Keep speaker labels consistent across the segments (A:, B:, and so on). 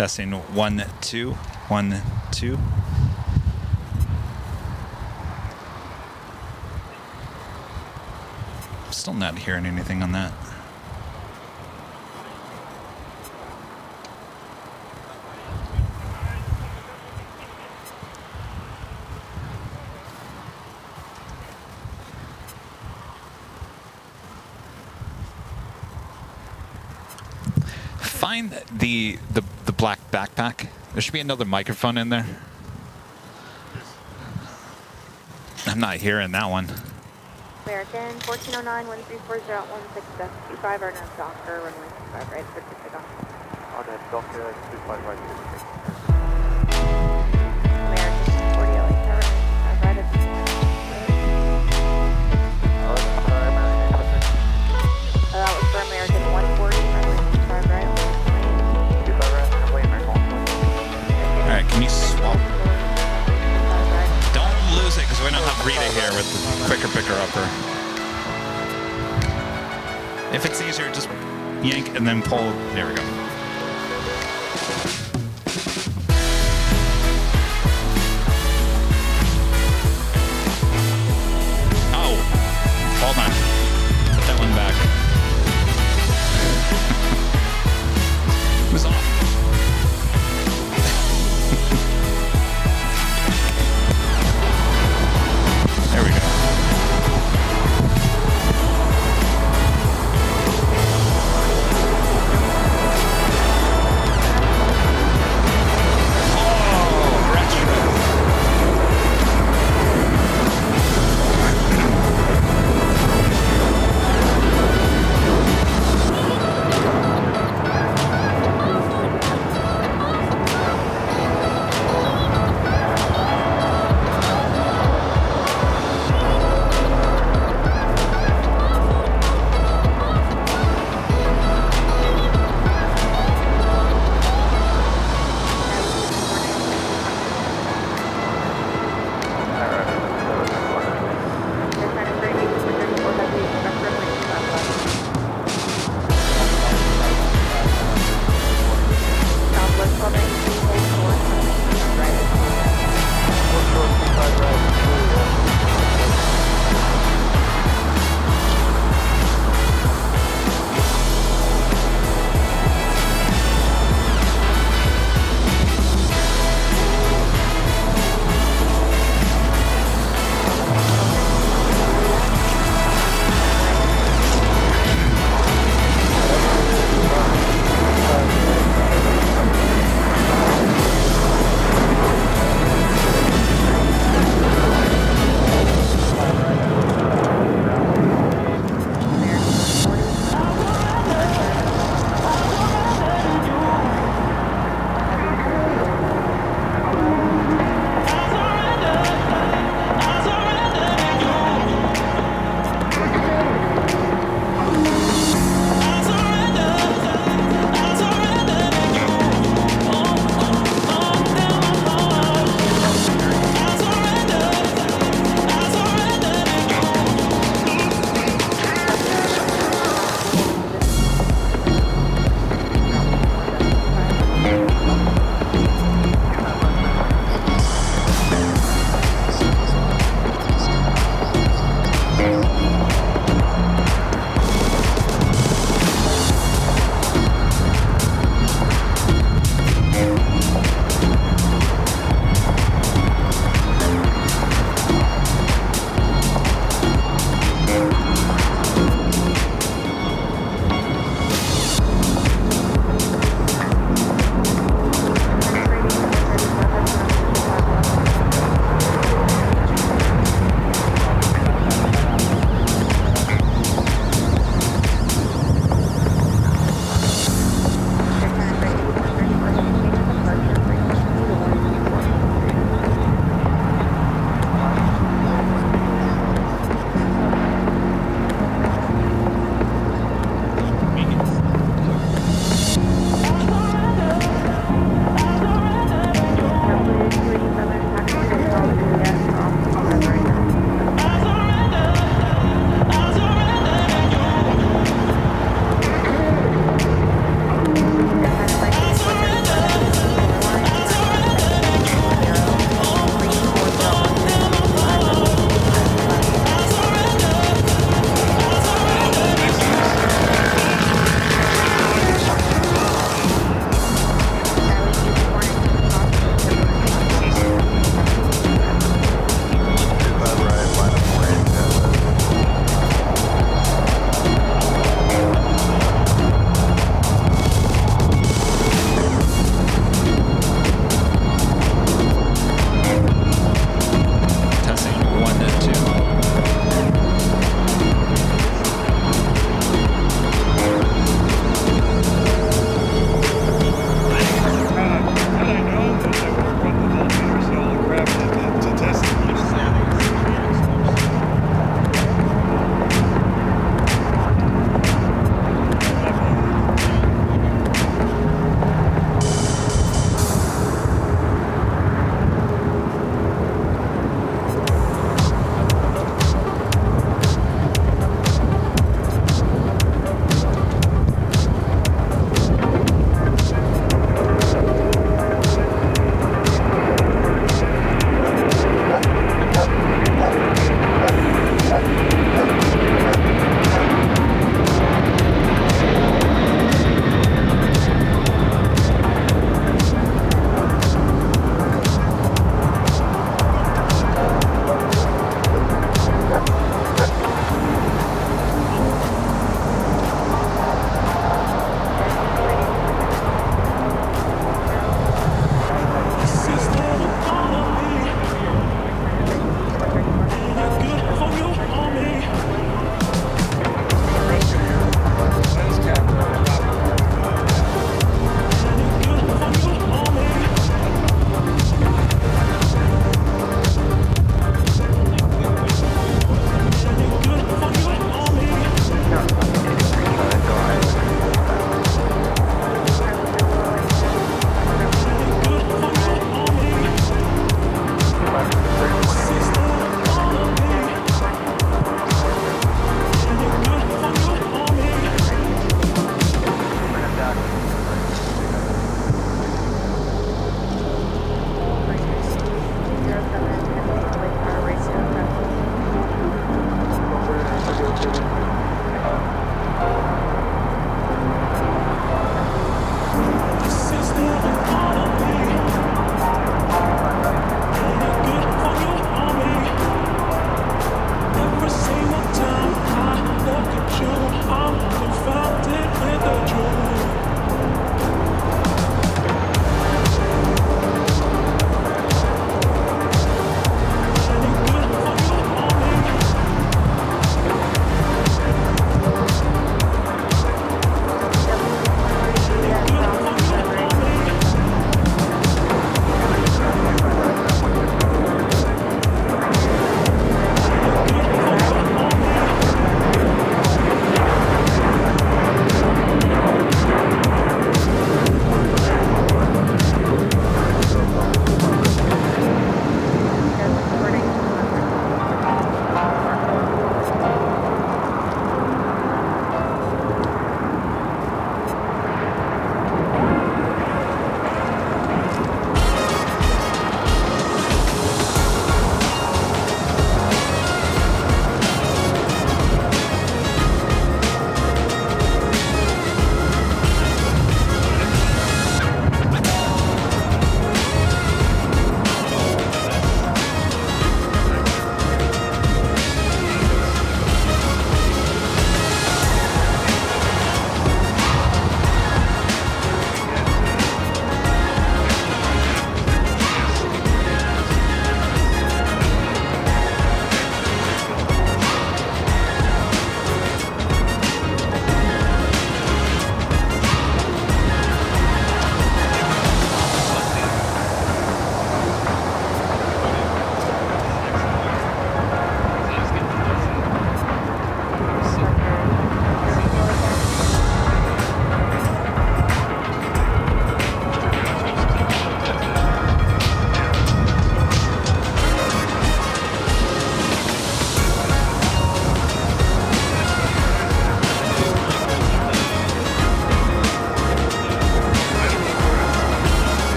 A: Testing 1, 2, 1, 2. Still not hearing anything on that. Find the black backpack. There should be another microphone in there. I'm not hearing that one.
B: American 1409 1340 160 our name Docker runway 25 right for takeoff.
C: Our name Docker 25 right for
B: American 40 LAX runway 25 right at that was for American 140 runway 25 right.
C: 25 right, runway American 140.
A: Alright, can you swap? Don't lose it because we don't have Rita here with the quicker picker upper. If it's easier, just yank and then pull. There we go. Oh, hold on. Put that one back. It was off. There we go. Oh, retro.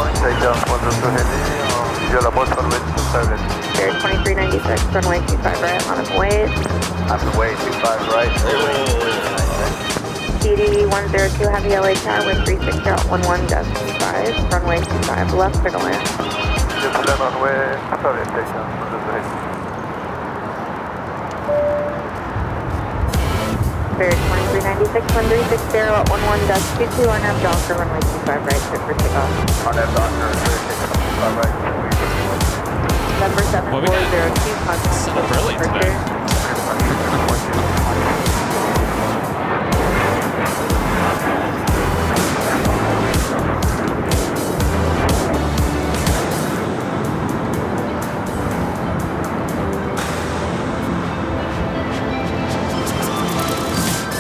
C: morning, takeoff 102 Heavy, visual about runway 25 left.
B: Spirit 2396, runway 25 right, on its way.
C: On the way, 25 right, runway
B: CD 102 Heavy LA Tower with 36011, gust 25, runway 25 left, clear to land.
C: Just land runway 25 left, takeoff 102 Heavy.
B: Spirit 2396, 1360 at 11, gust 22, RNAV Docker, runway 25 right, clear for takeoff.
C: On that Docker, 25 right.
B: Number
A: Well, we got
B: 7402, contact
A: set up early today.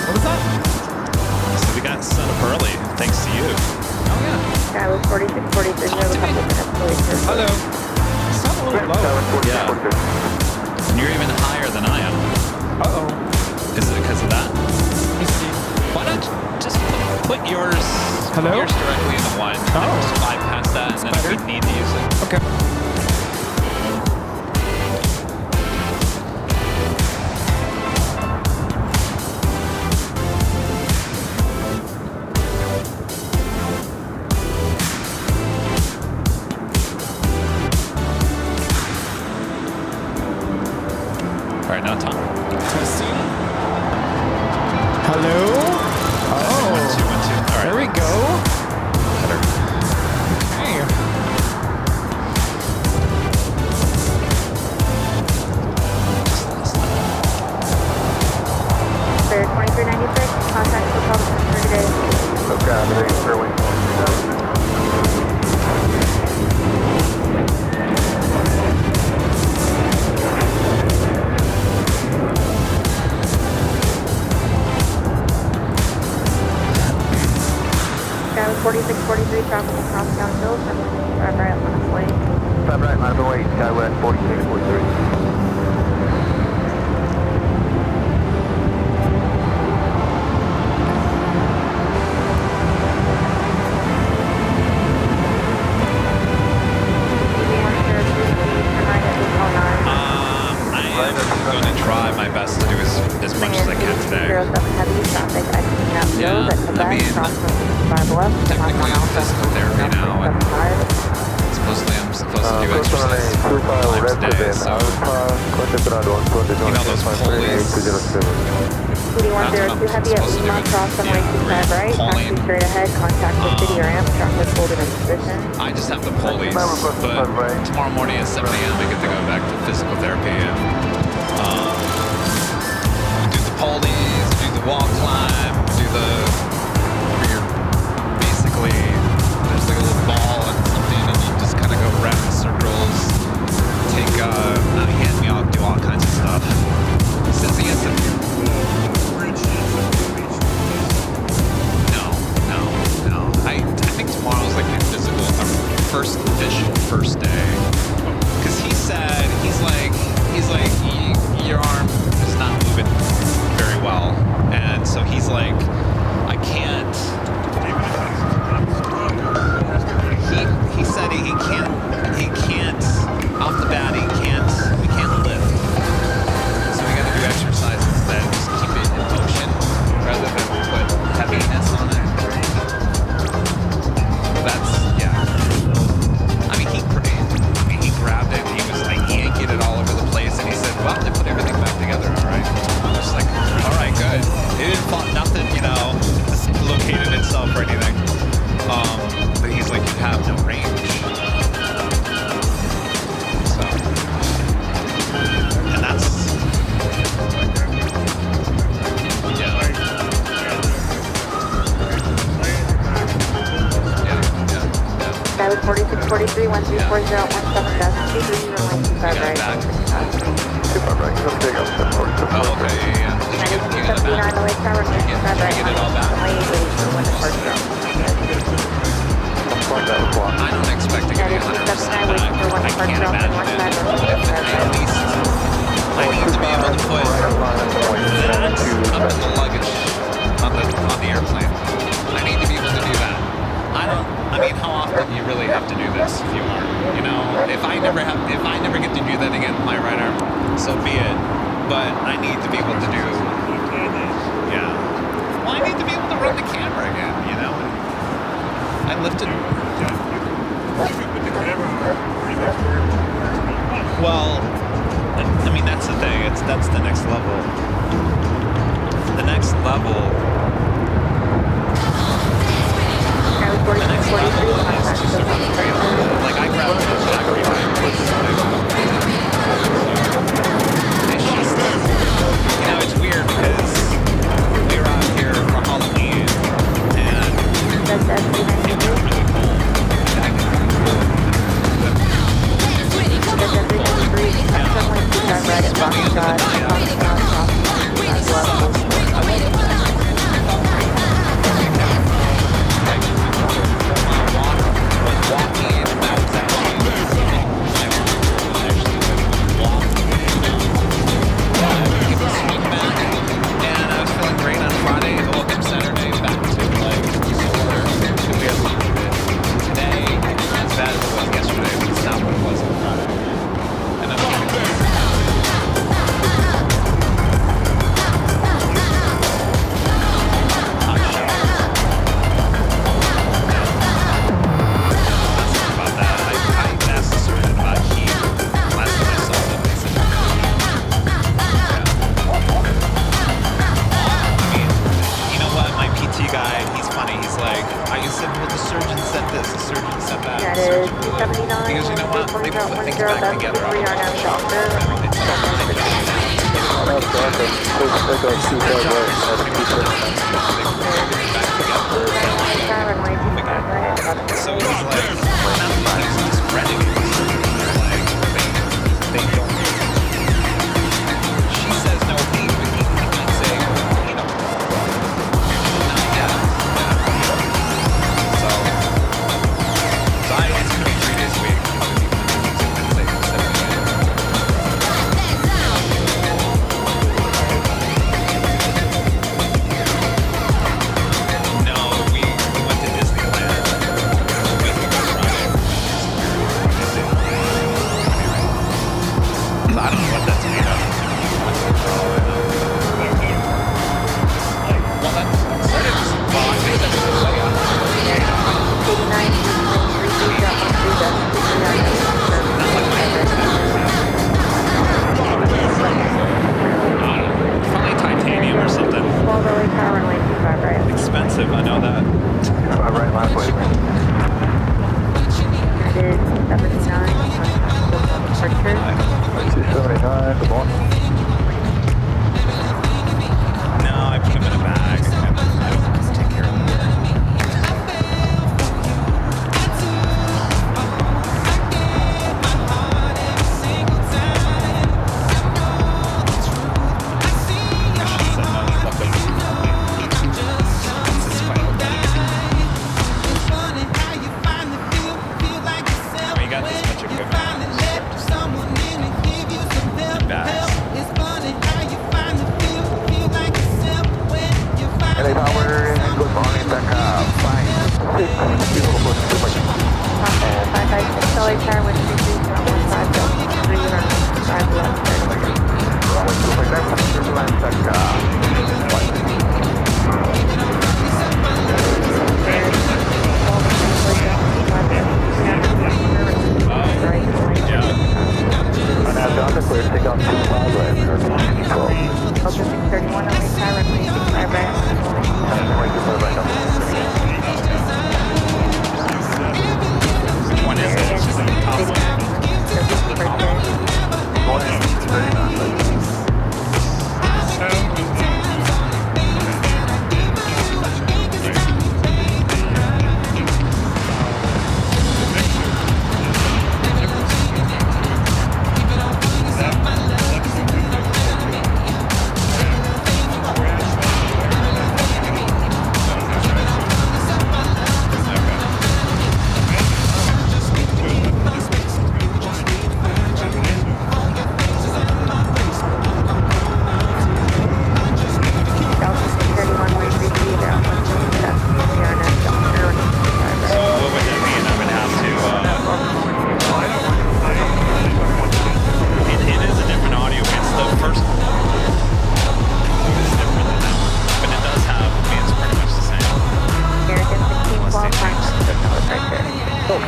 A: What was that? So we got set up early, thanks to you. Oh yeah.
B: Sky was 4643, we have a couple minutes to wait for.
A: Hello. It's not a little low. Yeah. And you're even higher than I am.
D: Uh-oh.
A: Is it because of that?
D: Let me see.
A: Why not just put yours,
D: Hello?
A: yours directly in the one?
D: Oh.
A: And just bypass that, and then if we
D: better.
A: need to use it.
D: Okay.
A: All right, now Tom.
D: Testing. Hello? Oh.
A: 1, 2, 1, 2. All right.
D: There we go.
A: Better.
D: Hey.
B: Spirit 2396, contact the public for today.
C: Okay, I'm going to get fairway 130.
B: Sky was 4643, traffic across downhill, 765 right, on its way.
C: 5 right, on the way, Skywest 4643.
A: I'm going to try my best to do as much as I can today.
B: 07 heavy traffic, exiting up
A: Yeah,
B: hills at Quebec,
A: I mean,
B: crossing 65 left.
A: technically I'm physical therapy now, and supposedly I'm supposed to do exercise 4 times a day, so you know those pulleys.
B: CD 102 heavy at Lima, cross runway 25 right, taxi straight ahead, contact the city ramp, traffic holding in position.
A: I just have the pulleys, but tomorrow morning at 7 a.m. I get to go back to physical therapy and do the pulleys, do the wall climb, do the where you're basically there's like a little ball and something and you just kind of go around in circles, take hand me off, do all kinds of stuff. Since he has to No. I think tomorrow's like my physical, first official first day. Because he said, he's like, your arm is not moving very well. And so he's like, I can't. He said he can't, off the bat, we can't lift. So we gotta do exercises that just keep it in motion rather than put heaviness on it. That's, yeah. I mean, he grabbed it and he was like yanking it all over the place and he said, well, they put everything back together, all right. I'm just like, all right, good. It didn't fall, nothing, dislocated itself or anything. But he's like, you have no range. So, and that's,
B: Sky was 4643, 1340, 17 gust 23, runway 25 right.
A: back.
C: 25 right, come take up 1040.
A: Oh, okay, yeah. Did you get it
B: 79
A: back?
B: LA Tower, runway 25 right,
A: Did you get it all back?
B: runway 80 for when departure.
A: I don't expect to get 100% back. I can't imagine it. At least I need to be able to put that up in the luggage on the airplane. I need to be able to do that. I don't. I mean, how often do you really have to do this if you are? You know, if I never get to do that again with my right arm, so be it. But I need to be able to do. Yeah. Well, I need to be able to run the camera again. You know, and I lifted. Well, I mean that's the thing. That's the next level. The next level. The next level is to sort of trail. Like I grabbed the Jackery and she said, you know, it's weird because we were out here for Halloween and it was really cold.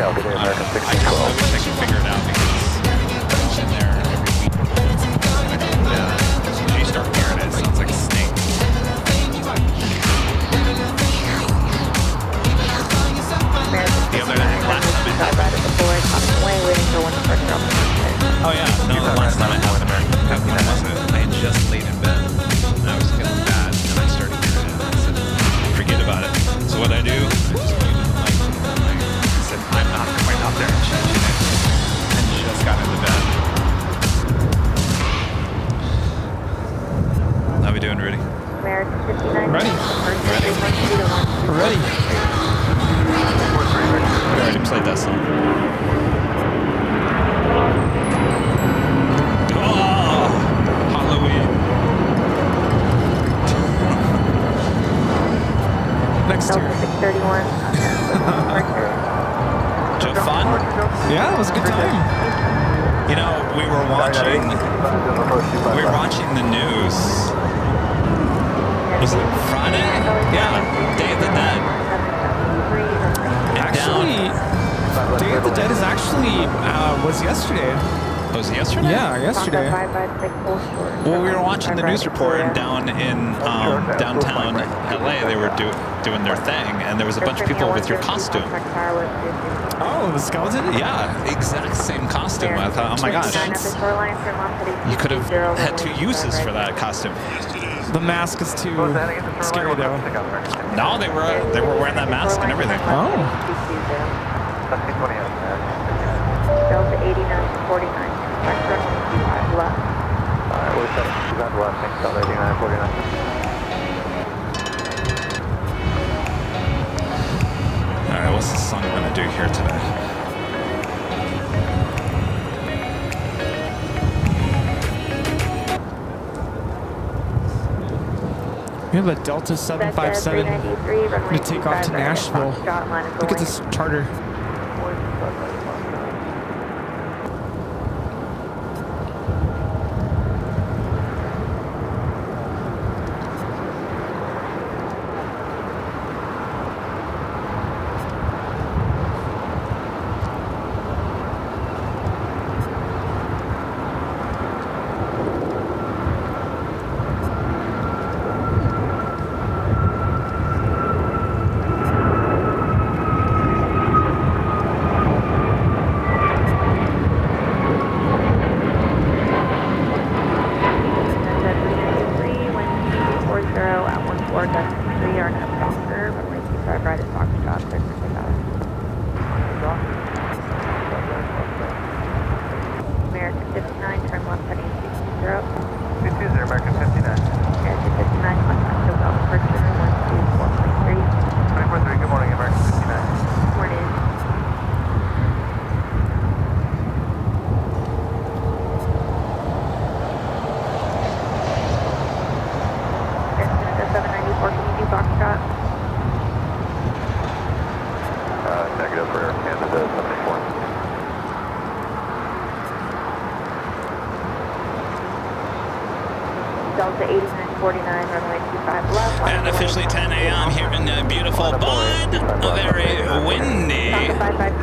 C: Delta to American
A: I wish I could figure it out because I'm in there every week. Yeah. You start hearing it, it sounds like a snake. The other day, last time it happened. Oh yeah, no, the last time it happened, I had just laid in bed and I was feeling bad and I started hearing it and I said, forget about it. So what I do, I just muted the mic. I said, I'm not going out there and changing it. And just got into bed. How we doing, Rudy?
D: Ready. Ready.
A: We already played that song. Oh, Halloween.
D: Next year.
B: 631.
A: Did you have fun?
D: Yeah, it was a good time.
A: You know, we were watching the news. Was it Friday? Yeah, Day of the Dead.
D: Actually, Day of the Dead is actually was yesterday.
A: Was it yesterday?
D: Yeah, yesterday.
A: Well, we were watching the news report, and down in downtown LA, they were doing their thing, and there was a bunch of people with your costume.
D: Oh, the skeleton?
A: Yeah, exact same costume. I thought, oh my gosh, you could have had 2 uses for that costume.
D: The mask is too scary though.
A: No, they were wearing that mask and everything.
D: Oh.
B: Delta 8949. Left.
C: Alright, we're set. She's on the left, thanks, Delta 8949.
A: Alright, what's the song I'm gonna do here today?
D: We have a Delta 757 to take off to Nashville. Look at this charter.
C: Negative for Air Canada 74.
B: Delta 8949, runway 25 left.
A: And officially 10 a.m. here in beautiful but very windy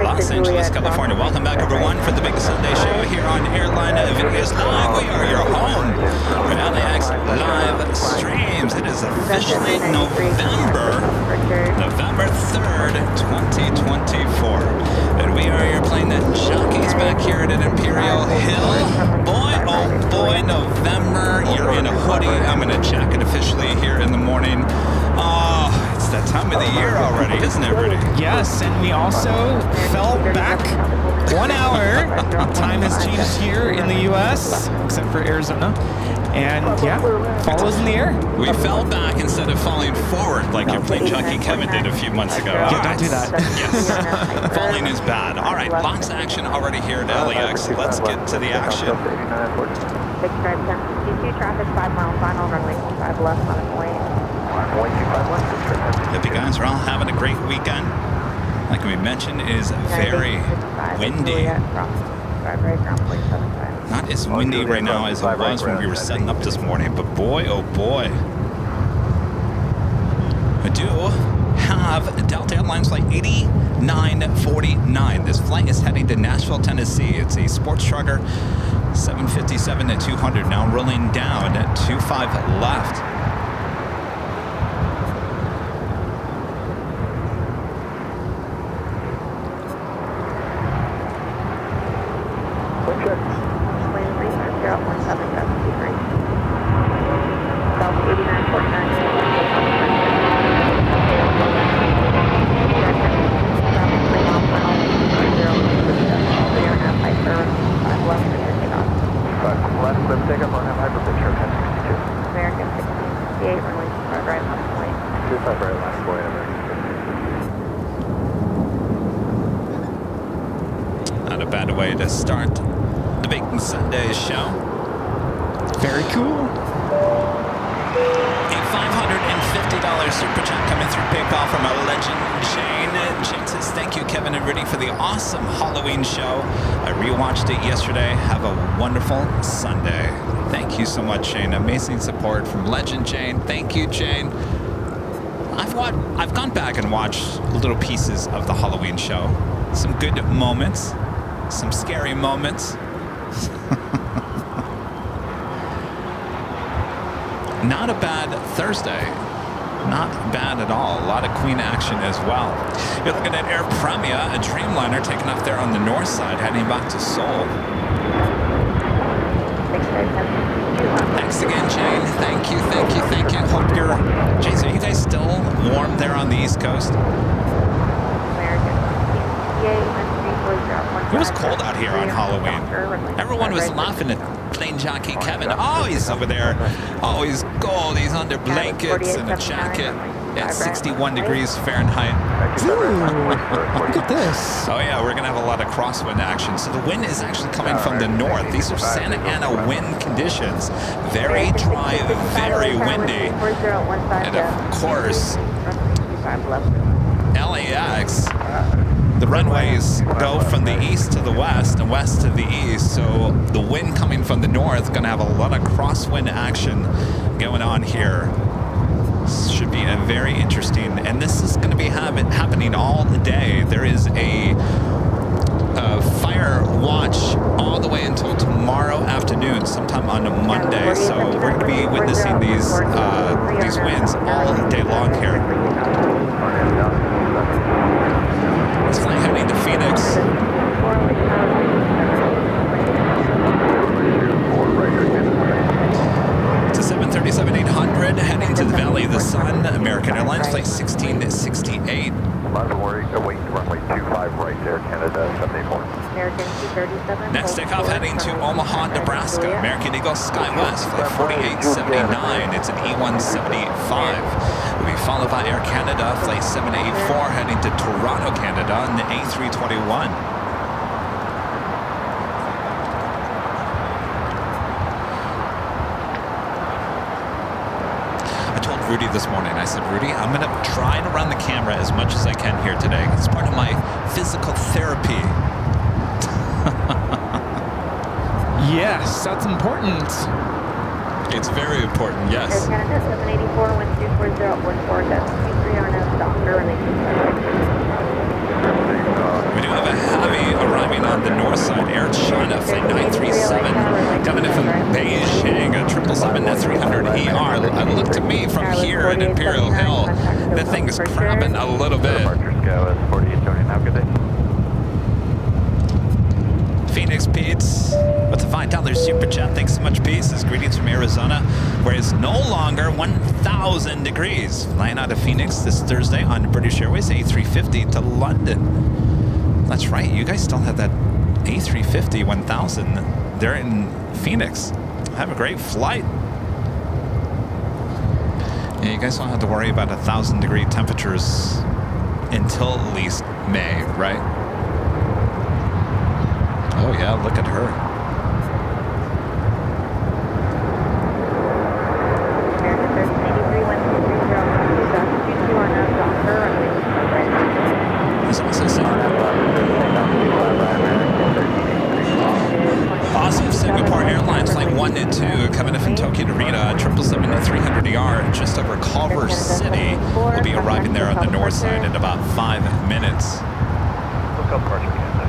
A: Los Angeles, California. Welcome back, everyone, for the big Sunday show here on Airline Videos Live. We are your home for LAX live streams. It is officially November 3rd, 2024. And we are here playing the Jockeys back here at Imperial Hill. Boy, oh boy, November. You're in a hoodie. I'm in a jacket officially here in the morning. Oh, it's that time of the year already, isn't it, Rudy?
D: Yes, and we also fell back 1 hour. Time has changed here in the U.S., except for Arizona. And yeah, fall is in the air.
A: We fell back instead of falling forward like your plane junkie Kevin did a few months ago.
D: Yeah, don't do that.
A: Yes. Falling is bad. All right, lots of action already here at LAX. Let's get to the action.
B: 6 drive 10, Q2 traffic, 5 mile final, runway 25 left on its way.
A: Hope you guys are all having a great weekend. Like we mentioned, it is very windy. Not as windy right now as it was when we were setting up this morning, but boy, oh boy. I do have Delta Airlines flight 8949. This flight is heading to Nashville, Tennessee. It's a sports charter, 757 to 200. Now rolling down at 25 left. Not a bad way to start the big Sunday show.
D: Very cool.
A: A $550 super chat coming through PayPal from a legend, Jane. Jane says, thank you, Kevin and Rudy, for the awesome Halloween show. I rewatched it yesterday. Have a wonderful Sunday. Thank you so much, Jane. Amazing support from legend, Jane. Thank you, Jane. I've gone back and watched little pieces of the Halloween show. Some good moments, some scary moments. Not a bad Thursday. Not bad at all. A lot of Queen action as well. You're looking at Air Premia, a Dreamliner taking off there on the north side, heading back to Seoul. Thanks again, Jane. Thank you, thank you, thank you. Hope you're... Jane, are you guys still warm there on the East Coast? It was cold out here on Halloween. Everyone was laughing at plane jockey Kevin. Oh, he's over there. Oh, he's gold. He's under blankets and a jacket at 61 degrees Fahrenheit.
D: Ooh, look at this.
A: Oh yeah, we're gonna have a lot of crosswind action. So the wind is actually coming from the north. These are Santa Ana wind conditions. Very dry, very windy. And of course, LAX, the runways go from the east to the west and west to the east. So the wind coming from the north gonna have a lot of crosswind action going on here. Should be a very interesting, and this is going to be happening all day. There is a fire watch all the way until tomorrow afternoon, sometime on a Monday. So we're going to be witnessing these winds all day long here. This flight heading to Phoenix. It's a 737-800 heading to the Valley of the Sun. American Airlines flight 1668.
C: Awaiting runway 25 right there, Canada 784.
B: American 237.
A: Next takeoff heading to Omaha, Nebraska. American Eagle SkyWest flight 4879. It's an E175. Will be followed by Air Canada flight 784 heading to Toronto, Canada on the A321. Rudy this morning. I said, Rudy, I'm going to try to run the camera as much as I can here today. It's part of my physical therapy.
D: Yes, that's important.
A: It's very important, yes.
B: Air Canada 784, 1240, 14, that's 23 RNS, doctor,
A: We do have a heavy arriving on the north side. Air China flight 937 coming in from Beijing, a 777-300ER. Look to me from here at Imperial Hill, the thing is crabbing a little bit. Phoenix Pete's with a $5 super chat. Thanks so much, Pete's. Greetings from Arizona, where it's no longer 1,000 degrees. Flying out of Phoenix this Thursday on British Airways A350 to London. That's right, you guys still have that A350 1000 there in Phoenix. Have a great flight. Yeah, you guys don't have to worry about 1,000-degree temperatures until at least May, right? Oh yeah, look at her. There's also some awesome Singapore Airlines flight 1 and 2 coming in from Tokyo to Rita, 777-300ER, just over over Culver City. We'll be arriving there on the north side in about 5 minutes.
C: Look up parking at night.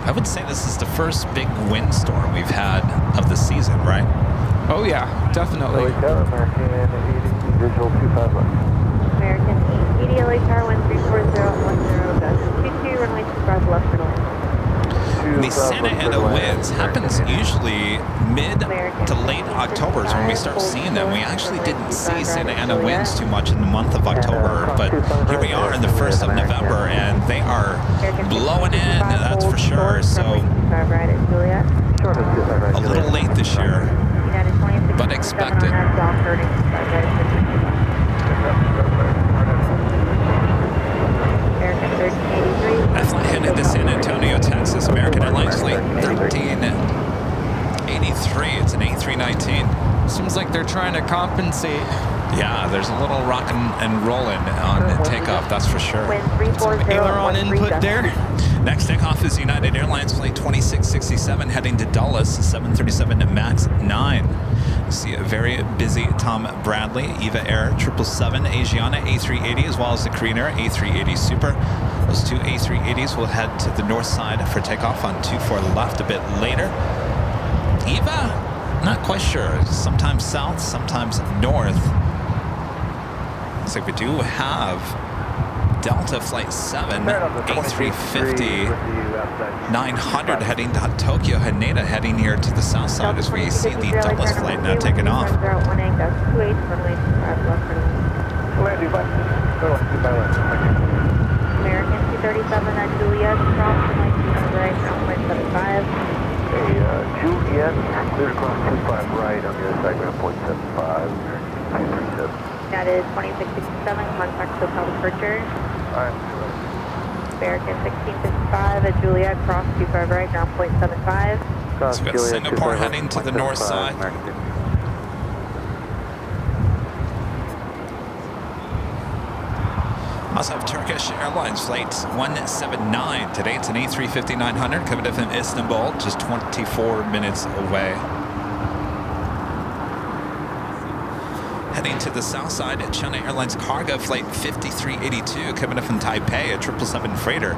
A: I would say this is the first big windstorm we've had of the season, right?
D: Oh yeah, definitely.
C: American 80, visual 25 left.
B: American 80 LA Tower 134.010, gust 22, runway 25 left for land.
A: The Santa Ana winds happens usually mid to late October is when we start seeing them. We actually didn't see Santa Ana winds too much in the month of October, but here we are in the 1st of November, and they are blowing in, that's for sure. So a little late this year, but expected. That flight headed to San Antonio, Texas. American Airlines flight 1383. It's an A319.
D: Seems like they're trying to compensate.
A: Yeah, there's a little rocking and rolling on takeoff, that's for sure.
D: Some aileron input there.
A: Next takeoff is United Airlines flight 2667 heading to Dulles, 737 MAX 9. You see a very busy Tom Bradley, Eva Air 777, Asiana A380, as well as the Korean Air A380 Super. Those two A380s will head to the north side for takeoff on 24 left a bit later. Eva, not quite sure. Sometimes south, sometimes north. Looks like we do have Delta Flight 7, A350, 900 heading to Tokyo, Haneda heading here to the south side as we see the Dulles flight now taking off.
B: American 237 at Juliet, cross runway 25 right, ground 0.75.
C: Juliet, clear across 25 right on the other side, ground 0.75. 237.
B: That is 2667, contact SoCal departure. American 1655 at Juliet, cross 25 right, ground 0.75.
A: So we've got Singapore heading to the north side. Also have Turkish Airlines flight 179. Today it's an A350-900 coming from Istanbul, just 24 minutes away. Heading to the south side at China Airlines Cargo flight 5382 coming up from Taipei, a 777 freighter.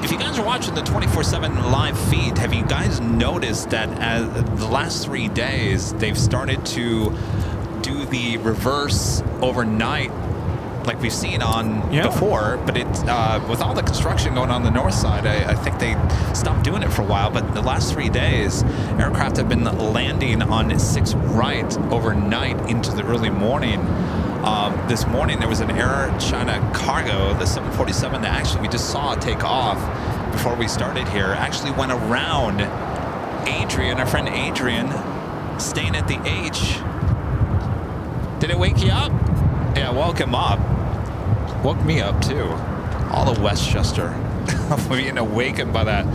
A: If you guys are watching the 24/7 live feed, have you guys noticed that as the last 3 days they've started to do the reverse overnight like we've seen on before, but it's with all the construction going on the north side, I think they stopped doing it for a while, but the last 3 days aircraft have been landing on 6 right overnight into the early morning. This morning there was an Air China Cargo, the 747 that actually we just saw take off before we started here, actually went around Adrian, our friend Adrian, staying at the H. Did it wake you up? Yeah, woke him up. Woke me up too. All of Westchester. Being awakened by that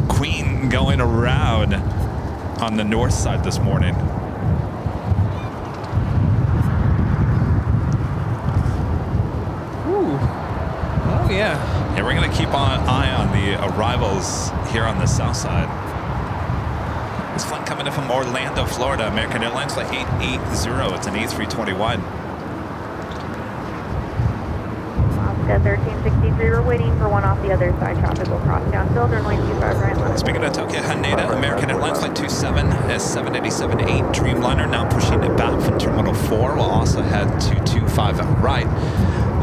A: Queen going around on the north side this morning.
D: Ooh. Oh yeah.
A: Yeah, we're gonna keep an eye on the arrivals here on the south side. This flight coming in from Orlando, Florida, American Airlines flight 880. It's an A321.
B: 1363, we're waiting for one off the other side. Traffic will cross downfield, runway 25 right left.
A: Speaking of Tokyo Haneda, American Airlines flight 27 has 787-8 Dreamliner now pushing it back from Terminal 4. We'll also head to 25 right.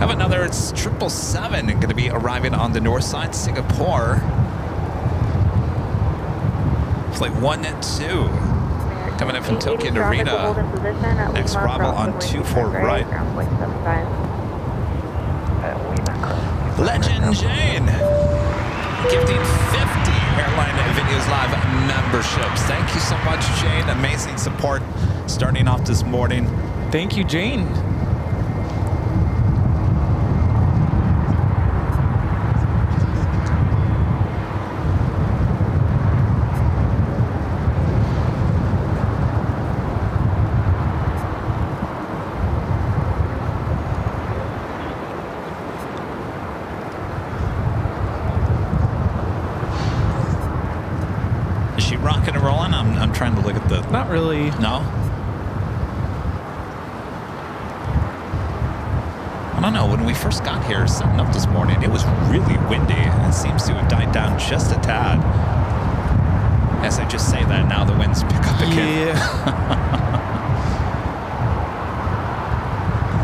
A: Have another, it's 777 going to be arriving on the north side, Singapore. Flight 12 coming in from Tokyo Narita. Next arrival on 24 right. Legend Jane gifting 50 AirLineVideos Live memberships. Thank you so much, Jane. Amazing support starting off this morning.
D: Thank you, Jane.
E: Is she rocking and rolling? I'm trying to look at the...
D: Not really.
E: No? I don't know. When we first got here, setting up this morning, it was really windy. It seems to have died down just a tad. As I just say that, now the winds pick up again.
D: Yeah.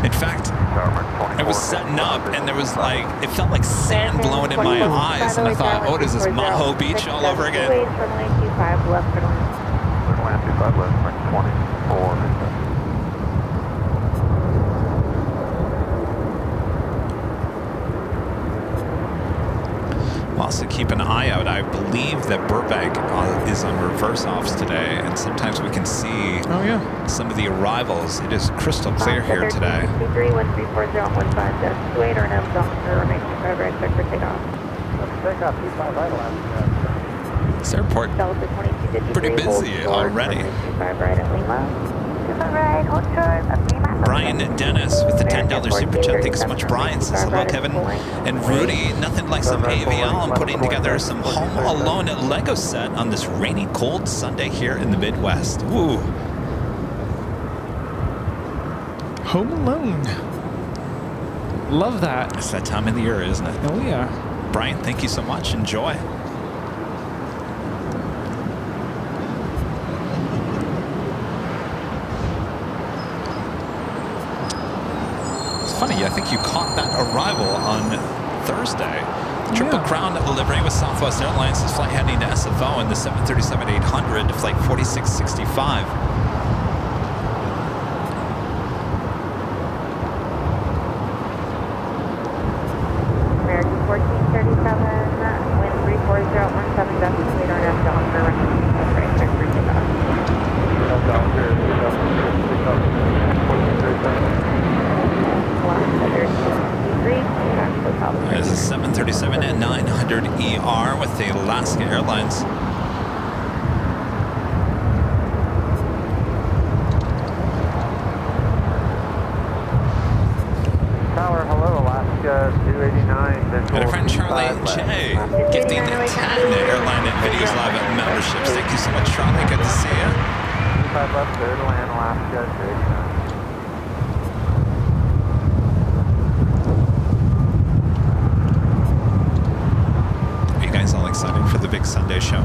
E: In fact, I was setting up and there was like, it felt like sand blowing in my eyes. And I thought, oh, is this Maho Beach all over again?
B: Runway 25 left for north.
C: Runway 25 left, 24.
E: We'll also keep an eye out. I believe that Burbank is on reverse offs today, and sometimes we can see some of the arrivals. It is crystal clear here today.
B: 134015, just 28 or no, Doctor, remain 25 right, check for takeoff.
C: Let's take off 25 right left.
E: This airport
B: Delta 2253,
E: pretty busy
B: hold short,
E: already.
B: 25 right at Lima. 25 right, hold short, at Lima.
E: Brian Dennis with the $10 super chat. Thanks so much, Brian. Says hello, Kevin. And Rudy, nothing like some AVL and putting together some Home Alone Lego set on this rainy, cold Sunday here in the Midwest. Woo.
D: Home Alone. Love that.
E: It's that time of the year, isn't it?
D: Oh, yeah.
E: Brian, thank you so much. Enjoy. Funny, I think you caught that arrival on Thursday. Triple Crown delivery with Southwest Airlines. This flight heading to SFO in the 737-800 to flight 4665.
B: American 1437, wind 34017, decimal radar dash Doctor, runway 25 right, check for takeoff.
E: This is 737 and 900ER with the Alaska Airlines.
C: Tower, hello, Alaska 289.
E: And our friend Charlie J. gifting 10 Airline Videos Live memberships. Thank you so much, Charlie. Good to see you.
C: 25 left, clear to land, Alaska 289.
E: All excited for the big Sunday show.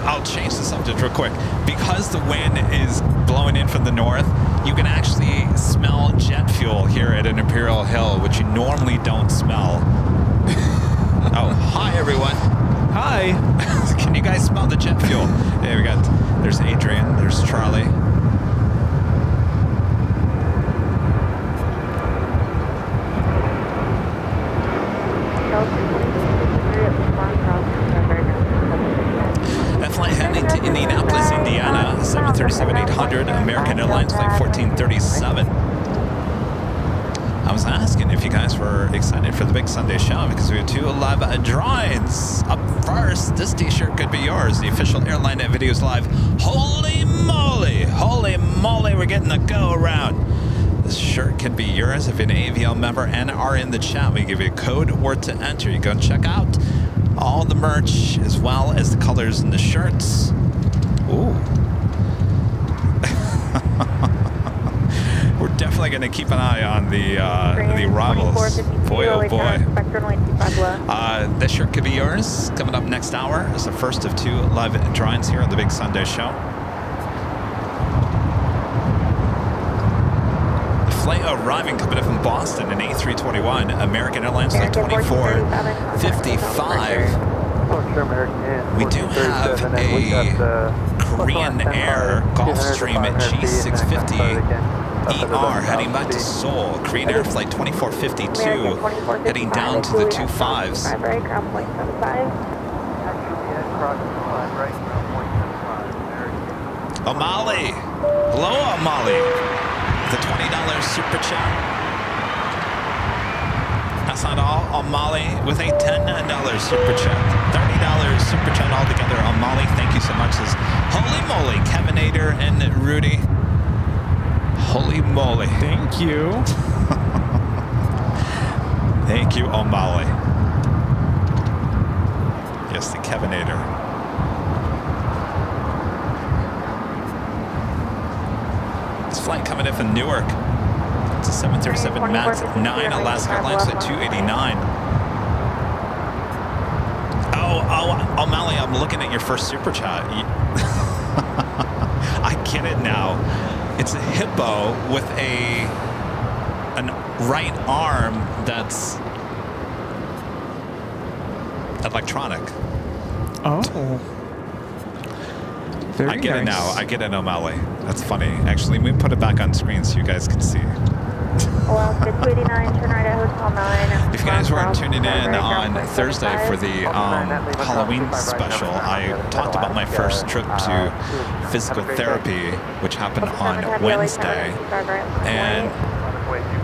E: I'll change the subject real quick. Because the wind is blowing in from the north, you can actually smell jet fuel here at an Imperial Hill, which you normally don't smell. Oh, hi everyone.
D: Hi.
E: Can you guys smell the jet fuel? Hey, there's Adrian, there's Charlie. That flight heading to Indianapolis, Indiana, 737-800, American Airlines flight 1437. I was asking if you guys were excited for the big Sunday show because we have 2 live drawings. Up first, this t-shirt could be yours, the official Airline Videos Live. Holy moly, we're getting the go around. This shirt can be yours if you're an AVL member and are in the chat. We give you a code word to enter. You go and check out all the merch as well as the colors in the shirts. Ooh. We're definitely going to keep an eye on the arrivals. Boy, oh boy. This shirt could be yours. Coming up next hour is the first of 2 live drawings here on the Big Sunday Show. Flight arriving coming up from Boston in A321, American Airlines flight 2455. We do have a Korean Air Gulfstream at G650 ER heading back to Seoul. Korean Air flight 2452 heading down to the 25s. Amali. Hello, Amali. The $20 super chat. That's not all. Amali with a $10 super chat. $30 super chat altogether. Amali, thank you so much. Says, holy moly, Kevinator and Rudy. Holy moly.
D: Thank you.
E: Thank you, O'Malley. Yes, the Kevinator. This flight coming in from Newark. It's a 737 MAX 9 Alaska Airlines at 289. Oh, O'Malley, I'm looking at your first super chat. I get it now. It's a hippo with a right arm that's electronic.
D: Oh. Very
E: I get it
D: nice.
E: now. I get it, O'Malley. That's funny. Actually, let me put it back on screen so you guys can see.
B: Alaska 289, turn right at Hotel 9.
E: If you guys weren't tuning in on Thursday for the Halloween special, I talked about my first trip to physical therapy, which happened on Wednesday. And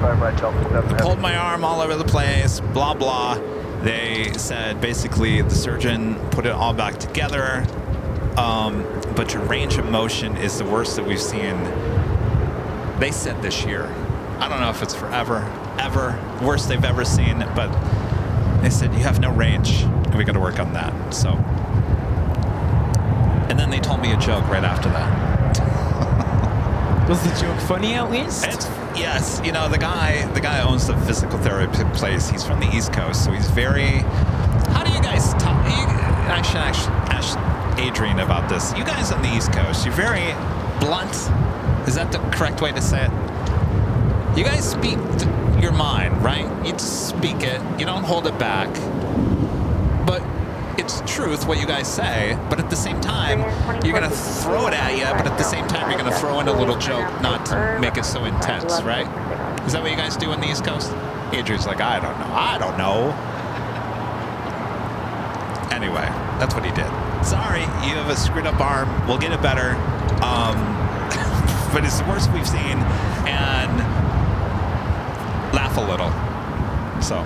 E: I pulled my arm all over the place, blah, blah. They said basically the surgeon put it all back together, but your range of motion is the worst that we've seen, they said, this year. I don't know if it's forever, ever, worst they've ever seen, but they said you have no range, and we got to work on that. So, and then they told me a joke right after that.
D: Was the joke funny at least?
E: Yes, you know, the guy owns the physical therapy place. He's from the East Coast, so he's very. How do you guys talk? I should ask Adrian about this. You guys on the East Coast, you're very blunt. Is that the correct way to say it? You guys speak your mind, right? You just speak it. You don't hold it back. But it's truth what you guys say. But at the same time, you're going to throw it at you. But at the same time, you're going to throw in a little joke not to make it so intense, right? Is that what you guys do on the East Coast? Adrian's like, I don't know. I don't know. Anyway, that's what he did. Sorry, you have a screwed up arm. We'll get it better. But it's the worst we've seen. And laugh a little. So,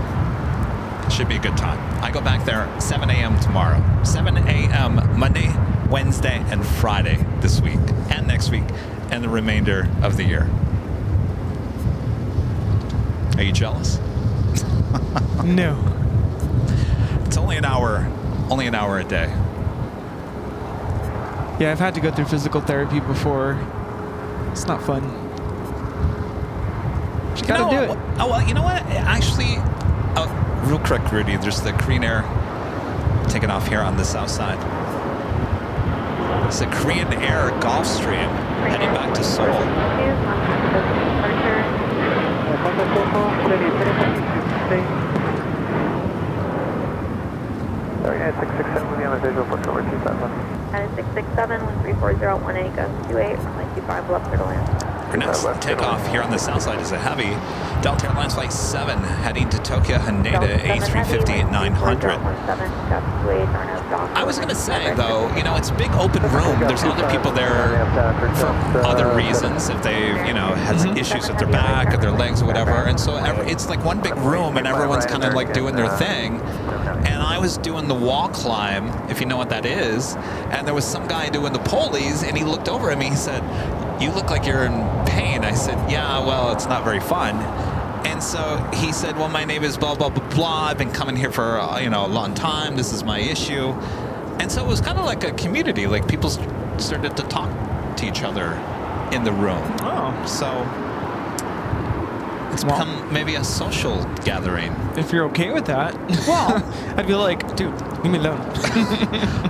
E: should be a good time. I go back there 7 a.m. tomorrow. 7 a.m. Monday, Wednesday, and Friday this week. And next week. And the remainder of the year. Are you jealous?
D: No.
E: It's only an hour a day.
D: Yeah, I've had to go through physical therapy before. It's not fun. You gotta do it.
E: Oh, well, you know what? Actually, real quick, Rudy, there's the Korean Air taking off here on the south side. It's the Korean Air Gulfstream heading back to Seoul.
C: Sorry, 667 with the on visual push over 251.
B: And 667, 134.018, gust 28, runway 25 left to land.
E: Our next takeoff here on the south side is a heavy Delta Airlines Flight 7 heading to Tokyo Haneda A350 at 900. I was going to say, though, you know, it's a big open room. There's other people there for other reasons, if they've, you know, had issues with their back or their legs or whatever. And so it's like one big room and everyone's kind of like doing their thing. And I was doing the wall climb, if you know what that is, and there was some guy doing the pulleys, and he looked over at me, he said, "You look like you're in pain." I said, "Yeah, well, it's not very fun." And so he said, "Well, my name is blah, blah, blah, blah. I've been coming here for, you know, a long time. This is my issue." And so it was kind of like a community, like people started to talk to each other in the room.
D: Oh.
E: So it's become maybe a social gathering.
D: If you're okay with that, well, I'd be like, dude, leave me alone.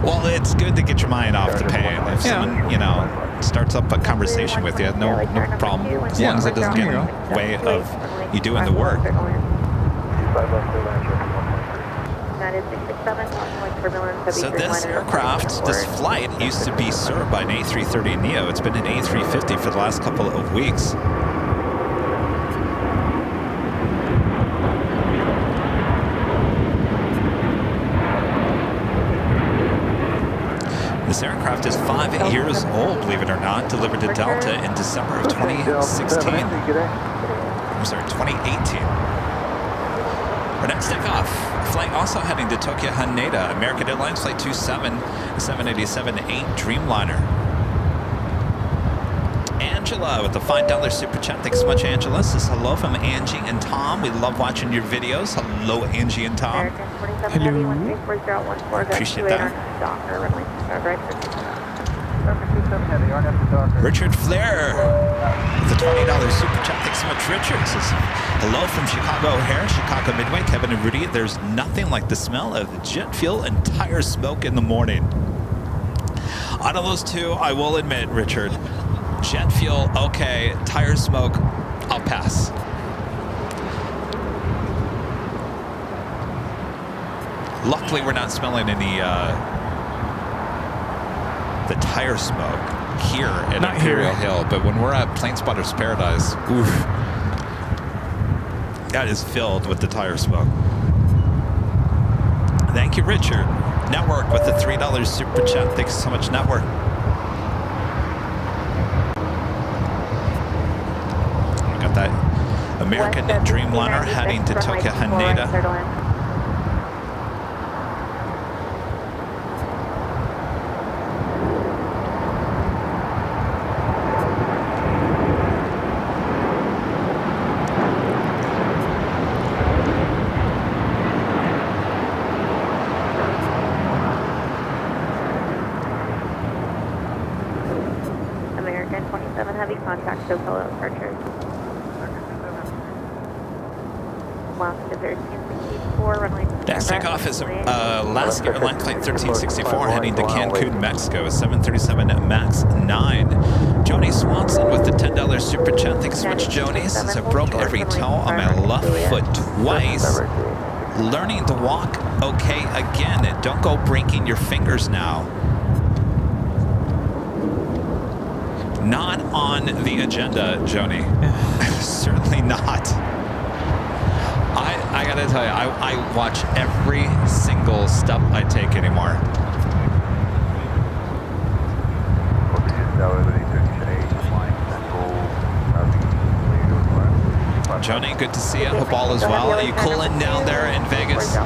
E: Well, it's good to get your mind off the pain. If someone, you know, starts up a conversation with you, no problem. As long as it doesn't get in the way of you doing the work. So this aircraft, this flight, used to be served by an A330neo. It's been an A350 for the last couple of weeks. This aircraft is 5 years old, believe it or not, delivered to Delta in December of 2016. I'm sorry, 2018. Our next takeoff, flight also heading to Tokyo Haneda, American Airlines Flight 27, 787-8 Dreamliner. And Angela with the $5 super chat. Thanks so much, Angela. This is hello from Angie and Tom. We love watching your videos. Hello, Angie and Tom.
B: American 27 Heavy 134014.
E: Appreciate that.
B: Docker, runway 25 right.
E: Richard Flair with the $20 super chat. Thanks so much, Richard. Says, hello from Chicago O'Hare, Chicago Midway, Kevin and Rudy. There's nothing like the smell of jet fuel and tire smoke in the morning. Out of those two, I will admit, Richard, jet fuel, okay. Tire smoke, I'll pass. Luckily, we're not smelling any the tire smoke here at Imperial Hill, but when we're at Plane Spotter's Paradise, oof, that is filled with the tire smoke. Thank you, Richard. Network with the $3 super chat. Thanks so much, Network. We got that American Dreamliner heading to Tokyo Haneda.
B: So follow departure.
E: Next takeoff is Alaska Airline Flight 1364 heading to Cancun, Mexico. 737 MAX 9. Joni Swanson with the $10 super chat. Thanks so much, Joni. Says I broke every toe on my left foot twice. Learning to walk okay again. Don't go breaking your fingers now. Not on the agenda, Joni. Certainly not. I gotta tell you, I watch every single step I take anymore. Joni, good to see you. Hope all is well. Are you cooling down there in Vegas?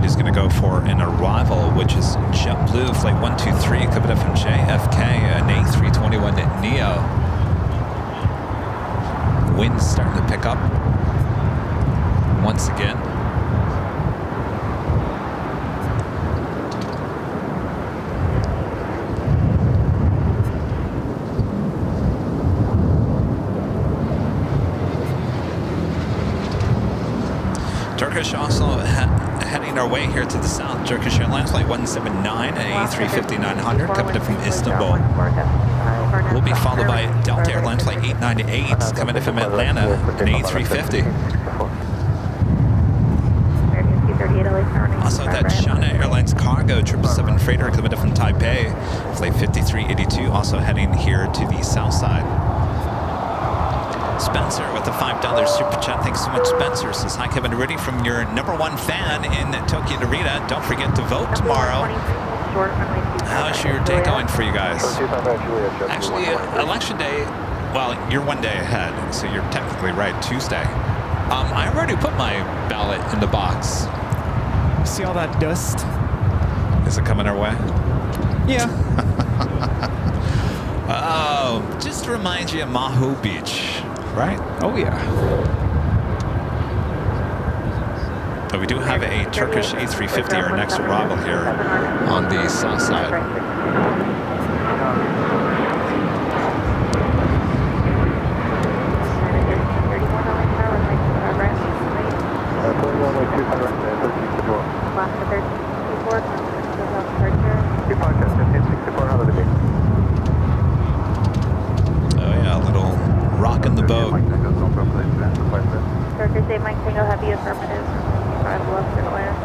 E: Is going to go for an arrival, which is JetBlue Flight 123 coming up from JFK, an A321 Neo. Wind's starting to pick up once again. Turkish also heading our way here to the south. Turkish Airlines Flight 179 and A350-900 coming in from Istanbul. We'll be followed by Delta Airlines Flight 898 coming in from Atlanta, an A350. Also that China Airlines Cargo 777 freighter coming in from Taipei, Flight 5382 also heading here to the south side. Spencer with the $5 super chat. Thanks so much, Spencer. Says, hi, Kevin Rudy from your #1 fan in Tokyo Narita. Don't forget to vote tomorrow. How's your day going for you guys? Actually, election day, well, you're one day ahead, so you're technically right, Tuesday. I already put my ballot in the box.
D: See all that dust?
E: Is it coming our way?
D: Yeah.
E: Oh, just reminds you of Mahu Beach. Right?
D: Oh, yeah.
E: But we do have a Turkish A350, our next arrival here on the south side. Oh yeah, a little rock in the boat.
B: Turkish 8 Mike Tango Heavy affirmative. 5 left and land.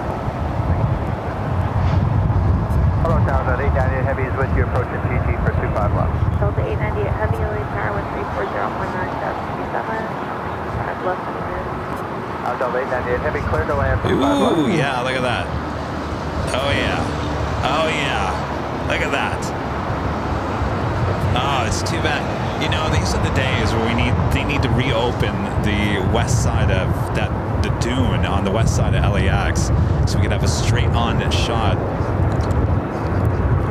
C: Hello, Tower 898 Heavy is with you approaching TT for 25 left.
B: Delta 898 Heavy, LA Tower 134.019.37. 5 left and land.
C: Delta 898 Heavy, clear to land for 5 left.
E: Ooh, yeah, look at that. Oh yeah. Oh yeah. Look at that. Oh, it's too bad. You know, these are the days where they need to reopen the west side of that the dune on the west side of LAX, so we could have a straight-on shot.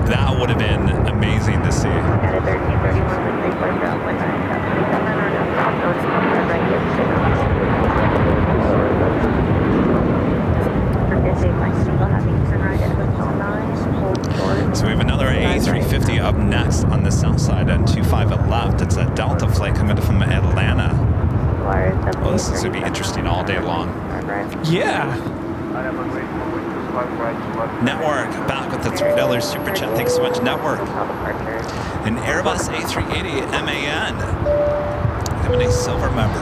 E: That would have been amazing to see.
B: At 1331 with 340, 1937 or no south, going to
E: So we have another A350 up next on the south side and 25 at left. It's a Delta flight coming from Atlanta. Well, this is going to be interesting all day long.
D: Yeah.
E: Network back with the $3 super chat. Thanks so much, Network. An Airbus A380 MAN. Becoming a silver member.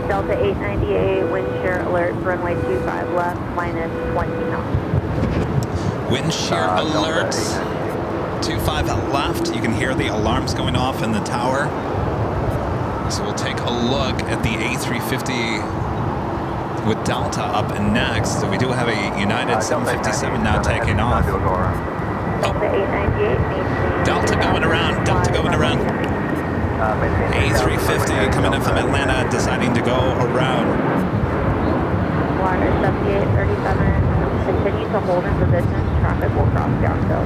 B: Delta 898, wind shear alert, runway 25 left, minus 20 knots.
E: Wind shear alert. 25 at left. You can hear the alarms going off in the tower. So we'll take a look at the A350 with Delta up and next. So we do have a United 757 now taking off.
B: Delta 898,
E: Delta going around. Delta going around. A350 coming in from Atlanta, deciding to go around.
B: Water 7837, continue to hold in position. Traffic will cross downhill.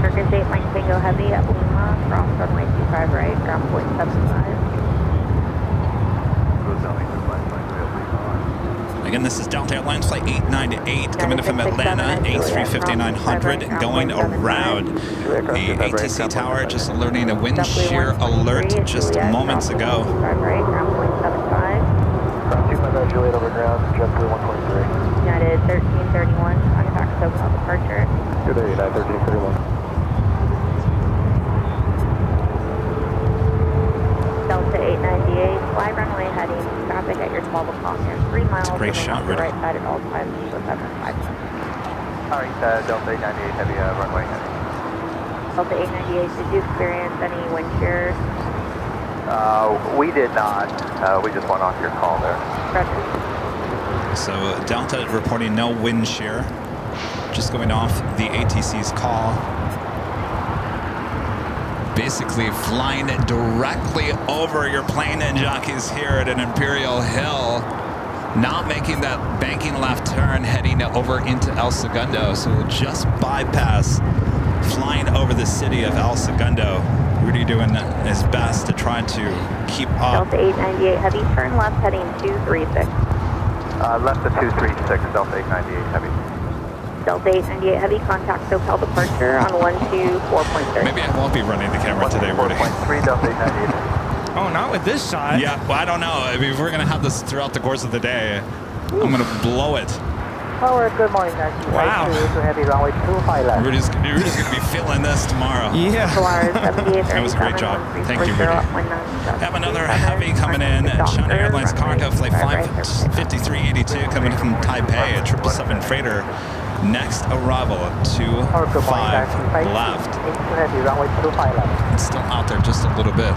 B: Turkish 8 Mike Tango Heavy at Lima, cross runway 25 right, ground point 75.
E: Again, this is Delta Airlines Flight 898 coming in from Atlanta, A350-900 going around the ATC tower, just alerting a wind shear alert just moments ago.
B: Right, ground point 75.
C: Juliet over ground, JetBlue 123.
B: United 1331, contact SoCal departure.
C: Good day, United 1331.
B: Delta 898, fly runway heading, traffic at your 12 o'clock and 3 miles.
E: Great shot,
B: the right side at all times, so 75.
C: Alright, Delta 898 heavy runway heading.
B: Delta 898, did you experience any wind shear?
C: We did not. We just went off your call there.
E: So Delta reporting no wind shear, just going off the ATC's call. Basically flying directly over your plane and jockeys here at an Imperial Hill, not making that banking left turn heading over into El Segundo, so we'll just bypass flying over the city of El Segundo. Rudy doing his best to try to keep up.
B: Delta 898 heavy, turn left heading 236.
C: Left to 236, Delta 898 heavy.
B: Delta 898 heavy, contact SoCal departure on 124.30.
E: Maybe I won't be running the camera today, Rudy.
C: 4.3, Delta 898.
D: Oh, not with this shot.
E: Yeah, well, I don't know. I mean, if we're going to have this throughout the course of the day, I'm going to blow it.
C: Power, good morning,
D: Wow.
C: to heavy runway 25 left.
E: Rudy's going to be feeling this tomorrow.
D: Yeah.
E: That was a great job. Thank you, Rudy. Have another heavy coming in. China Airlines cargo flight 5382 coming from Taipei, a 777 freighter. Next arrival at 25 left.
C: Heavy runway 25 left.
E: It's still out there just a little bit.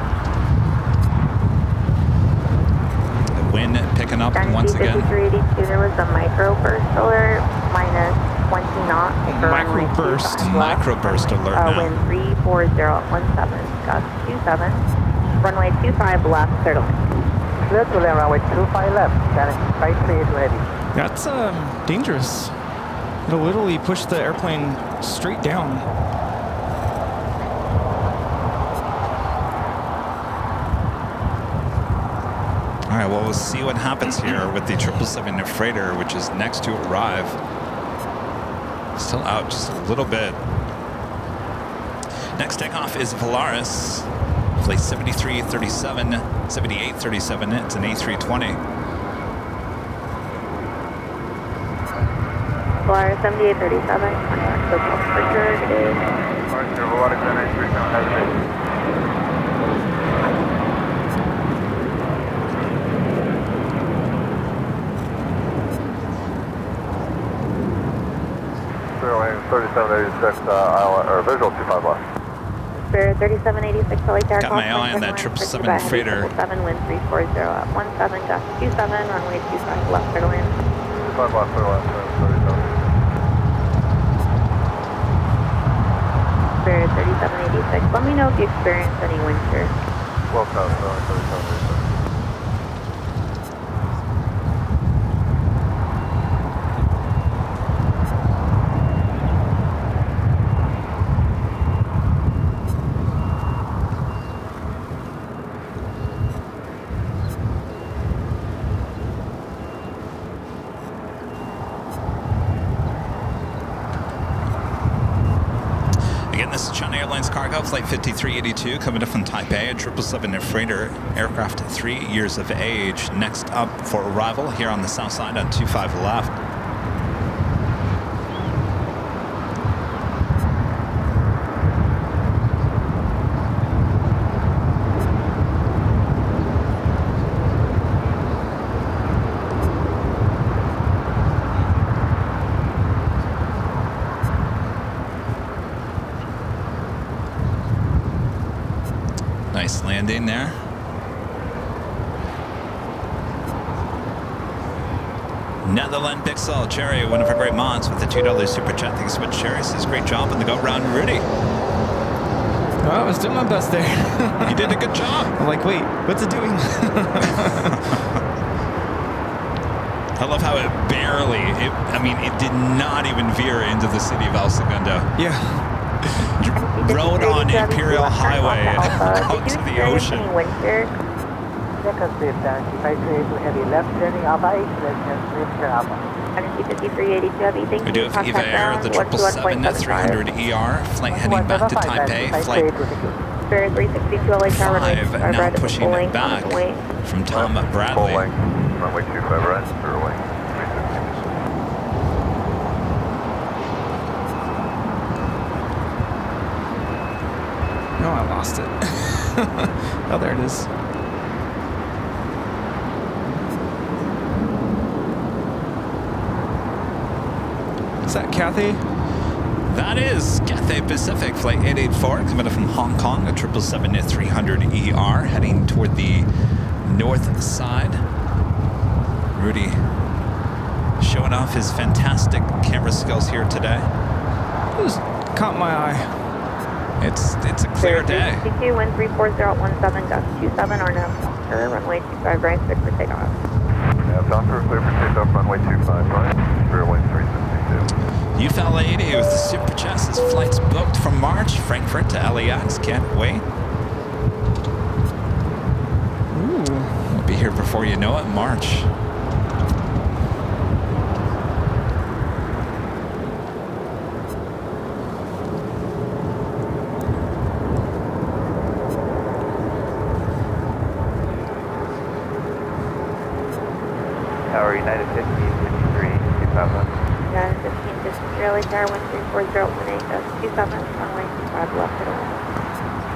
E: The wind picking up once again.
B: 5382, there was a microburst alert, minus 20 knots.
D: Microburst.
E: Microburst alert now.
B: Wind 340 at 17, gust 27. Runway 25 left, clear to land.
C: Clear to land, runway 25 left. Standing 532 heavy.
D: That's dangerous. It'll literally push the airplane straight down.
E: All right, well, we'll see what happens here with the 777 freighter, which is next to arrive. Still out just a little bit. Next takeoff is Volaris, flight 7837. It's an A320.
B: Flyer 7837, contact SoCal departure today.
C: Runway 3786, or visual 25 left.
B: Spirit 3786, LAX
E: Got my eye on that 777 freighter.
B: 7 wind 340 at 17, gust 27, runway 25 left, clear to land.
C: 25 left, clear left, 37.
B: Spirit 3786. Let me know if you experience any wind shear.
C: Well, south, 3786.
E: Again, this is China Airlines Cargo, Flight 5382, coming up from Taipei, a 777 freighter aircraft 3 years of age. Next up for arrival here on the south side on 25 left. Nice landing there. Netherland Pixel Cherry, one of our great mods with the $2 super chat. Thanks so much, Cherry. Says great job on the go round, Rudy.
D: Oh, I was doing my best there.
E: You did a good job.
D: I'm like, wait, what's it doing?
E: I love how it barely, it did not even veer into the city of El Segundo.
D: Yeah.
E: Rode on Imperial Highway out to the ocean.
B: Any wind shear?
F: heavy left turning Alpha 8, left turn Alpha.
B: Energy 5382 Heavy, thank you.
E: We do have Eva Air, the 777 at 300 ER, flight heading back to Taipei, flight
B: Spirit 362 LA Tower,
E: 5, now pushing it back from Tom Bradley.
C: Runway 25 right, clear away. 360.
D: No, I lost it. Oh, there it is. Is that Kathy?
E: That is Cathay Pacific, flight 884, coming up from Hong Kong, a 777 at 300 ER, heading toward the north side. Rudy showing off his fantastic camera skills here today.
D: Just caught my eye.
E: It's a clear day.
B: 362, wind 34017, gust 27, or now Doctor, runway 25 right, clear for takeoff.
C: Nav Doctor, clear for takeoff, runway 25 right, clear away 362.
E: UFL 80 with the Super Chassis flights booked from March, Frankfurt to LAX. Can't wait.
D: Ooh.
E: We'll be here before you know it, March.
C: Tower United 50, 53, 25 left.
B: United 15, distance Relay Tower, wind 34018, gust 27, runway 25 left at all.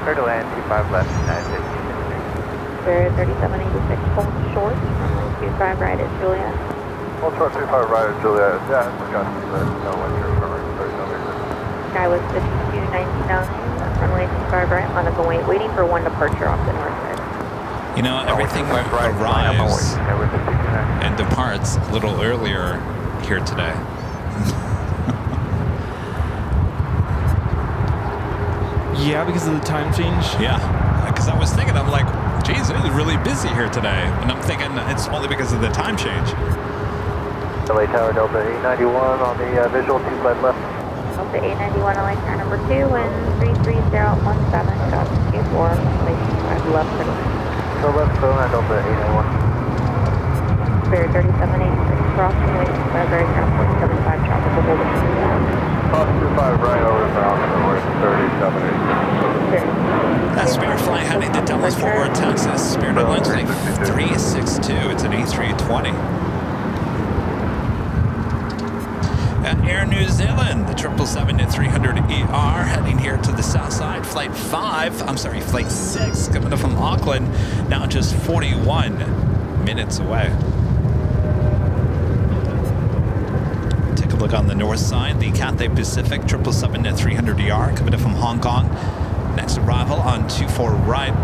C: Clear to land, 25 left, United 15,
B: Spirit 3786, hold short, runway 25 right at Juliet.
C: Hold short 25 right at Juliet. Yeah, we got no wind shear cover. There's no reason.
B: Skywest 5299, runway 25 right, on the wait, waiting for one departure off the north side.
E: You know, everything arrives and departs a little earlier here today.
D: Yeah, because of the time change.
E: Yeah, because I was thinking, I'm like, geez, it is really busy here today. And I'm thinking it's only because of the time change.
C: LA Tower Delta 891 on the visual 2 flight left.
B: Delta 891, LA Tower number 2, wind 33017, gust 24, runway 25 left at all.
C: So left, so and Delta 891.
B: Spirit 3786, crossing wind 25 right, ground 475, tropical holding.
C: Cross 25 right over the mountain, runway 3786.
E: That's Spirit flying heading to Dallas Fort Worth, Texas. Spirit Airlines flight 362. It's an A320. At Air New Zealand, the 777 at 300 ER, heading here to the south side. Flight 6, coming up from Auckland, now just 41 minutes away. Take a look on the north side, the Cathay Pacific 777 at 300 ER, coming up from Hong Kong. Next arrival on 24 right.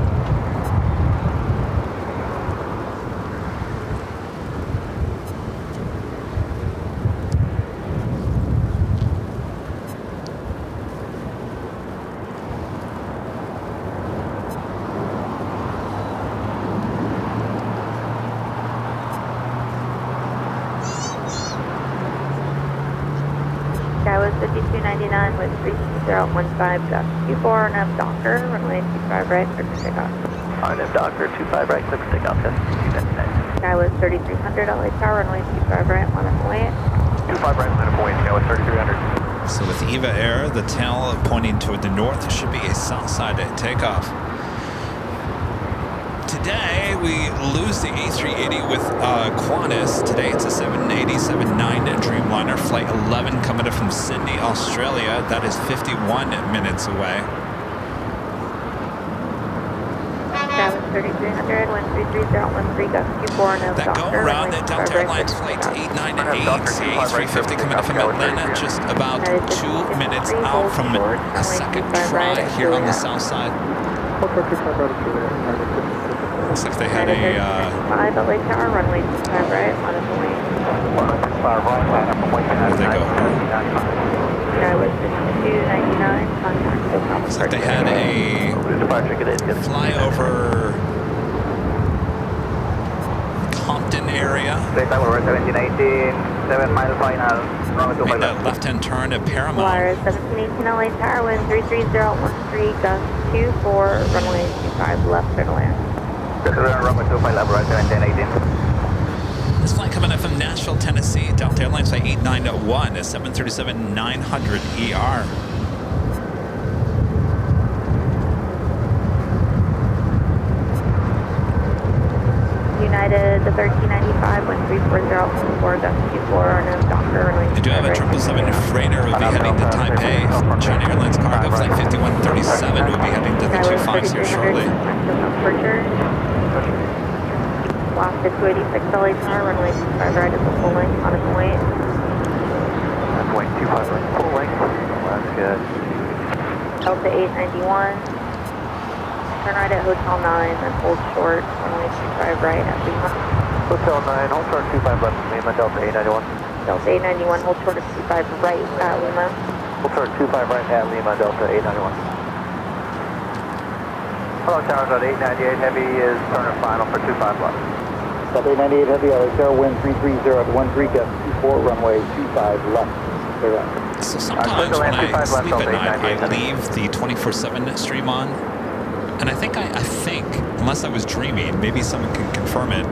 B: 5299 with 3015, gust 24, nav Docker, runway 25 right, clear for takeoff.
C: RNF Docker, 25 right, clear for takeoff, 10.
B: Sky was 3300 LA Tower, runway 25 right, line up away.
C: 25 right, line up away, Sky was 3300.
E: So with EVA Air, the tail pointing toward the north should be a south side takeoff. Today we lose the A380 with Qantas. Today it's a 787-9 Dreamliner, flight 11 coming in from Sydney, Australia. That is 51 minutes away.
B: Sky was 3300, wind 33013, gust 24, nav
E: That go
B: Docker,
E: around
B: runway
E: at Delta
B: 25 right,
E: Airlines
B: clear for
E: flights
B: takeoff.
E: 898, A350 coming in from Atlanta, just about 2 minutes out from a second try here on the south side. Looks like they had a
B: 5 LA Tower, runway 25 right, line up away.
E: where'd they go?
B: Sky was 5299, contact takeoff.
E: Looks like they had a flyover Compton area.
C: Made
E: Made a left-hand turn at Paramount.
B: Wire 1718 LA Tower, wind 33013, gust 24, runway 25 left, clear to land.
E: This flight coming in from Nashville, Tennessee, Delta Airlines flight 891, a 737-900 ER.
B: United, the 1395, wind 34014, gust 24, nav Docker, runway 25
E: They do have a
B: right,
E: 777 freighter will be heading to Taipei. China Airlines cargo flight 5137 will be heading to the 25s here shortly.
B: Lost at 286 LA Tower, runway 25 right at the full length, on its way.
C: That's point 25 right, full length. That's good.
B: Delta 891. Turn right at Hotel 9, then hold short, runway 25 right at Lima.
C: Hotel 9, hold short 25 left, Lima, Delta 891.
B: Delta 891, hold short at 25 right at Lima.
C: Hold short 25 right at Lima, Delta 891. Hello, Towers at 898, heavy is turning final for 25 left.
F: Delta 898 Heavy, LA Tower, wind 33013, gust 24, runway 25 left. Clear out.
E: So sometimes when I sleep at night, I leave the 24/7 stream on. And I think, unless I was dreaming, maybe someone can confirm it.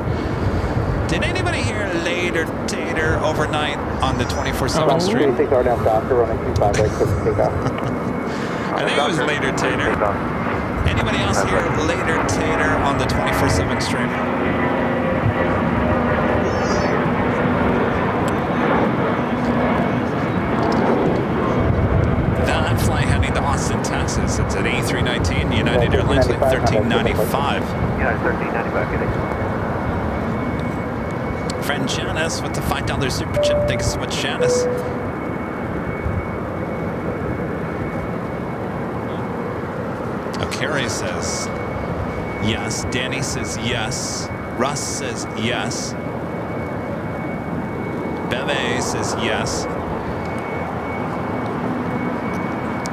E: Did anybody hear later tater overnight on the 24/7 stream?
F: 86 RNF Docker, running 25 right, clear for takeoff.
E: I think it was later tater. Anybody else hear later tater on the 24/7 stream? That flight heading to Austin, Texas. It's at A319, United Airlines flight 1395.
C: United 1395, getting.
E: Friend Janice with the $5 super chat. Thanks so much, Janice. Carrie says yes. Danny says yes. Russ says yes. Bebe says yes.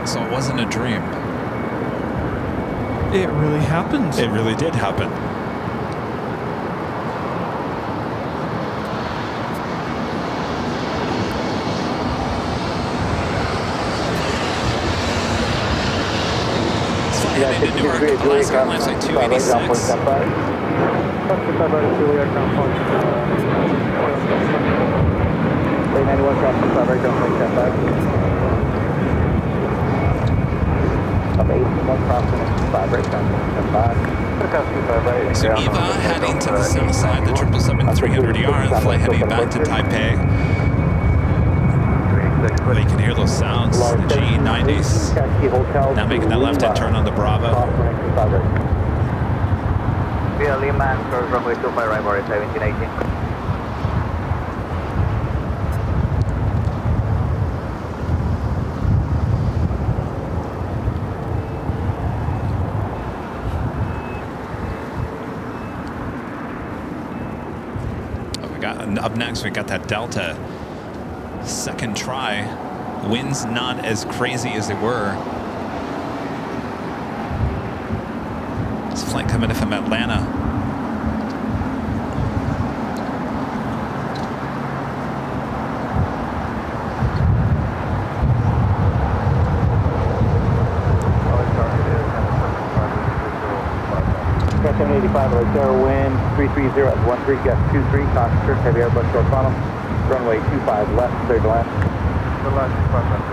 E: So it wasn't a dream.
D: It really happened.
E: It really did happen. Heading to Newark, Alaska Airlines flight 286. So Eva heading to the south side, the 777-300ER, the flight heading back to Taipei. Well, you can hear those sounds, the GE90s. Now making that left-hand turn on the Bravo.
C: Via Lima, curve runway 25 right, more 1718.
E: Up next, we got that Delta second try. Winds not as crazy as they were. This flight coming in from Atlanta.
F: 25, LAX Air, wind 330 at 13, gust 23, concentrate, heavy airbus short funnel, runway 25 left, clear to land.
C: The last 5 left.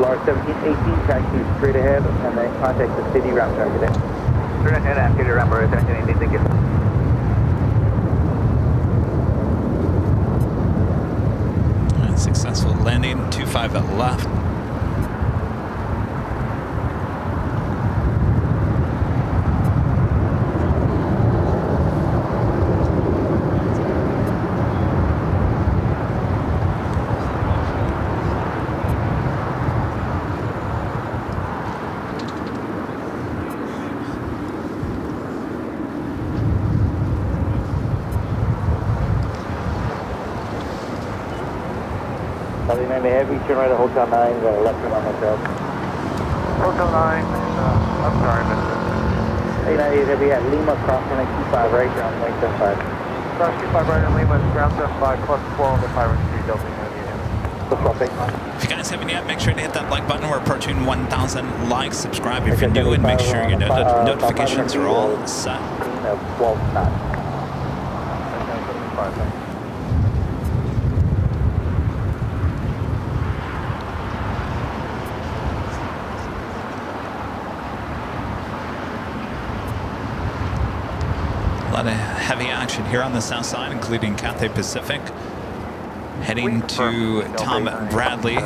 F: LAR 1718, taxi straight ahead, and then contact the city route target. Straight ahead, activity ramp, 1718, thank you.
E: Successful landing, 25 at left.
F: LA90 Heavy, turn right at Hotel 9, left turn on Hotel.
C: Hotel 9, I'm sorry, Mr.
F: LA90 Heavy at Lima, cross runway 25 right, ground 75.
C: Cross 25 right in Lima, ground 75, club 4 on the 503 Delta Unit.
E: If you guys haven't yet, make sure to hit that like button. We're approaching 1,000 likes. Subscribe if you're new, and make sure your notifications are all set.
F: 12 knots.
E: A lot of heavy action here on the south side, including Cathay Pacific. Heading to Tom Bradley.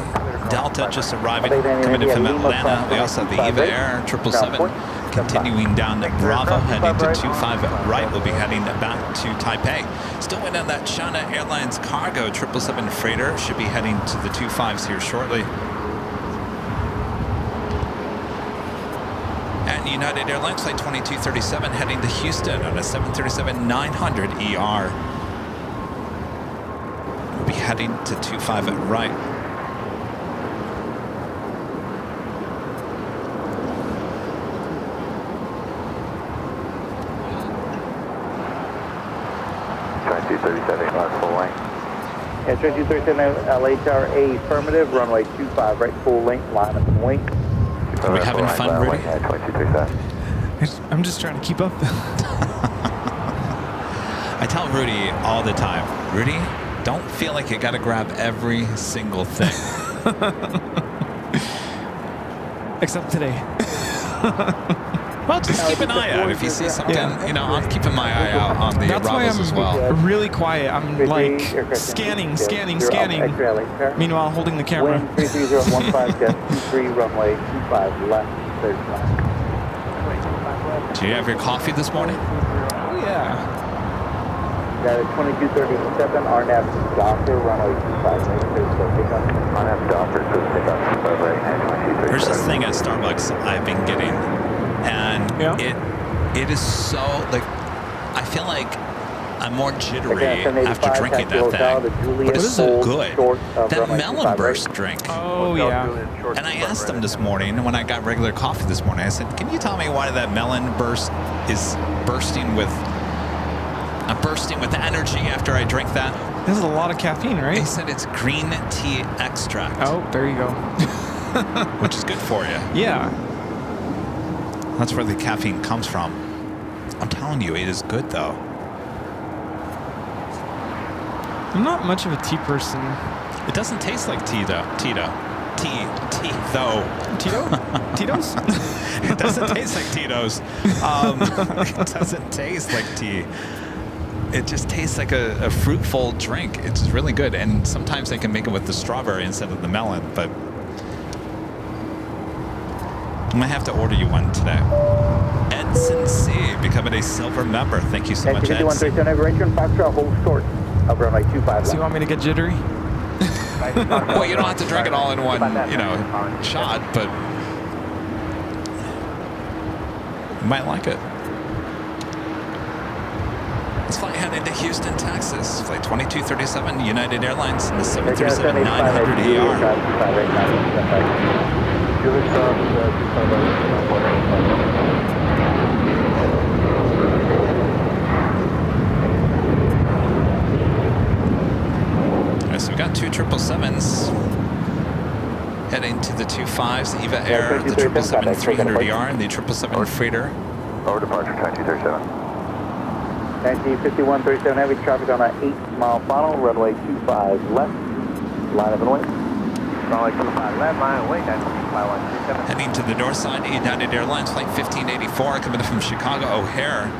E: Delta just arriving, coming in from Atlanta. We also have the EVA Air 777 continuing down to Bravo, heading to 25 right. We'll be heading back to Taipei. Still waiting on that China Airlines cargo 777 freighter. Should be heading to the 25s here shortly. And United Airlines flight 2237 heading to Houston on a 737-900 ER. We'll be heading to 25 at right.
C: Full length.
F: Yeah, 2237 LHR A affirmative, runway 25 right, full length, line up and wing.
E: Are we having fun, Rudy?
C: Yeah, 2237.
D: I'm just trying to keep up.
E: I tell Rudy all the time, Rudy, don't feel like you got to grab every single thing.
D: Except today.
E: Well, just keep an eye out. If you see something, you know, I'm keeping my eye out on the
D: That's why
E: arrivals as well.
D: I'm really quiet. I'm like scanning. Meanwhile, holding the camera.
F: Wind 33015, gust 23, runway 25 left, clear to land.
E: Do you have your coffee this morning?
D: Oh, yeah.
F: That is 2237, RNAV Docker, runway 25 right, clear to take off.
C: RNAV Docker, so take off 25 right, and 2237.
E: There's this thing at Starbucks I've been getting, and it is so, like, I feel like I'm more jittery after drinking that thing, but it's so good. That melon burst drink.
D: Oh, yeah.
E: And I asked them this morning when I got regular coffee this morning, I said, can you tell me why that melon burst is bursting with energy after I drink that?
D: This is a lot of caffeine, right?
E: They said it's green tea extract.
D: Oh, there you go.
E: Which is good for you.
D: Yeah.
E: That's where the caffeine comes from. I'm telling you, it is good though.
D: I'm not much of a tea person.
E: It doesn't taste like tea though. Tito's? It doesn't taste like Tito's. It doesn't taste like tea. It just tastes like a fruitful drink. It's really good. And sometimes they can make it with the strawberry instead of the melon, but I might have to order you one today. Edson C. becoming a silver member. Thank you so much, Edson.
F: 137, Foxtrot, hold short. Up runway 25
D: So you want me to get jittery?
E: Well, you don't have to drink it all in one, you know, shot, but you might like it. Let's fly headed to Houston, Texas. Flight 2237, United Airlines, the 737-900 ER. So we got two 777s heading to the 25s, the EVA Air, the 777-300ER, and the 777 Freighter.
C: Over departure, track 237.
F: 195137 heavy traffic on an 8-mile funnel, runway 25 left, line of and wait.
C: Runway 25 left, line of wait, that's 5137.
E: Heading to the north side, United Airlines flight 1584 coming in from Chicago O'Hare.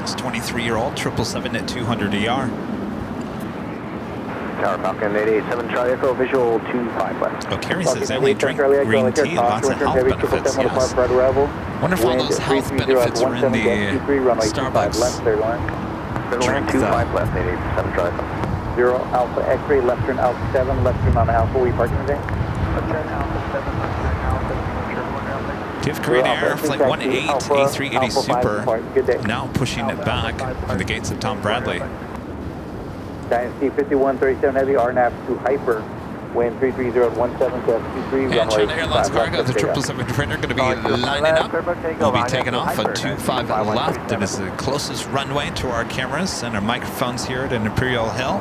E: It's 23-year-old 777 at 200 ER.
C: Tower Falcon 887 Charlie Echo, visual 25 left.
E: Oh, Carrie says they only drink green tea, lots of health benefits, yes. Wonder if all those health benefits are in the Starbucks.
C: Drink 25 left, 887 Charlie Echo.
F: 0 Alpha X-ray, left turn Alpha 7, left turn on Alpha, we parking today?
C: Left turn Alpha 7, left turn Alpha 7,
E: Do you have Korean Air Flight 18 A380 Super now pushing it back from the gates of Tom Bradley?
F: Dynasty 5137 heavy, RNAV to hyper, wind 330 at 17 to S23,
E: And
F: runway
E: China Airlines
F: 25
E: cargo,
F: left,
E: the
F: take off.
E: 777 freighter going to be lining up. We'll be taking off at 25 left. It is the closest runway to our cameras and our microphones here at Imperial Hill.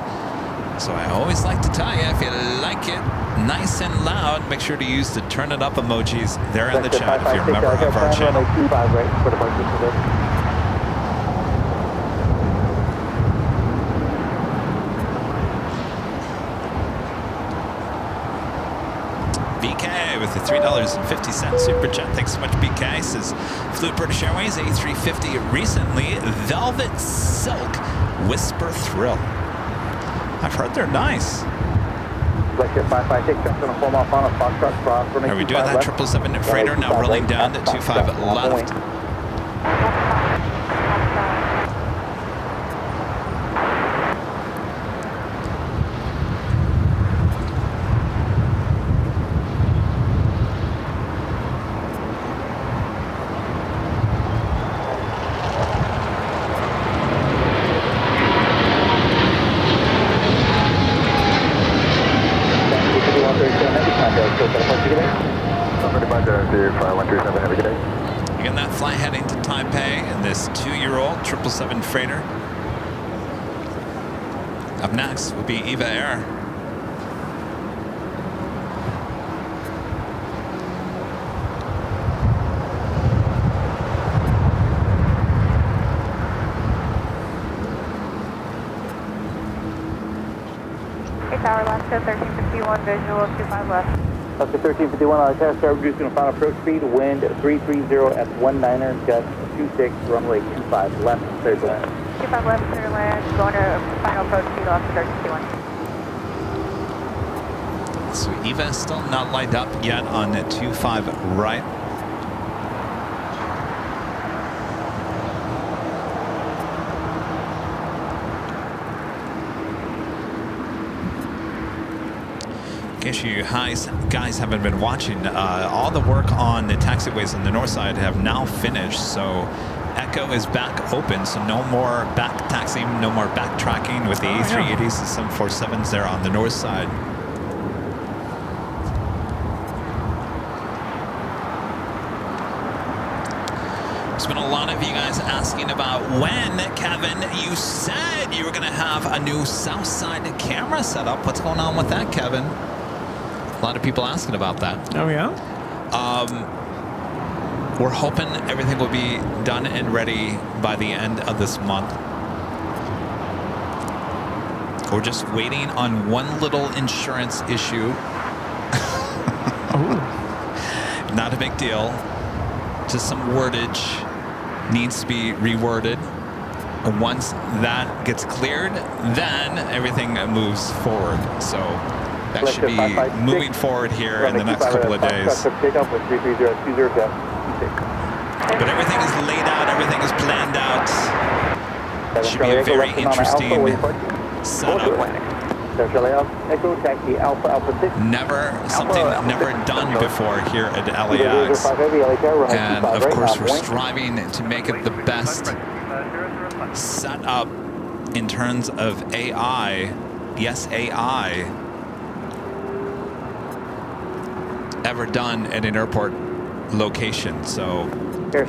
E: So I always like to tell you, if you like it nice and loud, make sure to use the turn it up emojis there in the chat if you're a member of our channel.
F: 25 right for departure today.
E: BK with the $3.50 super chat. Thanks so much, BK. Says, flew British Airways A350 recently. Velvet Silk Whisper Thrill. I've heard they're nice.
F: Selector 556, jumps on a 4-mile funnel, Foxtrot cross.
E: Are we doing that 777 freighter now rolling down to 25 left? Again, that flight heading to Taipei in this 2-year-old 777 freighter. Up next will be EVA Air.
B: Tower Alaska 1351, visual 25 left.
F: Alaska 1351, Alaska, start reducing the final approach speed, wind 330 at 19er, gust 26, runway 25 left, clear to land.
B: 25 left, clear to land, going to final approach speed, Alaska 1351.
E: So EVA is still not lined up yet on 25 right. In case you guys haven't been watching, all the work on the taxiways on the north side have now finished. So Echo is back open, so no more back taxiing, no more backtracking with the A380s and 747s there on the north side. There's been a lot of you guys asking about when, Kevin, you said you were going to have a new south side camera set up. What's going on with that, Kevin? A lot of people asking about that.
D: Oh, yeah?
E: We're hoping everything will be done and ready by the end of this month. We're just waiting on one little insurance issue. Not a big deal. Just some wordage needs to be reworded. And once that gets cleared, then everything moves forward. So that should be moving forward here in the next couple of days. But everything is laid out, everything is planned out. It should be a very interesting setup. Never done before here at LAX. And of course, we're striving to make it the best setup in terms of AI. Yes, AI. Ever done at an airport location. So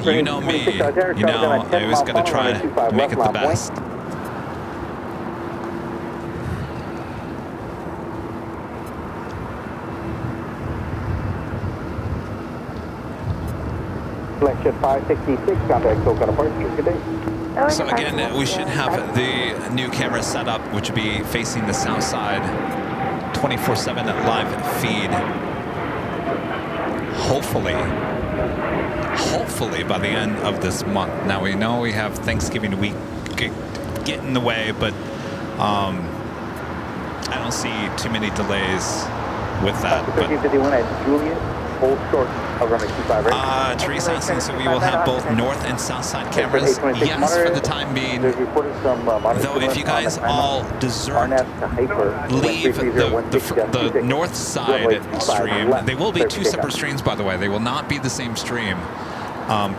E: you know me, you know I always got to try to make it the best.
F: Selection 566, contact SoCal departure. Good day.
E: So again, we should have the new camera set up, which will be facing the south side, 24/7 live feed. Hopefully by the end of this month. Now we know we have Thanksgiving week get in the way, but I don't see too many delays with that.
F: 1351 at Juliet, hold short of runway 25 right.
E: Teresa asking, so we will have both north and south side cameras. Yes, for the time being. Though if you guys all desert, leave the north side stream. They will be two separate streams, by the way. They will not be the same stream.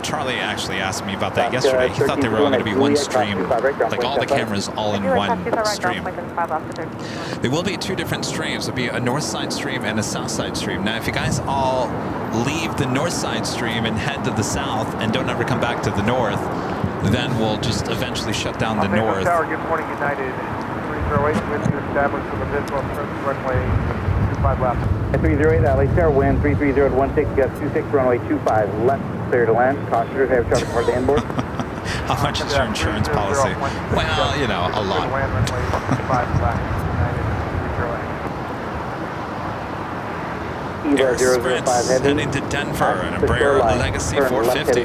E: Charlie actually asked me about that yesterday. He thought they were all going to be one stream, like all the cameras all in one stream. There will be two different streams. There'll be a north side stream and a south side stream. Now, if you guys all leave the north side stream and head to the south and don't ever come back to the north, then we'll just eventually shut down the north.
C: Tower, good morning, United 308, with you established with a visual approach runway 25 left.
F: At 308, LA Tower, wind 330 at 16, got 26, runway 25 left, clear to land. Caution, have traffic hard to inboard.
E: How much is your insurance policy? Well, you know, a lot. Air Express heading to Denver, an Embraer Legacy 450.
F: 220,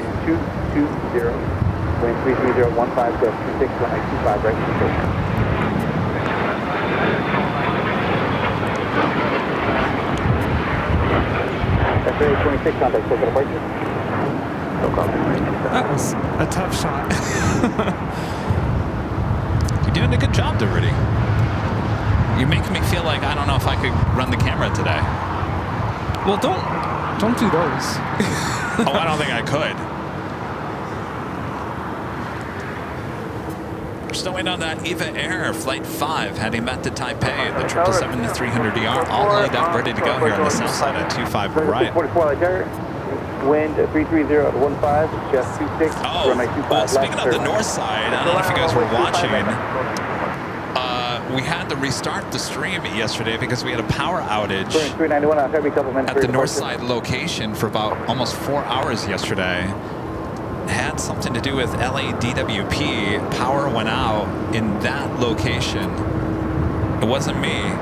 F: wind 330 at 15, got 26, runway 25 right, control. That's 26, contact SoCal departure.
D: That was a tough shot.
E: You're doing a good job there, Rudy. You're making me feel like I don't know if I could run the camera today.
D: Well, don't do those.
E: Oh, I don't think I could. We're still waiting on that Eva Air Flight 5 heading back to Taipei, the 777-300ER, all laid up, ready to go here on the south side at 25 right.
F: 44 wind 330 at 15, just 26.
E: Oh, well, speaking of the north side, I don't know if you guys were watching. We had to restart the stream yesterday because we had a power outage at the north side location for about almost 4 hours yesterday. It had something to do with LADWP. Power went out in that location. It wasn't me.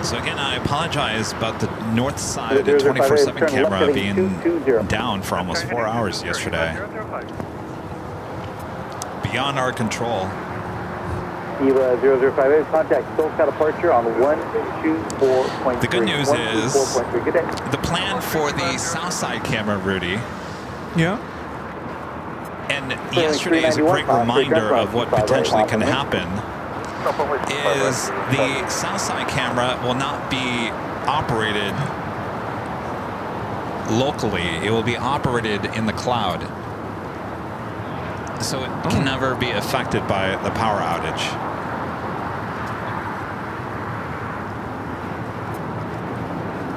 E: So again, I apologize about the north side of the 24/7 camera being down for almost 4 hours yesterday. Beyond our control.
F: Eva 0058, contact SoCal departure on 124.3.
E: The good news is the plan for the south side camera, Rudy.
D: Yeah.
E: And yesterday is a great reminder of what potentially can happen. Is the south side camera will not be operated locally. It will be operated in the cloud. So it can never be affected by the power outage.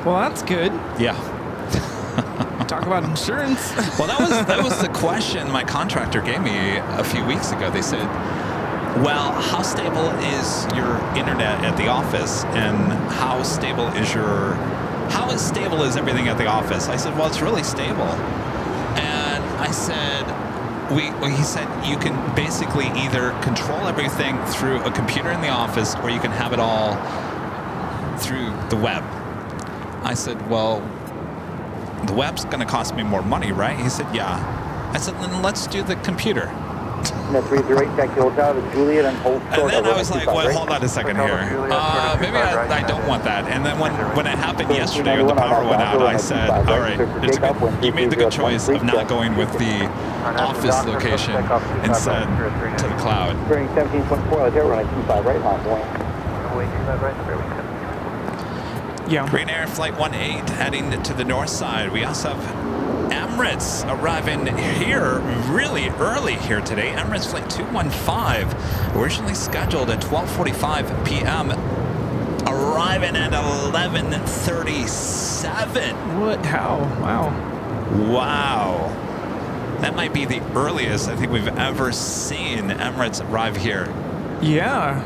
D: Well, that's good.
E: Yeah.
D: Talk about insurance.
E: Well, that was the question my contractor gave me a few weeks ago. They said, well, how stable is your internet at the office, and how stable is everything at the office? I said, well, it's really stable. And I said, he said, you can basically either control everything through a computer in the office, or you can have it all through the web. I said, well, the web's going to cost me more money, right? He said, yeah. I said, then let's do the computer. And then I was like, well, hold on a second here. Maybe I don't want that. And then when it happened yesterday when the power went out, I said, all right, you made the good choice of not going with the office location instead to the cloud.
F: Bearing 17.4, running 25 right, line point.
D: Yeah.
E: Green Air Flight 18 heading to the north side. We also have Emirates arriving here really early here today. Emirates Flight 215, originally scheduled at 12:45 p.m., arriving at 11:37.
D: What? How? Wow.
E: Wow. That might be the earliest I think we've ever seen Emirates arrive here.
D: Yeah.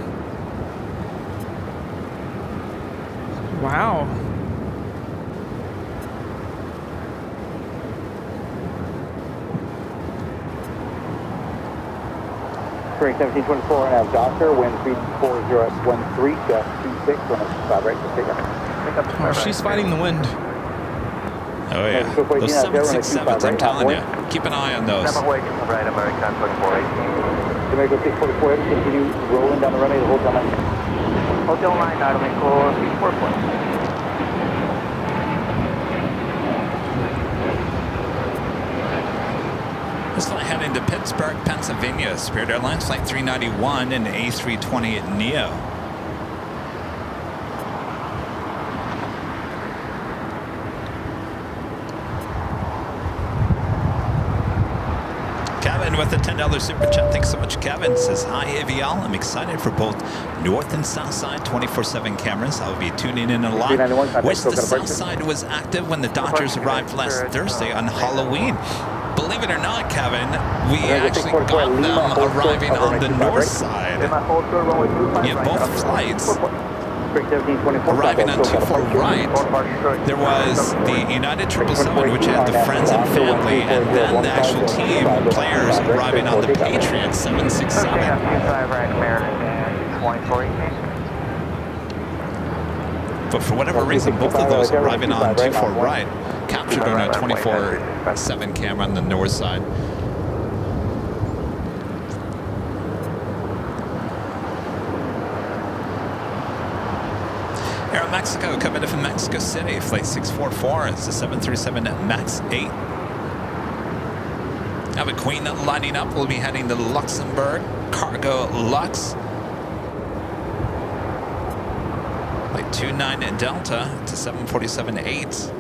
D: Wow.
F: Spring 1724 and have Docker, wind 340 at 13, gust 26, run at 5 right to pick up.
D: Oh, she's fighting the wind.
E: Oh yeah, those 767s, I'm telling you, keep an eye on those.
C: Right, American 2418.
F: Jamaica 644, continue rolling down the runway the whole time.
C: Hotel line, idling core, 4
E: This flight heading to Pittsburgh, Pennsylvania. Spirit Airlines Flight 391 and A320 Neo. Kevin with a $10 super chat. Thanks so much, Kevin. Says, hi, AVL. I'm excited for both north and south side 24/7 cameras. I'll be tuning in a lot. Wish the south side was active when the Dodgers arrived last Thursday on Halloween. Believe it or not, Kevin, we actually got them arriving on the north side. Yeah, both flights arriving on 24 right. There was the United 777, which had the friends and family, and then the actual team players arriving on the Patriot 767. But for whatever reason, both of those arriving on 24 right captured on a 24/7 camera on the north side. Aero Mexico coming in from Mexico City, flight 644. It's the 737 MAX 8. Have a Queen lining up. We'll be heading to Luxembourg, Cargo Lux. Flight 29 in Delta to 747-8.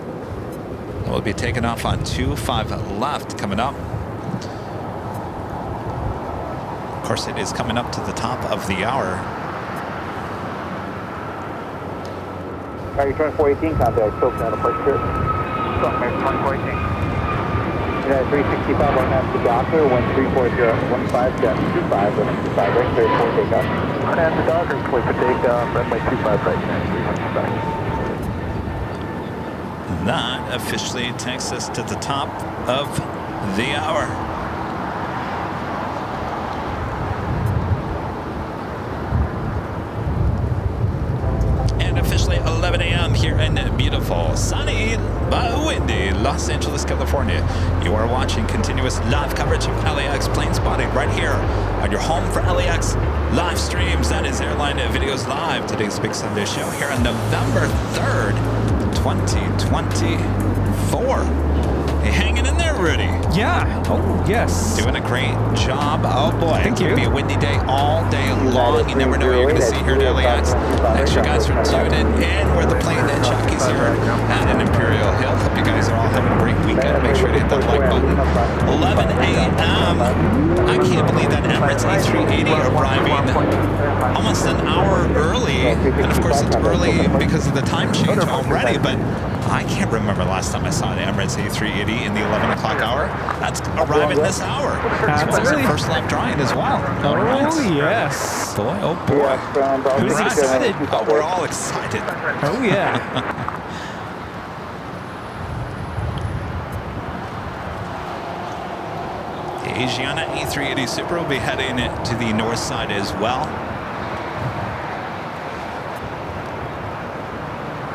E: We'll be taking off on 25 left coming up. Of course, it is coming up to the top of the hour.
F: Are you 2418 contact? Choke down the first trip.
C: 2418.
F: 365 right now to Docker, wind 340 gust 25, runway 25 right, clear for takeoff.
C: Run at the Docker, clear for takeoff, runway 25 right, 365.
E: That officially takes us to the top of the hour. And officially 11 a.m. here in beautiful, sunny, but windy Los Angeles, California. You are watching continuous live coverage of LAX plane spotting right here on your home for LAX live streams. That is Airline Videos Live. Today's Big Sunday show here on November 3rd. 2024. Hey, hanging in there, Rudy.
D: Yeah. Oh, yes.
E: Doing a great job. Oh, boy.
D: Thank you.
E: It's going to be a windy day all day long. You never know what you're going to see here at LAX. Thanks, you guys, for tuning in. We're the plane at Jockeys here at an Imperial Hill. Hope you guys are all having a great weekend. Make sure to hit that like button. 11 a.m. I can't believe that Emirates A380 arriving almost an hour early. And, of course, it's early because of the time change already, but I can't remember last time I saw an Emirates A380 in the 11 o'clock hour. That's arriving this hour.
D: That's
E: As
D: early.
E: a first lap drying as well. All right.
D: Oh, yes.
E: Boy, oh boy.
D: Who's
E: Right.
D: excited?
E: Oh, we're all excited.
D: Oh, yeah.
E: The Asiana A380 Super will be heading to the north side as well.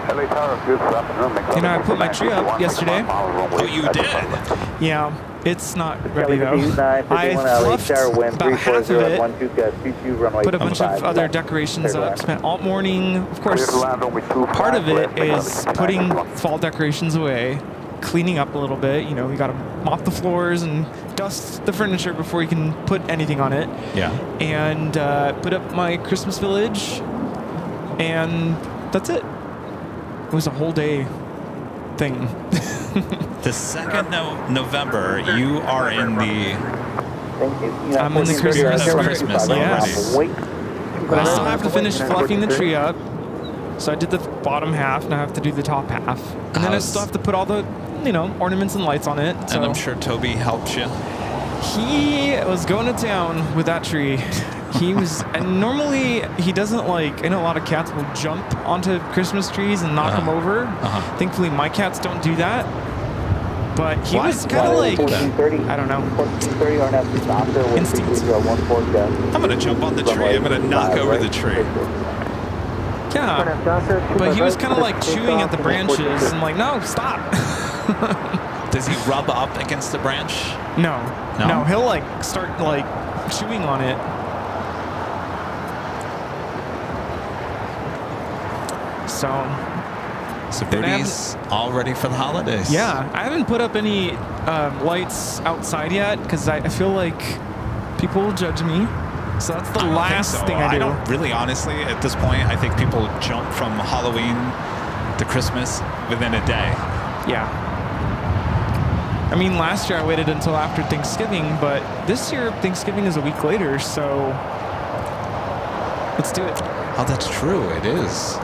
C: LA Tower, good afternoon.
D: You know, I put my tree up yesterday.
E: Oh, you did?
D: Yeah, it's not ready though. I fluffed about half of it, put a bunch of other decorations up, spent all morning. Of course, part of it is putting fall decorations away, cleaning up a little bit. You know, we got to mop the floors and dust the furniture before you can put anything on it.
E: Yeah.
D: And put up my Christmas village, and that's it. It was a whole day thing.
E: The 2nd of November, you are in the
D: I'm in the Christmas spirit.
E: Christmas
D: Yes.
E: already.
D: But I still have to finish fluffing the tree up. So I did the bottom half, and I have to do the top half. And then I still have to put all the, ornaments and lights on it. So.
E: And I'm sure Toby helped you.
D: He was going to town with that tree. He was, and normally he doesn't like, I know a lot of cats will jump onto Christmas trees and knock them over. Thankfully, my cats don't do that. But he was kind of like, I don't know.
F: 1430 RNF
D: Instinct.
E: I'm going to jump on the tree. I'm going to knock over the tree.
D: Yeah, but he was kind of like chewing at the branches. I'm like, no, stop.
E: Does he rub up against the branch?
D: No, he'll like start like chewing on it.
E: So Booty's all ready for the holidays.
D: Yeah, I haven't put up any lights outside yet because I feel like people will judge me. So that's the last thing I do.
E: I don't really, honestly, at this point, I think people jump from Halloween to Christmas within a day.
D: Yeah. I mean, last year I waited until after Thanksgiving, but this year Thanksgiving is a week later, so let's do it.
E: Oh, that's true. It is.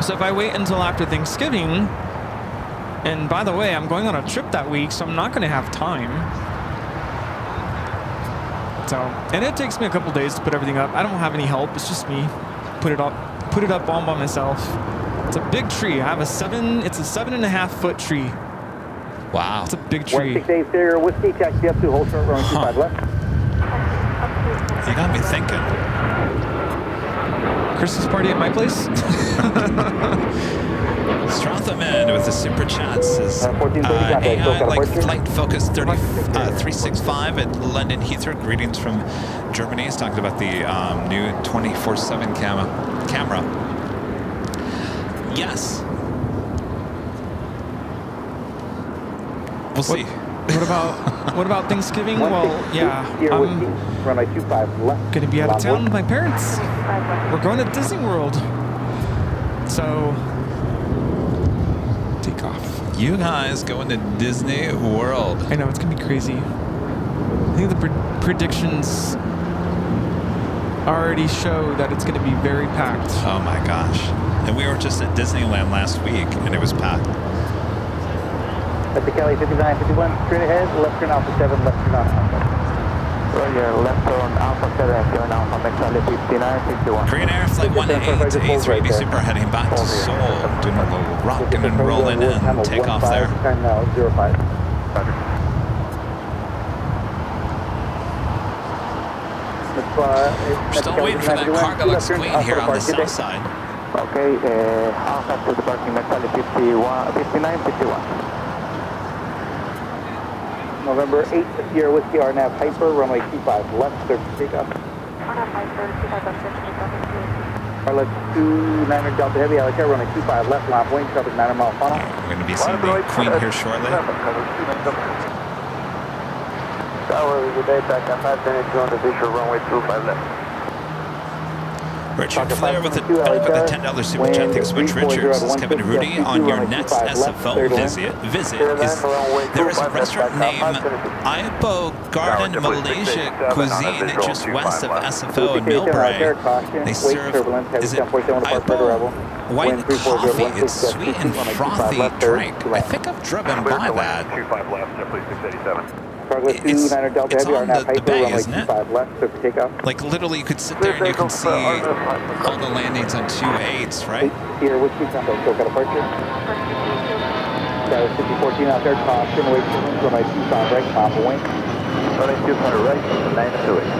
D: So if I wait until after Thanksgiving, and by the way, I'm going on a trip that week, so I'm not going to have time. So, and it takes me a couple days to put everything up. I don't have any help. It's just me. Put it up all by myself. It's a big tree. I have it's a 7.5 foot tree.
E: Wow.
D: It's a big tree.
F: 168 Sierra Whiskey, taxi up to hold short runway 25 left.
E: You got me thinking.
D: Christmas party at my place?
E: Strotherman with the super chat says AI like flight focus 365 at London Heathrow. Greetings from Germany. He's talking about the new 24/7 camera. Yes. We'll see.
D: What about Thanksgiving? Well, yeah, I'm gonna be out of town with my parents. We're going to Disney World. So take off.
E: You guys going to Disney World.
D: I know, it's gonna be crazy. I think the predictions already show that it's gonna be very packed.
E: Oh my gosh. And we were just at Disneyland last week and it was packed.
F: At the Kelly 5951, straight ahead, left turn Alpha 7, left turn Alpha. Roger, left turn Alpha 7, going Alpha, McSally 5951.
E: Korean Air Flight 18A380 Super heading back to Seoul, doing a little rocking and rolling and take off there.
F: Time now, 05.
E: We're still waiting for that LAX Queen here on the south side.
F: Okay, Alpha to departing McSally 5951. November 8th, Sierra Whiskey, RNAV Hyper, runway 25 left, clear for takeoff. Let's 29er Delta Heavy, LAX, runway 25 left, line point, traffic 9 mile funnel.
E: We're going to be seeing the Queen here shortly.
C: Tower, good day, back at 5 minutes on the visual runway 25 left.
E: Richard Flair with a $10 super chat. Thanks so much, Richard. Says Kevin and Rudy, on your next SFO visit, there is a restaurant named Ipo Garden Malaysia Cuisine just west of SFO in Millbrae. They serve, is it Ipo white coffee? It's sweet and frothy drink. I think I've driven by that. It's on the bay, isn't it? Like literally you could sit there and you can see all the landings on 2-8s, right?
F: Here, whiskey, Central, SoCal departure. That was 5014 out there, caution, wait for my 25 right, top of wing.
C: Running 200 right, 928,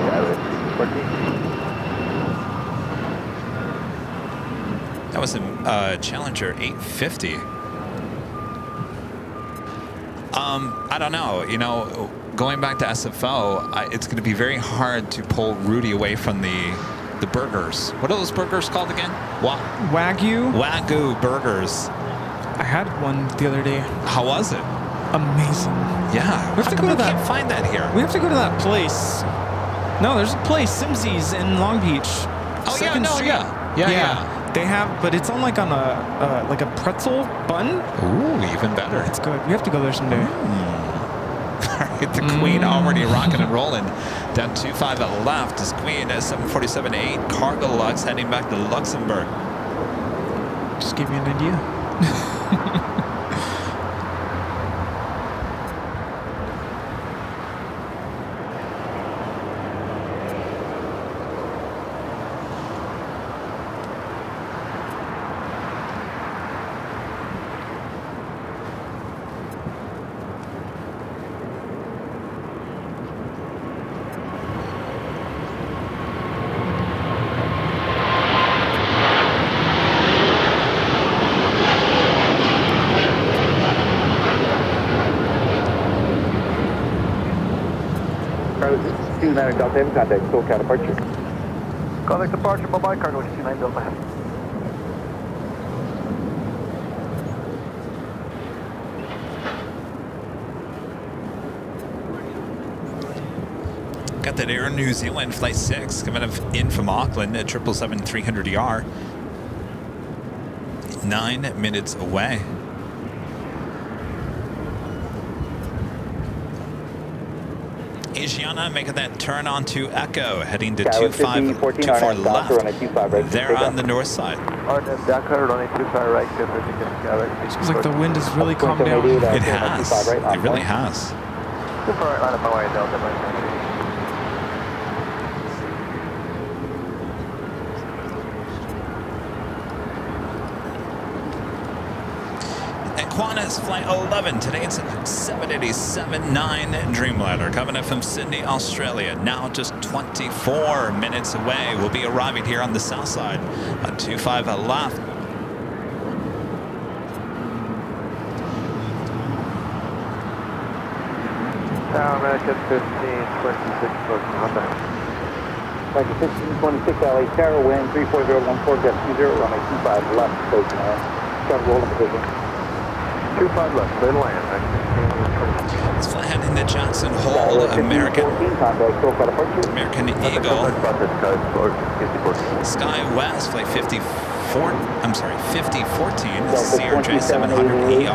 E: That was a Challenger 850. I don't know, going back to SFO, it's going to be very hard to pull Rudy away from the burgers. What are those burgers called again?
D: Wagyu?
E: Wagyu burgers.
D: I had one the other day.
E: How was it?
D: Amazing.
E: Yeah.
D: We have to go to that.
E: Can't find that here.
D: We have to go to that place. No, there's a place, Simsies in Long Beach.
E: Oh,
D: Second Street.
E: Yeah.
D: They have, but it's on like a pretzel bun.
E: Ooh, even better.
D: It's good. We have to go there someday.
E: All right, the Queen already rocking and rolling. Down 2-5 at left is Queen at 747.8. Cargo Lux heading back to Luxembourg.
D: Just give me an idea.
F: Delta M contact, SoCal departure.
C: Contact departure, bye-bye, cargo 29 Delta.
E: Got that Air New Zealand Flight 6 coming in from Auckland at 777-300ER. 9 minutes away. Asiana making that turn onto Echo, heading to 24 left. They're on the north side.
D: Seems like the wind has really calmed down.
E: It has. It really has. Qantas Flight 11. Today it's 787-9 Dreamliner coming in from Sydney, Australia. Now just 24 minutes away. We'll be arriving here on the south side on 25 left.
C: American 1526
F: American 1526 LA Tower, wind 34014, gust 20, runway 25 left, station cover holding position.
C: 25 left, clear to land.
E: Let's fly ahead into Jackson Hole, American Eagle. Sky West, flight 5014, CRJ 700ER.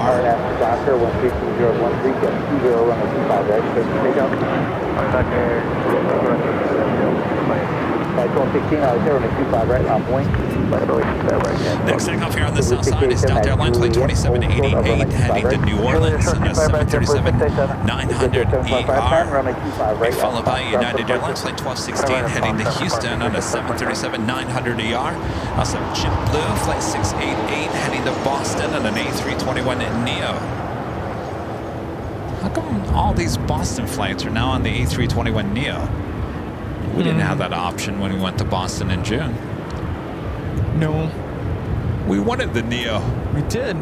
F: Doctor 13013, gust 20, runway 25 right, station takeoff. Flight 1216, LA Tower, runway 25 right, on point.
E: Next takeoff here on the south side is Delta Airlines flight 2788 heading to New Orleans on a 737-900ER. Followed by United Airlines flight 1216 heading to Houston on a 737-900ER. Also JetBlue flight 688 heading to Boston on an A321neo. How come all these Boston flights are now on the A321neo? We didn't have that option when we went to Boston in June.
D: No.
E: We wanted the Neo.
D: We did.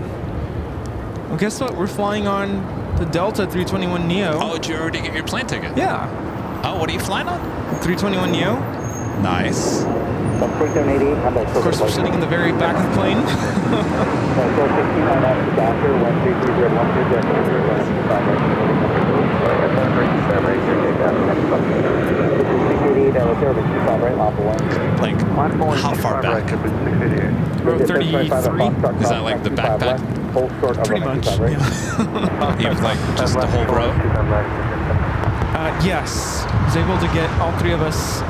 D: Well, guess what? We're flying on the Delta 321 Neo.
E: Oh, did you already get your plane ticket?
D: Yeah.
E: Oh, what are you flying on?
D: 321 Neo.
E: Nice.
D: Of course, we're sitting in the very back of the plane.
E: Like, how far back?
D: Row 33.
E: Is that like the backpack?
D: Pretty much, yeah.
E: You have like just the whole row?
D: Yes. I was able to get all three of us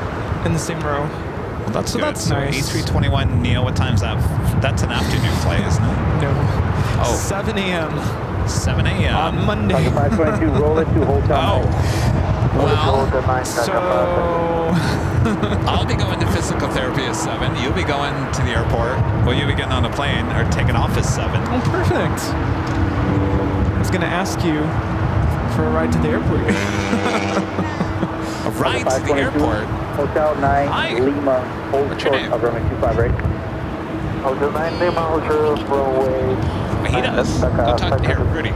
D: in the same row.
E: Well, that's good.
D: That's
E: so
D: nice.
E: A321 Neo, what time's that? That's an afternoon flight, isn't it?
D: No.
E: Oh.
D: 7 a.m.
E: 7 a.m.
D: on Monday.
F: 522, roll it to hold down.
E: Well,
D: so
E: I'll be going to physical therapy at 7. You'll be going to the airport. Will you be getting on a plane or taking off at 7?
D: Oh, perfect. I was going to ask you for a ride to the airport.
E: A ride to the airport?
F: Hotel 9,
E: Hi.
F: Lima, hold
E: What's your
F: short
E: name?
F: of runway 25 right. Hotel 9, Lima, hold short of runway.
E: He does. Go talk to here, Rudy.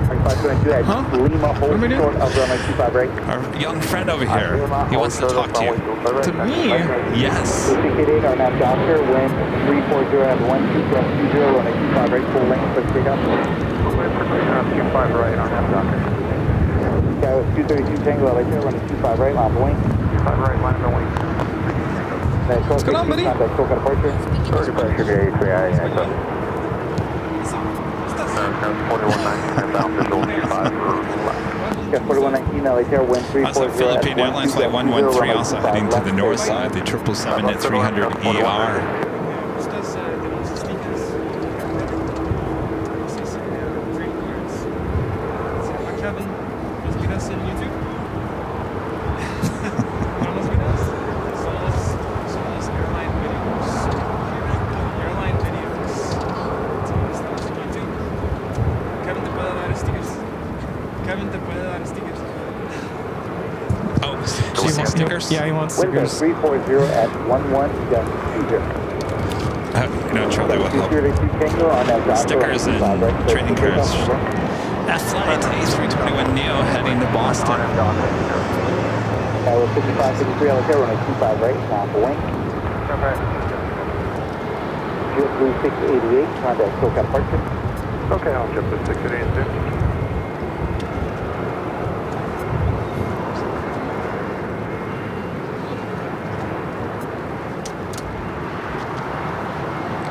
F: 522,
D: Huh?
F: Lima, hold
D: What am I doing?
F: short of runway 25 right.
E: Our young friend over here. He wants to talk to you.
D: To me?
E: Yes.
F: 268, our nav doctor, wind 340 at 12, gust 20, runway 25 right, full length, let's pick up. 25 right, our nav doctor. Sky 232 Tango, LA Tower, runway 25 right, line of wing. 25 right, line of wing.
D: What's going on, buddy?
E: Also, Philippine Airlines Flight 113 also heading to the north side, the 777 at 300 ER.
D: Yeah, he wants stickers.
F: 340 at 11.20.
E: Charlie will help. Stickers and trading cards. F-Flight A321neo heading to Boston.
F: 5553 LK, runway 25 right, now for wing. Blue 688, contact SoCal departure.
C: Okay, I'll jump to 688.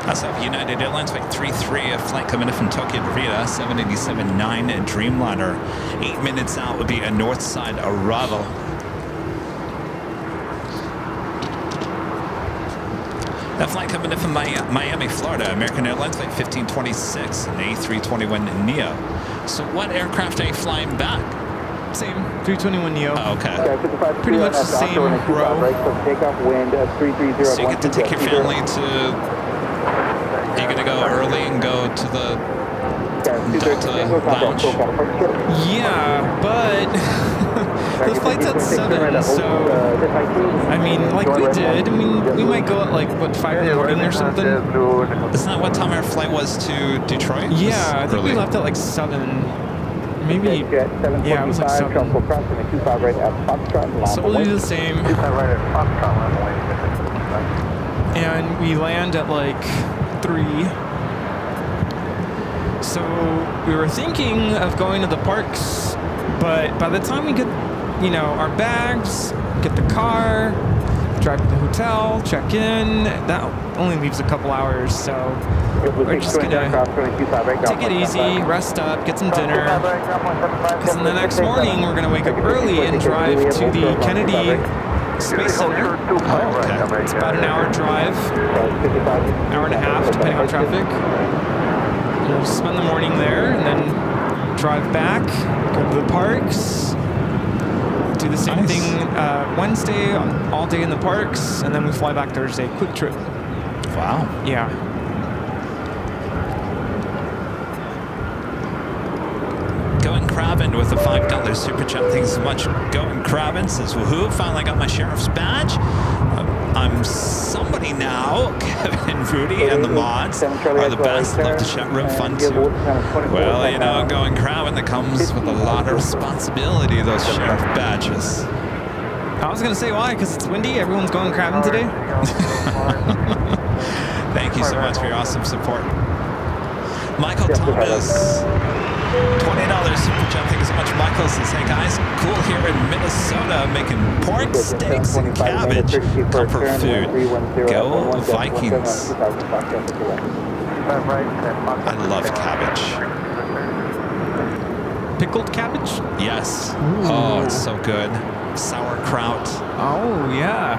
E: Also, United Airlines Flight 33, a flight coming in from Tokyo to Narita, 787-9 and Dreamliner. 8 minutes out would be a north side arrival. That flight coming in from Miami, Florida, American Airlines Flight 1526, an A321neo. So what aircraft are you flying back?
D: Same, 321neo.
E: Oh, okay.
D: Pretty much the same row.
E: So you get to take your family to... Are you going to go early and go to the Delta Lounge?
D: Yeah, but the flight's at 7, so I mean, like we did. I mean, we might go at like what 5 in the morning or something.
E: Isn't that what time our flight was to Detroit?
D: Yeah, I think we left at like 7. Maybe. Yeah, it was like 7. So we'll do the same. And we land at like 3. So we were thinking of going to the parks, but by the time we get, our bags, get the car, drive to the hotel, check in, that only leaves a couple hours. So we're just gonna take it easy, rest up, get some dinner, because then the next morning we're gonna wake up early and drive to the Kennedy Space Center.
E: Oh, okay.
D: It's about an hour drive, hour and a half, depending on traffic. We'll spend the morning there and then drive back, go to the parks, do the same thing Wednesday, all day in the parks, and then we fly back Thursday. Quick trip.
E: Wow.
D: Yeah.
E: Going Crabbin with a $5 super chat. Thanks so much. Going Crabbin says, woohoo, finally got my sheriff's badge. I'm somebody now. Kevin and Rudy and the mods are the best. Love the chat room. Fun too. Well, going Crabbin, that comes with a lot of responsibility, those sheriff badges.
D: I was going to say why, because it's windy. Everyone's going crabbing today.
E: Thank you so much for your awesome support. Michael Thomas. $20 super chat. Thank you so much. Michael says, hey guys, cool here in Minnesota, making pork steaks and cabbage. Comfort food. Go Vikings. I love cabbage.
D: Pickled cabbage?
E: Yes.
D: Ooh.
E: Oh, it's so good. Sauerkraut.
D: Oh, yeah.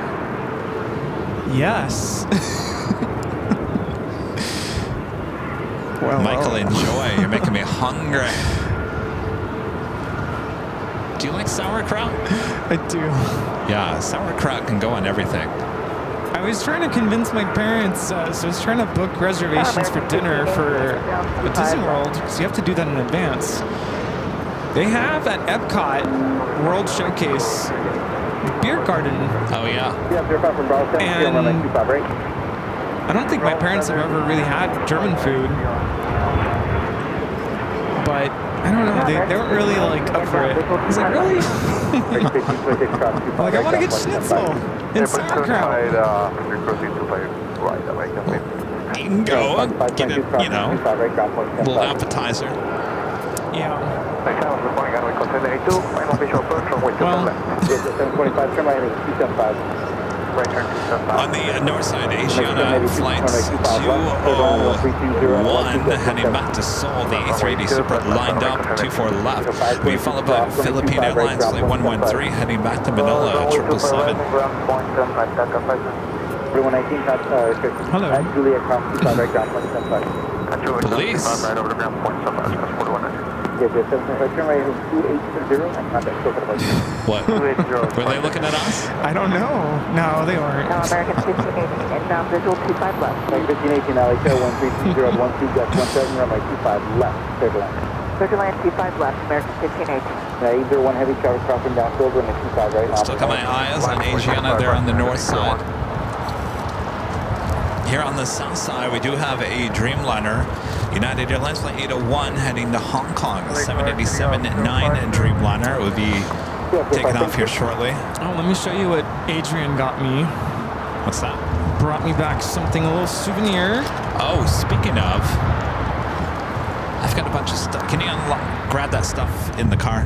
D: Yes. Well,
E: Michael, enjoy. You're making me hungry. Do you like sauerkraut?
D: I do.
E: Yeah, sauerkraut can go on everything.
D: I was trying to convince my parents, so I was trying to book reservations for dinner for Disney World, so you have to do that in advance. They have at Epcot World Showcase the beer garden.
E: Oh, yeah.
D: And I don't think my parents have ever really had German food. But I don't know, they weren't really like up for it. I was like, really? Like, I want to get schnitzel and sauerkraut.
E: You can go and get a, little appetizer.
D: Yeah.
E: On the north side, Asiana flight 201 heading back to Seoul. The A380 Super lined up 24 left. We followed by Philippine Airlines flight 113 heading back to Manila 777.
D: Hello.
E: Police. What? Were they looking at us?
D: I don't know. No, they aren't.
B: American 1518, inbound visual 25 left.
F: 1518, LAX 133012, gust 17, runway 25 left, clear to land.
B: Clear to land 25 left, American 1518.
F: Either one heavy traffic crossing downfield, runway 25 right.
E: Still got my eyes on Asiana there on the north side. Here on the south side, we do have a Dreamliner. United Airlines flight 801 heading to Hong Kong. 787-9 Dreamliner will be taking off here shortly.
D: Oh, let me show you what Adrian got me.
E: What's that?
D: Brought me back something, a little souvenir.
E: Oh, speaking of, I've got a bunch of stuff. Can you grab that stuff in the car?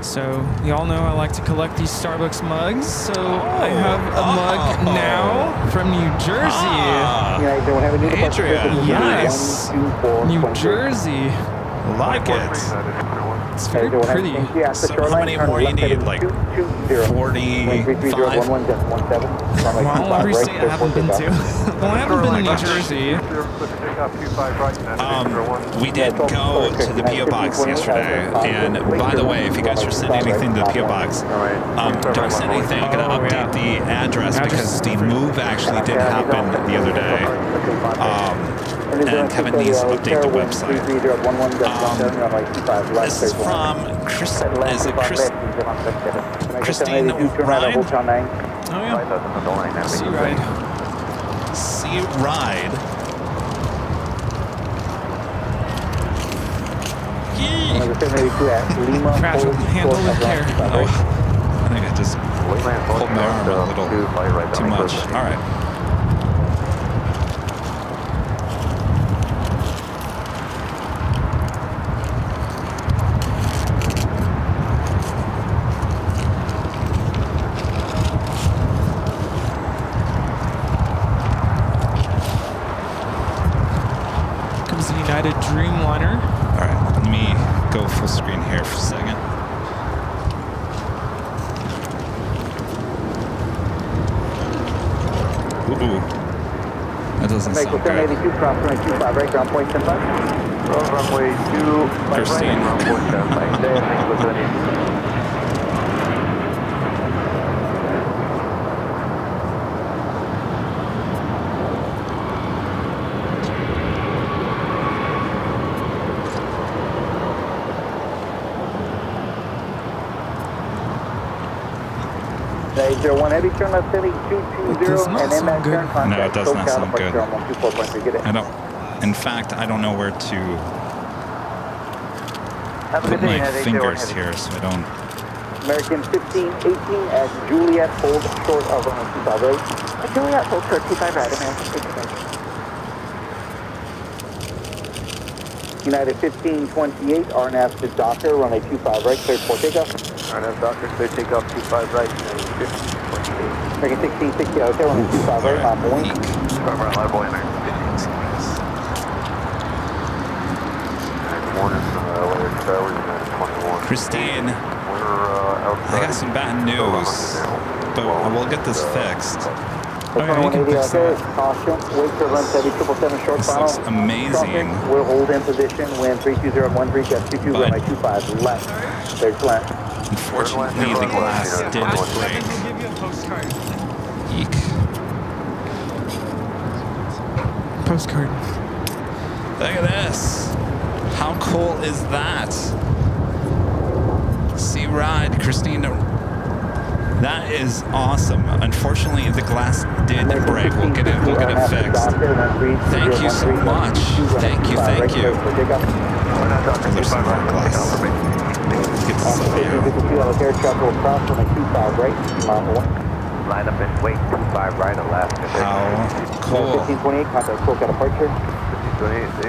D: So, y'all know I like to collect these Starbucks mugs. So, I have a mug now from New Jersey.
E: Adrian.
D: Yes. New Jersey.
E: Like it.
D: It's very pretty.
E: So how many more you need? Like 45?
D: Well, every state I haven't been to. Well, I haven't been to New Jersey.
E: We did go to the P.O. Box yesterday, and by the way, if you guys are sending anything to the P.O. Box, don't send anything. I'm going to update the address because the move actually did happen the other day. And Kevin needs to update the website. This is from Christine Ride?
D: Oh, yeah. Sea Ride.
E: Sea Ride.
D: Fragile. Handle with care.
E: Oh, I think I just pulled my arm a little too much. All right.
D: United Dreamliner.
E: All right, let me go full screen here for a second. Ooh, that doesn't sound good. Christine.
F: One heavy turn left heading 220 and inbound turn contact.
E: No, it does not sound good. I don't. In fact, I don't know where to put my fingers here, so I don't.
F: American 1518 at Juliet, hold short of runway 25 right.
B: Juliet, hold short 25 right, American 1518.
F: United 1528, RNAV to Docker, runway 25 right, cleared for takeoff.
C: RNAV Docker, clear takeoff 25 right, 1528.
F: American 1660, hotel, runway 25 right, on point.
C: 25 right, live boy, American 1560. Good morning, LAX Towers, United 21.
E: Christine, I got some bad news, but we'll get this fixed.
D: Oh, yeah, you can fix that.
F: Caution, wait for run 777 short
E: This
F: final.
E: looks amazing.
F: We'll hold in position, wind 32013, gust 22, runway 25 left. Clear to land.
E: Unfortunately, the glass did break.
D: I'll give you a postcard.
E: Eek.
D: Postcard.
E: Look at this. How cool is that? Sea Ride, Christine. That is awesome. Unfortunately, the glass did break. We'll get it fixed. Thank you so much. Thank you. There's some more glass. Get this up here.
C: Line up and wait, 25 right, Alaska.
E: How cool.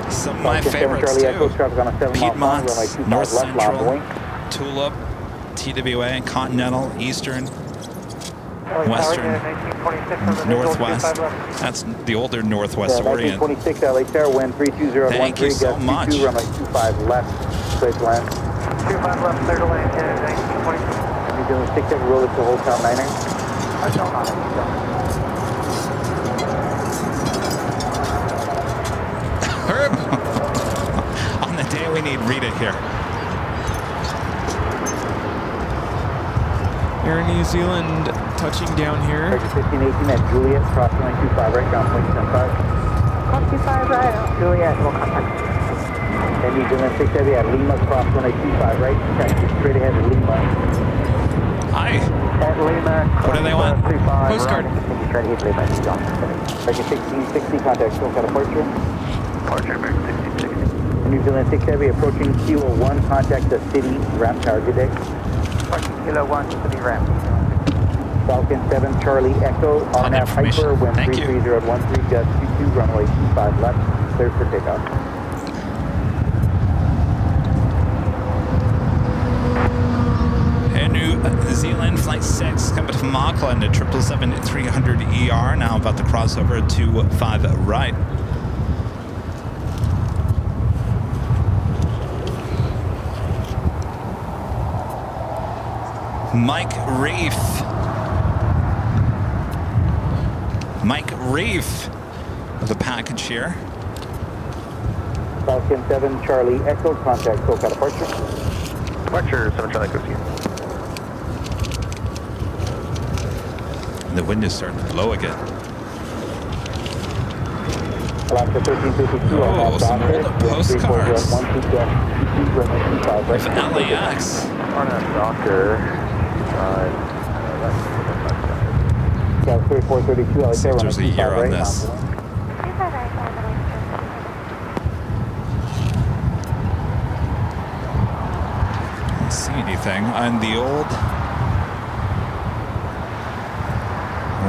E: Some of my favorites too. Piedmont, North Central, Tulip, TWA, Continental, Eastern. Western Northwest. That's the older Northwest Orient.
F: 1926 LHR, wind 32013.
E: Thank you so much.
F: Runway 25 left, straight to land.
C: 25 left, clear to land, 1926.
F: You're doing 67, roll it to Hotel Niner.
C: I don't know.
E: Herb! On the day we need Rita here.
D: Air New Zealand touching down here.
F: 1518 at Juliet, cross runway 25 right, ground point 75.
B: 25 right, Juliet, we'll contact.
F: And New Zealand 6 Heavy at Lima, cross runway 25 right, taxi straight ahead to Lima.
E: Hi.
C: At Lima,
E: What do they want?
C: 35.
D: Postcard.
F: Straight ahead to Lima, American 1660, contact SoCal departure.
C: Departure, American 1660.
F: New Zealand 6 Heavy approaching Kilo 1, contact the city ramp tower, good day.
C: Kilo 1, city ramp.
F: Falcon 7 Charlie Echo,
E: On
F: RNAV
E: information.
F: Hyper, wind
E: Thank you.
F: 33013, gust 22, runway 25 left, clear for takeoff.
E: Air New Zealand Flight 6 coming from Auckland at 777-300ER, now about to cross over to 5 right. Mike Reef. Mike Reef with a package here.
F: Falcon 7 Charlie Echo, contact SoCal departure.
C: Departure, 7 Charlie Echo.
E: The wind is starting to blow again.
F: Alaska 1352,
E: Oh, some
F: Docker,
E: old
F: wind
E: postcards.
F: 34012, runway 25
E: With
F: right.
E: LAX.
C: RNAV Docker.
F: Cal 3432,
E: Let's see if there's a
F: runway 25
E: year on
F: right,
E: this.
F: onto land.
B: 25 right,
E: Don't see anything on the old.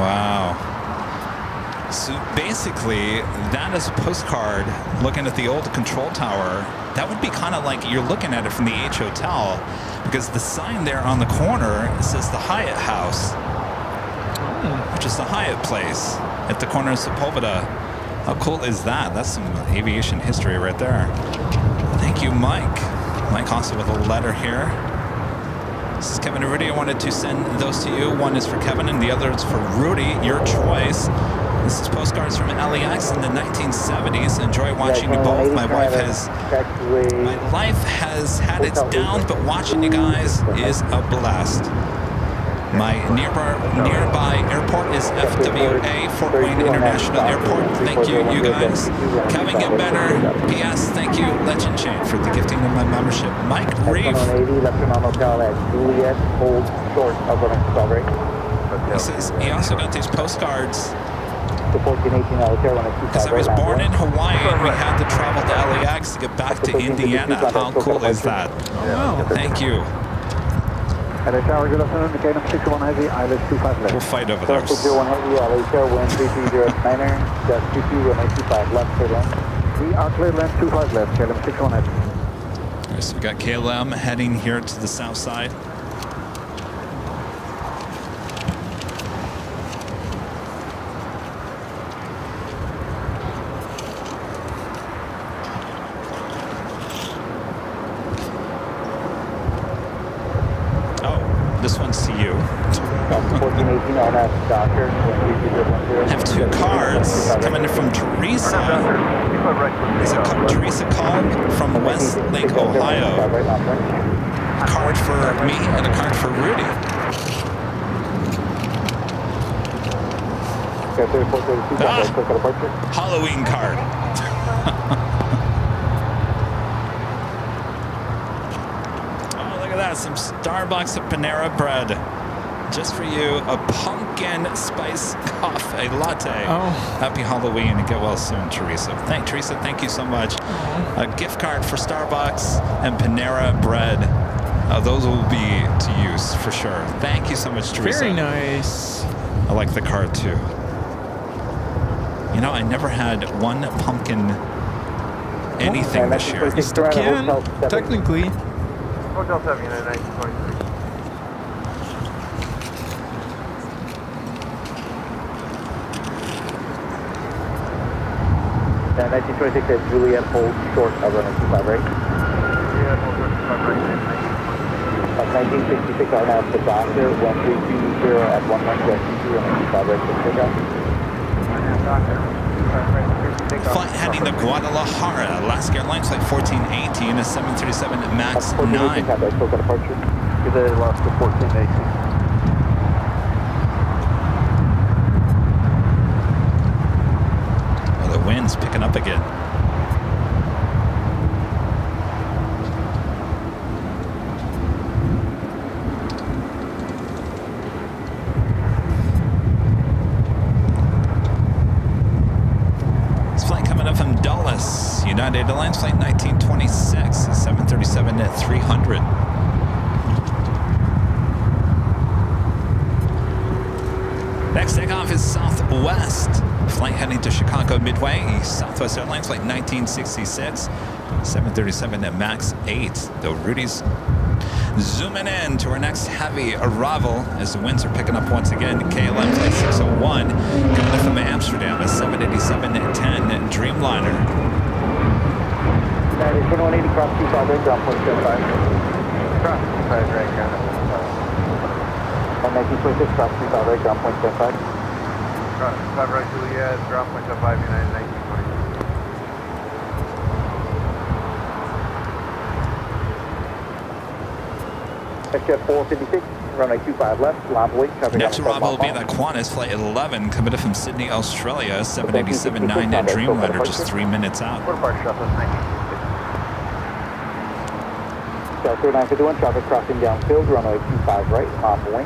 E: Wow. So basically, that is a postcard looking at the old control tower. That would be kind of like you're looking at it from the H Hotel, because the sign there on the corner says the Hyatt House, which is the Hyatt place at the corner of Sepulveda. How cool is that? That's some aviation history right there. Thank you, Mike. Mike also with a letter here. This is Kevin and Rudy. I wanted to send those to you. One is for Kevin and the other is for Rudy. Your choice. This is postcards from LAX in the 1970s. Enjoy watching you both. My life has had its downs, but watching you guys is a blast. My nearby airport is FWA, Fort Wayne International Airport. Thank you, you guys. Kevin, get better. P.S. Thank you, Legend Chain, for the gifting of my membership. Mike Reeve. He says he also got these postcards. Because I was born in Hawaii and we had to travel to LAX to get back to Indiana. How cool is that?
D: Wow.
E: Thank you.
C: LHR, good afternoon, KLM 61 Heavy, ILS 25 left.
E: We'll fight over those.
F: 01 Heavy, LHR, wind 3309er, gust 22, runway 25 left, clear land.
C: We are clear land 25 left, KLM 61 Heavy.
E: All right, so we got KLM heading here to the south side. This one's to you.
F: 1418 on that Docker.
E: I have two cards coming in from Teresa. Is it Teresa Kolb from Westlake, Ohio? A card for me and a card for Rudy. Halloween card. Some Starbucks Panera bread. Just for you, a pumpkin spice coffee latte.
D: Oh.
E: Happy Halloween and get well soon, Teresa. Teresa, thank you so much. A gift card for Starbucks and Panera bread. Those will be to use for sure. Thank you so much, Teresa.
D: Very nice.
E: I like the card too. You know, I never had one pumpkin anything this year.
D: You still can, technically.
C: Hotel 7, United 1923.
F: 1926 at Juliet, hold short of runway 25 right.
C: Juliet, hold short 25 right.
F: 1966 are now the doctor, 1320 at 11 jet 22 runway 25 right, for takeoff.
E: Flight heading to Guadalajara, Alaska Airlines flight 1418, a 737 MAX 9.
F: Departure.
C: Good day, Alaska 1418.
E: Oh, the wind's picking up again. United Airlines flight 1926, 737 at 300. Next takeoff is Southwest. Flight heading to Chicago Midway, Southwest Airlines flight 1966, 737 at MAX 8. Though Rudy's zooming in to our next heavy arrival as the winds are picking up once again. KLM flight 601 coming in from Amsterdam, a 787 at 10 Dreamliner.
F: That is 2180 cross 25 right, ground point 75.
C: Cross 25 right, ground point 75.
F: And 1926 cross 25 right, ground point 75.
C: Cross 25 right, Juliet, ground point 75, United 1920.
F: Jet 456, runway 25 left, line weight, traffic.
E: Next arrival will be the Qantas flight 11 coming in from Sydney, Australia, 787-9 at Dreamliner, just 3 minutes out.
C: Quarter bar shuttle 1960.
F: Delta 951, traffic crossing downfield, runway 25 right, on wing.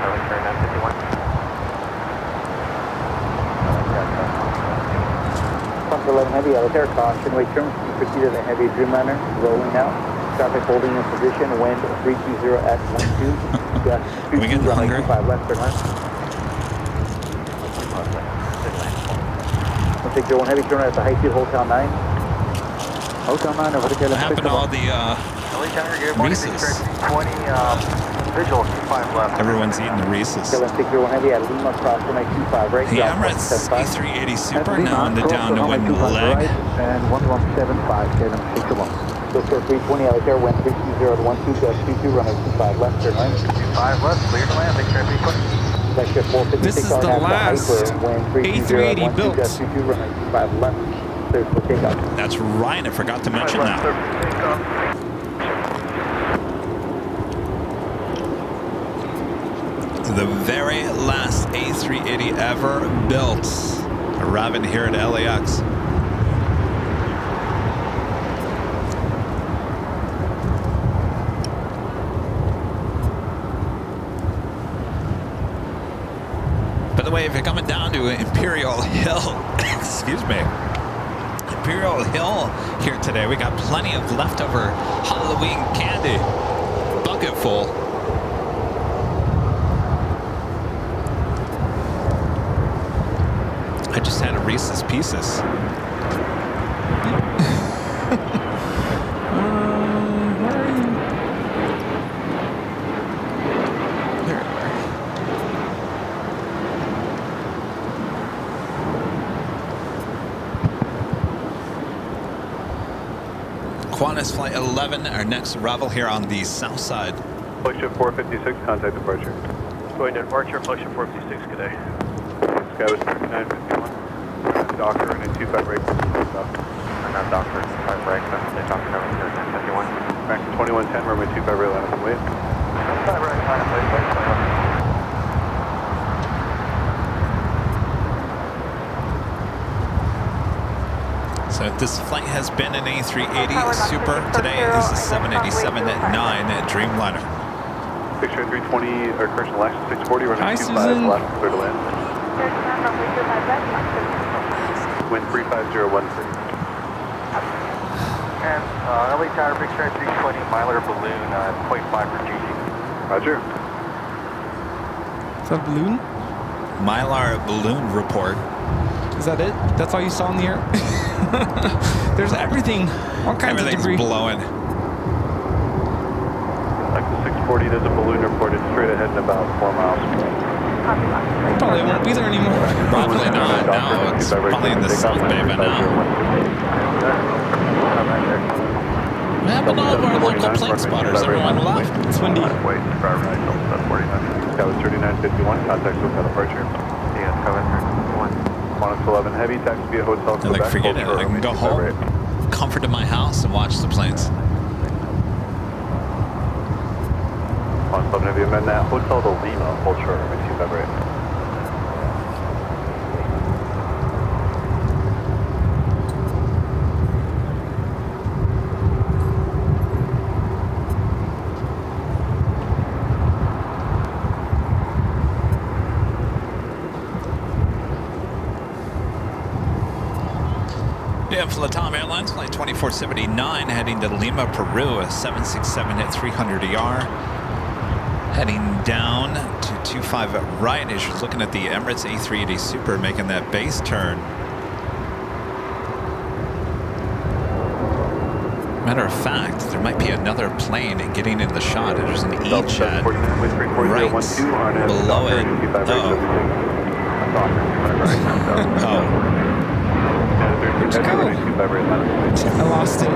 C: Delta 951.
F: Plus 11 heavy, out of air caution, weight terms, proceed to the heavy Dreamliner, rolling out. Traffic holding in position, wind 320 at 12. Gust 22, runway 25 left, turn left. We'll take your one heavy turn right at the high speed, Hotel 9. Hotel 9 over to
E: What happened to all the Reese's?
C: 20, visual 5 left.
E: Everyone's eating the Reese's.
F: Take your one heavy at Lima, cross runway 25 right.
E: The Emirates A380 Super now on the downwind leg.
F: And 1175, KLM 601. Filter 320, out there, wind 320 at 12, gust 22, runway 25 left, turn right.
C: 25 left, clear to land, take care 320.
D: This is the last A380 built.
F: Gust 22, runway 25 left, clear for takeoff.
E: That's right, I forgot to mention that. The very last A380 ever built, arriving here at LAX. By the way, if you're coming down to Imperial Hill, excuse me, Imperial Hill here today, we got plenty of leftover Halloween candy, bucket full. I just had a Reese's Pieces. Qantas Flight 11, our next arrival here on the south side.
C: Flagship 456, contact departure.
G: Going to departure, Flagship 456, good day.
C: Sky was 3951. Doctor and a 25 right.
G: And that doctor, 5 right, they talked about 951.
C: Back to 2110, runway 25 right, line up and wait.
G: 5 right, line up, wait.
E: So this flight has been an A380 Super. Today is the 787 at 9 at Dreamliner.
C: Picture 320, or correction, LAX 640, runway 25 left, clear to land. Wind 35013.
G: And LA Tower, picture 320, Mylar balloon, 0.5 for GG.
C: Roger.
D: Is that a balloon?
E: Mylar balloon report.
D: Is that it? That's all you saw in the air? There's everything, all kinds of debris.
E: Everything's blowing.
C: Like the 640, there's a balloon reported straight ahead in about 4 miles.
D: Probably won't be there anymore.
E: Probably not. No, it's probably in the South Bay by now. What happened to all of our local plane spotters? Everyone left.
D: It's windy.
C: Wait, right, Delta 49. That was 3951, contact hotel departure.
G: Yeah, cover 31.
C: 11 heavy, taxi via hotel.
E: They're like, forget it. I can go home, comfort in my house, and watch the planes.
C: 11 heavy, amend that. Hotel to Lima, hold short, runway 258.
E: Yeah, for LATAM Airlines, flight 2479 heading to Lima, Peru, a 767 at 300 ER. Heading down to 25 right as you're looking at the Emirates A380 Super making that base turn. Matter of fact, there might be another plane getting in the shot. There's an E-jet right below it. Oh.
D: Where'd you go? I lost it.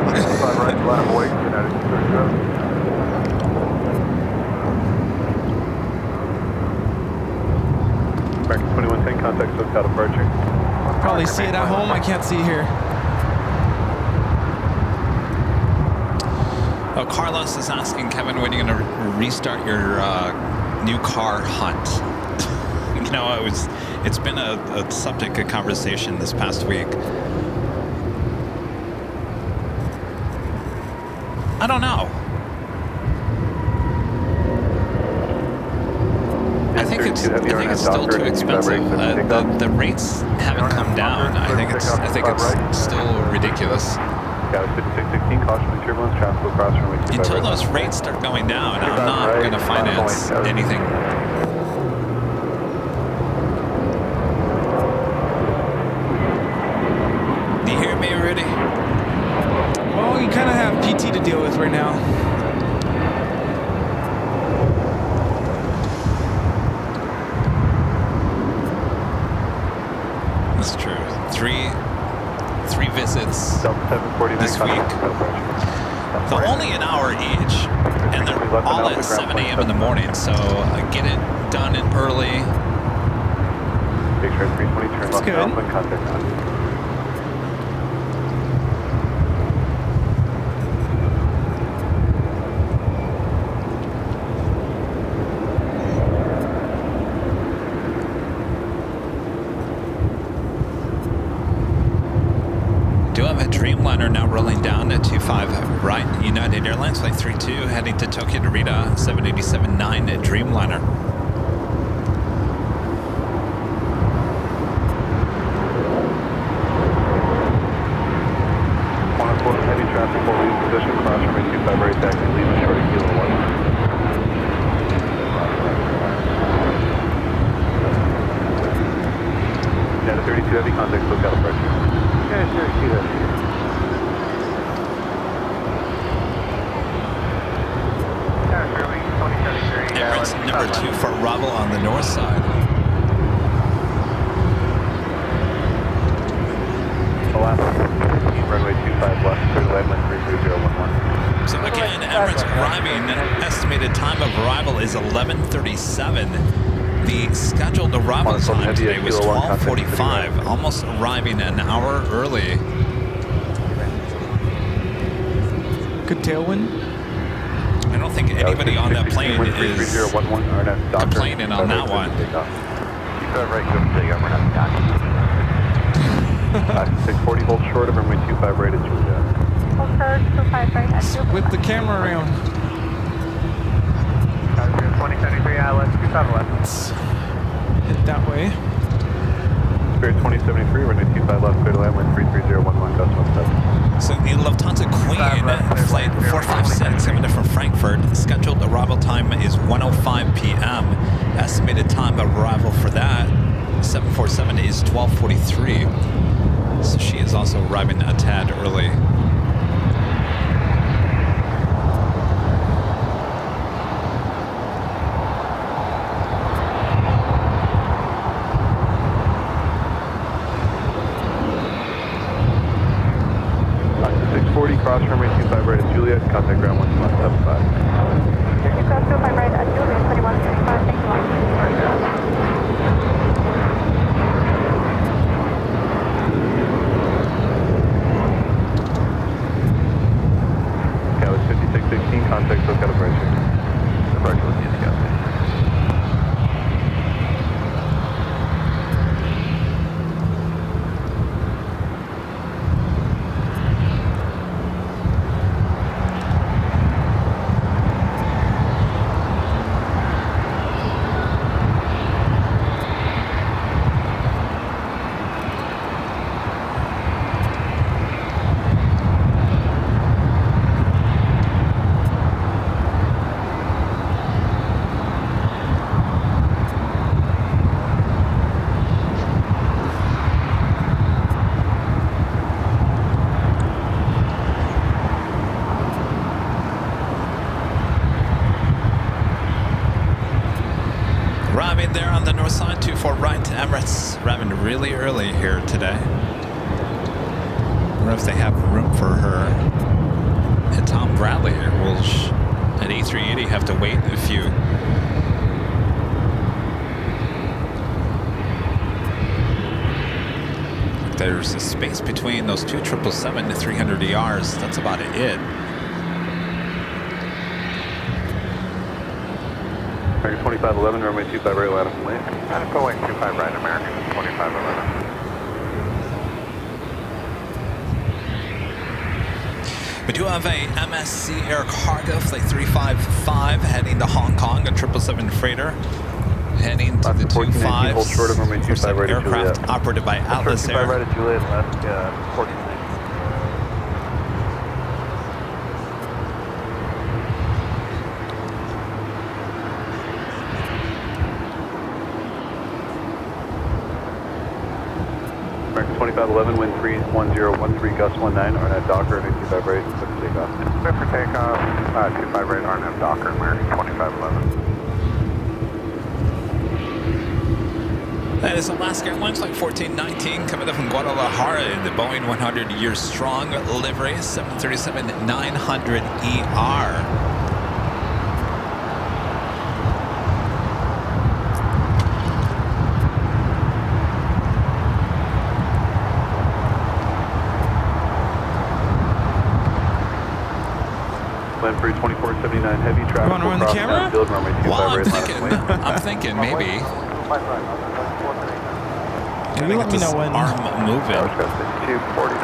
C: American 2110, contact hotel departure.
D: Probably see it at home. I can't see here.
E: Oh, Carlos is asking, Kevin, when are you going to restart your new car hunt? You know, it's been a subject of conversation this past week. I don't know. I think it's still too expensive. The rates haven't come down. I think it's still ridiculous. Until those rates start going down, I'm not going to finance anything. Do you hear me, Rudy?
D: Well, you kind of have PT to deal with right now.
E: That's true. Three visits this week. They're only an hour each, and they're all at 7 a.m. in the morning, so get it done early.
D: That's good.
E: Dreamliner now rolling down at 25 right. United Airlines flight 32 heading to Tokyo Narita 787-9 at Dreamliner.
C: Heavy traffic will leave position, cross runway 25 right, taxi Lima, short kilo 1. Data 32 heavy, contact SoCal departure. Yeah, sure, see that.
E: Emirates number 2 for arrival on the north side.
C: Runway 25 left, clear to landing 33011.
E: So again, Emirates arriving, estimated time of arrival is 11:37. The scheduled arrival time today was 12:45, almost arriving an hour early.
C: Good tailwind.
E: I don't think anybody on that plane is complaining on that one.
C: Right, 640, hold short of runway 25 right at Julia.
B: Hold short, 25 right at Julia.
D: Whip the camera around.
G: 2073, let's 27 left.
D: Let's hit that way.
C: Spirit 2073, runway 25 left, clear to land, wind 33011, gust 17.
E: So the Lufthansa Queen flight 456 coming from Frankfurt, scheduled arrival time is 1:05 p.m. Estimated time of arrival for that 747 is 12:43. So she is also arriving a tad early.
C: contact, so calibration. Roger, let's use the gas station.
E: Ramming there on the north side, 24 right, Emirates ramming really early here today. I wonder if they have room for her. And Tom Bradley will at A380 have to wait a few. There's a space between those two 777 to 300 ERs. That's about it.
C: American 2511, runway 25 right, line up and land.
G: Boeing 25 right, American 2511.
E: We do have a MSC Air Cargo Flight 355 heading to Hong Kong, a 777 freighter. Heading to the 25 aircraft operated by Atlas Air.
C: Right at Juliet, left 14. American 2511, wind 31013, gust 19, RNAV Docker, 25 right, clear for takeoff.
G: Clear for takeoff, 25 right, RNAV Docker, American 2511.
E: That is Alaska Airlines Flight 1419 coming up from Guadalajara in the Boeing 100-year strong livery 737-900ER.
C: Land free 2479 heavy traffic.
D: Want to run the camera?
C: Build runway 25
E: Well,
C: right,
E: I'm thinking maybe.
D: Maybe let me know when.
E: Arm moving. Are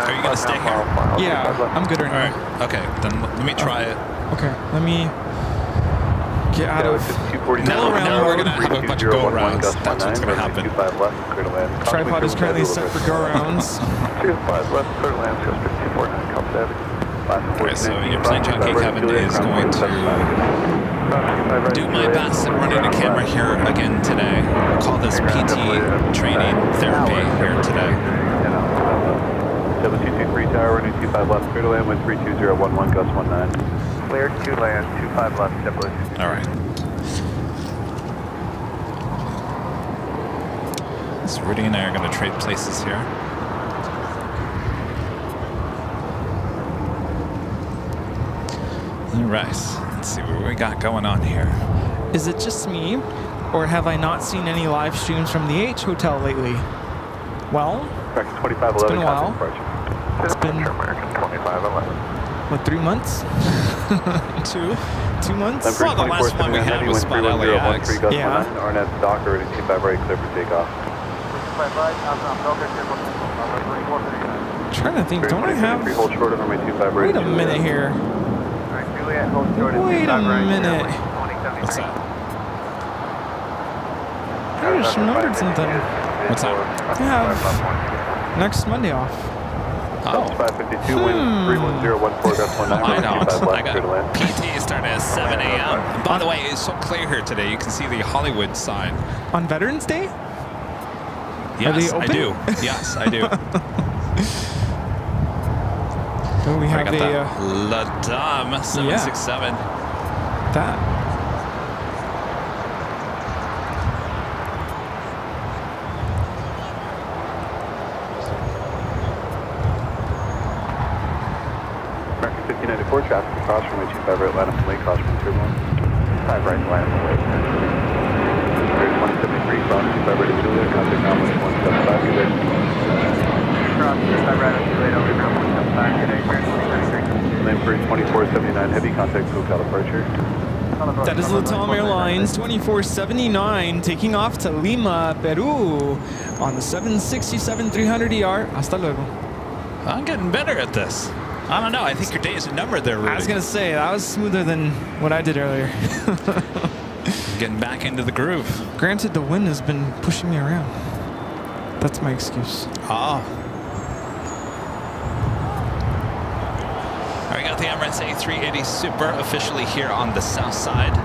E: you going to stay here?
D: Yeah, I'm good right
E: All
D: now.
E: right. Okay, then let me try it.
D: Okay, let me get out of.
E: Now we're going to have a bunch of go-rounds. That's what's going to happen.
D: Tripod is currently set for go-rounds.
C: 25 left, clear land, 249, comes Avenue.
E: Alright, so your plane junkie Kevin is going to do my best at running the camera here again today. We'll call this PT training therapy here today.
C: 7223 tower, running 25 left, clear to land, wind 32011, gust 19.
G: Cleared to land, 25 left, JetBlue.
E: Alright. So Rudy and I are going to trade places here. Alright, let's see what we got going on here.
D: Is it just me, or have I not seen any live streams from the H Hotel lately? Well, it's been a while. It's been,
G: American 2511.
D: what, 3 months? 2 months?
E: Well, the last one we had was about LAX.
D: Yeah.
C: RNAV Docker, 25 right, clear for takeoff.
D: I'm trying to think, don't I have...
C: Hold short of runway 25 right.
D: Wait a minute here. Wait a minute.
E: What's that?
D: I just remembered something.
E: What's that?
D: I have next Monday off.
E: Oh.
C: 552, wind 31014, gust 19.
E: I don't.
C: 25
E: I
C: left, clear to land.
E: got PT starting at 7 a.m. By the way, it's so clear here today. You can see the Hollywood sign.
D: On Veterans Day?
E: Yes,
D: Are
E: I
D: they
E: do.
D: open?
E: Yes, I do.
D: Oh, we have
E: I got
D: a
E: La Dame 767.
D: that.
C: American 1594, traffic across runway 25 right, line up and late, crosswind turbulence. 5 right, line up and late. 173, cross 25 right to Juliet, contact now 175, get ready.
G: Cross 25 right at Juliet, over now 175, get ready, 23.
C: Lane for 2479 heavy, contact SoCal departure.
D: That is LATAM Airlines 2479 taking off to Lima, Peru on the 767-300ER. Hasta luego.
E: I'm getting better at this. I don't know. I think your days are numbered there, Rudy.
D: I was going to say, that was smoother than what I did earlier.
E: Getting back into the groove.
D: Granted, the wind has been pushing me around. That's my excuse.
E: Oh. We got the Emirates A380 Super officially here on the south side.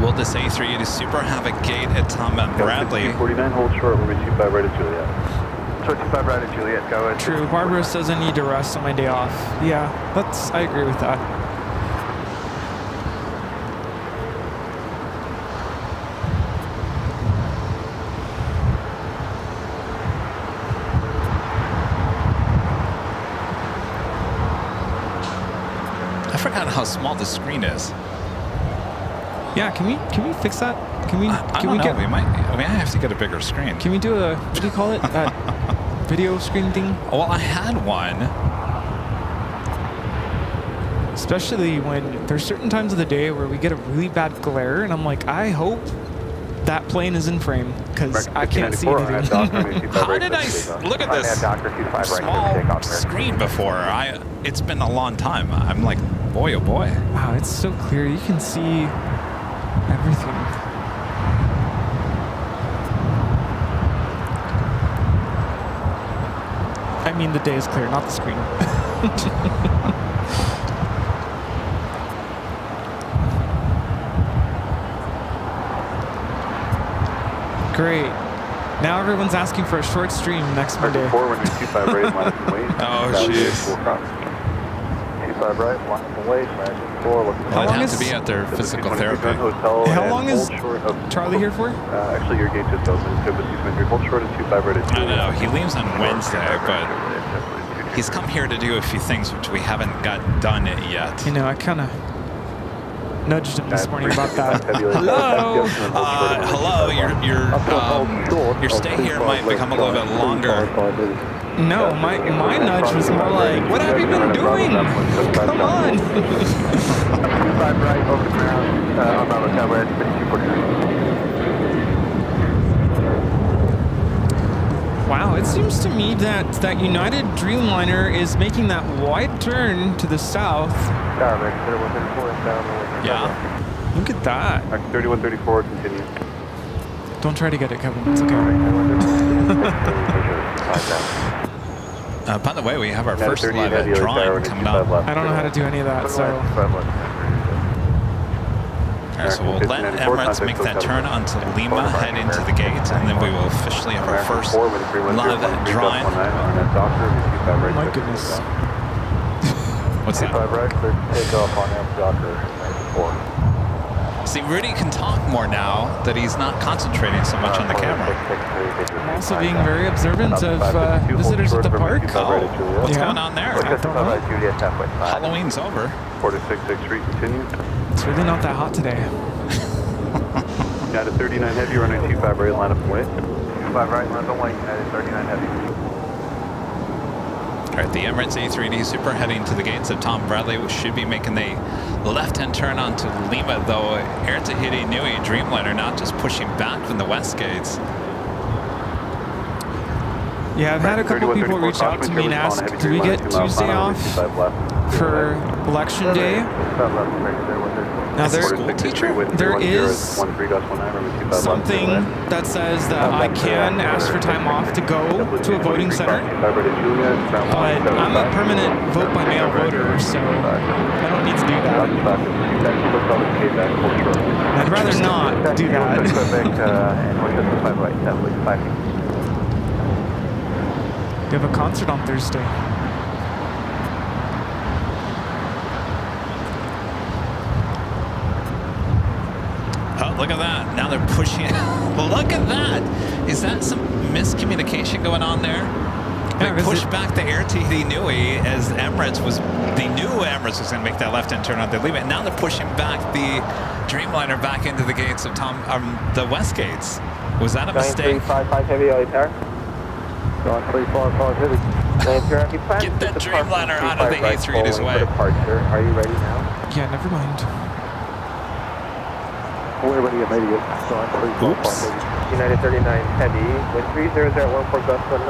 E: Will this A380 Super have a gate at Tom and Bradley?
C: 49, hold short, we'll be 25 right at Juliet.
G: Short 25 right at Juliet, go ahead.
D: True, Barbara says I need to rest on my day off. Yeah, I agree with that.
E: I forgot how small the screen is.
D: Yeah, can we fix that? Can we?
E: I
D: Can
E: don't
D: we
E: know.
D: get?
E: We might have to get a bigger screen.
D: Can we do a, what do you call it? That video screen thing?
E: Well, I had one.
D: Especially when there's certain times of the day where we get a really bad glare, and I'm like, I hope that plane is in frame because I can't see anything.
E: How did I look at this small screen before? It's been a long time. I'm like, boy, oh boy.
D: Wow, it's so clear. You can see everything. I mean, the day is clear, not the screen. Great. Now everyone's asking for a short stream next Monday.
C: Oh,
E: jeez.
C: 25 right, line and wait, American 4, looking
E: I'd have to be at their physical therapy.
D: How long is Charlie here for?
C: Actually, your gate just opened, so hold short of 25 right at
E: I don't know. He leaves on Wednesday, but he's come here to do a few things which we haven't got done yet.
D: You know, I kind of nudged him this morning about that. Hello.
E: Hello. Your stay here might become a little bit longer.
D: No, my nudge was more like, what have you been doing? Come on.
G: 25 right over the ground. I'm out of cover at 5249.
D: Wow, it seems to me that United Dreamliner is making that wide turn to the south.
E: Yeah.
D: Look at that.
C: 3134, continue.
D: Don't try to get it, Kevin. It's okay.
E: By the way, we have our first live drawing coming up.
D: I don't know how to do any of that, so.
E: Alright, so we'll let Emirates make that turn onto Lima, head into the gate, and then we will officially have our first live drawing.
D: Oh my goodness.
E: What's that?
C: right, clear to take off on Docker 94.
E: See, Rudy can talk more now that he's not concentrating so much on the camera.
D: I'm also being very observant of visitors at the park.
E: Oh, what's going on there?
D: I don't know.
E: Halloween's over.
C: 4663, continue.
D: It's really not that hot today.
C: United 39 heavy, running 25 right, line up and wait.
G: 25 right, line up and wait, United 39 heavy.
E: All right, the Emirates A380 Super heading to the gates of Tom Bradley should be making the left-hand turn onto Lima, though Air Tahiti Nui Dreamliner not just pushing back from the west gates.
D: Yeah, I've had a couple people reach out to me and ask, do we get Tuesday off for election day? Now there is something that says that I can ask for time off to go to a voting center, but I'm a permanent vote by mail voter, so I don't need to do that. I'd rather not do that. We have a concert on Thursday.
E: Oh, look at that. Now they're pushing. Look at that. Is that some miscommunication going on there? They pushed back the Air Tahiti Nui as the new Emirates was going to make that left-hand turn on. They leave it. Now they're pushing back the Dreamliner back into the gates of the west gates. Was that a mistake?
F: 355 heavy, power. Going 34, 5 heavy.
E: Get that Dreamliner out of the A3 in his way.
F: Are you ready now?
D: Yeah, never mind.
C: We're ready immediate.
E: Oops.
F: United 39 Heavy, wind 30 at 14 gust 19,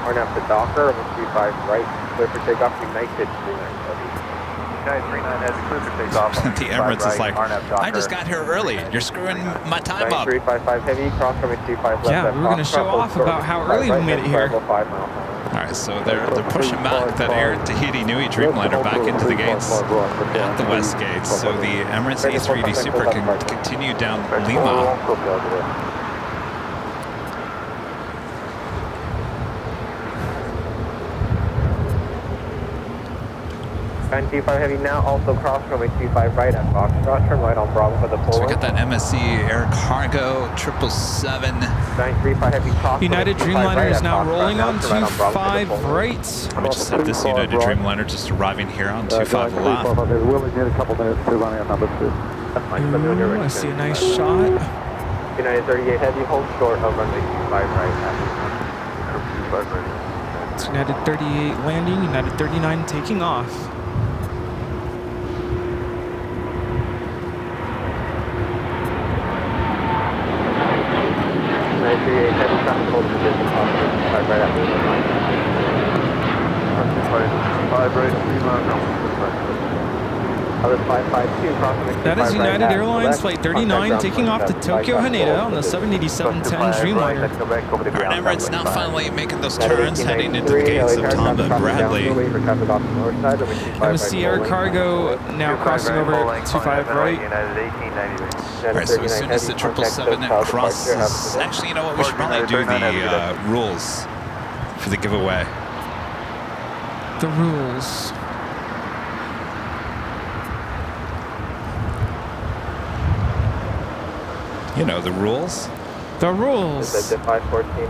F: RNAV to Docker, 135 right, clear for takeoff, United 39 Heavy.
G: United 39 has a clear for takeoff.
E: The Emirates is like, I just got here early. You're screwing my time up.
F: 355 Heavy, cross runway 35 left.
D: Yeah, we were going to show off about how early we made it here.
E: All right, so they're pushing back that Air Tahiti Nui Dreamliner back into the gates at the west gate, so the Emirates A380 Super can continue down Lima.
F: 925 Heavy now also cross runway 25 right at Foxtrot, turn right on Bravo for the forward.
E: So we got that MSC Air Cargo 777.
F: 935 Heavy cross.
D: United Dreamliner is now rolling on 25 right.
E: We just had this United Dreamliner just arriving here on 25 left.
C: We'll need a couple minutes to run our number 2.
D: Ooh, I see a nice shot.
F: United 38 Heavy, hold short of runway 25 right.
D: It's United 38 landing, United 39 taking off. That is United Airlines Flight 39 taking off to Tokyo Haneda on the 787-10 Dreamliner.
E: Emirates now finally making those turns, heading into the gates of Tom and Bradley.
D: MSC Air Cargo now crossing over 25 right.
E: Alright, so as soon as the 777 crosses, actually, you know what, we should probably do the rules for the giveaway.
D: The rules.
E: You know the rules.
D: The rules.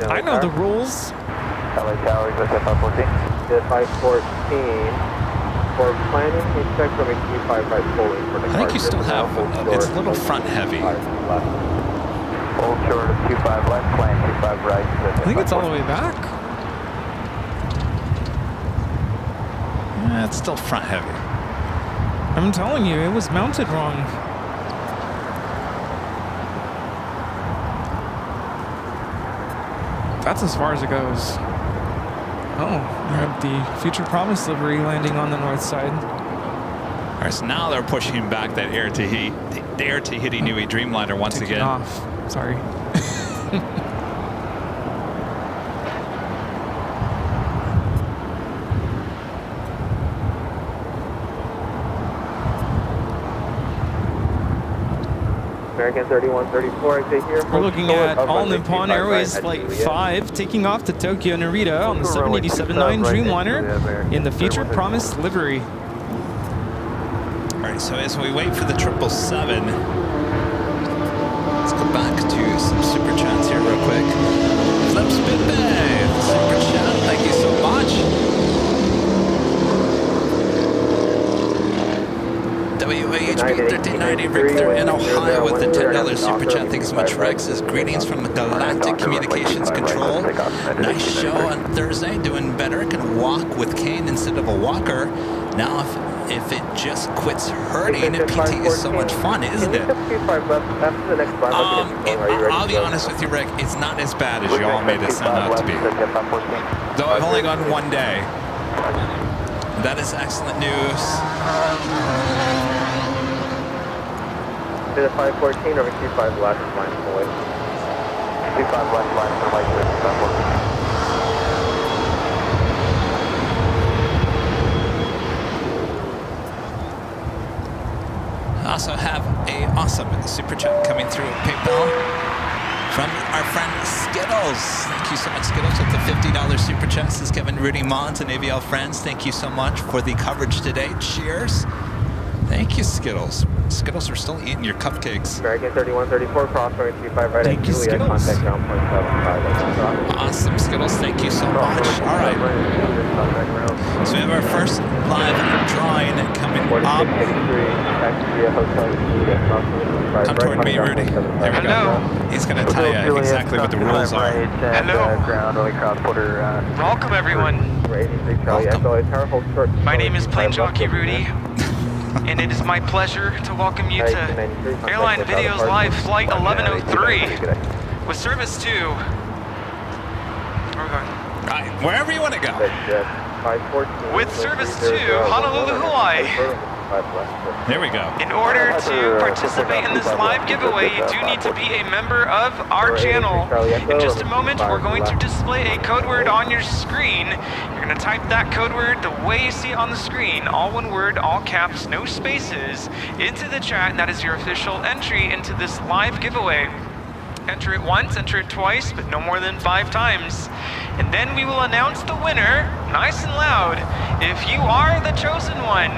D: I know the rules.
F: LA Tower, US 514. For planning, expect from a Q5 right forward.
E: I think you still have, it's a little front heavy.
F: Hold short of Q5 left, plan Q5 right.
D: I think it's all the way back.
E: Yeah, it's still front heavy.
D: I'm telling you, it was mounted wrong. That's as far as it goes. Oh, we have the Future Promise livery landing on the north side.
E: All right, so now they're pushing back that Air Tahiti Nui Dreamliner once
D: Taking
E: again.
D: Off. Sorry.
F: American 3134, exit here.
D: We're looking at All Nippon Airways Flight 5 taking off to Tokyo Narita on the 787-9 Dreamliner in the Future Promise livery.
E: All right, so as we wait for the 777, let's go back to some super chats here real quick. Flipspin super chat, thank you so much. WAHB1390 Victor in Ohio with the $10 super chat. Thanks so much, Rex. Says, greetings from the Galactic Communications Control. Nice show on Thursday. Doing better. Can walk with cane instead of a walker. Now, if it just quits hurting, PT is so much fun, isn't it? I'll be honest with you, Rick. It's not as bad as you all made it sound out to be. Though I've only gone one day. That is excellent news.
F: To the 514 over Q5 left line forward. Q5 left line for right to 514.
E: Also have a awesome super chat coming through PayPal from our friend Skittles. Thank you so much, Skittles, with the $50 super chat. This is Kevin, Rudy, Mons, and AVL friends. Thank you so much for the coverage today. Cheers. Thank you, Skittles. Skittles are still eating your cupcakes.
F: American 3134, crossing 35 right
D: Thank
F: at
D: you,
F: Juliet,
D: Skittles.
F: contact ground point 75.
E: Awesome, Skittles. Thank you so much. All right. So we have our first live drawing coming up. Come toward me, Rudy. There we go. He's going to tell you exactly what the rules are.
G: Hello. Welcome, everyone. My name is Plane Jockey Rudy, and it is my pleasure to welcome you to Airline Videos Live Flight 1103 with service to... Where are we going?
E: Wherever you want to go.
G: With service to Honolulu, Hawaii.
E: There we go.
G: In order to participate in this live giveaway, you do need to be a member of our channel. In just a moment, we're going to display a code word on your screen. You're going to type that code word the way you see it on the screen, all one word, all caps, no spaces, into the chat, and that is your official entry into this live giveaway. Enter it once, enter it twice, but no more than 5 times. And then we will announce the winner, nice and loud. If you are the chosen one,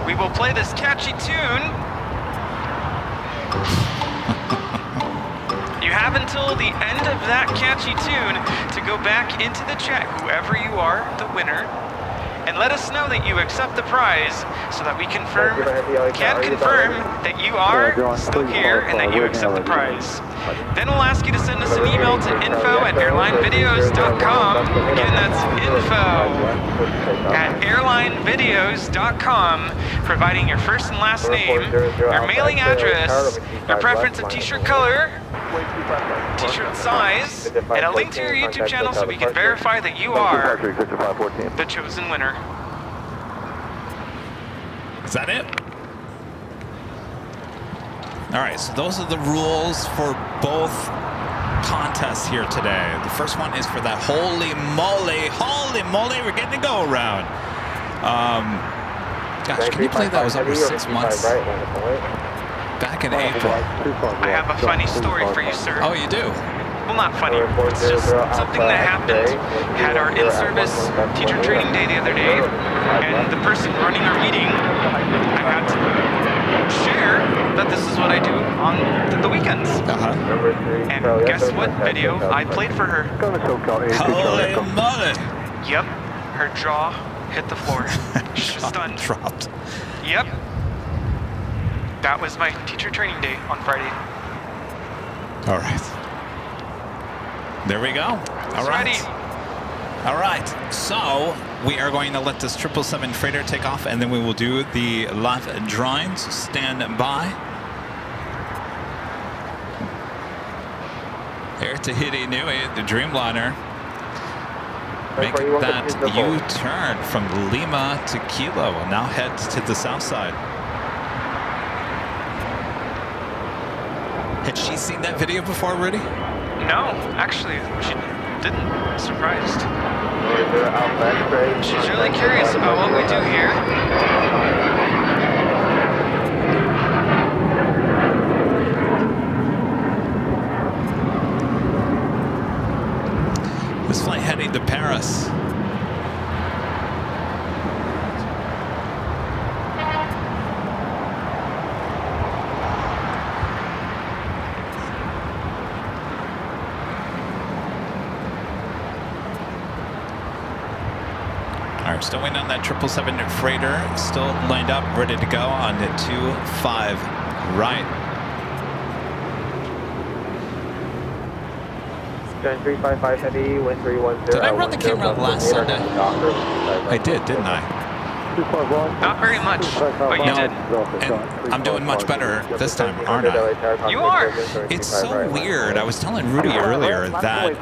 G: we will play this catchy tune. You have until the end of that catchy tune to go back into the chat, whoever you are, the winner, and let us know that you accept the prize so that we can confirm that you are still here and that you accept the prize. Then we'll ask you to send us an email to info@airlinevideos.com. Again, that's info@airlinevideos.com, providing your first and last name, your mailing address, your preference of t-shirt color, t-shirt size, and a link to your YouTube channel so we can verify that you are the chosen winner.
E: Is that it? All right, so those are the rules for both contests here today. The first one is for that holy moly, we're getting a go around. Gosh, can you believe that was over 6 months? Back in April.
G: I have a funny story for you, sir.
E: Oh, you do?
G: Well, not funny. It's just something that happened. Had our in-service teacher training day the other day, and the person running our meeting, I had to share that this is what I do on the weekends. And guess what video I played for her?
E: Holy moly!
G: Yep, her jaw hit the floor. She was stunned.
E: Dropped.
G: Yep. That was my teacher training day on Friday.
E: All right. There we go. All right.
G: Ready.
E: All right. So we are going to let this 777 freighter take off, and then we will do the live drawings. Stand by. Air Tahiti Nui, the Dreamliner. Make that U-turn from Lima to Kilo. Now head to the south side. Had she seen that video before, Rudy?
G: No, actually, she didn't. Surprised. She's really curious about what we do here.
E: This flight heading to Paris. Still waiting on that 777 freighter, still lined up, ready to go on the 25 right.
F: Join 355 heavy, wind 310.
E: Did I run the camera last Sunday? I did, didn't I?
G: Not very much, but you did.
E: And I'm doing much better this time, aren't I?
G: You are.
E: It's so weird. I was telling Rudy earlier that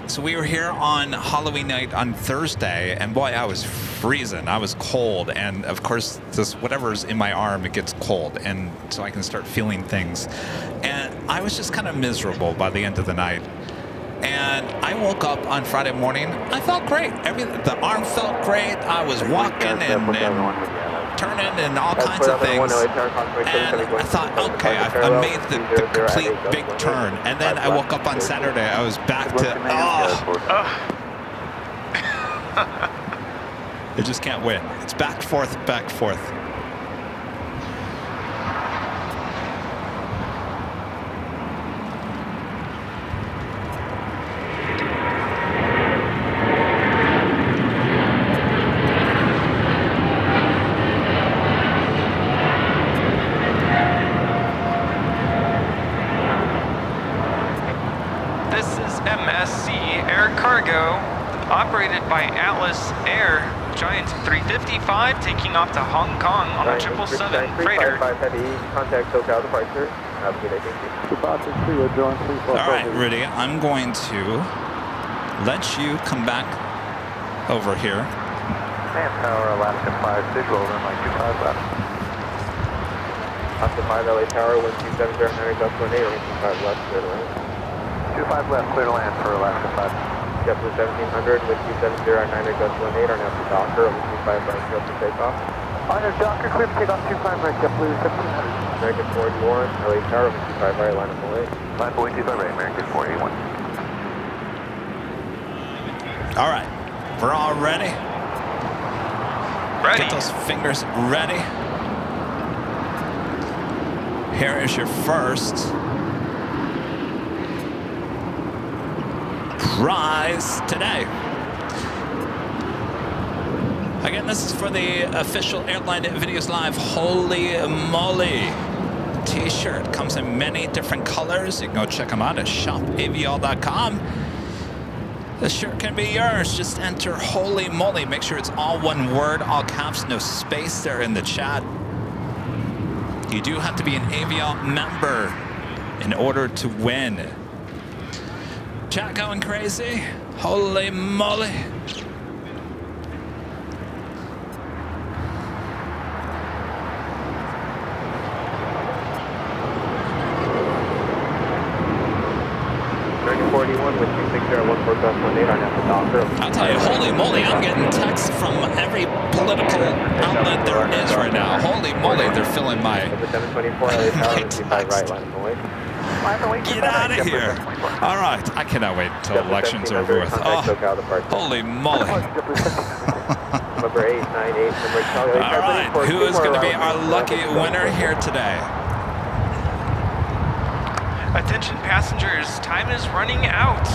E: So we were here on Halloween night on Thursday, and boy, I was freezing. I was cold, and of course, this whatever's in my arm, it gets cold, and so I can start feeling things. And I was just kind of miserable by the end of the night. And I woke up on Friday morning. I felt great. The arm felt great. I was walking and turning and all kinds of things. And I thought, okay, I made the complete big turn. And then I woke up on Saturday. I was back to, I just can't win. It's back, forth, back, forth.
G: cargo operated by Atlas Air, Giant 355, taking off to Hong Kong on a 777 freighter.
F: Contact SoCal departure. Have a good day, thank you.
E: All right, Rudy, I'm going to let you come back over here.
C: Tower, Alaska 5, visual, runway 25 left.
F: Alaska 5, LA Tower, 12709, gust 18, runway 25 left, clear to land.
C: 25 left, clear to land for Alaska 5.
F: JetBlue 1700, with 2709, gust 18, are now to Docker, over 25 right, clear for takeoff.
C: On your Docker, clear for takeoff 25 right, JetBlue 1700.
F: American 481, LA Tower, over 25 right, line up away.
C: Line boy 25 right, American 481.
E: All right, we're all ready.
G: Ready.
E: Get those fingers ready. Here is your first prize today. Again, this is for the official Airline Videos Live Holy Moly t-shirt. Comes in many different colors. You can go check them out at shopavl.com. The shirt can be yours. Just enter Holy Moly. Make sure it's all one word, all caps, no space there in the chat. You do have to be an AVL member in order to win. Chat going crazy? Holy moly. I'll tell you, holy moly, I'm getting texts from every political outlet there is right now. Holy moly, they're filling my text. Get out of here. All right, I cannot wait until elections are over with. Oh, holy moly. All right, who is going to be our lucky winner here today?
G: Attention passengers, time is running out.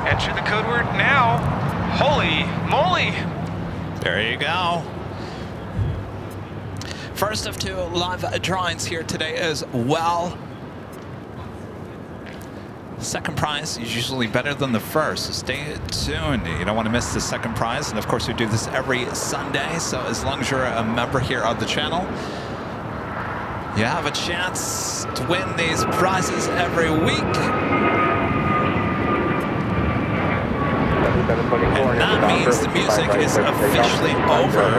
G: Enter the code word now. Holy moly.
E: There you go. First of two live drawings here today as well. Second prize is usually better than the first, so stay tuned. You don't want to miss the second prize. And of course, we do this every Sunday. So as long as you're a member here on the channel, you have a chance to win these prizes every week. And that means the music is officially over.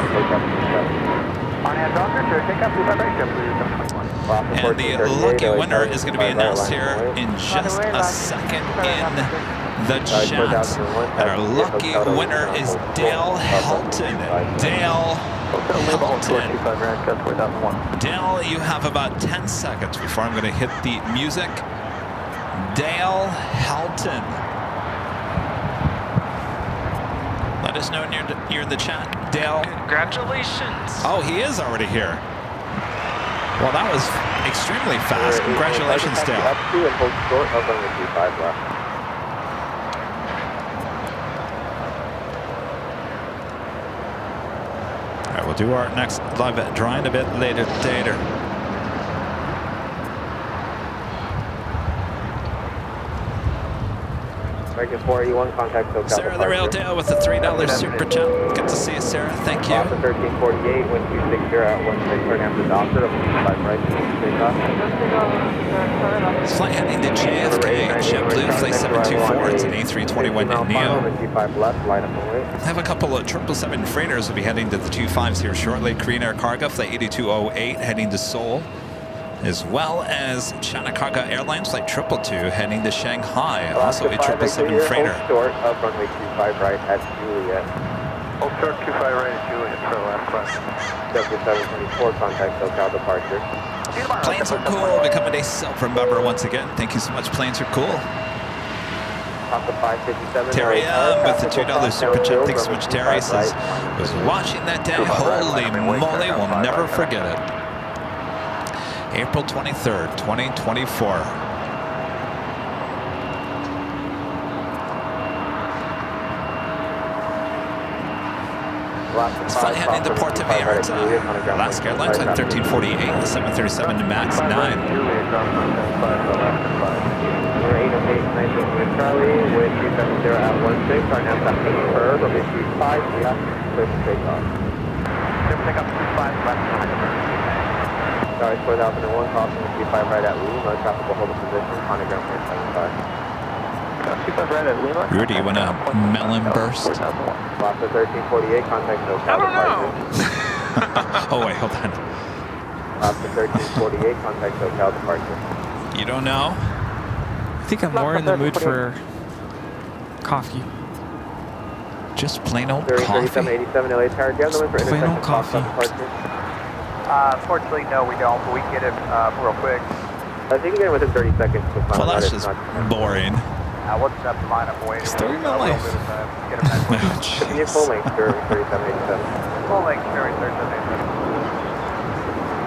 E: And the lucky winner is going to be announced here in just a second in the chat. And our lucky winner is Dale Helton. Dale Helton. Dale, you have about 10 seconds before I'm going to hit the music. Dale Helton. Let us know when you're in the chat. Dale.
G: Congratulations.
E: Oh, he is already here. Well, that was extremely fast. Congratulations, Dale. All right, we'll do our next live drawing a bit later.
F: American 481, contact SoCal.
E: Sarah the Real Dale with the $3 super chat. Good to see you, Sarah. Thank you.
F: 1348, wind 260 at 16, turn after Docker, 5 right,
E: It's flight heading to JFK, JetBlue, flight 724. It's an A321neo. I have a couple of 777 freighters will be heading to the 25s here shortly. Korean Air Cargo, flight 8208, heading to Seoul. As well as China Cargo Airlines flight 222 heading to Shanghai, also a 777 freighter.
F: Short of runway 25 right at Juliet.
C: Hold short 25 right at Juliet for the last class.
F: W724, contact SoCal departure.
E: Planes are cool, becoming a silver member once again. Thank you so much, planes are cool. Terry with the $2 super chat. Thanks so much, Terry. Says, was watching that day. Holy moly, we'll never forget it. April 23rd, 2024. It's flight heading to Puerto Vallarta. Alaska Airlines at 1348, 737 MAX 9.
F: 19 Charlie, wind 270 at 16, are now stopping curve, runway 25 left, clear for takeoff.
C: Clear for takeoff 25 left,
F: Sorry, 4001, crossing 25 right at Lima, traffic will hold a position, Honda ground point 75.
C: 25 right at Lima.
E: Rudy, you want a melon burst?
F: Lhasa 1348, contact SoCal departure.
E: Oh, wait, hold on.
F: Lhasa 1348, contact SoCal departure.
E: You don't know?
D: I think I'm more in the mood for coffee.
E: Just plain old
F: 3787 LA Tower. Do you have the one for
D: Plain
F: intersection
D: old coffee.
F: departure?
C: Unfortunately, no, we don't, but we can get it real quick.
F: I think you can get it within 30 seconds.
E: Well, that's just boring.
C: What's that line up way?
D: Story of my life.
C: Get him back.
F: Can you full length during 3787?
C: Full length during 3787.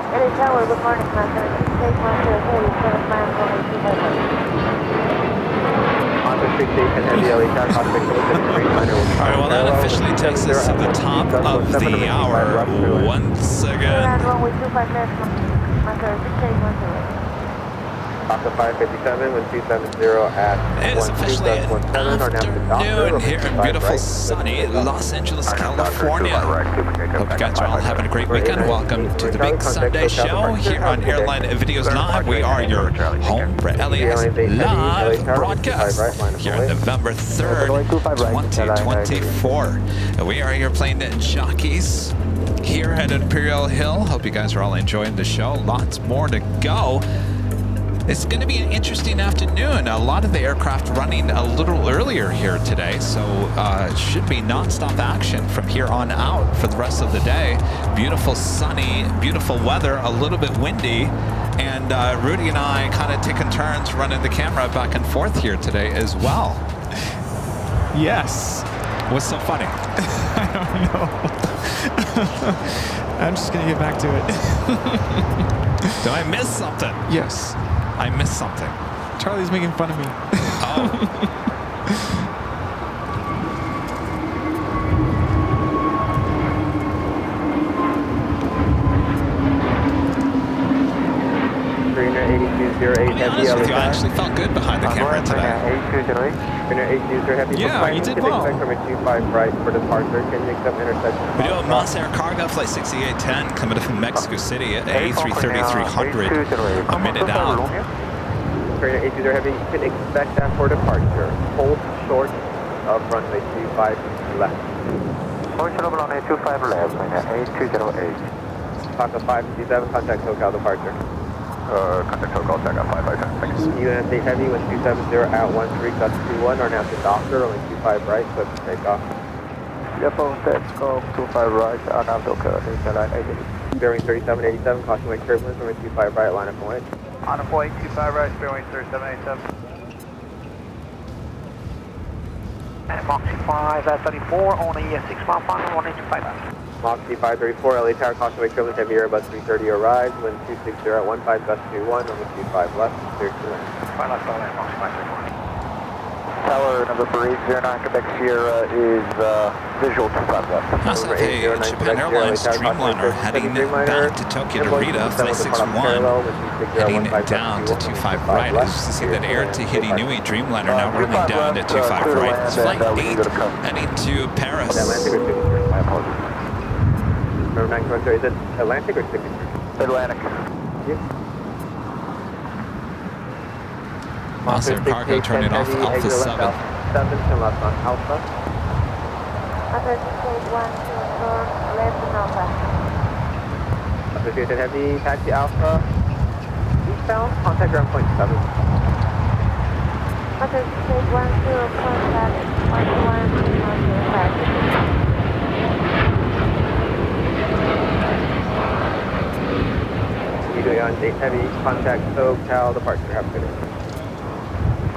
B: LA Tower, good morning, Master. Take 107 miles
F: Honda Street Station, heavy LA Tower, contact
E: All right, well, that officially takes us to the top of the hour once again.
B: Runway 25 left, Master. 6810.
F: Lhasa 557, wind 270 at
E: It is officially afternoon here in beautiful sunny Los Angeles, California. Hope you guys are all having a great weekend. Welcome to the Big Sunday Show here on Airline Videos Live. We are your home for LAX live broadcast here on November 3rd, 2024. We are here playing the Jockeys here at Imperial Hill. Hope you guys are all enjoying the show. Lots more to go. It's going to be an interesting afternoon. A lot of the aircraft running a little earlier here today, so it should be non-stop action from here on out for the rest of the day. Beautiful sunny, beautiful weather, a little bit windy, and Rudy and I kind of taking turns running the camera back and forth here today as well.
D: Yes.
E: What's so funny?
D: I don't know. I'm just going to get back to it.
E: Did I miss something?
D: Yes.
E: I missed something.
D: Charlie's making fun of me.
E: Oh. I'll be honest with you, I actually felt good behind the camera today.
D: Yeah, you did well.
E: We do a Moss Air cargo flight 6810 coming from Mexico City at A330-300. A minute out.
F: Trainer 820 heavy, you can expect that for departure. Hold short of runway 25 left.
C: Hold short of runway 25 left, 8208.
F: Lhasa 557, contact SoCal departure.
C: Contact SoCal, check out 557, thanks.
F: USA Heavy, wind 270 at 13, gust 21, are now to Docker, only 25 right, clear for takeoff.
C: Yep, let's go 25 right, now Docker, Airline 80.
F: Bearing 3787, caution wake turbulence, runway 25 right, line up point.
C: On a point, 25 right, bearing 3787. Moxie 5 at 34, only 6 mile final, 1825 left.
F: Moxie 534, LA Tower, caution wake turbulence, heavy Airbus 330 arrives, wind 260 at 15, gust 21, only 25 left, clear to land.
C: 5 left, Moxie 534. Tower number 309, Quebec Sierra is visual 25 left.
E: Also, hey, Japan Airlines Dreamliner heading back to Tokyo Narita, Flight 61, heading down to 25 right. As you can see that Air Tahiti Nui Dreamliner now rolling down to 25 right. It's Flight 8 heading to Paris.
F: My apologies. Remember 9 is it Atlantic or Signature?
C: Atlantic.
E: Moss Air cargo turning off Alpha 7.
F: 7 to left on Alpha. Associated Heavy, taxi Alpha. Eastbound, contact ground point 7.
B: Associated 10, contact 11,
F: on Heavy, contact SoCal departure. Have a good day.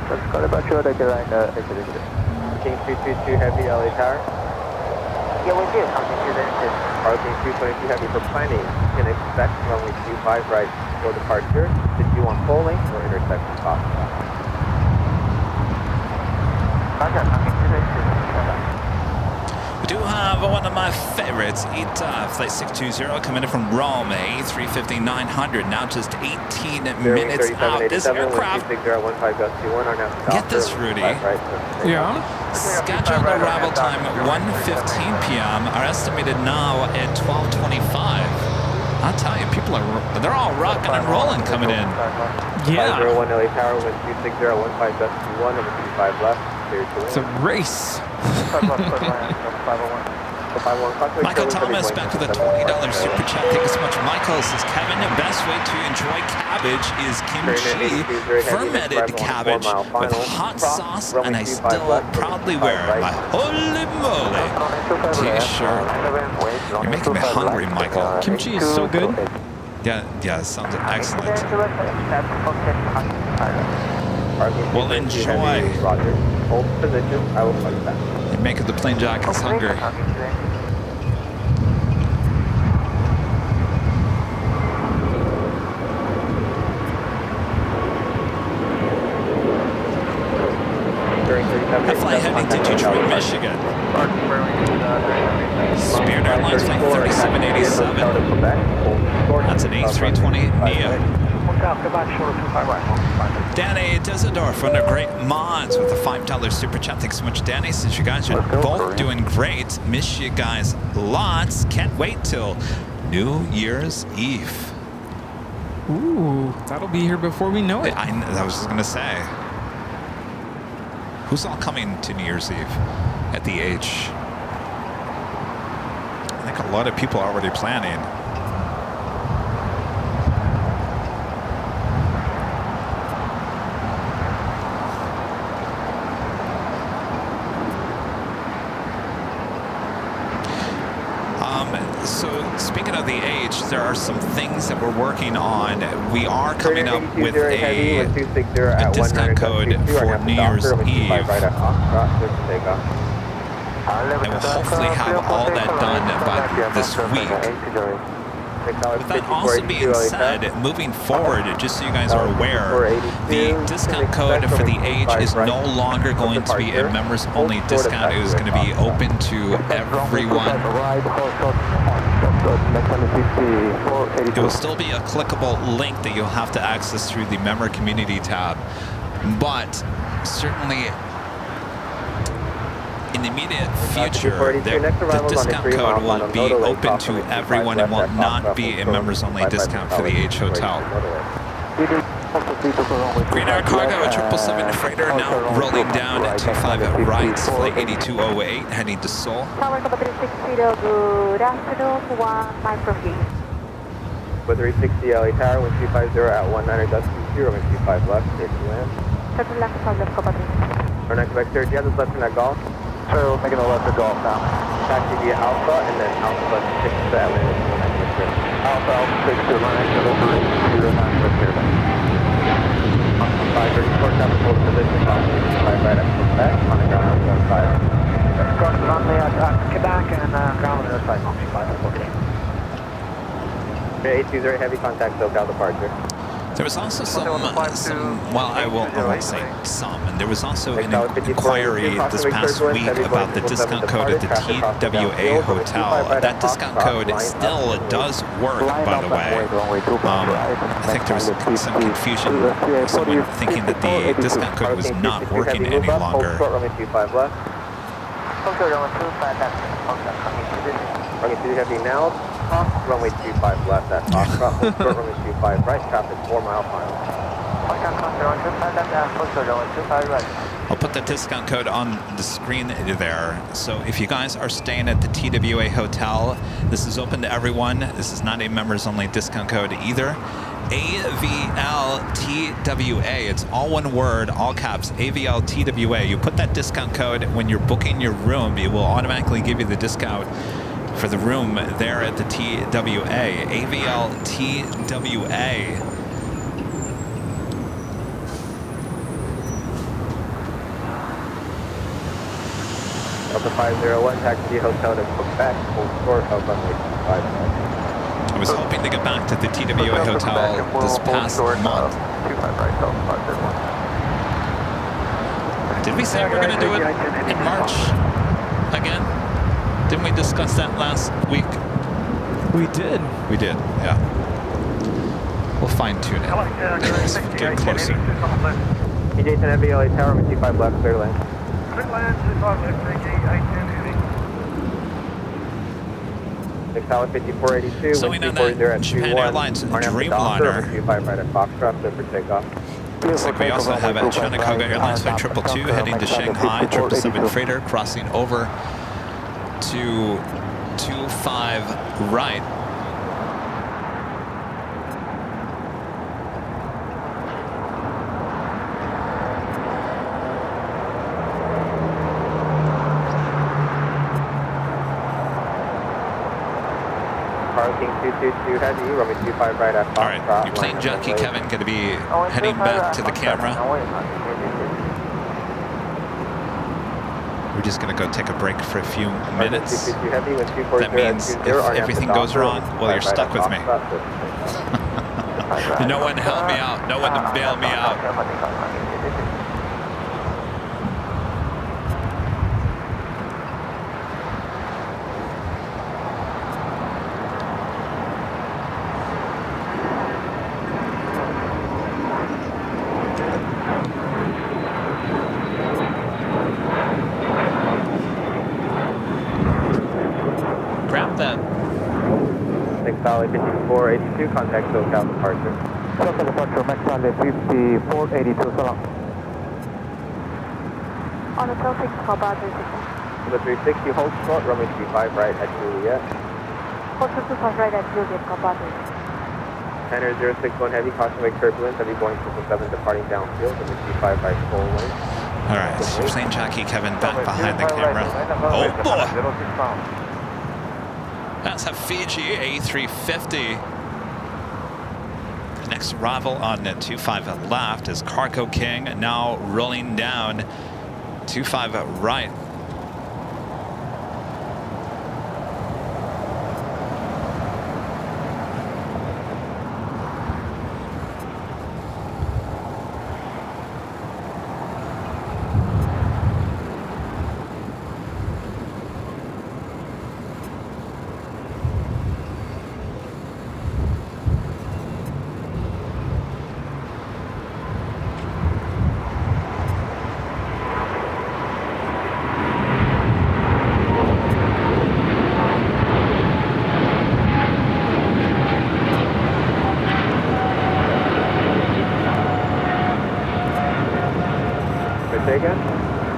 C: Let's go about your Airline
F: King 222 Heavy, LA Tower.
C: Yeah, we do. King
F: 222 Heavy for planning. You can expect runway 25 right for departure. Did you want full length or intersection cost?
E: Do have one of my favorites, Flight 620 coming in from Rome, A350-900, now just 18 minutes out. This aircraft, get this, Rudy.
D: Yeah.
E: Scheduled arrival time 1:15 p.m. Our estimated now at 12:25. I'll tell you, people they're all rocking and rolling coming in.
D: Yeah.
F: 501 LA Tower, wind 26015.21, number 25 left.
D: It's a race.
E: Michael Thomas back with a $20 super chat. Thank you so much, Michael. Says Kevin, the best way to enjoy cabbage is kimchi, fermented cabbage with hot sauce, and I still proudly wear my holy moly t-shirt. You're making me hungry, Michael.
D: Kimchi is so good.
E: Yeah, sounds excellent. Well, enjoy.
F: Hold position, I will flight back.
E: You're making the plane jackets hungry. I fly heading to Detroit, Michigan. Spirit Airlines flight 3787. That's an A320 NEO. Danny Dusseldorf under Great Mods with a $5 super chat. Thanks so much, Danny. Since you guys are both doing great, miss you guys lots. Can't wait till New Year's Eve.
D: Ooh, that'll be here before we know it.
E: I was just gonna say, who's all coming to New Year's Eve at the H? I think a lot of people are already planning. So speaking of the H, there are some things that we're working on. We are coming up with a discount code for New Year's Eve. And we'll hopefully have all that done by this week. With that also being said, moving forward, just so you guys are aware, the discount code for the H is no longer going to be a members-only discount. It is going to be open to everyone. It will still be a clickable link that you'll have to access through the member community tab, but certainly in the immediate future, the discount code will be open to everyone and will not be a members-only discount for the H Hotel. Green Air Cargo, a 777 freighter now rolling down at 25 at right, flight 8208, heading to Seoul.
B: Tower Copa 360, good afternoon, 1 micro feet.
F: With 360 LA Tower, wind 250 at 19.20, wind 25 left, clear to land.
B: Turn left, Tower Copa 360.
F: Our next vector, do you have this left in that golf?
C: So making a left to golf now.
F: Taxi via Alpha, and then Alpha 6 to Atlanta 219.
C: Alpha 6 to Atlanta 209.
F: 534, traffic hold position, 5 right up back, on the ground, 15.
C: Cross the runway at Quebec and ground on the side, 5.
F: 820, heavy contact, SoCal departure.
E: There was also well, I won't say some, and there was also an inquiry this past week about the discount code at the TWA Hotel. That discount code still does work, by the way. I think there was some confusion, someone thinking that the discount code was not working any longer.
F: Runway 2 heavy now, runway 25 left at Foxtrot, short runway 25 right, traffic 4 mile final.
E: I'll put the discount code on the screen there. So if you guys are staying at the TWA Hotel, this is open to everyone. This is not a members only discount code either. AVLTWA, it's all one word, all caps, AVLTWA. You put that discount code when you're booking your room, it will automatically give you the discount for the room there at the TWA, AVLTWA.
F: Delta 501, taxi hotel to Quebec, full short of runway 25.
E: I was hoping to get back to the TWA Hotel this past month. Did we say we're going to do it in March again? Didn't we discuss that last week?
D: We did.
E: We did, yeah. We'll fine tune it as we get closer.
F: EJ10 Heavy, LA Tower, 25 left, clear lane.
H: Clear land, 25 left, AG, 810 Heavy.
F: 6 Tower, 5482,
E: So we know that Japan Airlines Dreamliner.
F: 25 right at Foxtrot, clear for takeoff.
E: Looks like we also have a China Koga Airlines Flight 222 heading to Shanghai, 777 freighter crossing over to 25 right.
F: Parking 222 heavy, runway 25 right at Foxtrot.
E: All right, your plane jockey Kevin going to be heading back to the camera. We're just going to go take a break for a few minutes. That means if everything goes wrong, well, you're stuck with me. No one to help me out. No one to bail me out. Grab that.
F: 5482, contact SoCal departure.
C: SoCal departure, McSally 5482, so long.
B: On the 12-6, call bar 360.
F: Number 360, hold short, runway 35 right at Juliet.
B: Hold 25 right at Juliet, call bar 360.
F: Tanner 061 heavy, caution wake turbulence, heavy Boeing 777 departing downfield, number 35 right full lane.
E: All right, so plane jockey Kevin back behind the camera. Oh boy! That's a Fiji A350. The next arrival on 25 left is Cargo King, now rolling down 25 right.
F: Again?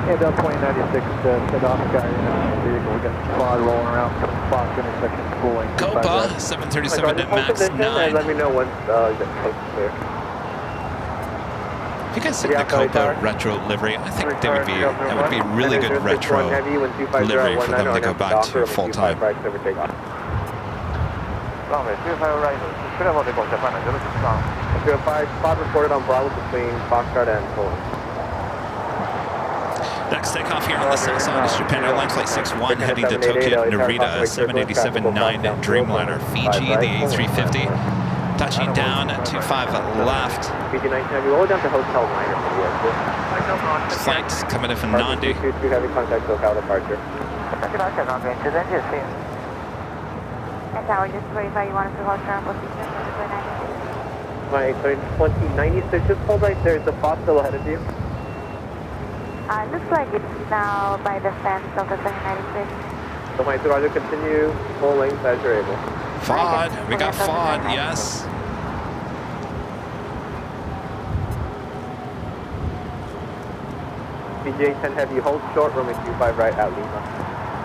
C: Yeah, Del 2096, set off guy in the vehicle. We got the quad rolling around Fox intersection, pulling.
E: Copa 737 at max 9.
F: Let me know once the coast is clear.
E: If you guys see the Copa retro livery, I think that would be really good retro livery for them to go back to full time.
F: Spot reported on Bravo between Foxtrot and Poland.
E: Next takeoff here on the Saison is Japan Airlines Flight 61 heading to Tokyo Narita 787-9 Dreamliner Fiji, the A350. Touching down at 25 left. Flight coming in from Nandi.
F: Heavy contact SoCal departure.
B: And tower, just to verify you wanted to hold current position.
F: My 2096, just hold right there. Is the FOD still ahead of you?
B: Looks like it's now by the fence of the 796.
F: So my Roger, continue full length as you're able.
E: FOD, we got FOD, yes.
F: BJ 10 heavy, hold short, runway 25 right at Lima.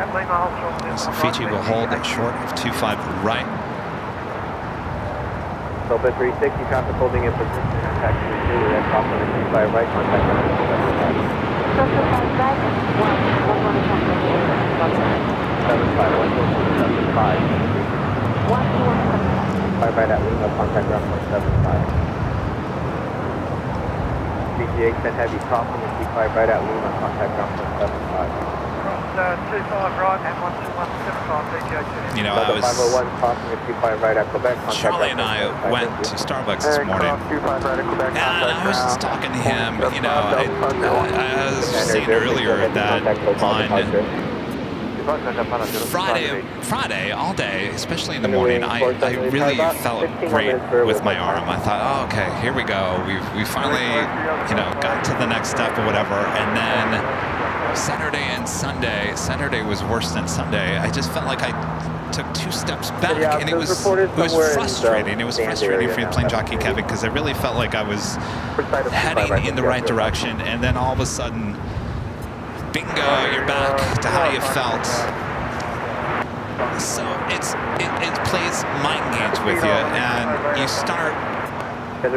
H: At Lima, hold short.
E: So Fiji will hold it short of 25 right.
F: Sopa 360, traffic holding in position, taxi to Juliet, cross runway 25 right, contact runway 25.
B: So 25 right,
F: 5 right at Lima, contact ground 175. BGA 10 heavy, crossing and 25 right at Lima, contact ground 175.
H: Cross 25 right and 12175 BGA 10.
E: You know, I was...
F: 501, crossing and 25 right at Quebec, contact
E: Charlie and I went to Starbucks this morning. And I was just talking to him, you know, I was saying earlier that on Friday, all day, especially in the morning, I really felt great with my arm. I thought, oh, okay, here we go. We finally, got to the next step or whatever. And then Saturday and Sunday, Saturday was worse than Sunday. I just felt like I took 2 steps back, and it was frustrating. It was frustrating for the plane jockey, Kevin, because I really felt like I was heading in the right direction, and then all of a sudden, bingo, you're back to how you felt. So it plays mind games with you, and you start. I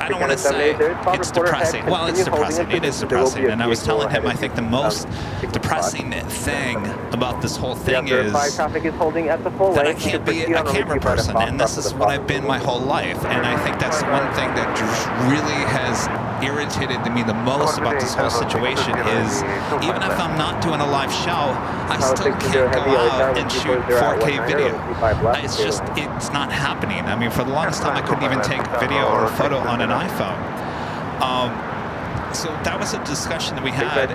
E: don't want to say it's depressing. Well, it's depressing. It is depressing. And I was telling him, I think the most depressing thing about this whole thing is that I can't be a camera person. And this is what I've been my whole life. And I think that's the one thing that really has irritated me the most about this whole situation is even if I'm not doing a live show, I still can't go out and shoot 4K video. It's not happening. I mean, for the longest time, I couldn't even take video or a photo on an iPhone. So that was a discussion that we had at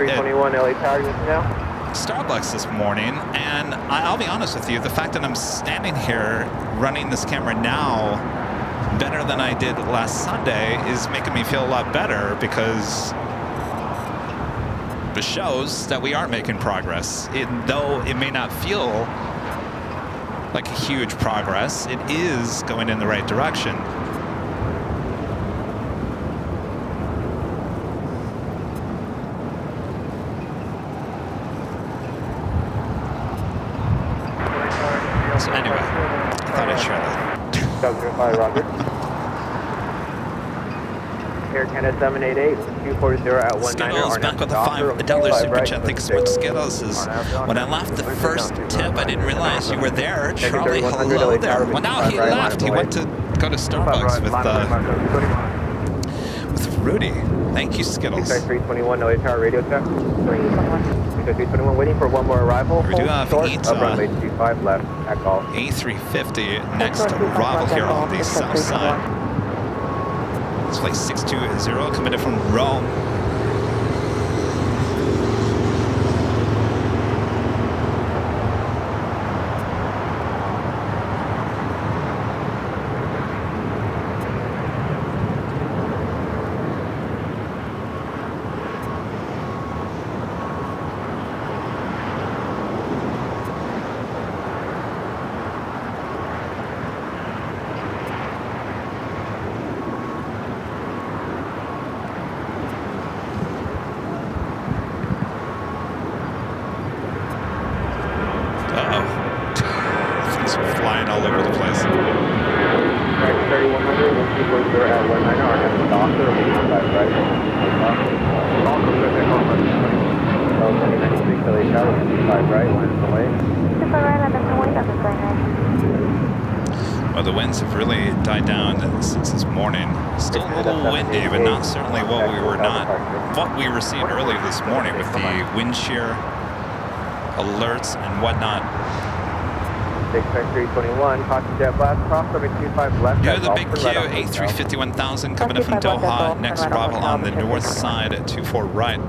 E: Starbucks this morning, and I'll be honest with you, the fact that I'm standing here running this camera now better than I did last Sunday is making me feel a lot better, because it shows that we are making progress. Though it may not feel like a huge progress, it is going in the right direction. So anyway, I thought I'd share that.
F: Air Canada 788, 240 at 19.
E: Skittles back with a $5 super chat. Thanks so much, Skittles. When I left the first tip, I didn't realize you were there. Charlie, hello there. Well, now he left. He went to go to Starbucks with Rudy. Thank you, Skittles.
F: 321, no tower radio check. 321, waiting for one more arrival.
E: We do have
F: runway 25 left at call.
E: A350 next arrival here on the south side. It's flight 620 coming in from Rome. Well, the winds have really died down since this morning. Still a little windy, but not certainly what we received earlier this morning with the wind shear alerts and whatnot.
F: 321, caution jet blast, crossover 25 left.
E: You're the big Q, A350-1000 coming in from Doha. Next arrival on the north side at 24 right.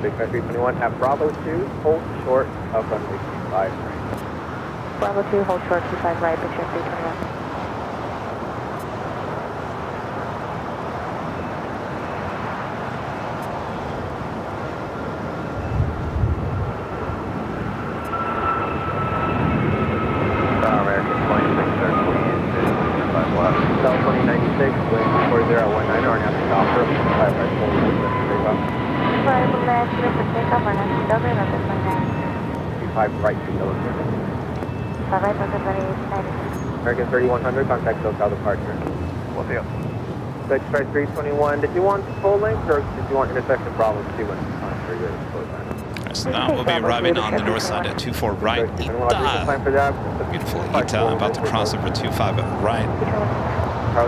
F: 321 at Bravo 2, hold short of runway 25 right.
B: Bravo 2, hold short 25 right, picture 321.
F: Right to military. American 3100, contact SoCal departure.
C: We'll see you.
F: Express 321, did you want full length or did you want intersection Bravo 2 when
E: so now we'll be arriving on the north side at 24 right. Beautiful Ita, about to cross over 25 right. Of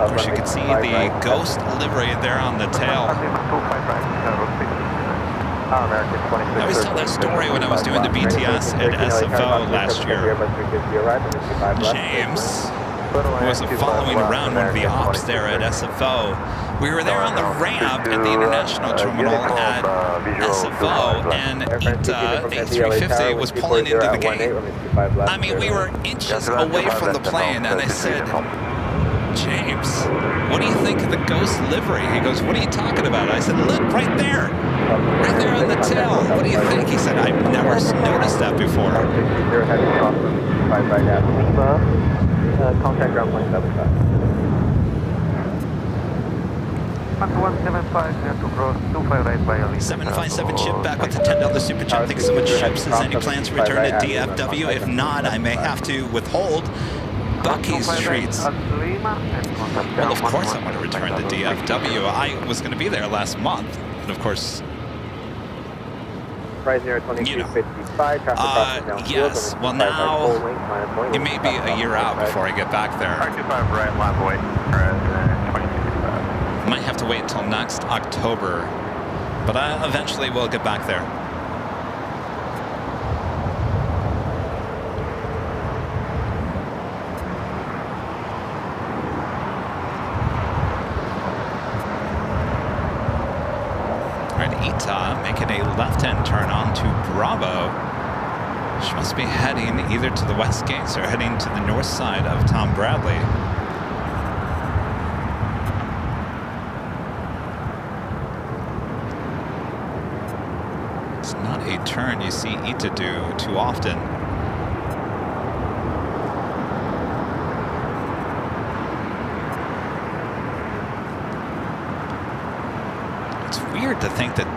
E: course, you can see the ghost livery there on the tail. I always tell that story when I was doing the BTS at SFO last year. James, who was following around one of the ops there at SFO, We were there on the ramp at the international terminal at SFO, and A350 was pulling into the gate. I mean, we were inches away from the plane, and I said, James, what do you think of the ghost livery? He goes, what are you talking about? I said, look, right there on the tail. What do you think? He said, I've never noticed that before.
F: Contact ground point 75.
H: 175 to cross 25 right by LAX.
E: 757 Chip back with the $10 super chat. Thanks so much, Chip. Says any plans to return to DFW? If not, I may have to withhold Bucky's treats. Well, of course I want to return to DFW. I was going to be there last month, and of course, you know, yes. Well, now it may be a year out before I get back there. Might have to wait until next October, but I eventually will get back there. All right, Ita making a left-hand turn onto Bravo. She must be heading either to the west gates or heading to the north side of Tom Bradley. A turn you see Ita do too often. It's weird to think that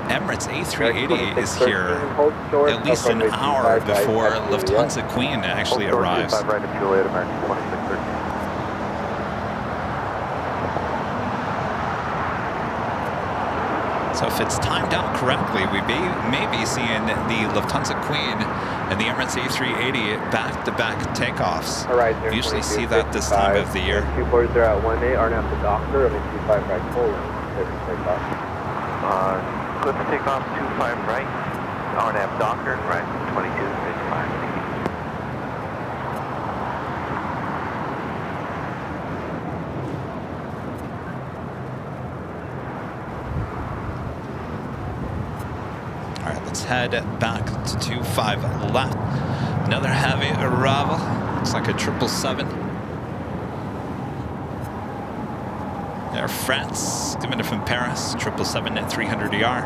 E: Emirates A380 is here at least an hour before Lufthansa Queen actually arrives. So if it's timed out correctly, we may be seeing the Lufthansa Queen and the Emirates A380 back-to-back takeoffs. We usually see that this time of the year.
F: 240 at 18, RNAV to Docker, and 25 right Poland.
C: Good to take off 25 right, RNAV Docker, right, 2255.
E: Let's head back to 25 left. Another heavy arrival. Looks like a 777. Air France, coming in from Paris, 777 at 300 ER.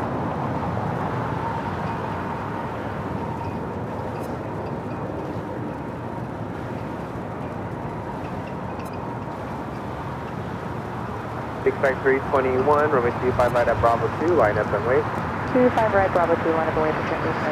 F: Factory 21, runway 25 right at Bravo 2, line up and wait.
B: 25 right, Bravo 2, line up and wait for transition.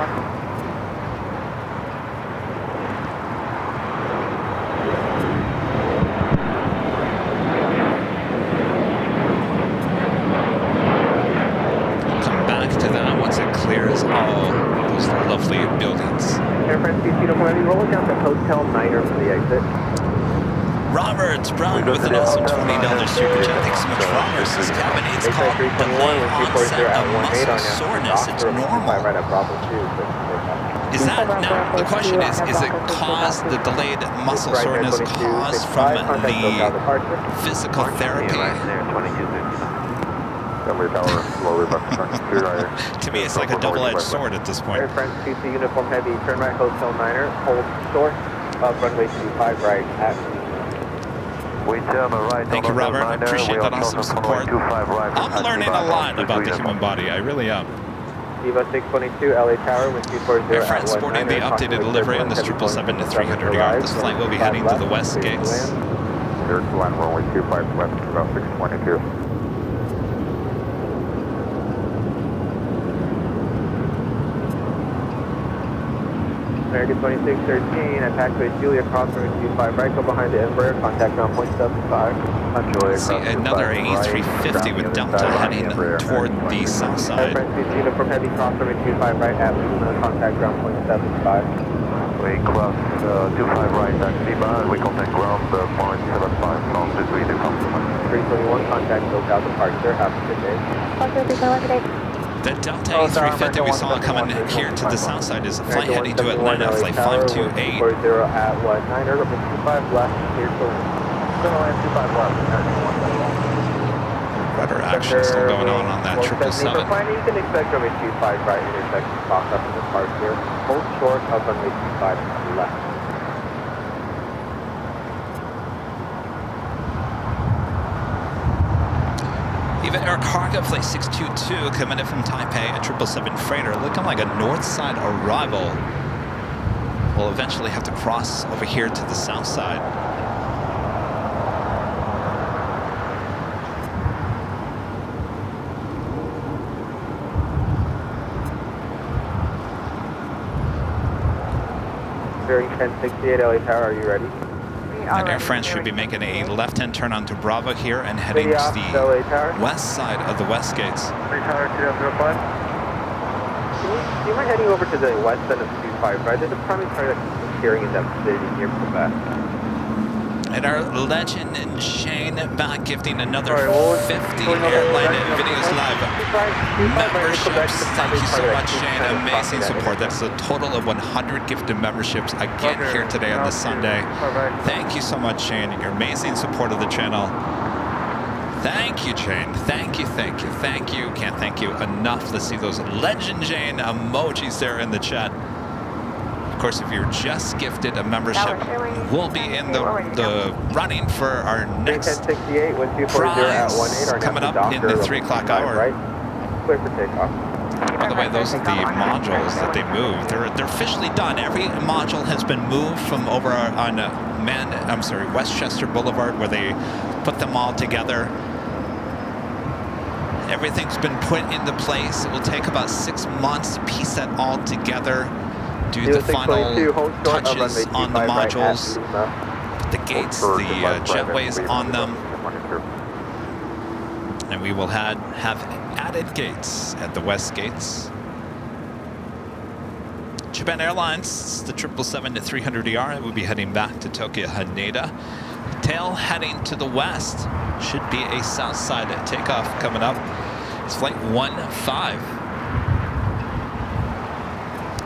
E: Come back to that once it clears all those lovely buildings.
F: Air France PC, rolling down to Hotel Niner for the exit.
E: Robert Brown with an awesome $20 super chat. Thanks so much, Robert. Says Kevin, it's called delayed onset of muscle soreness. It's normal. Is that now? The question is it caused the delayed muscle soreness caused from the physical therapy? To me, it's like a double-edged sword at this point.
F: Air France PC uniform heavy, turn right Hotel Niner, hold short, runway 25 right at.
E: Thank you, Robert. I appreciate that awesome support. I'm learning a lot about the human body. I really am.
F: Viva 622, LA Tower, wind 240
E: Air France sporting the updated delivery on this 777 to 300 ER. This flight will be heading to the west gates.
C: Clear to land runway 25 left, about 622.
F: American 2613, at taxiway Julia, cross runway 25 right, go behind the Embraer, contact ground point 75.
E: See another A350 with Delta heading toward the south side.
F: Air France PC uniform heavy, cross runway 25 right at Luna, contact ground point 75.
C: We cross 25 right at Lima, we contact ground point 75, long between the complement.
F: 321, contact SoCal departure, have a good day.
E: The Delta A350 we saw coming here to the south side is a flight heading to Atlanta, flight 528.
F: 40 at 19er, 25 left, clear to land. Going to land 25 left.
E: rudder action still going on that 777.
F: For finding, you can expect runway 25 right intersection box up in the park here. Hold short of runway 25 on the left.
E: Even Air Cargo Flight 622 coming in from Taipei, a 777 freighter, looking like a north side arrival. We'll eventually have to cross over here to the south side.
F: Bearing 1068 LA Tower, are you ready?
E: And Air France should be making a left-hand turn onto Bravo here and heading to the west side of the west gates.
F: Do you mind heading over to the west end of 25, right? There's a primary car that's appearing in that vicinity near Quebec.
E: And our legend Shane back gifting another 50 AirLineVideos Live memberships. Thank you so much, Shane. Amazing support. That's a total of 100 gifted memberships again here today on this Sunday. Thank you so much, Shane. Your amazing support of the channel. Thank you, Shane. Thank you, thank you, thank you. Can't thank you enough to see those legend Shane emojis there in the chat. Of course, if you're just gifted a membership, we'll be in the running for our next prize coming up in the 3 o'clock hour.
F: Clear for takeoff.
E: By the way, those are the modules that they moved. They're officially done. Every module has been moved from over on Westchester Boulevard, where they put them all together. Everything's been put into place. It will take about 6 months to piece that all together. Do the final touches on the modules, the gates, the jetways on them, and we will have added gates at the west gates. Japan Airlines, the 777-300ER, will be heading back to Tokyo Haneda. Tail heading to the west, should be a south side takeoff coming up. It's flight 15.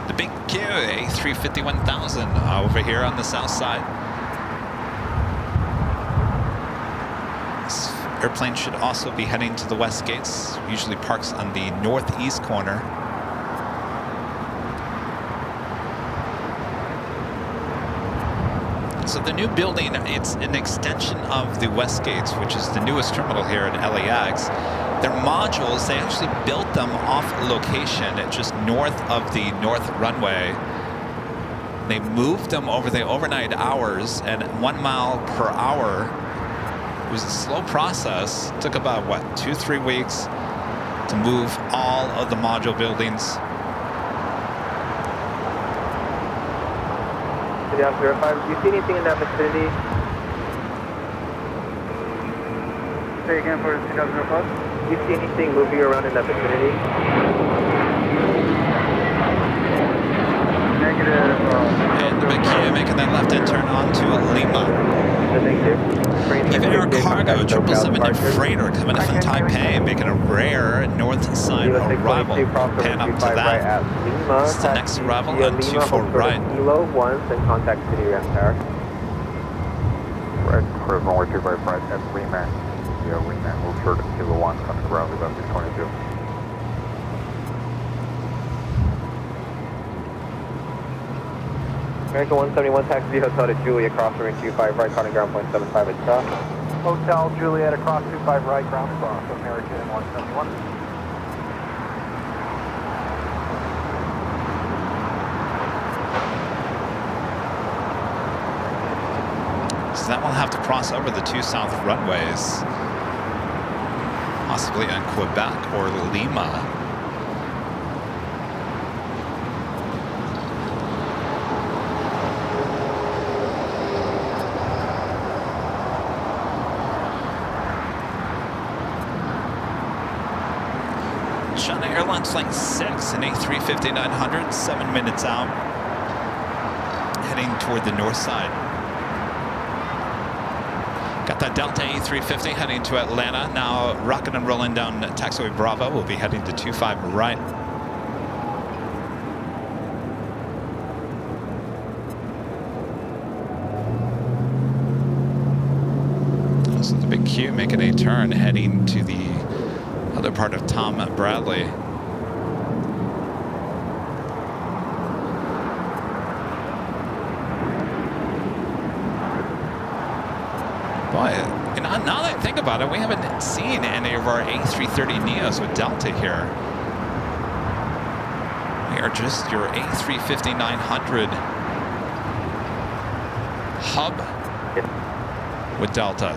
E: The big Q, A350-1000 over here on the south side. This airplane should also be heading to the west gates. Usually parks on the northeast corner. So the new building, it's an extension of the west gates, which is the newest terminal here at LAX. Their modules, they actually built them off location just north of the north runway. They moved them over the overnight hours, and 1 mile per hour. It was a slow process. It took about, what, 2-3 weeks to move all of the module buildings.
F: Do you see anything in that vicinity? Say again for 2005. Do you see anything moving around in that vicinity? Negative.
E: And the big Q making that left-hand turn onto Lima. Even Air Cargo, 777 freighter coming in from Taipei, making a rare north side arrival. Pan up to that. It's the next arrival on 24 right.
F: Kilo 1, then contact City Ramp Tower.
C: Right, clear runway 25 right at Lima. Yeah, Lima, move short to Kilo 1, coming around about 622.
F: American 171, taxi Hotel to Juliet, cross runway 25 right, calling ground point 75 at stop.
H: Hotel Juliet across 25 right, ground cross, American 171.
E: So that will have to cross over the 2 south runways, possibly on Quebec or Lima. China Airlines Flight 6, an A350-900, 7 minutes out, heading toward the north side. Got that Delta A350 heading to Atlanta, now rocking and rolling down taxiway Bravo. We'll be heading to 25 right. So the big Q Q making a turn heading to the other part of Tom Bradley. Boy, you know, now that I think about it, we haven't seen any of our A330neos with Delta here. We are just your A350-900 hub with Delta.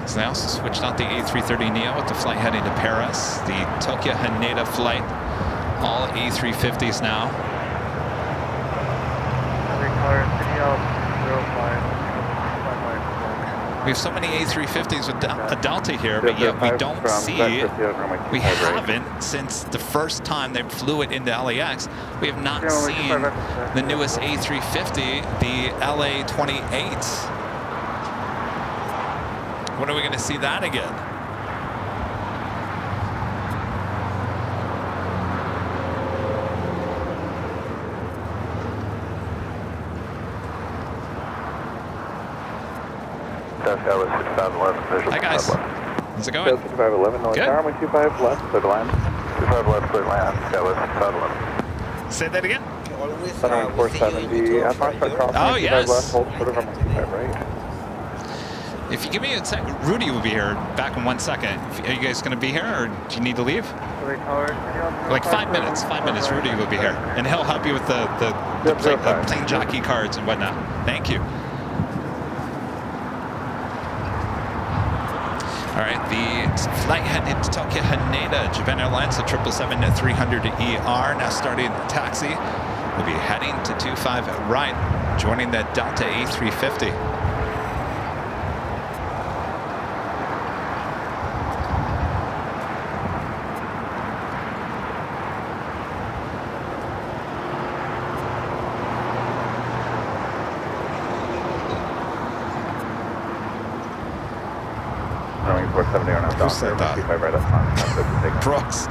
E: So they also switched out the A330neo with the flight heading to Paris. The Tokyo Haneda flight, all A350s now. We have so many A350s with Delta here, but yet we don't see, we haven't since the first time they flew it into LAX, we have not seen the newest A350, the LA-28. When are we going to see that again? Hi guys. How's it going?
H: 6511, North Tower, 125 left, clear to land. 25 left, clear to land. Skywest 6511.
E: Say that again?
H: Center 470,
E: oh, yes.
H: left, hold short of 125 right.
E: If you give me a sec, Rudy will be here back in 1 second. Are you guys going to be here, or do you need to leave? Like 5 minutes. 5 minutes, Rudy will be here. And he'll help you with the plane jockey cards and whatnot. Thank you. All right, the flight headed to Tokyo Haneda, Japan Airlines, the 777-300ER, now starting taxi. We'll be heading to 25 right, joining the Delta A350. Who said that? Brooks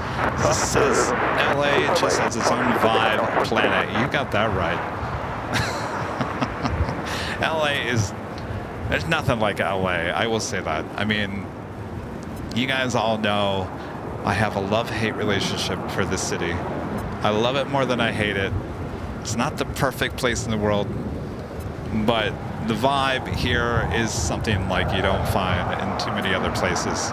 E: says LA just has its own vibe planet. You got that right. LA is, there's nothing like LA. I will say that. I mean, you guys all know I have a love-hate relationship for this city. I love it more than I hate it. It's not the perfect place in the world, but the vibe here is something like you don't find in too many other places.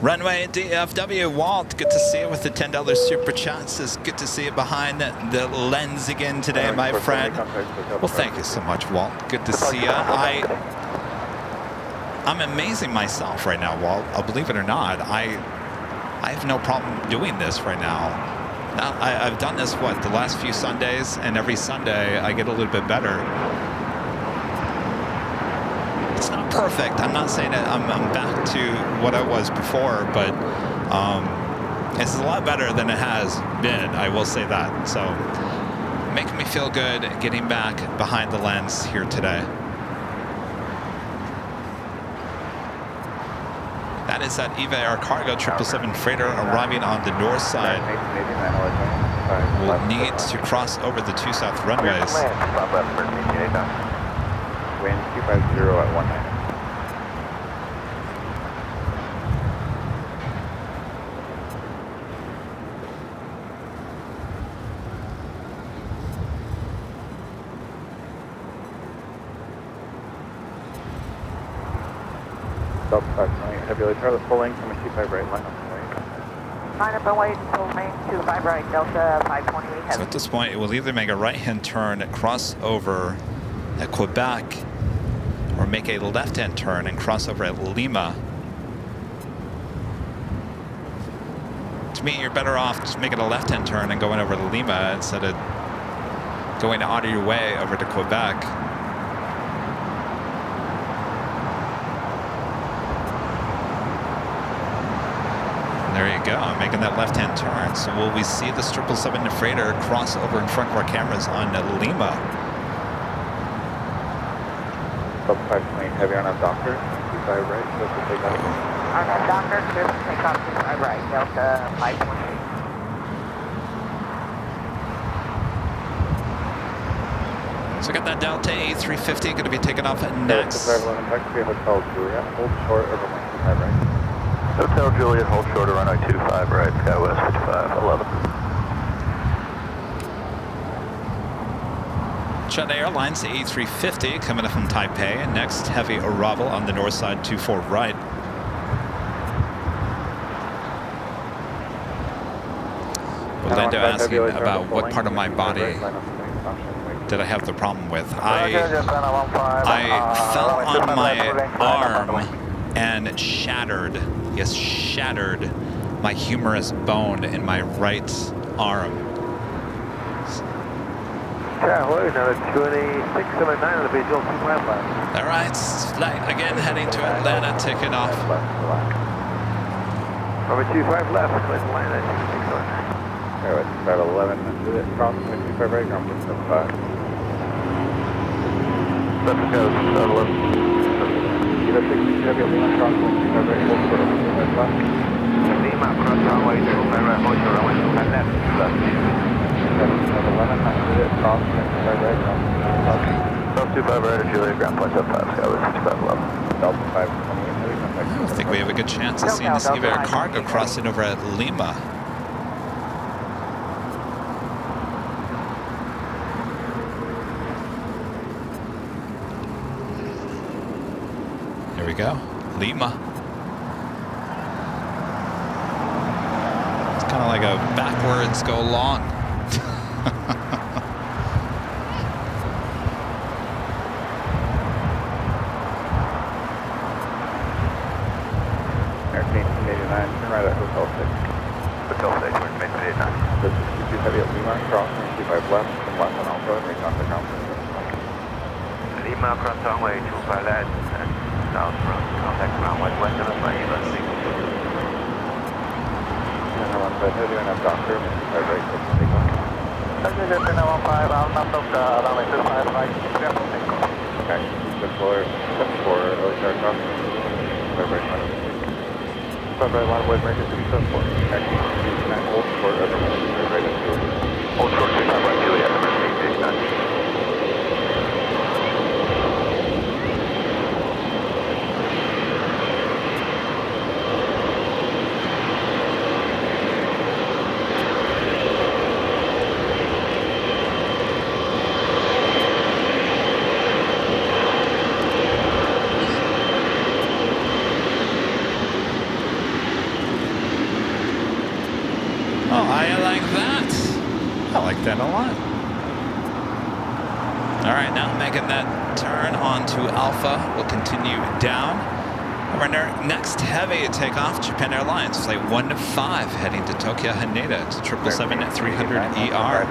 E: Runway DFW, Walt, good to see you with the $10 super chat. Says good to see you behind the lens again today, my friend. Well, thank you so much, Walt. Good to see you. I'm amazing myself right now, Walt. Believe it or not, I have no problem doing this right now. I've done this, what, the last few Sundays, and every Sunday I get a little bit better. It's not perfect. I'm not saying that I'm back to what I was before, but it's a lot better than it has been. I will say that. So making me feel good getting back behind the lens here today. That is that EVA Air Cargo 777 freighter arriving on the north side. We'll need to cross over the 2 south runways.
H: Wind 250 at 19. Delta 520, heavy light Charlie full length from a 25 right line up the way.
B: Line up and wait, full length 25 right, Delta 528 heavy.
E: So at this point, it will either make a right-hand turn and cross over at Quebec, or make a left-hand turn and cross over at Lima. To me, you're better off just making a left-hand turn and going over to Lima instead of going out of your way over to Quebec. There you go, making that left-hand turn. So will we see the 777 freighter cross over in front of our cameras on Lima?
H: Sub 5 heavy on Doctor, 25 right, so to take off.
F: On Doctor, clear for takeoff, 25 right, Delta 528.
E: So got that Delta A350 going to be taken off next.
H: 2511 taxi, Hotel Juliet, hold short over 25 right.
C: Hotel Juliet, hold short of runway 25 right, SkyWest 5511.
E: China Airlines, the A350 coming up from Taipei. Next heavy arrival on the north side, 24 right. Orlando asking about what part of my body did I have the problem with. I fell on my arm and shattered, yes, shattered my humerus bone in my right arm.
C: Another 2679 on the visual 25 left.
E: All right, flight again heading to Atlanta, taking off.
C: Number 25 left, Atlanta 2679.
H: Alright, about 11, cross 25 right, ground for 5.
C: Let's go, 11.
H: Either 60 heavy Lima, cross 25 right, hold short over 25 left.
C: Lima, cross runway 25 right, hold short runway 25 left.
H: 11, cross 25 right, ground for
C: 25 right, Juliet, ground point 75, SkyWest 5511.
H: Delta 528 heavy, contact.
E: I think we have a good chance of seeing this Eva Air cargo crossing over at Lima. Here we go, Lima. It's kind of like a backwards go long.
H: Turn right at Hotel 6.
C: Hotel 6, we're in 89.
H: This is 22 heavy at Lima, cross 25 left, from left on Alpha, and reach on the ground.
C: Lima, cross runway 25 left, and south from contact ground west of my Eva 6.
H: Turn 15 heavy on Doctor, 25 right, so take off.
C: Turn 15, I'll not stop the runway 25 right, ground for takeoff.
H: Okay, 74, early start cross, 25 right, 5 right, line with range 674. Taxi, hold short over 25 right, at Juliet.
C: Hold short 25 right, Juliet, number 369.
E: That a lot. All right, now making that turn onto Alpha. We'll continue down. Our next heavy takeoff, Japan Airlines, flight 1-5, heading to Tokyo Haneda to 777-300ER.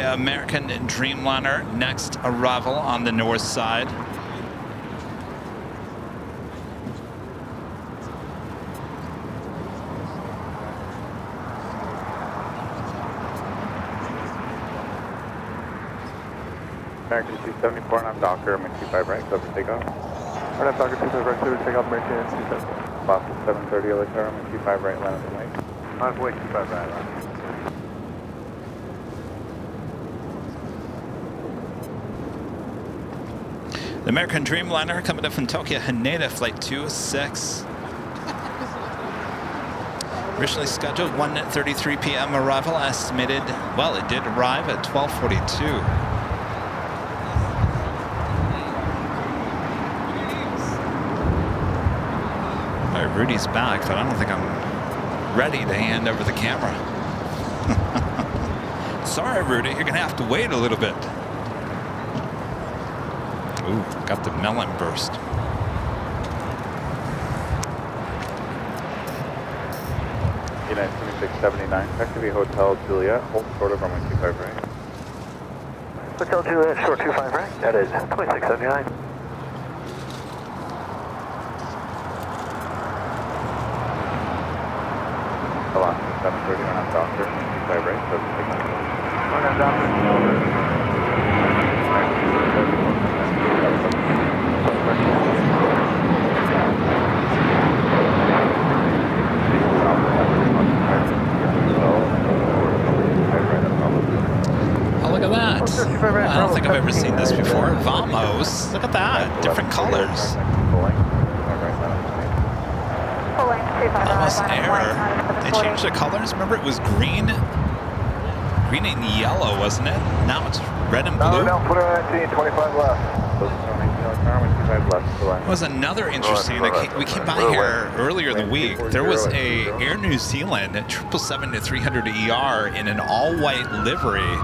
E: American Dreamliner next arrival on the north side.
H: American 274, and I'm Docker, I'm in 25 right, so for takeoff. Alright, I'm Docker 25 right, so to take off American 274. Boston 730, Electro, I'm in 25 right, land at the lake.
C: Halfway 25 right, line.
E: The American Dreamliner coming up from Tokyo Haneda, flight 26. Originally scheduled 1:33 p.m. arrival, estimated, well, it did arrive at 12:42. All right, Rudy's back, but I don't think I'm ready to hand over the camera. Sorry, Rudy, you're gonna have to wait a little bit. Ooh, got the melon burst.
H: United 2679, activate Hotel Juliet, hold short of runway 25 right.
C: Hotel Juliet, short 25 right. That is 2679.
H: Velocity 730 on Doctor, 25 right, 769.
E: Oh, look at that. I don't think I've ever seen this before. Vamos. Look at that. Different colors. Vamos Air. They changed the colors. Remember it was green and yellow, wasn't it? Now it's red and blue.
C: No, put her on 25 left.
E: It was another interesting. We came by here earlier the week. There was a Air New Zealand 777-300 ER in an all-white livery.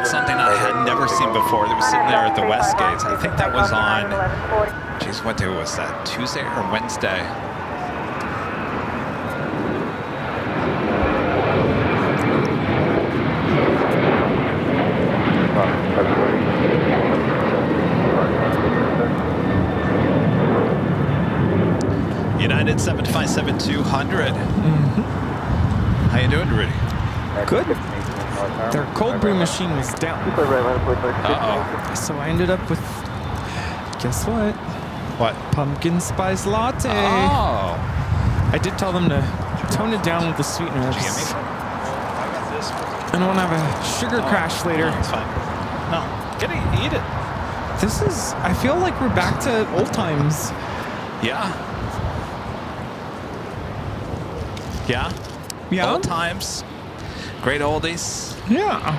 E: Something I had never seen before. That was sitting there at the West Gates. I think that was on. Geez, what day was that? Tuesday or Wednesday? United 757-200. How you doing, Rudy?
D: Good. Their cold brew machine was down.
E: Uh-oh.
D: So I ended up with, guess what?
E: What?
D: Pumpkin spice latte.
E: Oh.
D: I did tell them to tone it down with the sweeteners.
E: Did you get me? I got this.
D: I don't want to have a sugar crash later.
E: No, it's fine. No, get it, eat it.
D: This is, I feel like we're back to old times.
E: Yeah. Yeah.
D: Yeah.
E: Old times. Great oldies.
D: Yeah.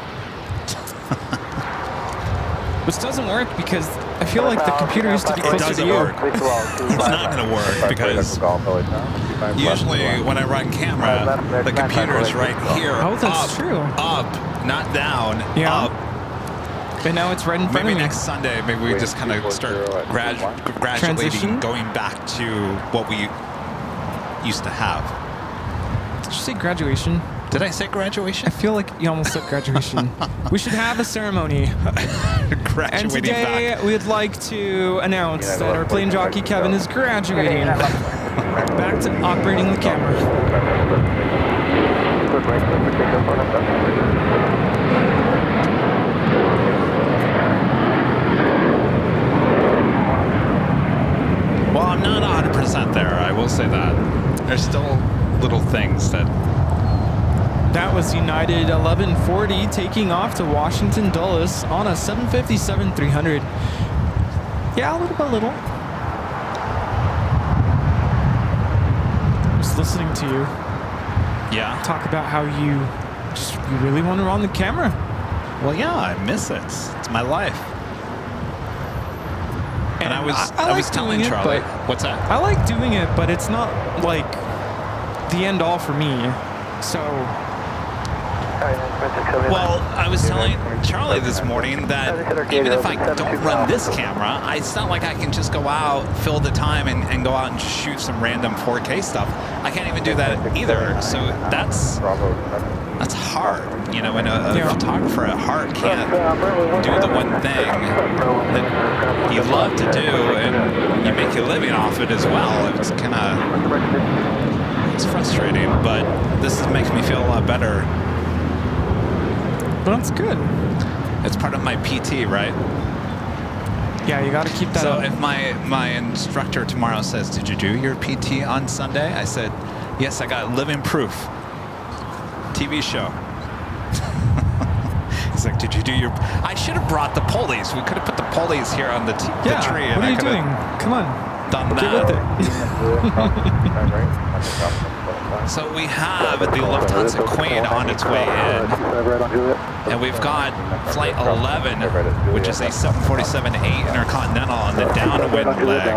D: Which doesn't work because I feel like the computer used to be closer to you.
E: Work. It's not going to work because usually when I run camera, the computer is right here.
D: Oh, that's true.
E: Up, not down.
D: Yeah.
E: Up.
D: But now it's right in front of me.
E: Maybe next Sunday, maybe we just kind of start gradually
D: Transition?
E: going back to what we used to have.
D: Did you say graduation?
E: Did I say graduation?
D: I feel like you almost said graduation. We should have a ceremony. And today we'd like to announce that our plane jockey Kevin is graduating. Back to operating the camera.
E: Well, I'm not 100% there, I will say that. There's still little things that...
D: That was United 1140 taking off to Washington Dulles on a 757-300. Yeah, a little. Just listening to you.
E: Yeah.
D: Talk about how you really want to run the camera.
E: Well, yeah, I miss it. It's my life. And I was
D: like
E: telling Charlie. What's that?
D: I like doing it, but it's not like the end all for me. So.
E: Well, I was telling Charlie this morning that even if I don't run this camera, it's not like I can just go out, fill the time, and go out and shoot some random 4K stuff. I can't even do that either. So that's hard. You know, when a photographer at heart can't do the one thing that you love to do and you make your living off it as well. It's kind of, it's frustrating, but this makes me feel a lot better.
D: But that's good.
E: It's part of my PT, right?
D: Yeah, you got to keep that up.
E: So if my instructor tomorrow says, "Did you do your PT on Sunday?" I said, "Yes, I got living proof." TV show. He's like, "Did you do your?" I should have brought the pulleys. We could have put the pulleys here on the tree.
D: What are you doing? Come on.
E: Done
D: Get
E: that.
D: with it.
E: So we have the Lufthansa Queen on its way in, and we've got Flight 11, which is a 747-8 Intercontinental on the downwind leg.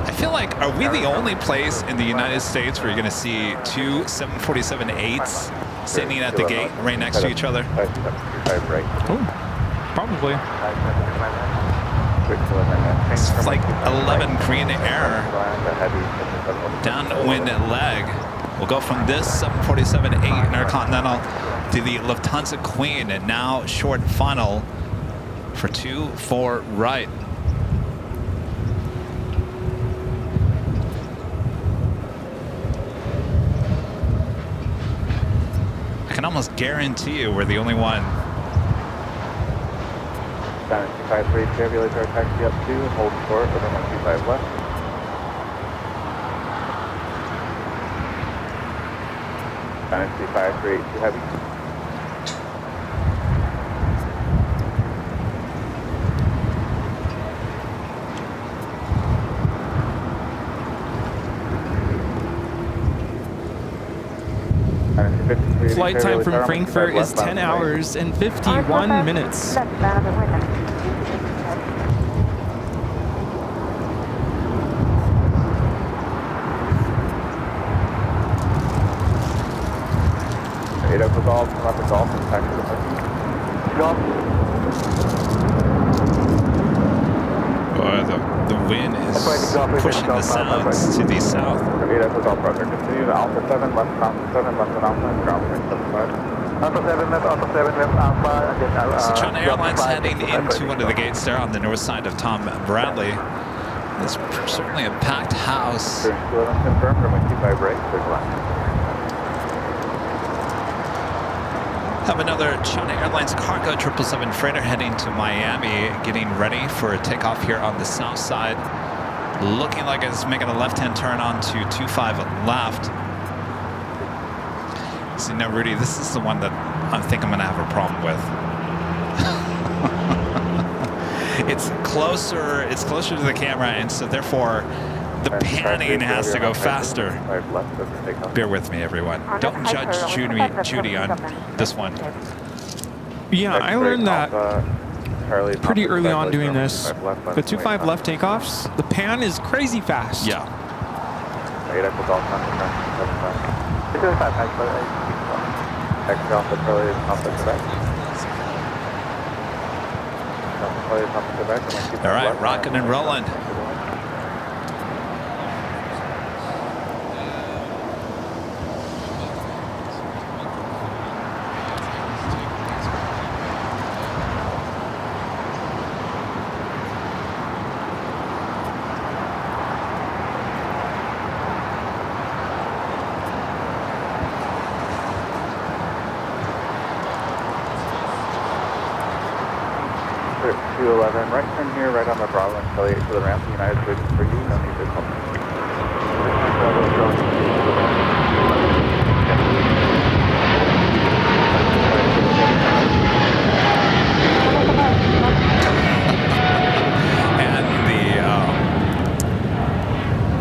E: I feel like, are we the only place in the United States where you're going to see two 747-8s sitting at the gate right next to each other?
D: Oh, probably.
E: It's like 11 Korean Air downwind leg. We'll go from this 747-8 Intercontinental to the Lufthansa Queen, and now short funnel for 24 right. I can almost guarantee you we're the only one.
H: 753, ambulance our taxi up to, hold short, over 125 left. Dynasty 538, too heavy.
D: Flight time from Frankfurt is 10 hours and 51 minutes.
H: Golf, come up the Golf, and taxi to the Golf.
E: Boy, the wind is pushing the sounds to the south.
H: Golf, brother. Continue to Alpha 7, left and Alpha 7, left and Alpha, ground 75. Alpha 7, left Alpha.
E: So China Airlines heading into one of the gates there on the north side of Tom Bradley. It's certainly a packed house.
H: 11 confirmed, runway 25 right, clear to land.
E: Have another China Airlines cargo 777 freighter heading to Miami, getting ready for a takeoff here on the south side. Looking like it's making a left-hand turn onto 25 left. See, now, Rudy, this is the one that I think I'm going to have a problem with. It's closer to the camera, and so therefore the panning has to go faster. Bear with me, everyone. Don't judge Judy on this one.
D: Yeah, I learned that pretty early on doing this. The 25 left takeoffs, the pan is crazy fast.
E: Yeah. All right, rocking and rolling.
H: Right turn here, right on the Bravo and Kelly 8 to the ramp. United waiting for you. No need to come.
E: And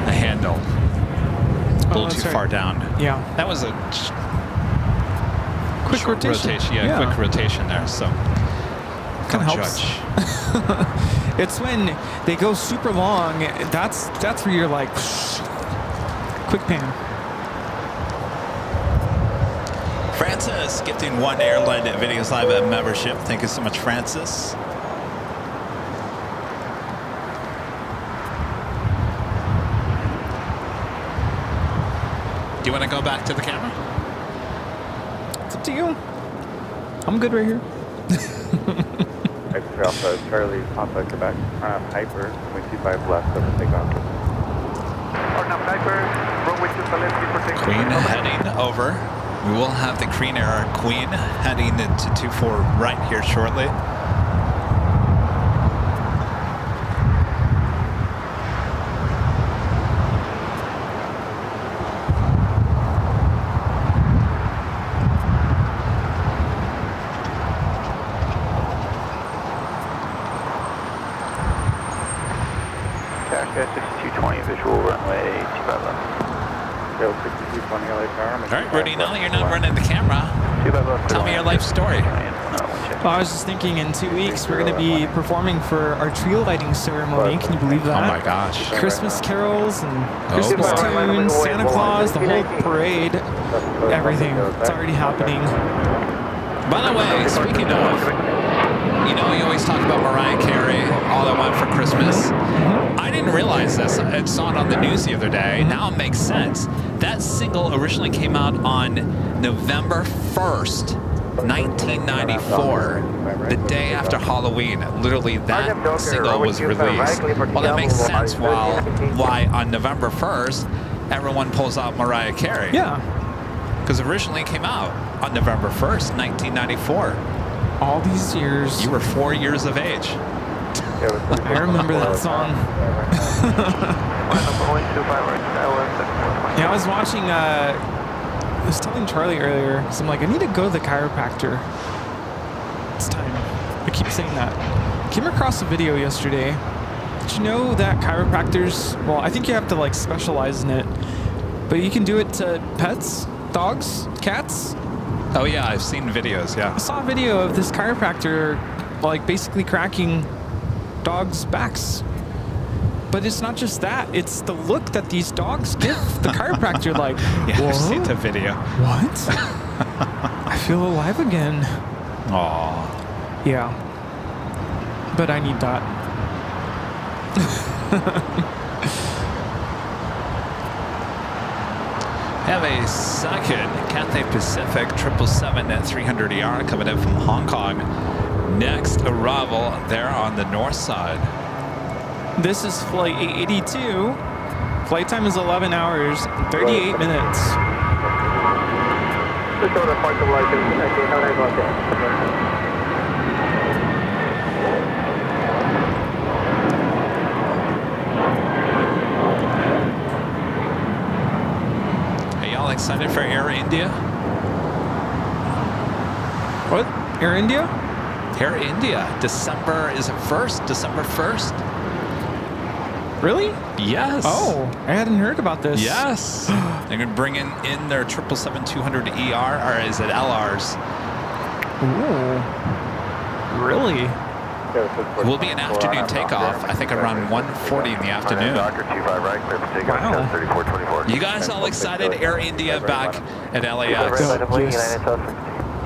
E: the handle a little too far down.
D: Yeah.
E: That was a
D: quick rotation.
E: Yeah, quick rotation there. So
D: kind of helps. It's when they go super long. That's where you're like, quick pan.
E: Francis gifting one Airline Videos Live membership. Thank you so much, Francis. Do you want to go back to the camera?
D: It's up to you. I'm good right here.
H: X-ray Alpha Charlie, Papa Quebec, Hyper, runway 25 left, over takeoff.
E: Queen heading over. We will have the Korean Air Queen heading into 24 right here shortly. All right, Rudy, now that you're not running the camera, tell me your life story.
D: Well, I was just thinking in 2 weeks we're going to be performing for our tree lighting ceremony. Can you believe that?
E: Oh my gosh.
D: Christmas carols and Christmas tunes, Santa Claus, the whole parade, everything. It's already happening.
E: By the way, speaking of, you know, you always talk about Mariah Carey, All I Want for Christmas. I didn't realize this. I saw it on the news the other day. Now it makes sense. That single originally came out on November 1st, 1994, the day after Halloween. Literally, that single was released. Well, that makes sense why on November 1st, everyone pulls out Mariah Carey.
D: Yeah.
E: Because originally it came out on November 1st, 1994.
D: All these years.
E: You were 4 years of age.
D: I remember that song. Yeah, I was watching, I was telling Charlie earlier, because I'm like, I need to go to the chiropractor. It's time. I keep saying that. Came across a video yesterday. Did you know that chiropractors, well, I think you have to like specialize in it, but you can do it to pets, dogs, cats.
E: Oh yeah, I've seen videos, yeah.
D: I saw a video of this chiropractor like basically cracking dogs' backs. But it's not just that, it's the look that these dogs give the chiropractor like,
E: yeah, I've seen the video.
D: What? I feel alive again.
E: Aww.
D: Yeah. But I need that.
E: Have a second Cathay Pacific 777 at 300ER coming in from Hong Kong. Next arrival there on the north side.
D: This is flight 882. Flight time is 11 hours and 38 minutes.
E: Excited for Air India?
D: What? Air India?
E: Air India. December, is it 1st? December 1st?
D: Really?
E: Yes.
D: Oh, I hadn't heard about this.
E: Yes. They're going to bring in their 777-200ER, or is it LRs?
D: Ooh. Really?
E: It will be an afternoon takeoff, I think around 1:40 in the afternoon.
D: Wow.
E: You guys all excited? Air India back at LAX.
D: Yes.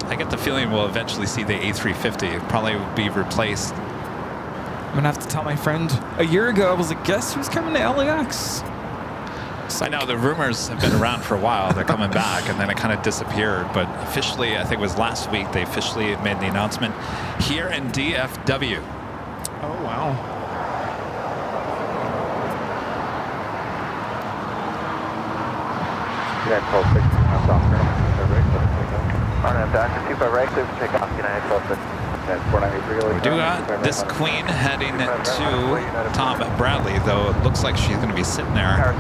E: I get the feeling we'll eventually see the A350. It probably will be replaced.
D: I'm gonna have to tell my friend. A year ago, I was like, guess who's coming to LAX?
E: I know the rumors have been around for a while. They're coming back, and then it kind of disappeared. But officially, I think it was last week, they officially made the announcement here in DFW.
D: Oh, wow.
E: We do got this Queen heading to Tom Bradley, though it looks like she's going to be sitting there. I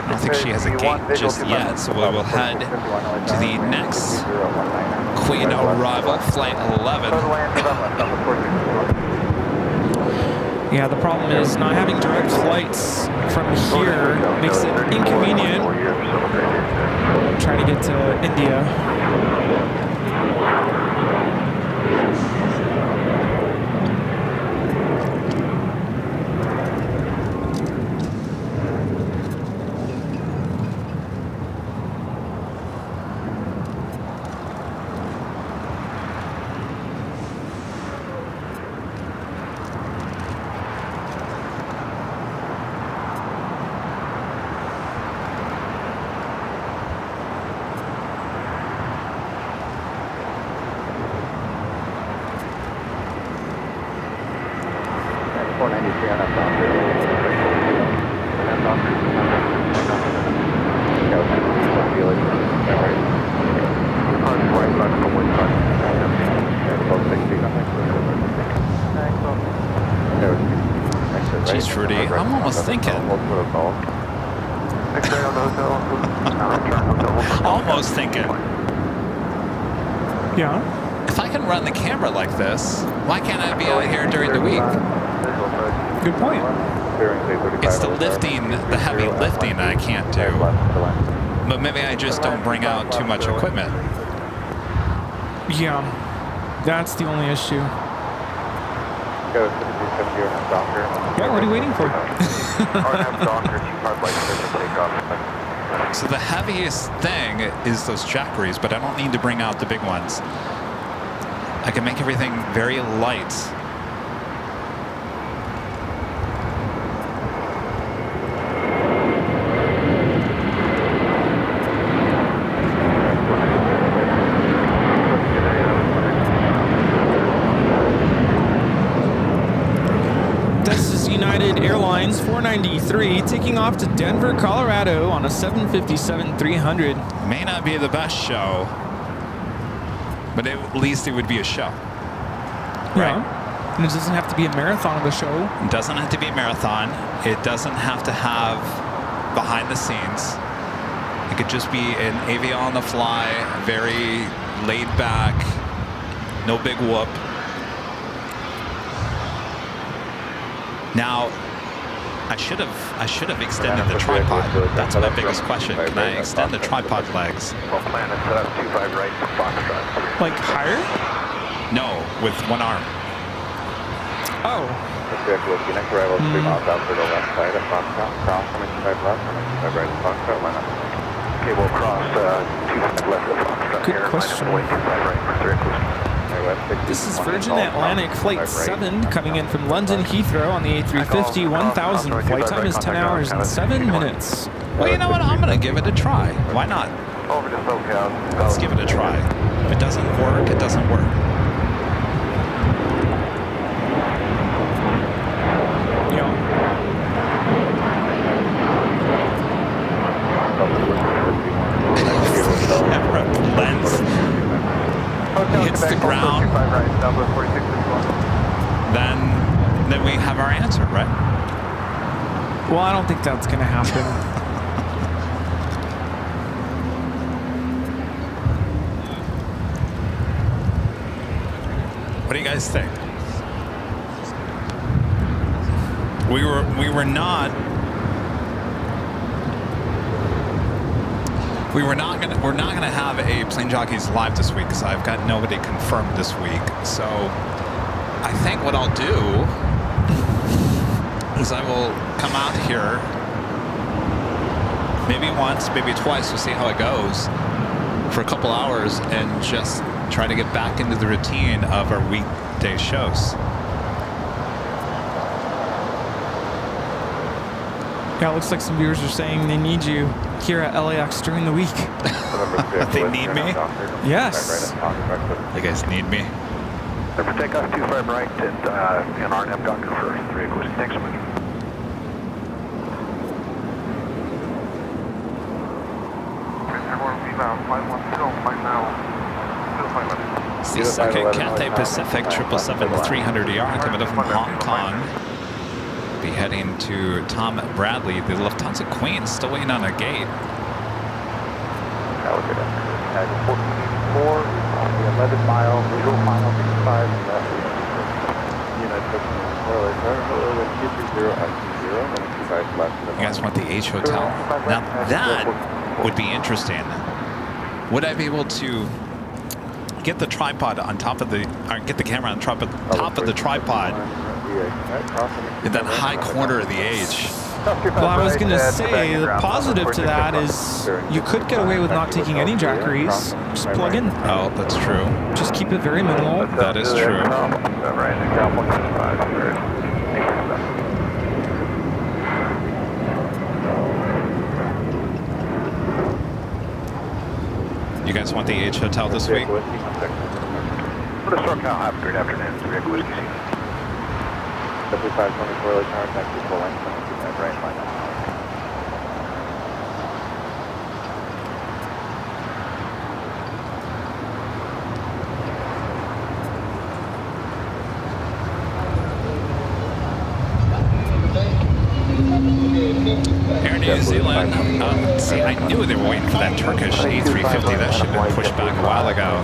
E: don't think she has a gate just yet, so we will head to the next Queen arrival, flight 11.
D: Yeah, the problem is not having direct flights from here makes it inconvenient trying to get to India.
E: Jeez, Rudy, I'm almost thinking. Almost thinking.
D: Yeah.
E: If I can run the camera like this, why can't I be out here during the week?
D: Good point.
E: It's the lifting, the heavy lifting that I can't do. But maybe I just don't bring out too much equipment.
D: Yeah. That's the only issue.
H: Go 5370 and Docker.
D: Yeah, what are you waiting for?
H: Docker, 25 light to take off.
E: So the heaviest thing is those Jockeys, but I don't need to bring out the big ones. I can make everything very light.
D: This is United Airlines 493 taking off to Denver, Colorado on a 757-300.
E: May not be the best show, but at least it would be a show. Right?
D: Yeah. And it doesn't have to be a marathon of a show.
E: It doesn't have to be a marathon. It doesn't have to have behind the scenes. It could just be an AV on the fly, very laid back, no big whoop. Now, I should have extended the tripod. That's my biggest question. Can I extend the tripod legs?
C: Well, plan to set up 25 right to Foxtrot.
D: Like higher?
E: No, with one arm.
D: Oh.
H: Next arrival 3 miles out to the left side of Foxtrot. Cross 25 left, 25 right to Foxtrot. Line up.
C: Okay, we'll cross 25 left of Foxtrot.
D: Good question.
C: Wait 25 right for 3
D: This is Virgin Atlantic Flight 7 coming in from London Heathrow on the A350 1000. Flight time is 10 hours and 7 minutes.
E: Well, you know what? I'm going to give it a try. Why not?
C: Over to SoCal.
E: Let's give it a try. If it doesn't work, it doesn't work. Lens hits the ground, then we have our answer, right?
D: Well, I don't think that's going to happen.
E: What do you guys think? We're not gonna have a Plane Jockeys live this week because I've got nobody confirmed this week. So I think what I'll do is I will come out here maybe once, maybe twice. We'll see how it goes for a couple hours and just try to get back into the routine of our weekday shows.
D: Yeah, it looks like some viewers are saying they need you here at LAX during the week.
E: They need me?
D: Yes.
E: You guys need me?
C: Take off 25 right and RNF Docker for 3 Equals. Thanks so much.
E: C2nd Cathay Pacific 777-300ER coming up from Hong Kong. Be heading to Tom Bradley. The Lufthansa Queen still waiting on a gate.
H: Now we're good. 1484 on the 11-mile visual final 65 left. United
E: You guys want the H Hotel? Now that would be interesting. Would I be able to get the tripod on top of the, or get the camera on top of the tripod in that high corner of the H?
D: Well, I was going to say, the positive to that is you could get away with not taking any Jockeys. Just plug in.
E: Oh, that's true.
D: Just keep it very minimal.
E: That is true. You guys want the H Hotel this week?
C: What a short count. Have a great afternoon. 3 Equals.
H: 7524 Lake Tower, taxi full length, right, line up.
E: Air New Zealand. See, I knew they were waiting for that Turkish A350. That should have been pushed back a while ago.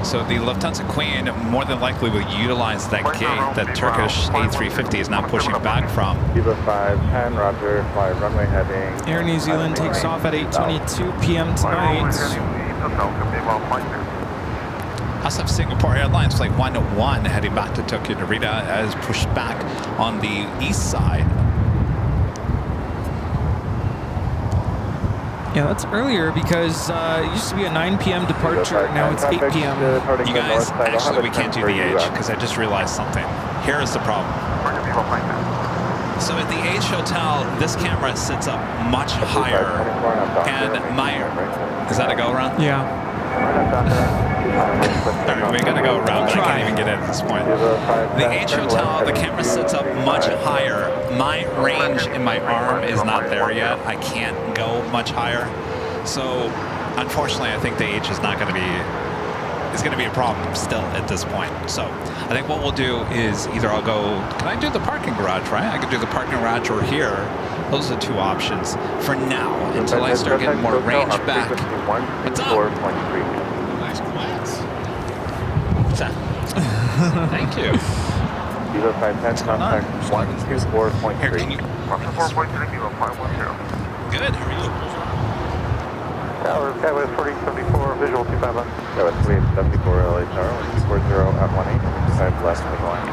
E: So the Lufthansa Queen more than likely will utilize that gate that Turkish A350 is now pushing back from.
H: Viva 510, roger, fly runway heading.
D: Air New Zealand takes off at 8:22 p.m. tonight.
E: Also have Singapore Airlines Flight 101 heading back to Tokyo Narita as pushed back on the east side.
D: Yeah, that's earlier because it used to be a 9 p.m. departure. Now it's 8 p.m.
E: You guys, actually, we can't do the H because I just realized something. Here is the problem. So at the H Hotel, this camera sits up much higher. And my... Is that a go-around?
D: Yeah.
E: Alright, we gotta go around, but I can't even get in at this point. The H Hotel, the camera sits up much higher. My range in my arm is not there yet. I can't go much higher. So, unfortunately, I think the H is not gonna be... It's gonna be a problem still at this point. So, I think what we'll do is either I'll go... Can I do the parking garage, right? I could do the parking garage or here. Those are the two options for now, until I start getting more range back. What's up? Nice class. What's that? Thank you. What's going on? Here, can you... Good, how are you?
H: Tower 4074, visual 251. Tower 374, LA Tower, 140 at 18, 25 left of the line.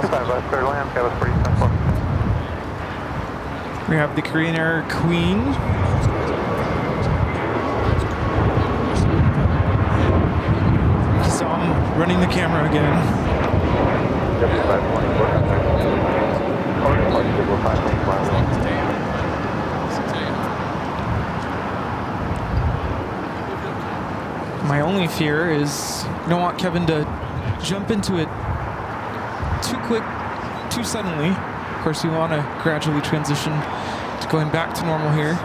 H: 25 left, clear land, Tower 4074.
D: We have the Korean Air Queen. So I'm running the camera again. My only fear is I don't want Kevin to jump into it too quick, too suddenly. Of course, we want to gradually transition to going back to normal here.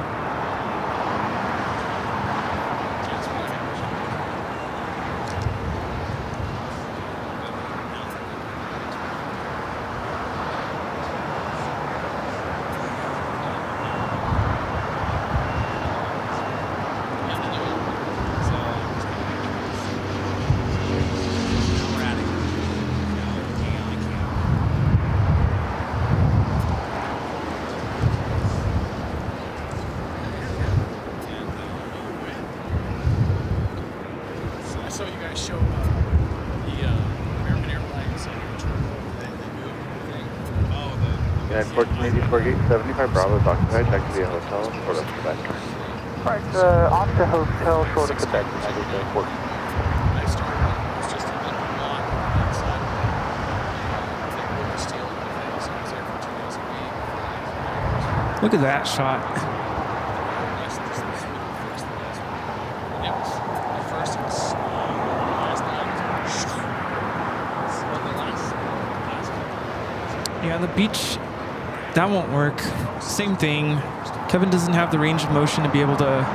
H: Yeah, 1484 gate 75 Bravo is occupied, back to the hotel, short of Quebec.
F: Alright, on to hotel, short of Quebec, United Airport.
D: Look at that shot. Yeah, the beach, that won't work. Same thing. Kevin doesn't have the range of motion to be able to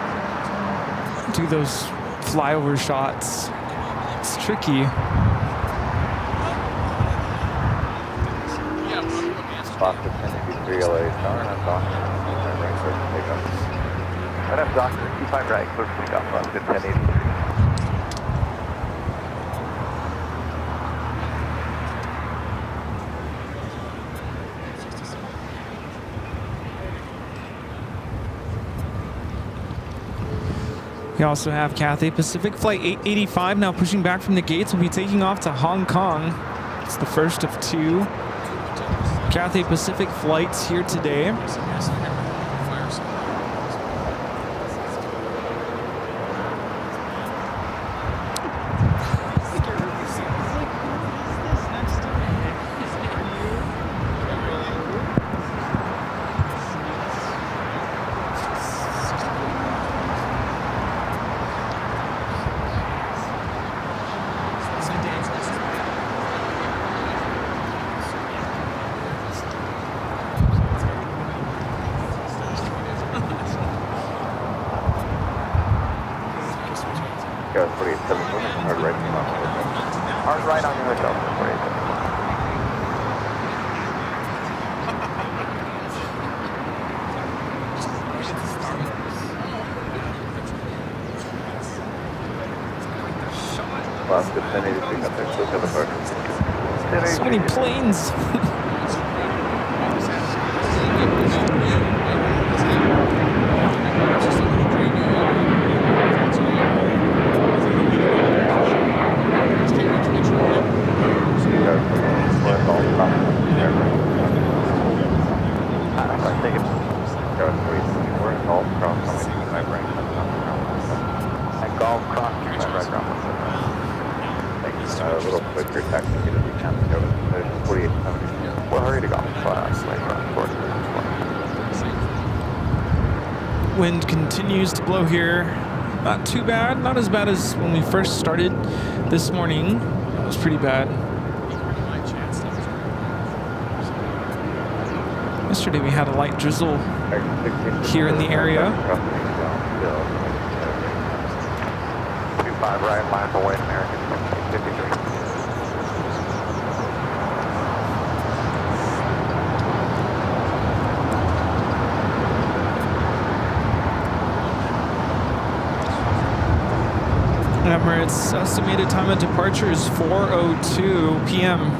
D: do those flyover shots. It's tricky.
H: Foster 1083 LA Tower, and I'm Doctor. Right, clear for takeoff. And I'm Doctor, 25 right, clear for takeoff, Foster 1083.
D: We also have Cathay Pacific Flight 885 now pushing back from the gates. Will be taking off to Hong Kong. It's the first of two Cathay Pacific flights here today.
H: Hard right on your hotel. Last 1083 contact, look at the park.
D: So many planes. Wind continues to blow here. Not too bad. Not as bad as when we first started this morning. It was pretty bad. Yesterday we had a light drizzle here in the area.
H: 25 right, line for white American 53.
D: Emirates estimated time of departure is 4:02 p.m.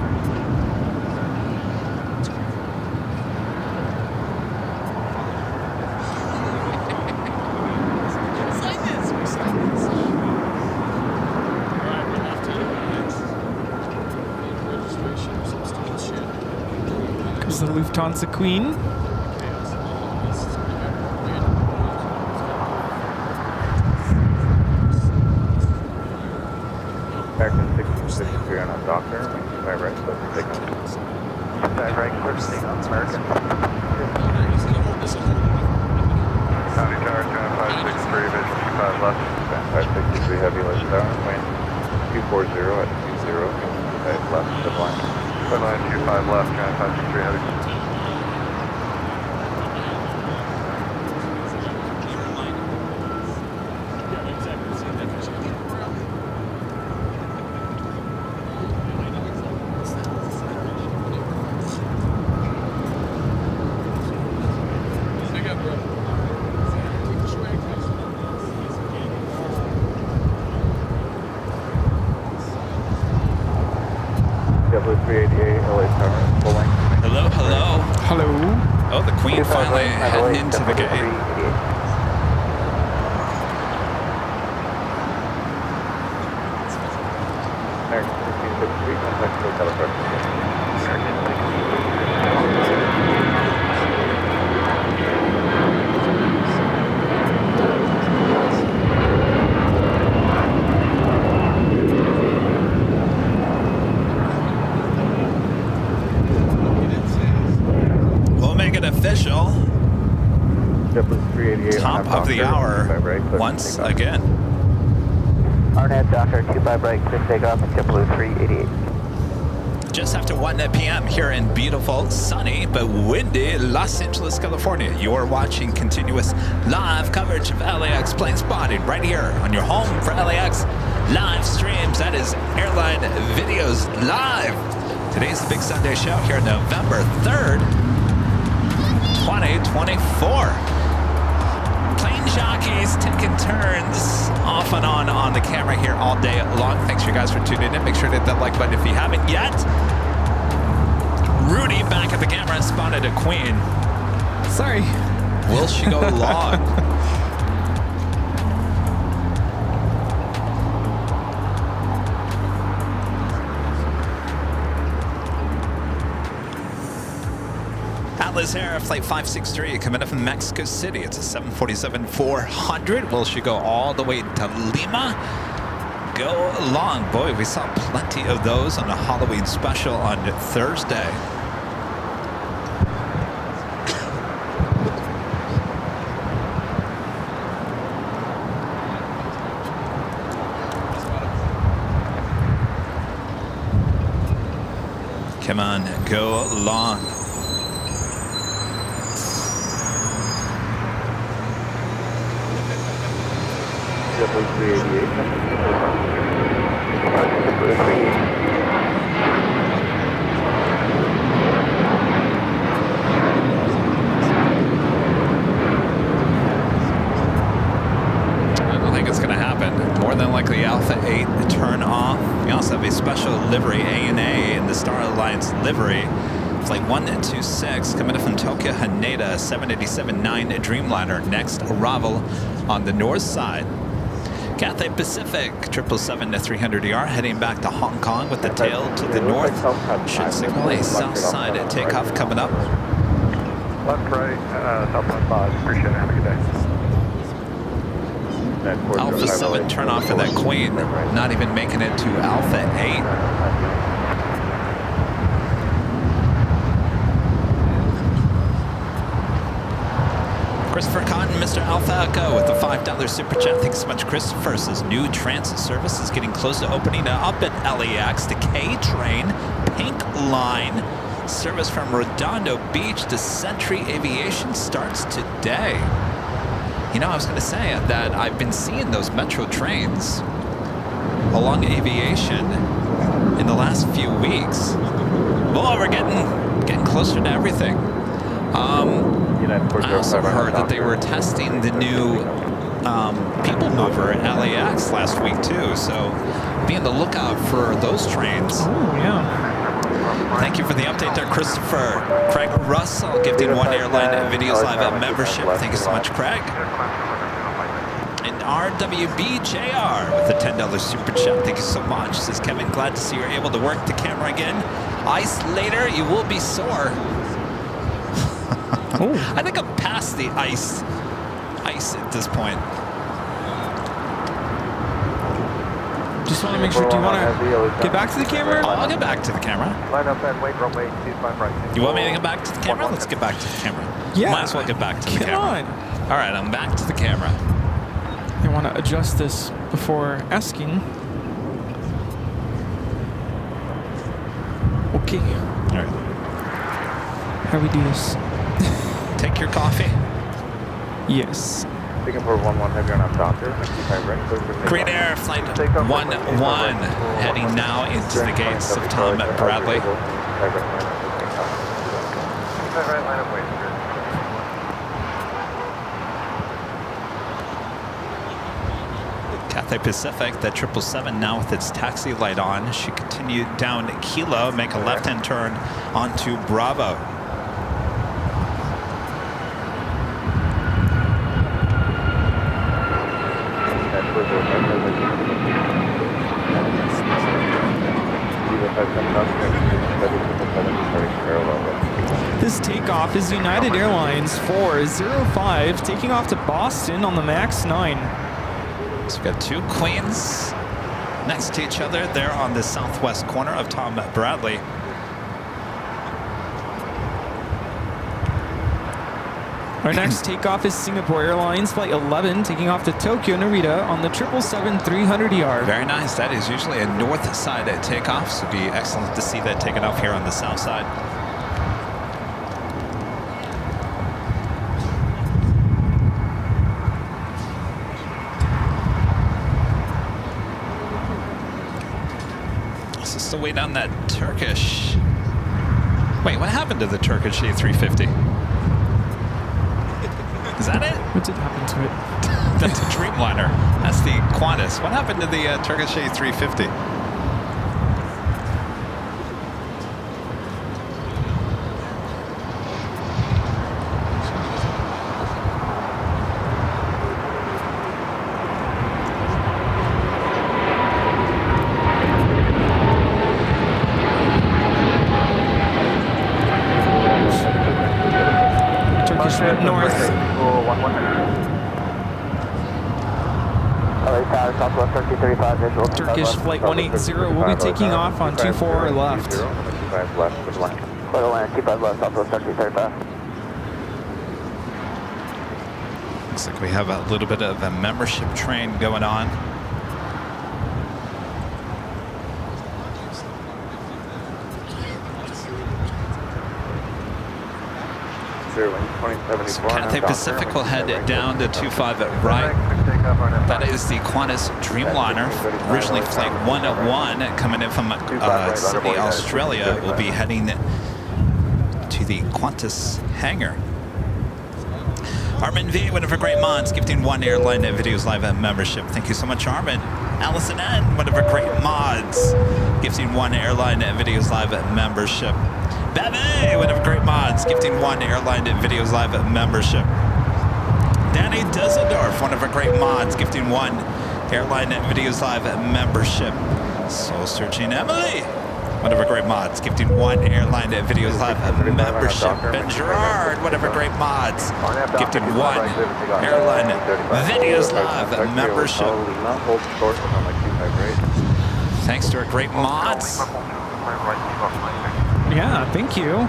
D: Comes the Lufthansa Queen.
H: American 663 on a doctor, right, right, so take on. Right, clear to take on American. County Tower, 563, vision 25 left, 563 heavy light tower, wind 240 at 20, right, left, deadline. Deadline 25 left, 563 heavy.
E: Hello, hello.
D: Hello.
E: Oh, the Queen finally heading into the gate.
H: American 1653, contact hotel approach.
E: Official. Top of the hour once again.
F: Arnett, Doctor 25 right, clear takeoff at JetBlue 388.
E: Just after 1 p.m. here in beautiful, sunny, but windy Los Angeles, California. You're watching continuous live coverage of LAX plane spotting right here on your home for LAX live streams. That is Airline Videos Live. Today's the Big Sunday Show here November 3rd. 2024. Plane jockeys taking turns off and on the camera here all day long. Thanks you guys for tuning in. Make sure to hit that like button if you haven't yet. Rudy back at the camera spotted a Queen.
D: Sorry.
E: Will she go long? Atlas Air Flight 563 coming up from Mexico City. It's a 747-400. Will she go all the way to Lima? Go long. Boy, we saw plenty of those on a Halloween special on Thursday. Come on, go long. I don't think it's going to happen. More than likely Alpha 8 turn off. We also have a special livery, ANA, in the Star Alliance livery. Flight 126 coming up from Tokyo Haneda, 787-9 Dreamliner. Next arrival on the north side. Cathay Pacific 777-300ER heading back to Hong Kong with the tail to the north. Should signal a south side takeoff coming up.
H: Left, right, southwest 5. Appreciate it. Have a good day.
E: Alpha 7 turn off for that Queen. Not even making it to Alpha 8. Christopher Cotton, Mr. Alpha Echo with the $5 super chat. Thanks so much, Christopher. Says new transit service is getting close to opening up at LAX. The K train, Pink Line. Service from Redondo Beach to Century Aviation starts today. You know, I was going to say that I've been seeing those metro trains along aviation in the last few weeks. Well, we're getting closer to everything. I also heard that they were testing the new people mover at LAX last week too, so be on the lookout for those trains.
D: Oh, yeah.
E: Thank you for the update there, Christopher. Craig Russell gifting one Airline Videos Live at membership. Thank you so much, Craig. And RWBJR with a $10 super chat. Thank you so much. Says Kevin, glad to see you're able to work the camera again. Ice later, you will be sore. I think I'm past the ice at this point.
D: Just want to make sure, do you want to get back to the camera?
E: I'll get back to the camera.
H: Line up and wait, runway 25 right.
E: You want me to get back to the camera? Let's get back to the camera.
D: Yeah.
E: Might as well get back to the camera.
D: Come on.
E: All right, I'm back to the camera.
D: I want to adjust this before asking. Okay.
E: All right.
D: How do we do this?
E: Take your coffee.
D: Yes.
H: Singapore 11 heavy on doctor. 95 right.
E: Green Air Flight 11 heading now into the gates of Tom Bradley. Cathay Pacific, that 777 now with its taxi light on. She continued down Kilo, make a left-hand turn onto Bravo.
D: This takeoff is United Airlines 405 taking off to Boston on the MAX 9.
E: So we've got two Queens next to each other there on the southwest corner of Tom Bradley.
D: Our next takeoff is Singapore Airlines Flight 11 taking off to Tokyo Narita on the 777-300ER.
E: Very nice. That is usually a north side takeoff, so it'd be excellent to see that taken off here on the south side. So still waiting on that Turkish. Wait, what happened to the Turkish A350? Is that it?
D: What did happen to it?
E: That's a Dreamliner. That's the Qantas. What happened to the Turkish A350?
D: Turkish went north. Turkish Flight 180 will be taking off on 24 left.
E: Looks like we have a little bit of a membership train going on. So Cathay Pacific will head down to 25 at right. That is the Qantas Dreamliner, originally Flight 101, coming in from Sydney, Australia, will be heading to the Qantas hangar. Armin V, one of our great mods, gifting one Airline Videos Live membership. Thank you so much, Armin. Allison N, one of our great mods, gifting one Airline Videos Live membership. Bebe, one of our great mods, gifting one Airline Videos Live membership. Danny Dusseldorf, one of our great mods, gifting one Airline Videos Live membership. Soul Searching Emily, one of our great mods, gifting one Airline Videos Live membership. Ben Gerard, one of our great mods, gifting one Airline Videos Live membership. Thanks to our great mods.
D: Yeah, thank you.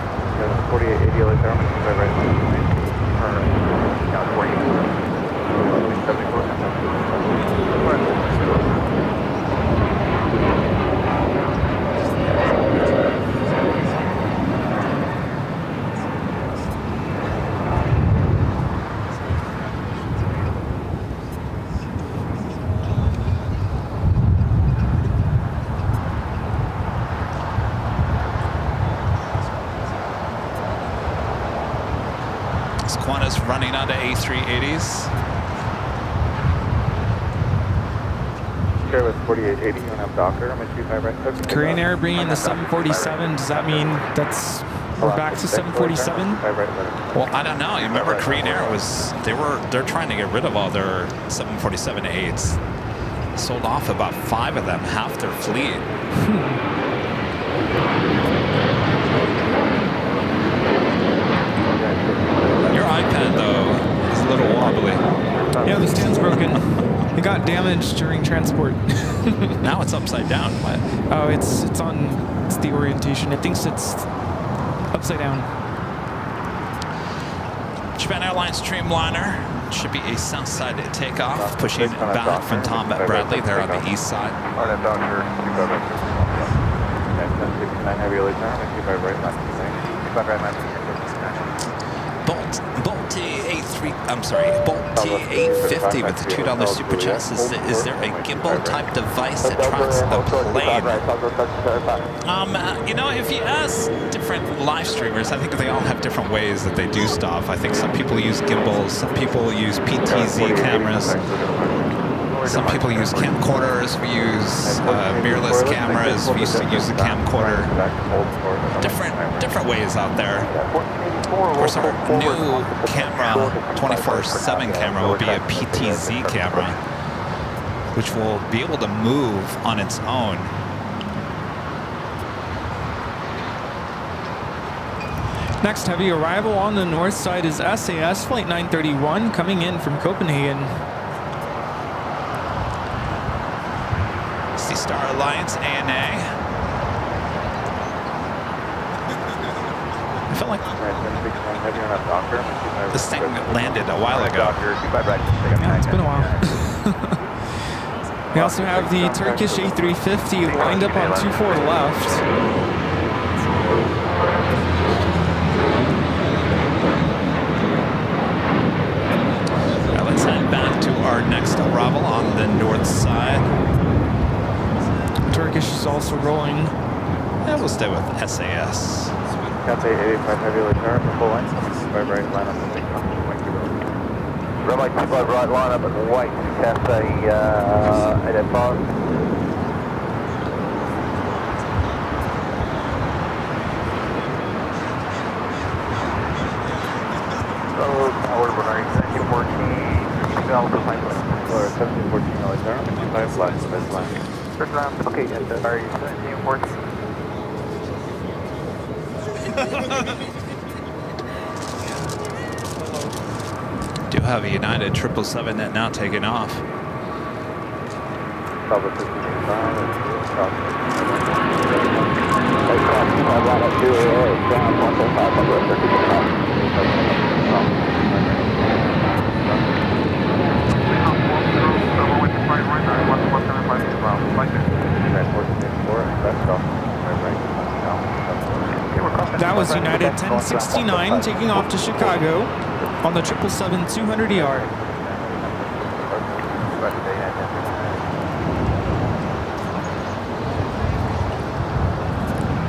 E: Airlines running out of A380s.
H: Share with 4880, you want to have Docker? I'm at 25 right.
D: Korean Air bringing the 747. Does that mean we're back to 747?
E: Well, I don't know. You remember Korean Air they're trying to get rid of all their 747-8s. Sold off about 5 of them, half their fleet. Your iPad though is a little wobbly.
D: Yeah, the stand's broken. It got damaged during transport.
E: Now it's upside down. What?
D: Oh, it's the orientation. It thinks it's upside down.
E: Japan Airlines Dreamliner should be a south side takeoff, pushing back from Tom Bradley. They're on the east side.
H: Arnhem Docker, 25 right. 1069 heavy early turn, 25 right left. 25 right left.
E: Bolt T850 with the $2 super chat. Is there a gimbal type device that tracks a plane? You know, if you ask different live streamers, I think they all have different ways that they do stuff. I think some people use gimbals, some people use PTZ cameras, some people use camcorders. We use mirrorless cameras. We used to use a camcorder. Different ways out there. Of course, our new camera, 24/7 camera, will be a PTZ camera, which will be able to move on its own.
D: Next heavy arrival on the north side is SAS Flight 931 coming in from Copenhagen.
E: Sea Star Alliance ANA. I feel like this thing landed a while ago.
D: Yeah, it's been a while. We also have the Turkish A350 lined up on 24 left.
E: Now let's head back to our next arrival on the north side.
D: Turkish is also rolling.
E: And we'll stay with SAS.
H: Cathay 85 heavy return, full length, 25 right line up and take off. Red light 25 right line up and wait, Cathay 85. So, power running 1714, Alpha 1714 right turn, 25 flights, best line. First round, okay, and are you 1714?
E: Do have a United 777 that now taking off.
D: That was United 1069 taking off to Chicago on the 777 200ER.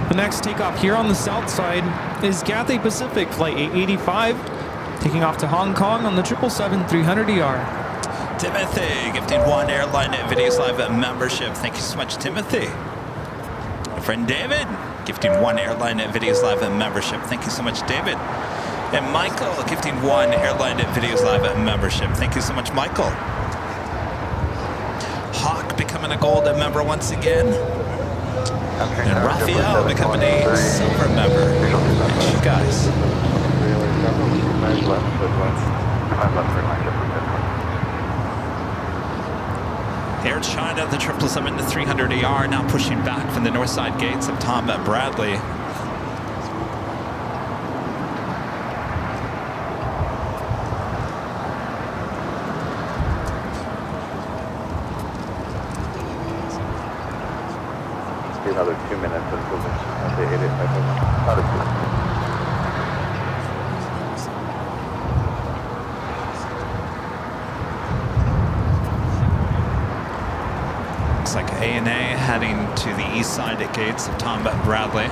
D: The next takeoff here on the south side is Cathay Pacific Flight 885 taking off to Hong Kong on the 777 300ER.
E: Timothy gifting 1 Airline Videos Live membership. Thank you so much, Timothy. My friend David gifting 1 Airline Videos Live membership. Thank you so much, David. And Michael gifting 1 Airline Videos Live membership. Thank you so much, Michael. Hawk becoming a gold member once again. And Raphael becoming a silver member. Thanks, you guys. Air China, the 777 to 300ER now pushing back from the north side gates of Tom Bradley.
H: Another 2 minutes until the 885.
E: Looks like ANA heading to the east side at gates of Tom Bradley.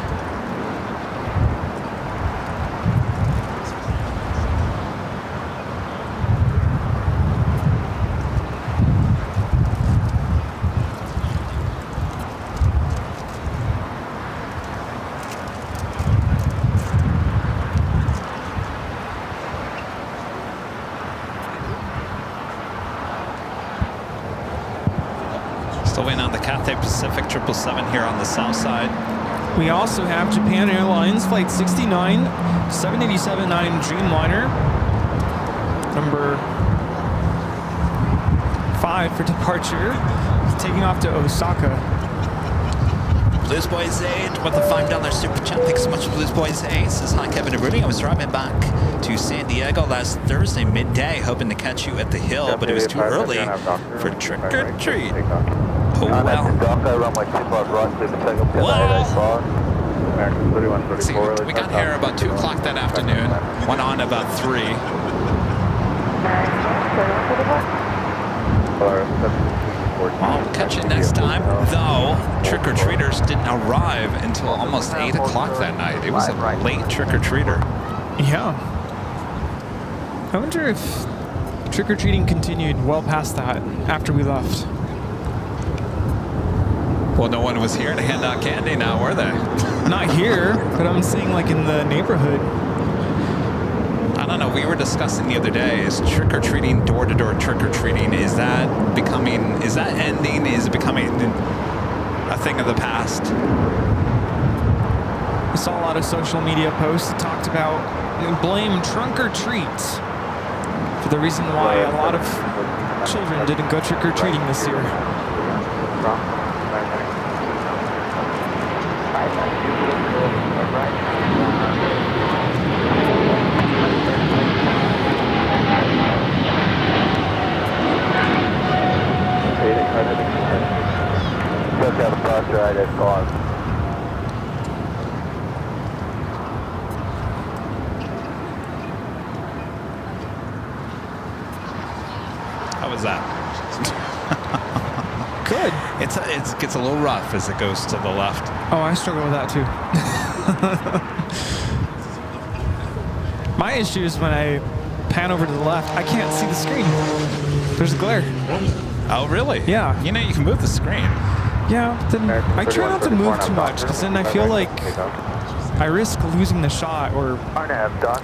E: Still waiting on the Cathay Pacific 777 here on the south side.
D: We also have Japan Airlines Flight 69, 787-9 Dreamliner, number 5 for departure, taking off to Osaka.
E: Blues Boys 8 with the $5 super chat. Thanks so much, Blues Boys 8. Says, hi, Kevin and Rudy. I was driving back to San Diego last Thursday midday, hoping to catch you at the Hill, but it was too early for trick or treat. Oh, well. See, we got here about 2 o'clock that afternoon. Went on about 3. Well, we'll catch you next time, though trick-or-treaters didn't arrive until almost 8 o'clock that night. It was a late trick-or-treater.
D: Yeah. I wonder if trick-or-treating continued well past that after we left.
E: Well, no one was here to hand out candy now, were they?
D: Not here, but I'm saying like in the neighborhood.
E: I don't know, we were discussing the other day, is trick-or-treating, door-to-door trick-or-treating, is that ending, is it becoming a thing of the past?
D: I saw a lot of social media posts that talked about blame trunk or treat for the reason why a lot of children didn't go trick-or-treating this year.
E: How was that?
D: Good.
E: It gets a little rough as it goes to the left.
D: Oh, I struggle with that too. My issue is when I pan over to the left, I can't see the screen. There's a glare.
E: Oh, really?
D: Yeah.
E: You know, you can move the screen.
D: Yeah, but then I try not to move too much because then I feel like I risk losing the shot or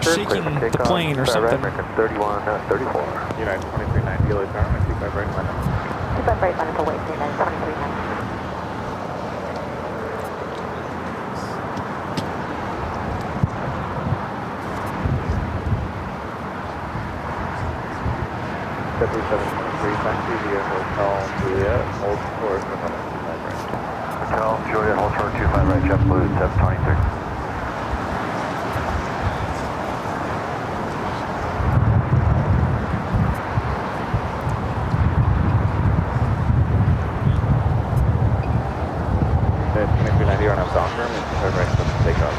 D: shaking the plane or something.
H: 31, 34. United 2390, LA Tower, 25 right line.
B: 25 right line for weight, 2390.
H: Taxi via Hotel Juliet, hold short for number 25 right. Hotel Juliet, hold short 25 right, JetBlue 723. Okay, 2390 on up Docker, 25 right, so take off.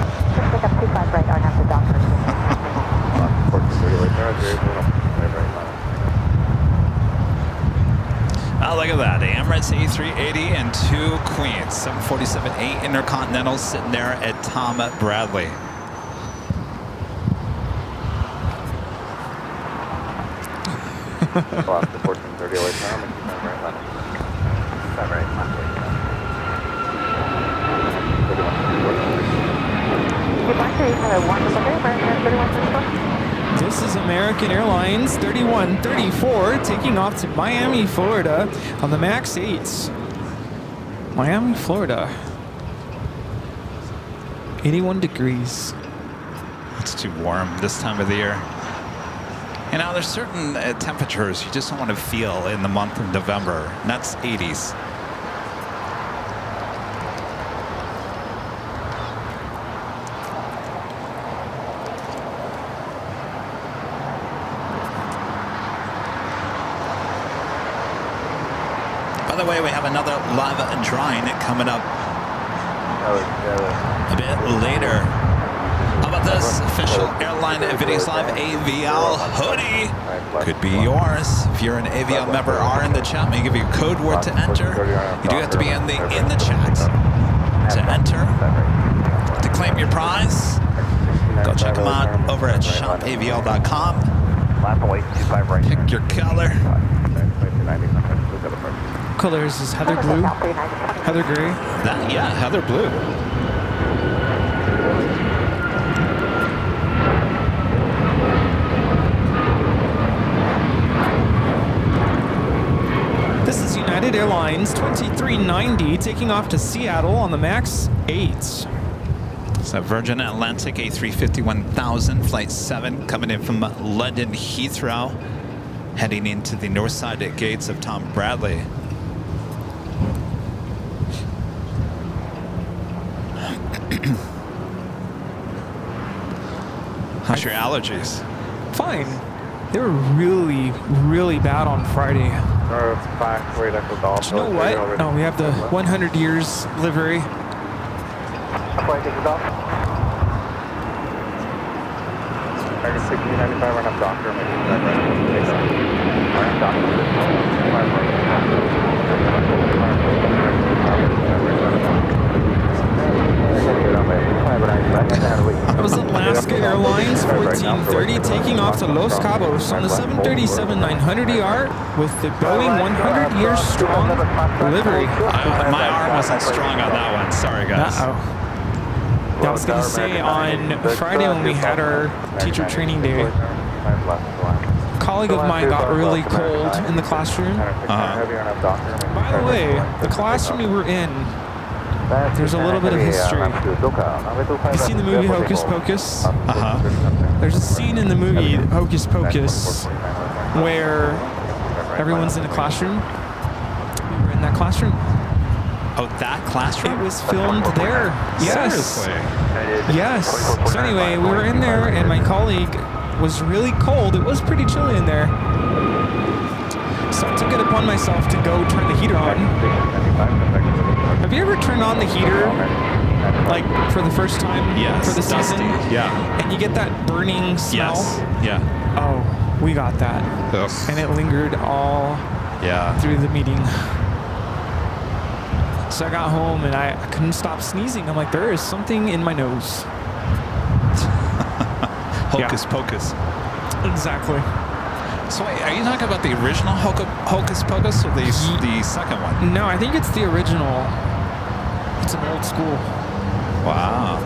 B: Pick up 25 right on after Docker.
H: 1430 right there, 25 right line.
E: Oh, look at that. The Emirates A380 and 2 Queens. 747-8 Intercontinentals sitting there at Tom Bradley.
H: Off the 1430 LA Tower, keep that right line. That right line.
D: This is American Airlines 3134 taking off to Miami, Florida on the MAX 8s. Miami, Florida. 81 degrees.
E: It's too warm this time of the year. You know, there's certain temperatures you just don't want to feel in the month of November, and that's 80s. By the way, we have another live drawing coming up a bit later. How about this? Official Airline Videos Live AVL hoodie could be yours. If you're an AVL member, are in the chat. May give you a code word to enter. You do have to be in the chat to enter. To claim your prize, go check them out over at shopavl.com. Pick your color.
D: Colors is heather blue, heather gray.
E: Yeah, heather blue.
D: This is United United Airlines 2390 taking off to Seattle on the MAX 8.
E: So Virgin Atlantic A350-1000 Flight 7 coming in from London Heathrow, heading into the north side gates of Tom Bradley. How's your allergies?
D: Fine. They were really, really bad on Friday. But you know what? Oh, we have the 100 years livery.
F: Before I take it off. Target 6095, run up doctor, make sure that run up
D: That was Alaska Airlines 1430 taking off to Los Cabos on the 737-900ER with the Boeing 100 years strong livery.
E: My arm wasn't strong on that one. Sorry, guys.
D: Uh-oh. I was going to say on Friday when we had our teacher training day, a colleague of mine got really cold in the classroom. By the way, the classroom we were in, there's a little bit of history. You seen the movie Hocus Pocus? There's a scene in the movie Hocus Pocus where everyone's in a classroom. We were in that classroom.
E: Oh, that classroom?
D: It was filmed there. Yes.
E: Seriously?
D: Yes. So anyway, we were in there and my colleague was really cold. It was pretty chilly in there. So I took it upon myself to go turn the heater on. Have you ever turned on the heater, like for the first time for the season?
E: Yeah.
D: And you get that burning smell?
E: Yes. Yeah.
D: Oh, we got that.
E: Ugh.
D: And it lingered all through the meeting. So I got home and I couldn't stop sneezing. I'm like, there is something in my nose.
E: Hocus Pocus.
D: Exactly.
E: So wait, are you talking about the original Hocus Pocus or the second one?
D: No, I think it's the original. It's an old school.
E: Wow.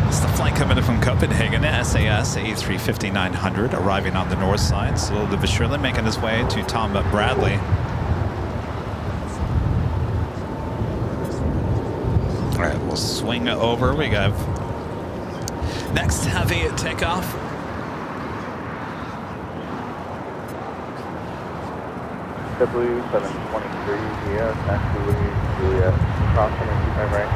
E: It's the flight coming in from Copenhagen, SAS A350-900, arriving on the north side, slowly but surely making his way to Tom Bradley. All right, we'll swing over. We got next heavy takeoff.
F: W723, yes, actually, Juliet, crossing and keep my right,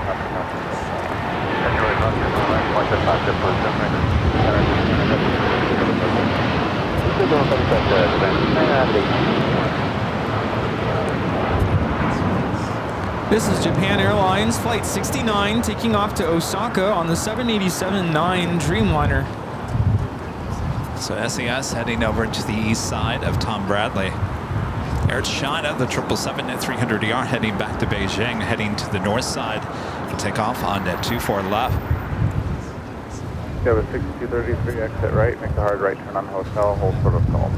D: This is Japan Airlines Flight 69 taking off to Osaka on the 787-9 Dreamliner.
E: So SES heading over to the east side of Tom Bradley. Air China, the 777-300ER heading back to Beijing, heading to the north side to take off on that 24 left.
F: You have a 6233, exit right, make the hard right turn on hotel, hold protocol.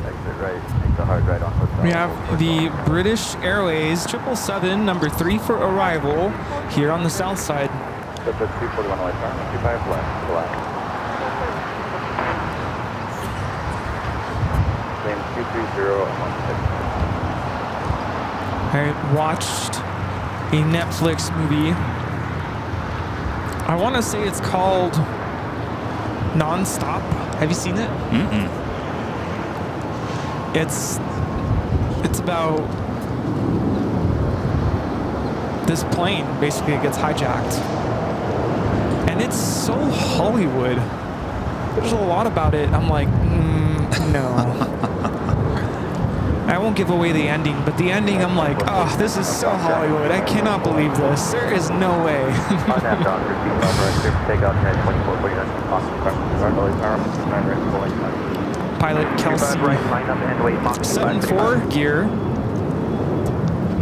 F: Exit right, make the hard right on hotel.
D: We have the British Airways 777, number 3 for arrival, here on the south side.
F: That's 241 right turn, 25 left, black. Lane 230 and 16.
D: I watched a Netflix movie. I want to say it's called Non-Stop. Have you seen it?
E: Mm-mm.
D: It's about this plane basically gets hijacked. And it's so Hollywood. There's a lot about it. I'm like, no. I won't give away the ending, but the ending, I'm like, oh, this is so Hollywood. I cannot believe this. There is no way. Pilot Kelsey, 7-4 gear.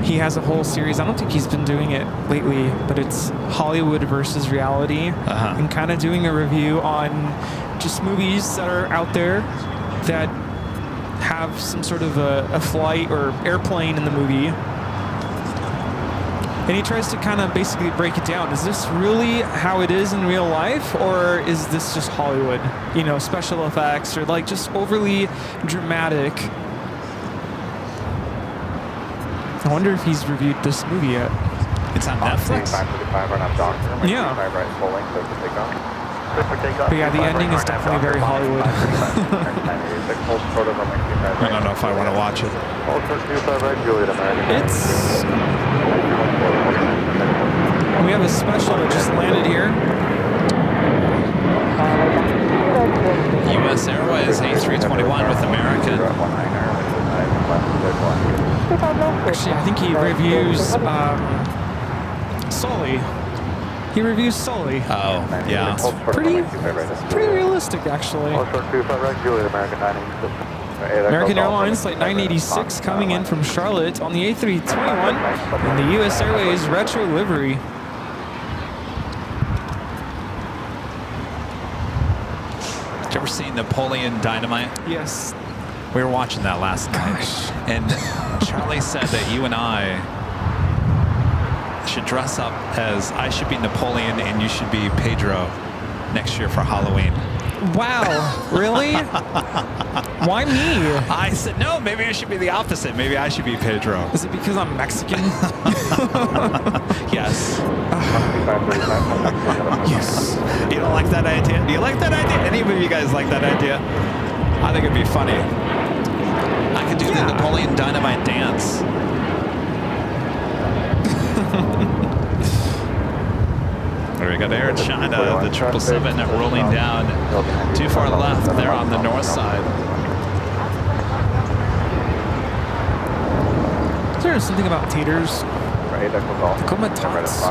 D: He has a whole series. I don't think he's been doing it lately, but it's Hollywood versus reality. And kind of doing a review on just movies that are out there that have some sort of a flight or airplane in the movie. And he tries to kind of basically break it down. Is this really how it is in real life, or is this just Hollywood? You know, special effects, or like just overly dramatic. I wonder if he's reviewed this movie yet.
E: It's on Netflix.
D: Yeah. But yeah, the ending is definitely very Hollywood.
E: I don't know if I want to watch it.
D: It's... We have a special that just landed here.
E: U.S. Airways A321 with American.
D: Actually, I think he reviews Sully. He reviews Sully.
E: Oh, yeah.
D: It's pretty realistic, actually. American Airlines Flight 986 coming in from Charlotte on the A321 in the U.S. Airways retro livery.
E: Did you ever see Napoleon Dynamite?
D: Yes.
E: We were watching that last night. And Charlie said that you and I should dress up as I should be Napoleon and you should be Pedro next year for Halloween.
D: Wow, really? Why me?
E: I said, no, maybe it should be the opposite. Maybe I should be Pedro.
D: Is it because I'm Mexican?
E: Yes.
D: Yes.
E: You don't like that idea? Do you like that idea? Any of you guys like that idea? I think it'd be funny. I could do the Napoleon Dynamite dance. There we got Air China, the 777 rolling down too far left there on the north side.
D: Is there something about taters? Tacoma tots.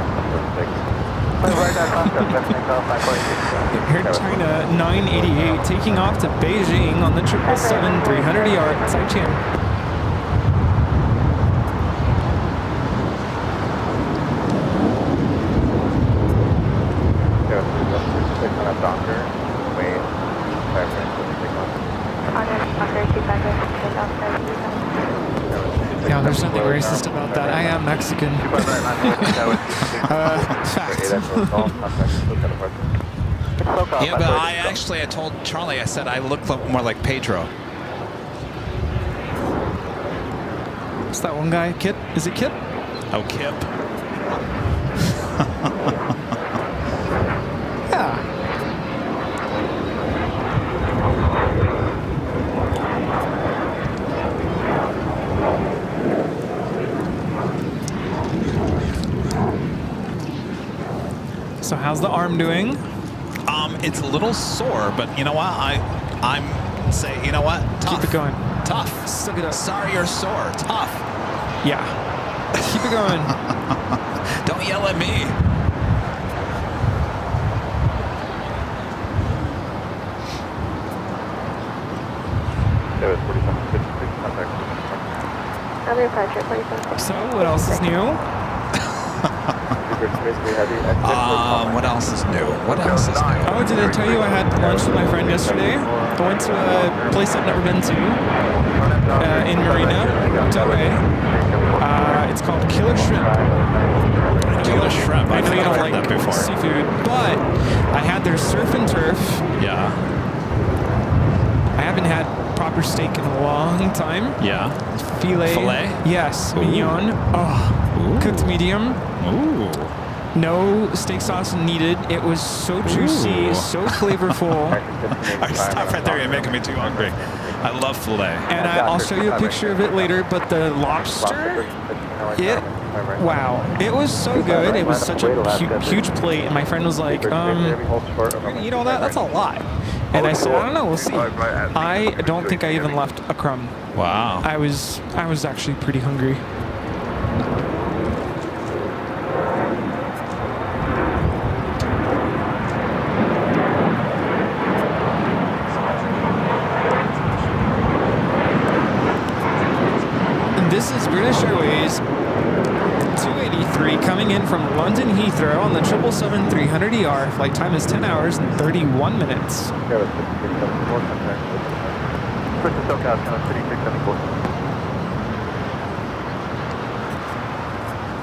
D: Air China 988 taking off to Beijing on the 777 300-yard side channel. Yeah, there's nothing racist about that. I am Mexican. Fact.
E: Yeah, but I told Charlie, I said I look more like Pedro.
D: What's that one guy? Kip? Is it Kip?
E: Oh, Kip.
D: Yeah. So how's the arm doing?
E: It's a little sore, but you know what? I'm saying, you know what? Tough.
D: Keep it going.
E: Tough.
D: Suck it up.
E: Sorry you're sore. Tough.
D: Yeah. Keep it going.
E: Don't yell at me.
D: So, what else is new?
E: What else is new? What else is new?
D: Oh, did I tell you I had lunch with my friend yesterday? I went to a place I've never been to in Marina, Delray. It's called Killer Shrimp.
E: Killer Shrimp.
D: I know you don't
E: heard
D: like
E: that before.
D: seafood, but I had their surf and turf.
E: Yeah.
D: I haven't had proper steak in a long time.
E: Yeah.
D: Filet? Yes.
E: Ooh.
D: Mignon. Oh.
E: Ooh.
D: Cooked medium.
E: Ooh.
D: No steak sauce needed. It was so juicy, so flavorful.
E: All right, stop right there. You're making me too hungry. I love filet.
D: And I'll show you a picture of it later, but the lobster, wow. It was so good. It was such a huge plate, and my friend was like, you're gonna eat all that? That's a lot. And I said, I don't know, we'll see. I don't think I even left a crumb.
E: Wow.
D: I was actually pretty hungry. This is British Airways 283 coming in from London Heathrow on the 777 300ER. Flight time is 10 hours and 31 minutes.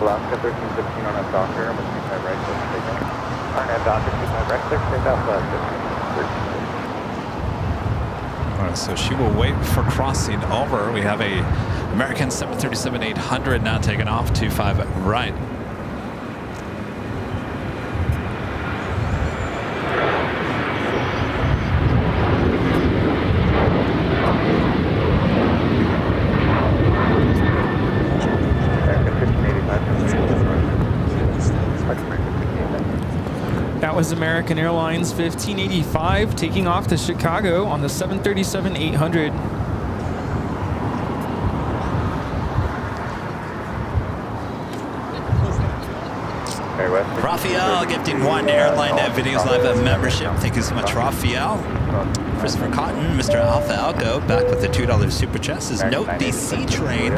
F: Alaska 1315 on a Docker, I'm going to take right, let's take off. Arnett Docker, 25 right, clear, take off, 13.
E: All right, so she will wait for crossing over. We have a American 737-800 now taking off, 25 right.
D: That was American Airlines 1585 taking off to Chicago on the 737-800.
E: Raphael gifting 1 Airline Videos Live membership. Thank you so much, Raphael. Christopher Cotton, Mr. Alpha Alco, back with the $2 super chat. Says note DC train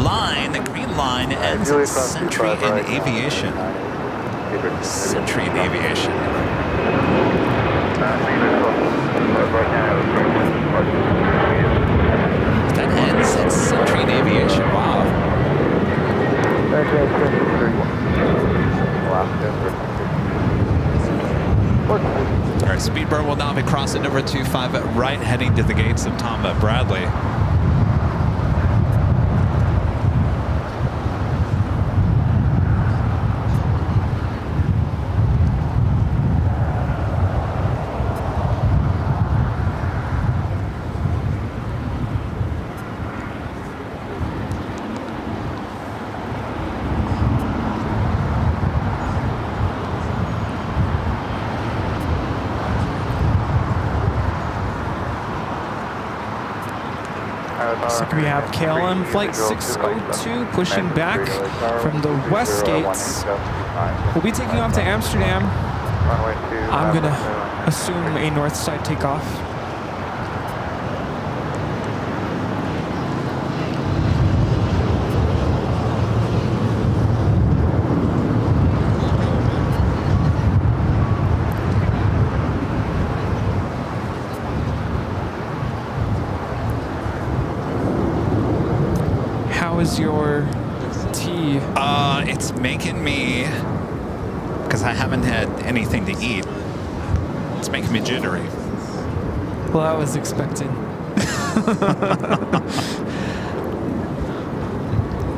E: line, the green line ends at Century in Aviation. Century in Aviation. That ends at Century in Aviation. Wow. All right, Speedbird will now be crossing over 25 right, heading to the gates of Tom Bradley.
D: So we have KLM Flight 602 pushing back from the west gates. We'll be taking off to Amsterdam. I'm going to assume a north side takeoff. How is your tea?
E: It's making me, because I haven't had anything to eat, it's making me jittery.
D: Well, that was expected.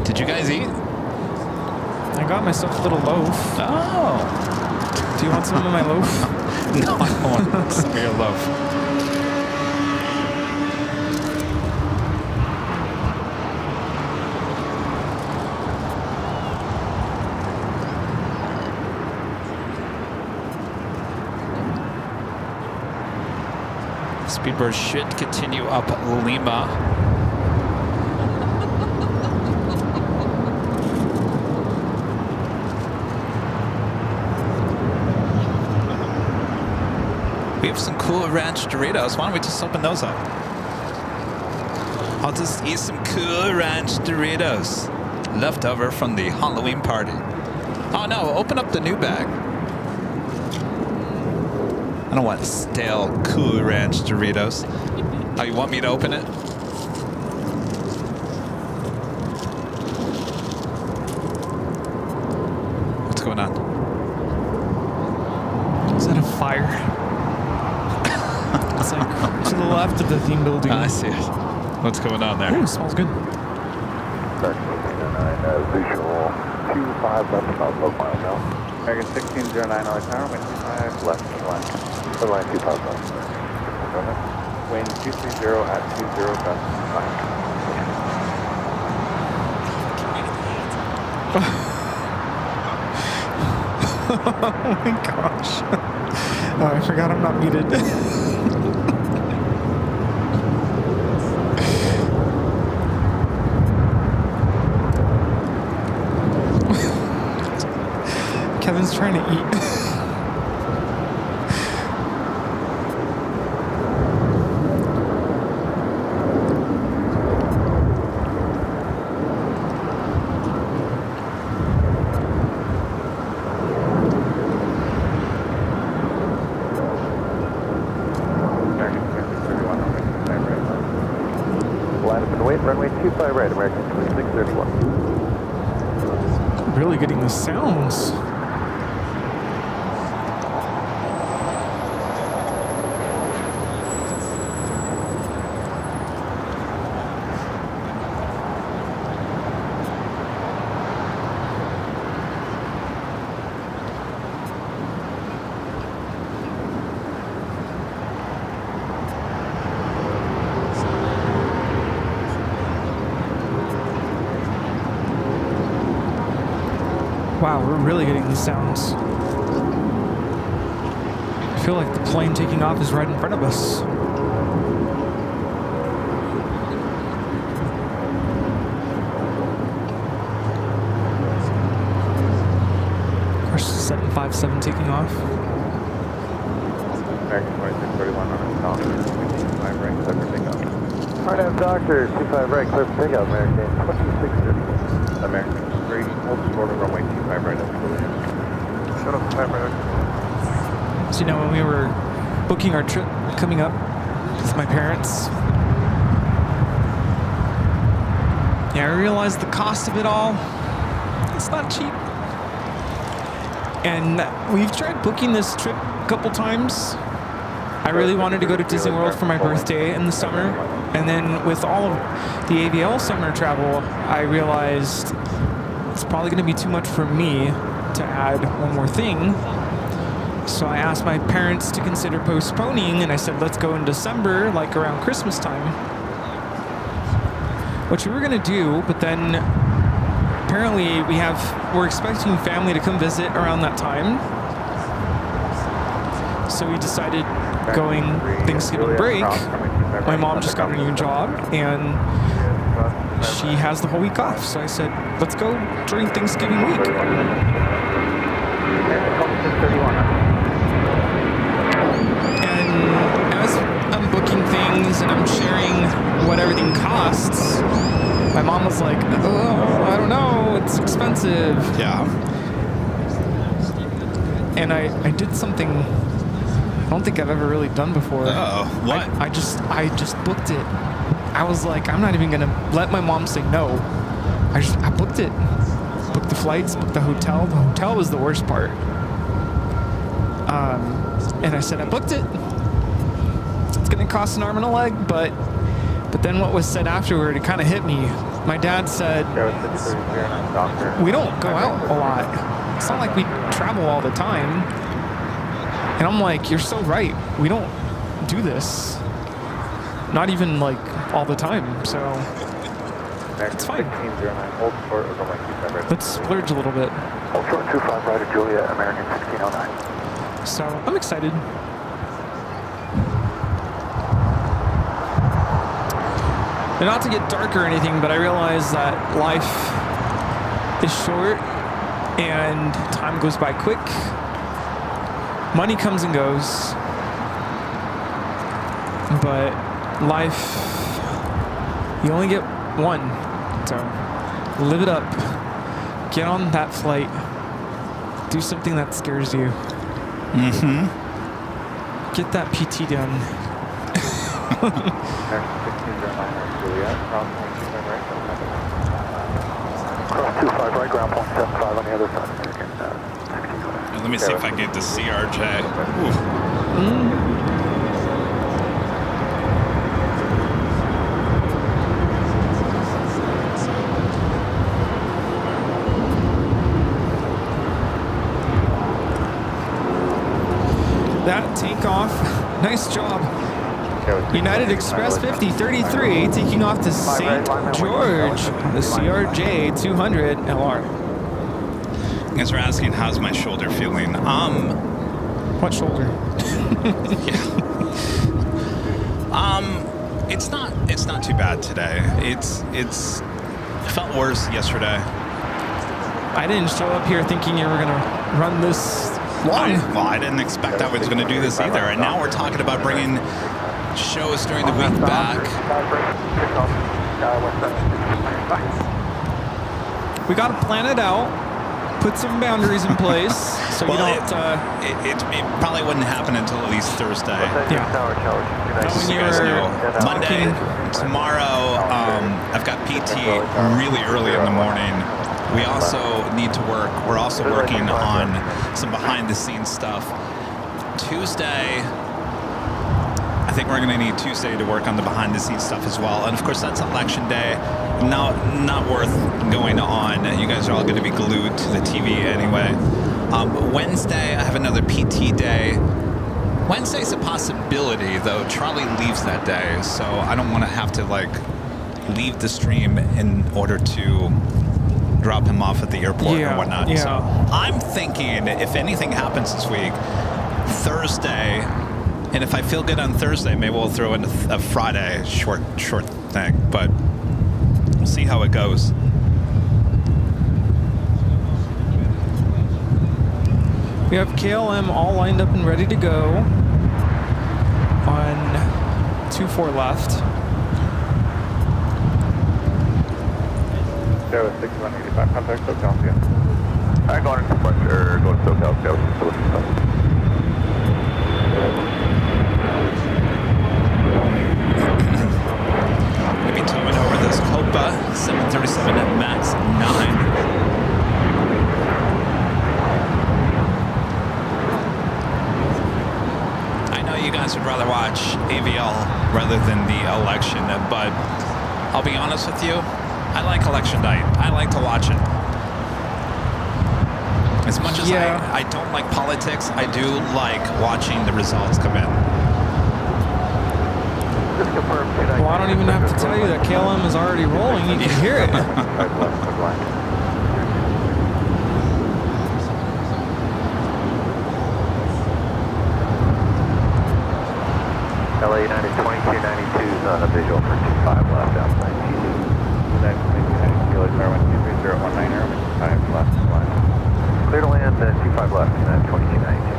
E: Did you guys eat?
D: I got myself a little loaf.
E: Oh.
D: Do you want some of my loaf?
E: No, I don't want some of your loaf. Speedbird should continue up Lima. We have some cool ranch Doritos. Why don't we just open those up? I'll just eat some cool ranch Doritos left over from the Halloween party. Oh no, open up the new bag. I don't want stale Cool Ranch Doritos. Oh, you want me to open it? What's going on?
D: Is that a fire? It's like to the left of the theme building.
E: I see it. What's going on there?
D: Ooh, smells good.
F: Visual 25 left about 12 miles now. American 1609 LA tower, wind 25 left of line. Line 25 left. Wind 230 at 20 dust 5.
D: Oh my gosh. Oh, I forgot I'm not muted. Kevin's trying to eat.
F: Line up and wait, runway 25 right, American 2631.
D: really getting the sounds. Wow, we're really getting the sounds. I feel like the plane taking off is right in front of us. Of course, 757 taking off.
F: American 2631 on its dock. 25 right, clear for pickup.
C: Hard Doctor, 25 right, clear for pickup, American 2630.
F: American 3, hold short of runway 25 right, up. Shut up, 5 right.
D: So, you know, when we were booking our trip coming up with my parents, yeah, I realized the cost of it all. It's not cheap. And we've tried booking this trip a couple times. I really wanted to go to Disney World for my birthday in the summer. And then with all of the AVL summer travel, I realized it's probably going to be too much for me to add one more thing. So I asked my parents to consider postponing, and I said, let's go in December, like around Christmas time. Which we were going to do, but then apparently we're expecting family to come visit around that time. So we decided going Thanksgiving break. My mom just got a new job, and she has the whole week off. So I said, let's go during Thanksgiving week. And as I'm booking things and I'm sharing what everything costs, my mom was like, oh, I don't know, it's expensive.
E: Yeah.
D: And I did something I don't think I've ever really done before.
E: Oh, what?
D: I just booked it. I was like, I'm not even gonna let my mom say no. I booked it. Booked the flights, booked the hotel. The hotel was the worst part. And I said, I booked it. It's gonna cost an arm and a leg, but then what was said afterward, it kind of hit me. My dad said, we don't go out a lot. It's not like we travel all the time. And I'm like, you're so right. We don't do this. Not even like all the time, so it's fine. Let's splurge a little bit.
C: Hold short 25 right at Julia, American 1609.
D: So I'm excited. And not to get dark or anything, but I realize that life is short and time goes by quick. Money comes and goes, but life, you only get one. So live it up. Get on that flight. Do something that scares you.
E: Mm-hmm.
D: Get that PT done.
C: Cross 25 right, ground point 75 on the other side.
E: Let me see if I get the CRJ.
D: That takeoff, nice job. United Express 5033 taking off to St. George, the CRJ 200 LR.
E: You guys are asking, how's my shoulder feeling?
D: What shoulder?
E: Yeah. It's not too bad today. It felt worse yesterday.
D: I didn't show up here thinking you were gonna run this long.
E: I didn't expect I was going to do this either. And now we're talking about bringing shows during the week back.
D: We got to plan it out, put some boundaries in place, so
E: well,
D: you don't.
E: It probably wouldn't happen until at least Thursday.
D: Yeah.
E: Just so you guys know, Monday, tomorrow, I've got PT really early in the morning. We also need to work. We're also working on some behind-the-scenes stuff. Tuesday, I think we're going to need Tuesday to work on the behind-the-scenes stuff as well. And of course, that's election day. Not worth going on. You guys are all going to be glued to the TV anyway. Wednesday, I have another PT day. Wednesday's a possibility, though. Charlie leaves that day, so I don't want to have to like leave the stream in order to drop him off at the airport or whatnot.
D: Yeah.
E: So I'm thinking if anything happens this week, Thursday, and if I feel good on Thursday, maybe we'll throw in a Friday short thing, but we'll see how it goes.
D: We have KLM all lined up and ready to go on 24 left.
F: Sierra 6185, contact SoCal, yeah.
C: Alright, going to departure, going to SoCal, Sierra 6185.
E: Gonna be towing over this Copa 737 at Max 9. You guys would rather watch AVL rather than the election, but I'll be honest with you, I like election night. I like to watch it. As much as I don't like politics, I do like watching the results come in.
D: Well, I don't even have to tell you that KLM is already rolling. You can hear it.
C: LA United 2292 is on a visual for 25 left outside T2.
F: United 2292, LA Tower 123.019, airman 25 left line.
C: Clear to land, 25 left, United 2292.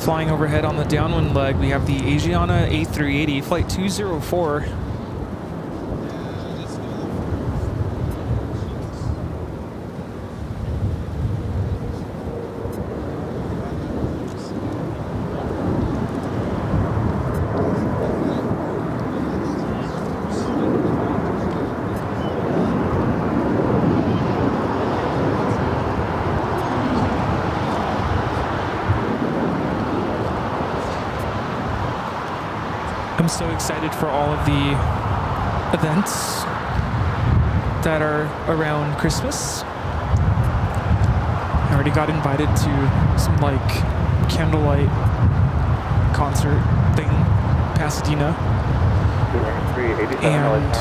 D: Flying overhead on the downwind leg, we have the Asiana A380, flight 204. I'm so excited for all of the events that are around Christmas. I already got invited to some like candlelight concert thing, Pasadena. And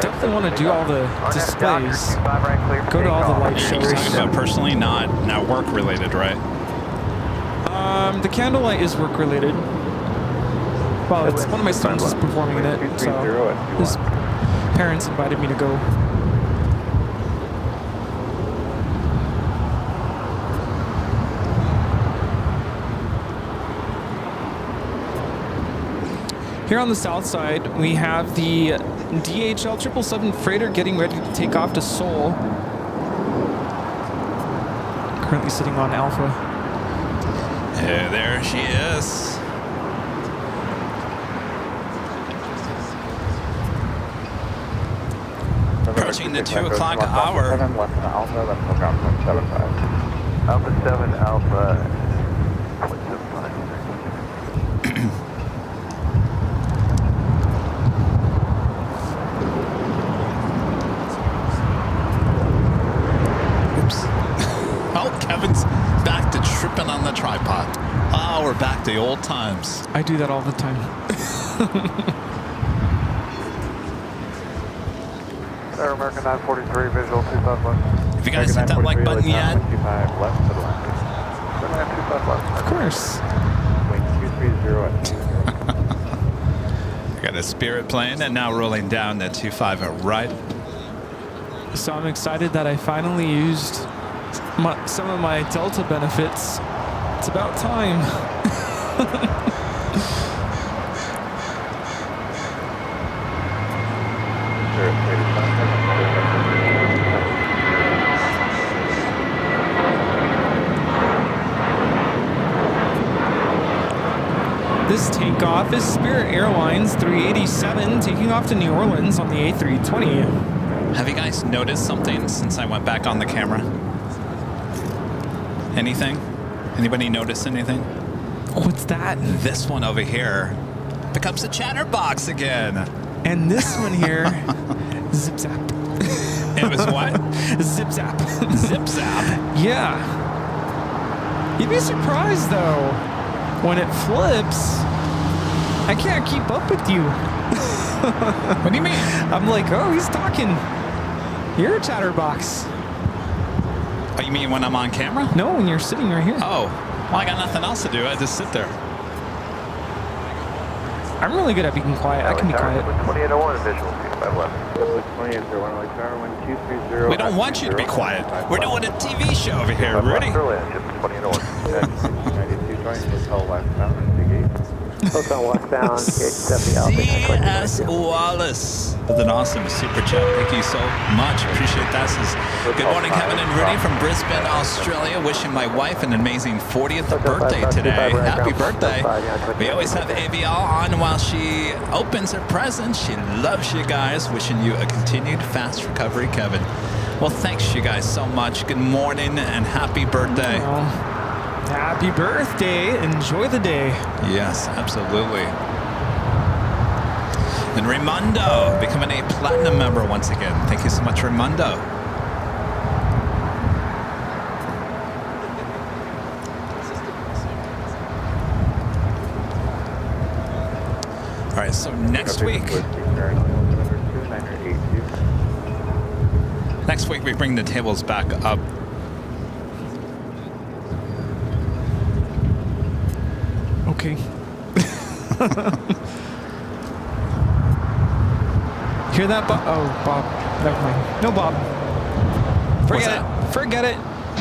D: definitely want to do all the displays, go to all the light shows.
E: You're talking about personally, not work related, right?
D: The candlelight is work related. Well, it's one of my sons is performing in it, so his parents invited me to go. Here on the south side, we have the DHL 777 freighter getting ready to take off to Seoul. Currently sitting on Alpha.
E: Hey, there she is. Approaching the 2 o'clock hour.
C: Alpha 7, Alpha 0.75.
E: Oops. Oh, Kevin's back to tripping on the tripod. Oh, we're back to old times.
D: I do that all the time.
F: Air American 943, visual 25 left.
E: Have you guys hit that like button yet?
F: 25 left to the left. 25 left.
D: Of course.
F: Wing 230 at
E: Got a Spirit plane and now rolling down the 25 right.
D: So I'm excited that I finally used some of my Delta benefits. It's about time. This takeoff is Spirit Airlines 387 taking off to New Orleans on the A320.
E: Have you guys noticed something since I went back on the camera? Anything? Anybody notice anything?
D: What's that?
E: This one over here becomes a chatterbox again.
D: And this one here, zip zap.
E: It was what?
D: Zip zap.
E: Zip zap?
D: Yeah. You'd be surprised though. When it flips, I can't keep up with you.
E: What do you mean?
D: I'm like, oh, he's talking. You're a chatterbox.
E: Oh, you mean when I'm on camera?
D: No, when you're sitting right here.
E: Oh, well, I got nothing else to do. I just sit there.
D: I'm really good at being quiet. I can be quiet.
C: 2801 visual, 25 left.
F: 2801 LA Tower, wind 230.
E: We don't want you to be quiet. We're doing a TV show over here, Rudy.
F: 92 joint, hotel westbound, big 8.
C: Hotel westbound, gate 70 Alpha.
E: C.S. Wallace with an awesome super chat. Thank you so much. Appreciate that. Says, good morning, Kevin and Rudy from Brisbane, Australia. Wishing my wife an amazing 40th birthday today. Happy birthday. We always have AVL on while she opens her presents. She loves you guys. Wishing you a continued fast recovery, Kevin. Well, thanks you guys so much. Good morning and happy birthday.
D: Happy birthday. Enjoy the day.
E: Yes, absolutely. And Raimundo becoming a platinum member once again. Thank you so much, Raimundo. All right, so next week we bring the tables back up.
D: Okay. Hear that, Bob? Oh, Bob. Never mind. No, Bob. Forget it. Forget it.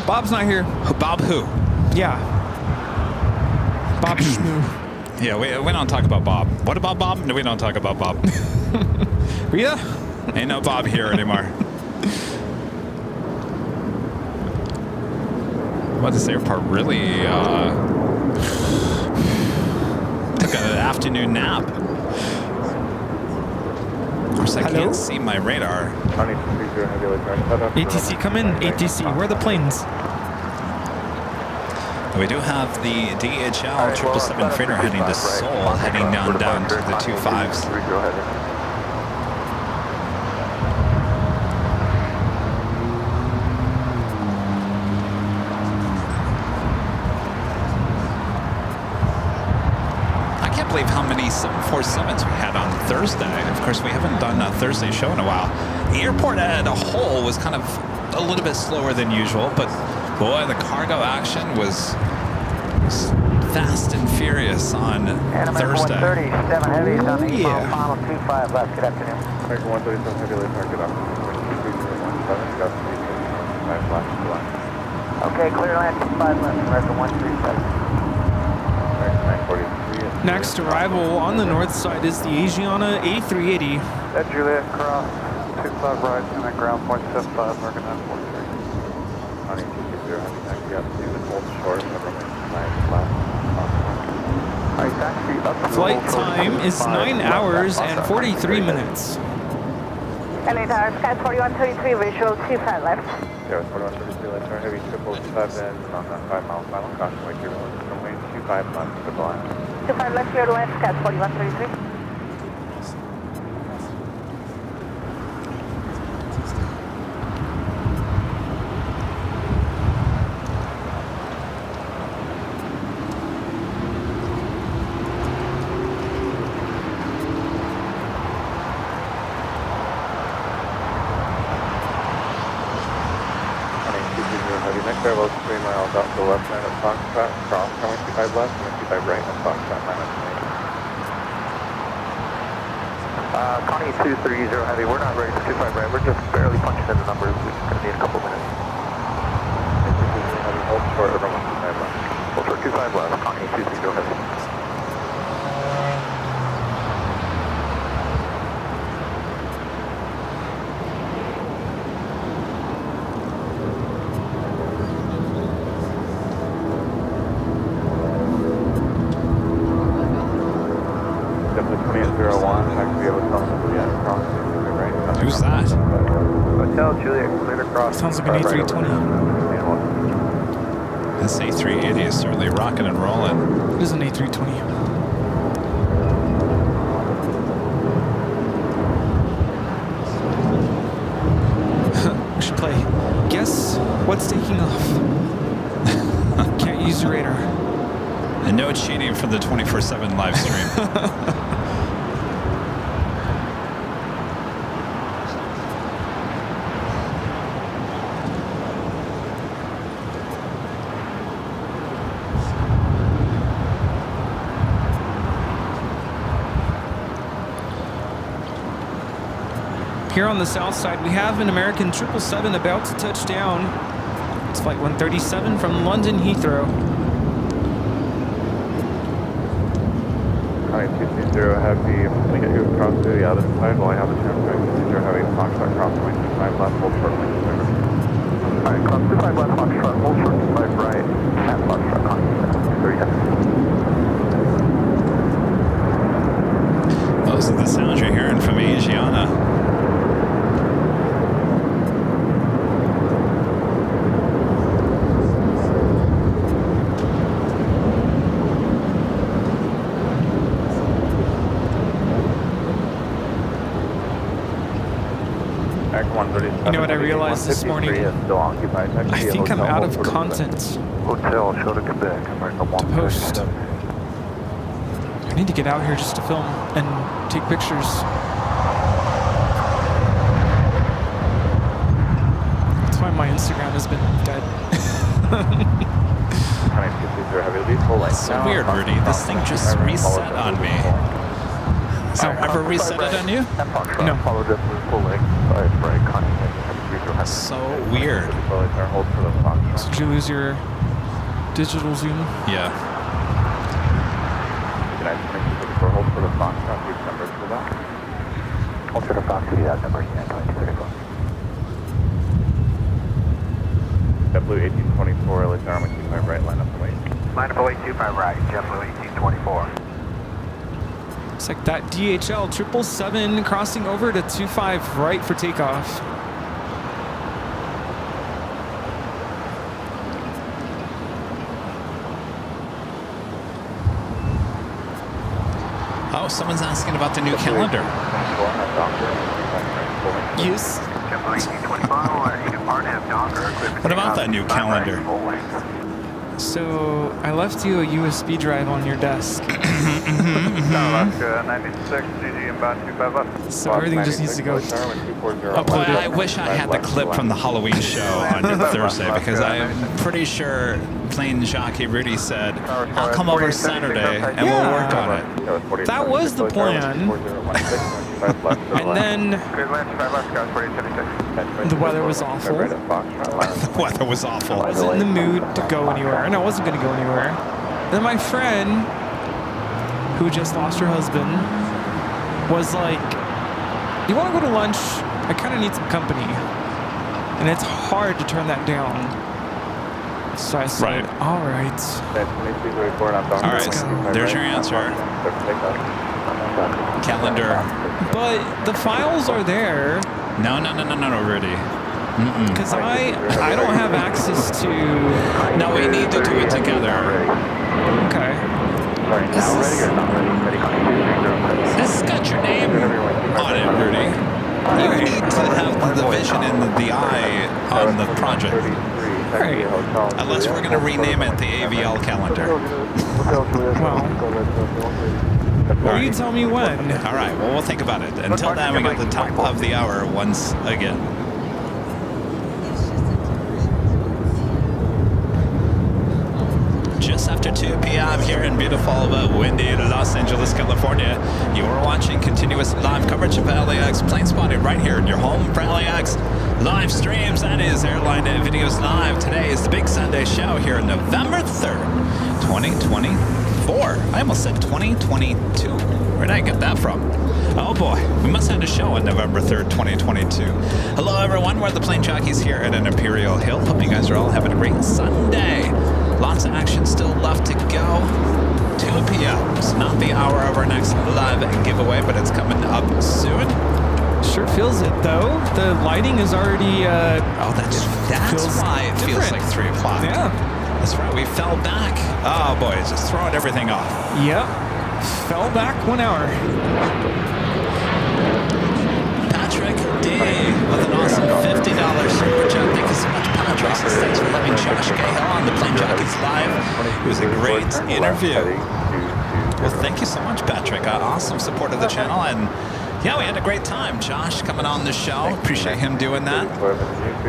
D: Bob's not here.
E: Bob who?
D: Yeah. Bob Schmoo.
E: Yeah, we don't talk about Bob. What about Bob? No, we don't talk about Bob.
D: Rita?
E: Ain't no Bob here anymore. Well, this airport really took an afternoon nap. Of course, I can't see my radar.
D: ATC, come in. ATC, where are the planes?
E: We do have the DHL 777 freighter heading to Seoul, heading down to the 25s. I can't believe how many 747s we had on Thursday. Of course, we haven't done a Thursday show in a while. The airport as a whole was kind of a little bit slower than usual, but boy, the cargo action was fast and furious on Thursday.
C: 137 heavies on the
D: yeah.
C: final 25 left. Good afternoon.
F: American 137 heavy, late market up. 3017,
C: Okay, clear land 25 left. American 137.
D: Next arrival on the north side is the Asiana A380.
F: At Juliet, cross 25 right, and then ground point 75, American 943. On 220, heavy 90 up to and hold short, runway 9 flat.
D: Flight time is 9 hours and 43 minutes.
B: LA Tower, Sky 4133, visual 25 left.
F: Yeah, 4133 left, turn heavy 245 then, on that 5 mile final, caution wake your runway 25 left, good line.
B: 25 left, clear to land, Sky 4133.
F: Next airload 3 miles out to the left side of Foxtrot, cross, runway 25 left, and 25 right at Foxtrot,
C: Connie 230 heavy, we're not ready for 25 right, we're just barely punching in the numbers, we're just going to need a couple minutes.
F: Hold short over 125 left.
C: Hold short 25 left, Connie 230 heavy.
E: Who's that?
F: Hotel Juliet, cleared across.
D: Sounds like an A320.
E: This A380 is certainly rocking and rolling.
D: It is an A320. We should play. Guess what's taking off? Can't use your radar.
E: And no cheating from the 24/7 live stream.
D: Here on the south side, we have an American 777 about to touch down. It's flight 137 from London Heathrow.
F: Hi, 230 Heavy. I'm going to get you across to the other side while I have a chance to 230 Heavy. Foxtrot cross point 25 left, hold short point 25. Alright, cross 25 left, Foxtrot, hold short 25 right. And Foxtrot contact 230 Heavy.
E: Those are the sounds you're hearing from Asiana.
D: You know what I realized this morning? I think I'm out of content
F: Hotel, show to Quebec, America 1
D: to post. I need to get out here just to film and take pictures. That's why my Instagram has been dead.
E: It's so weird, Rudy. This thing just reset on me. Has it ever reset it on you?
D: No.
E: So weird.
D: So did you lose your digital zoom?
E: Yeah.
C: Hold for the Fox to that number, 2234.
F: JetBlue 1824, LA Tower, 25 right, line up the way.
C: Line up the way, 25 right, JetBlue 1824.
D: It's like that DHL 777 crossing over to 25 right for takeoff.
E: Oh, someone's asking about the new calendar.
D: Yes.
E: What about that new calendar?
D: So I left you a USB drive on your desk.
F: Alaska 96, CG inbound 25 left.
D: So everything just needs to go uploaded.
E: Well, I wish I had the clip from the Halloween show on Thursday because I'm pretty sure plain jockey Rudy said, I'll come over Saturday and we'll work on it.
D: That was the plan. And then the weather was awful.
E: The weather was awful.
D: I wasn't in the mood to go anywhere, and I wasn't going to go anywhere. Then my friend, who just lost her husband, was like, you want to go to lunch? I kind of need some company. And it's hard to turn that down. So I said, all right.
E: All right, there's your answer. Calendar.
D: But the files are there.
E: No, Rudy.
D: Because I don't have access to...
E: No, we need to do it together.
D: Okay.
E: This has got your name on it, Rudy. You need to have the vision and the eye on the project.
D: Right.
E: Unless we're going to rename it the AVL calendar.
D: Well, you tell me when.
E: All right, well, we'll think about it. Until then, we got the top of the hour once again. Just after 2 p.m. here in beautiful, windy Los Angeles, California. You are watching continuous live coverage of LAX plane spotting right here in your home for LAX live streams. That is Airline Videos Live. Today is the big Sunday show here on November 3rd, 2024. I almost said 2022. Where did I get that from? Oh boy, we must have a show on November 3rd, 2022. Hello everyone, we're the Plane Jockeys here at an Imperial Hill. Hope you guys are all having a great Sunday. Lots of action still left to go. 2 p.m. It's not the hour of our next live giveaway, but it's coming up soon.
D: Sure feels it though. The lighting is already.
E: Oh, that's why it feels like 3 o'clock.
D: Yeah.
E: That's right. We fell back. Oh boy, it's just throwing everything off.
D: Yep. Fell back 1 hour.
E: Patrick D with an awesome $50 super chat. Thank you so much, Patrick. Thanks for having Josh Cahill on the Plane Jockeys Live. It was a great interview. Well, thank you so much, Patrick. Awesome support of the channel, and yeah, we had a great time. Josh coming on the show. Appreciate him doing that.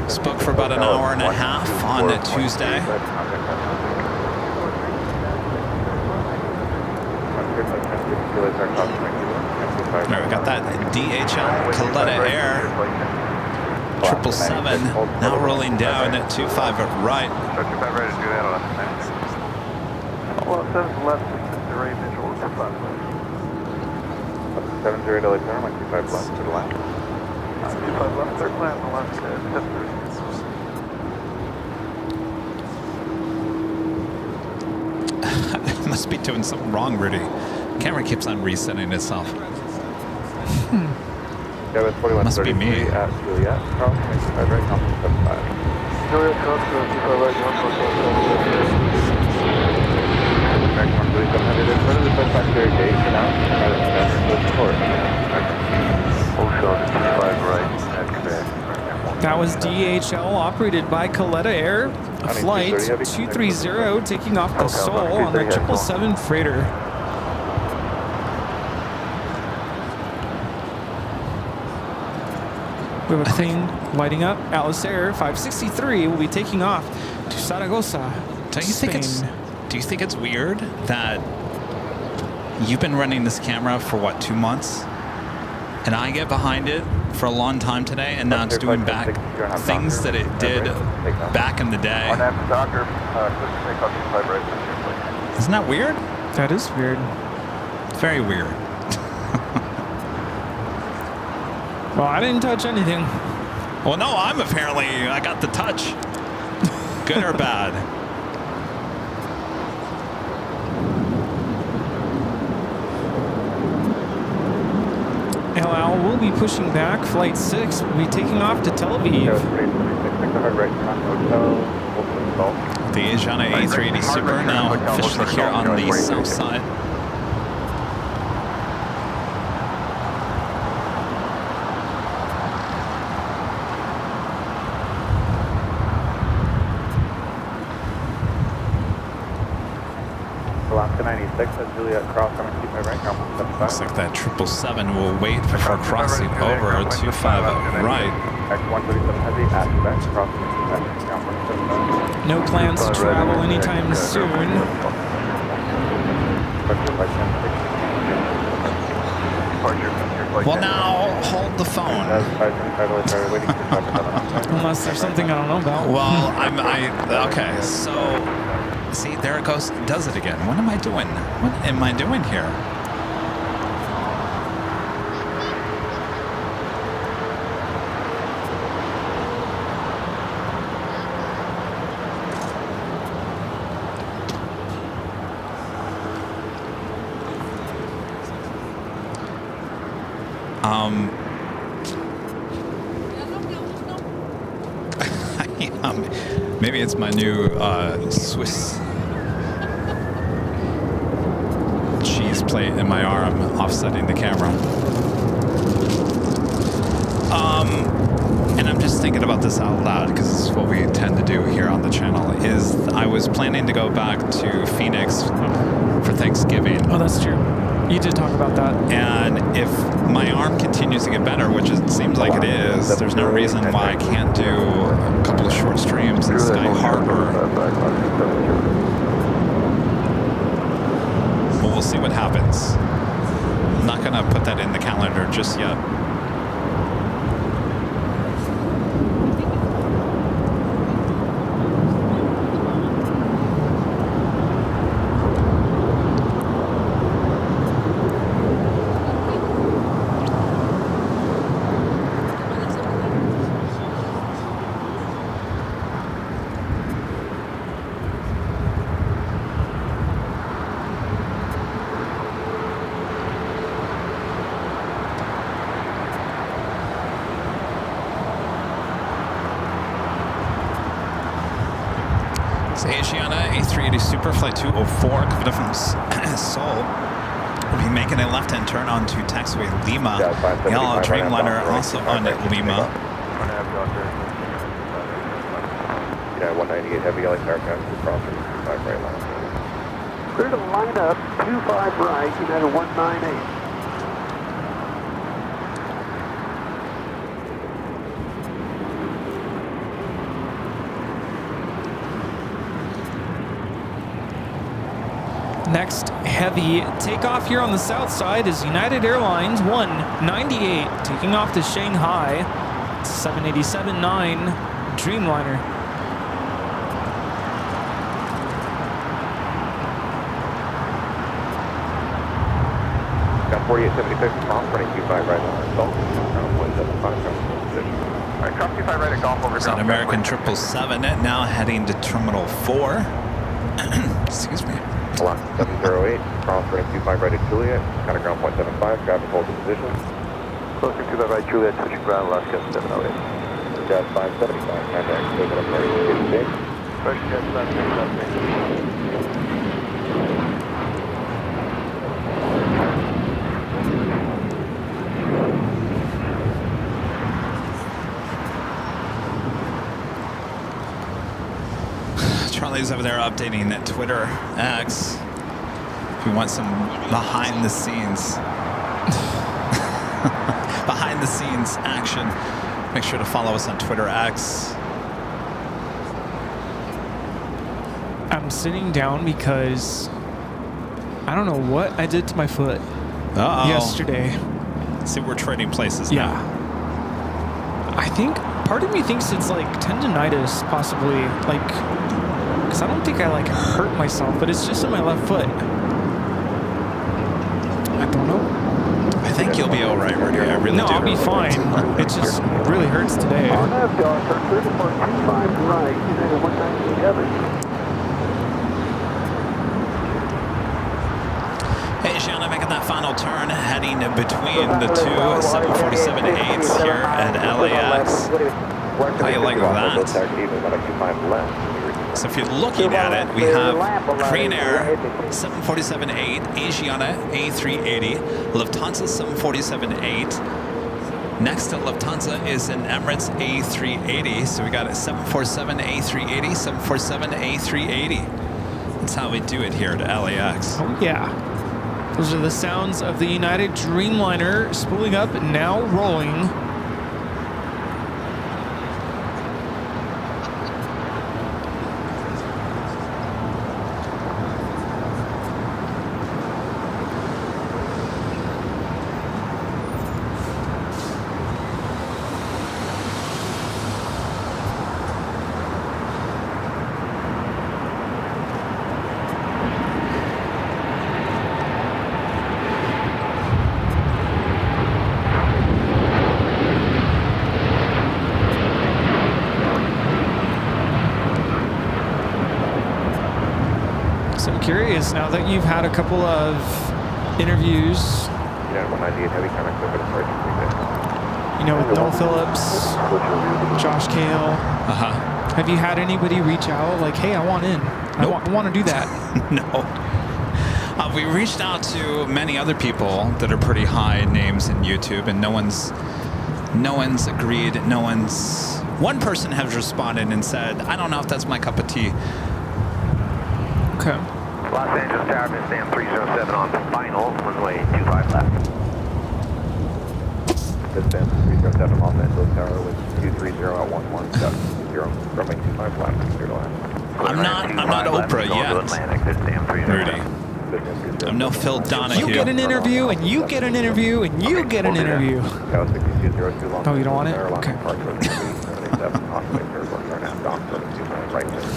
E: Spoke for about an hour and a half on a Tuesday. All right, we got that DHL Coletta Air 777 now rolling down at 25 at right.
H: Ready to do that on 96. Well, it says left, array visual to 5 left. 70 LA tower, 25 left to the left. 25 left, third flat on the left, 1030.
E: Must be doing something wrong, Rudy. Camera keeps on resetting itself. Must be me.
F: At Juliet, Charles, 25 right, company 75.
H: Juliet, Charles, 25 right, 1.7.
D: That was DHL operated by Coletta Air, flight 230 taking off to Seoul on the 777 freighter. We have a plane lighting up. Alice Air 563 will be taking off to Zaragoza.
E: Do you think it's weird that you've been running this camera for what, 2 months? And I get behind it for a long time today, and now it's doing back things that it did back in the day. Isn't that weird?
D: That is weird.
E: Very weird.
D: Well, I didn't touch anything.
E: Well, no, I got the touch. Good or bad?
D: El Al will be pushing back. Flight 6 will be taking off to Tel Aviv.
E: The Asiana A380 Super now officially here on the south side.
F: Alaska 96 at Juliet Cross, I'm going to keep my right, company 75.
E: Looks like that 777 will wait before crossing over at 25 right.
F: X137 Heavy at Quebec, crossing 25,
D: No plans to travel anytime soon.
E: Well, now hold the phone.
D: Unless there's something I don't know about.
E: Well, okay, so see, there it goes, does it again. What am I doing? What am I doing here? Maybe it's my new Swiss cheese plate in my arm offsetting the camera. And I'm just thinking about this out loud because this is what we tend to do here on the channel. Is I was planning to go back to Phoenix for Thanksgiving.
D: Oh, that's true. You did talk about that.
E: And if my arm continues to get better, which it seems like it is, there's no reason why I can't do a couple of short streams in Sky Harbor. But we'll see what happens. I'm not going to put that in the calendar just yet. 380 Super Flight 204 coming up from Seoul. We'll be making a left-hand turn onto taxiway Lima. Yellow Dreamliner also on Lima.
F: 198 Heavy LAX aircraft crossing 25 right line.
C: Clear to line up, 25 right, United 198.
D: Next heavy takeoff here on the south side is United Airlines 198 taking off to Shanghai. 787-9 Dreamliner.
F: Got 4876 Golf, running 25 right line. Golf, 175, position. All right, drop 25 right at Golf over
E: It's an American 777 now heading to Terminal 4. Excuse me.
F: Lot 708, cross running 25 right at Juliet, kind of ground 0.75, traffic hold in position. Closing 25 right Juliet, switching ground, Alaska 708. Jet 575, contact, taking up right, getting big. First jet 575.
E: Charlie's over there updating at Twitter X. If you want some behind the scenes action, make sure to follow us on Twitter X.
D: I'm sitting down because I don't know what I did to my foot yesterday.
E: See, we're trading places
D: Yeah.
E: now.
D: I think part of me thinks it's like tendonitis, possibly. Like, because I don't think I like hurt myself, but it's just in my left foot. I don't know.
E: I think you'll be all right, Rudy. I really do.
D: No, I'll be fine. It just really hurts today.
C: On that, Doctor, 3425 right, United 198 Heavy.
E: Hey, Gianna, making that final turn, heading between the two 747-8s here at LAX. How you like that? So if you're looking at it, we have Korean Air 747-8, Asiana A380, Lufthansa 747-8. Next to Lufthansa is an Emirates A380. So we got a 747 A380, 747 A380. That's how we do it here at LAX.
D: Oh, yeah. Those are the sounds of the United Dreamliner spooling up and now rolling. Curious, now that you've had a couple of interviews, you know, with Noel Phillips, Josh Kale, have you had anybody reach out like, hey, I want in,
E: Nope.
D: I want to do that?
E: No. We reached out to many other people that are pretty high names in YouTube, and no one's agreed. One person has responded and said, I don't know if that's my cup of tea.
D: Okay.
C: Los Angeles Tower, Miss Sam 307 on final, runway 25 left.
F: Miss Sam 307 Los Angeles Tower with 230 at 11.0, runway 25 left, clear to land.
E: I'm not Oprah yet, Rudy. I'm no Phil Donahue.
D: You get an interview, and you get an interview, and you get an interview. Oh, you don't want it? Okay.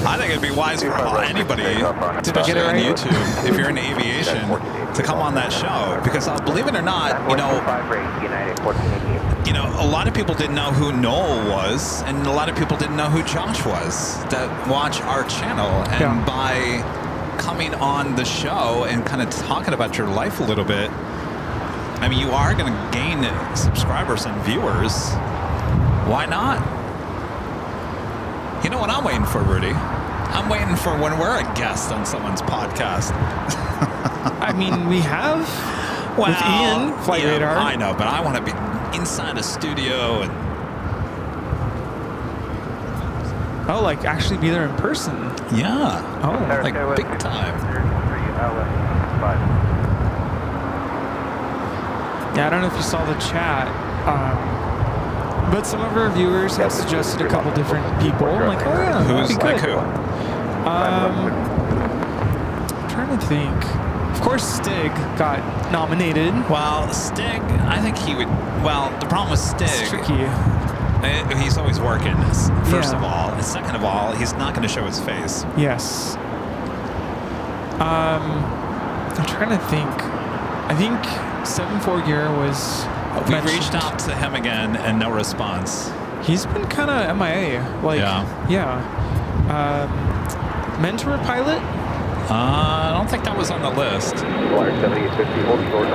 E: I think it'd be wise for anybody, especially on YouTube, if you're in aviation, to come on that show. Because believe it or not, you know, a lot of people didn't know who Noel was, and a lot of people didn't know who Josh was that watch our channel. And by coming on the show and kind of talking about your life a little bit, I mean, you are going to gain subscribers and viewers. Why not? You know what I'm waiting for, Rudy? I'm waiting for when we're a guest on someone's podcast.
D: I mean, we have with Ian, Flight Radar.
E: I know, but I want to be inside a studio and.
D: Oh, like actually be there in person?
E: Yeah.
D: Oh,
E: like big time.
D: Yeah, I don't know if you saw the chat, but some of our viewers have suggested a couple different people. I'm like, oh yeah,
E: who's
D: that'd be
E: like
D: good.
E: who?
D: I'm trying to think. Of course, Stig got nominated.
E: Well, Stig, I think he would. Well, the problem with Stig.
D: It's tricky.
E: He's always working, first of all. And second of all, he's not going to show his face.
D: Yes. I'm trying to think. I think 7-4 gear was.
E: We reached out to him again and no response.
D: He's been kind of MIA. Like, yeah. Mentor pilot?
E: I don't think that was on the list.
C: Water 7850, hold short,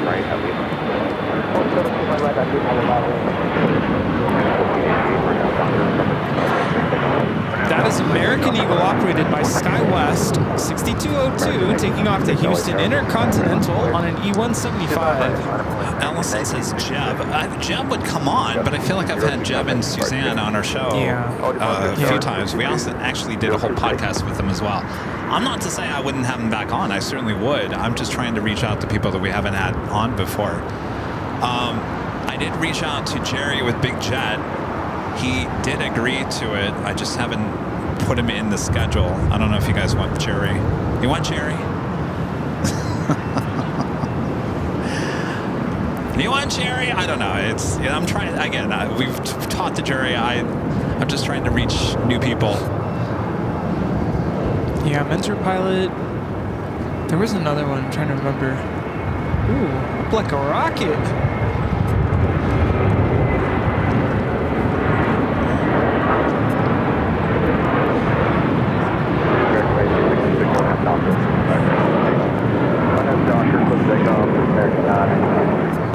C: right,
D: That is American Eagle operated by SkyWest 6202 taking off to Houston Intercontinental on an E175.
E: Allison says Jeb. Jeb would come on, but I feel like I've had Jeb and Suzanne on our show a few times. We also actually did a whole podcast with them as well. I'm not to say I wouldn't have them back on. I certainly would. I'm just trying to reach out to people that we haven't had on before. I did reach out to Jerry with Big Jet. He did agree to it. I just haven't put him in the schedule. I don't know if you guys want Jerry. You want Jerry? You want Jerry? I don't know. I'm trying again. We've talked to Jerry. I'm just trying to reach new people.
D: Yeah, mentor pilot. There was another one. I'm trying to remember. Ooh, up like a rocket.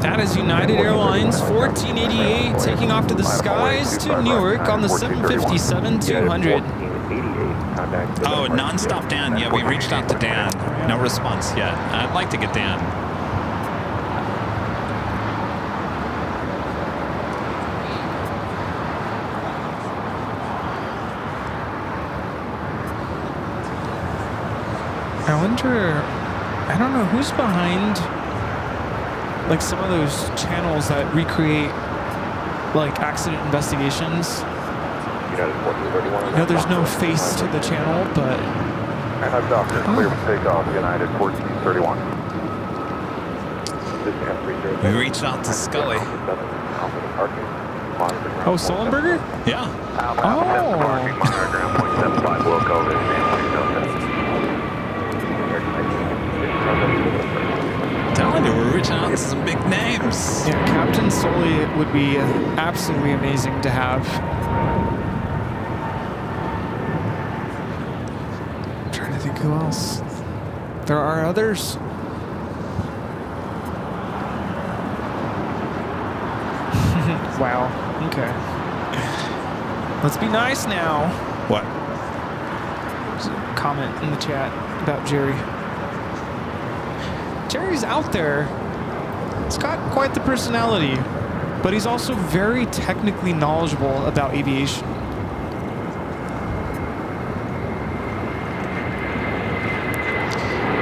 D: That is United Airlines 1488 taking off to the skies to Newark on the 757-200.
E: Oh, nonstop Dan. Yeah, we reached out to Dan. No response yet. I'd like to get Dan.
D: I wonder, I don't know who's behind like some of those channels that recreate like accident investigations. There's no face to the channel, but
H: And I've doctor, clear for takeoff, United 1431.
E: We reached out to Scully.
D: Oh, Sullenberger?
E: Yeah.
D: Oh.
E: Telling you, we're reaching out to some big names.
D: Yeah, Captain Sully would be absolutely amazing to have. I'm trying to think who else. There are others. Wow. Okay. Let's be nice now.
E: What?
D: There's a comment in the chat about Jerry. Jerry's out there. He's got quite the personality, but he's also very technically knowledgeable about aviation.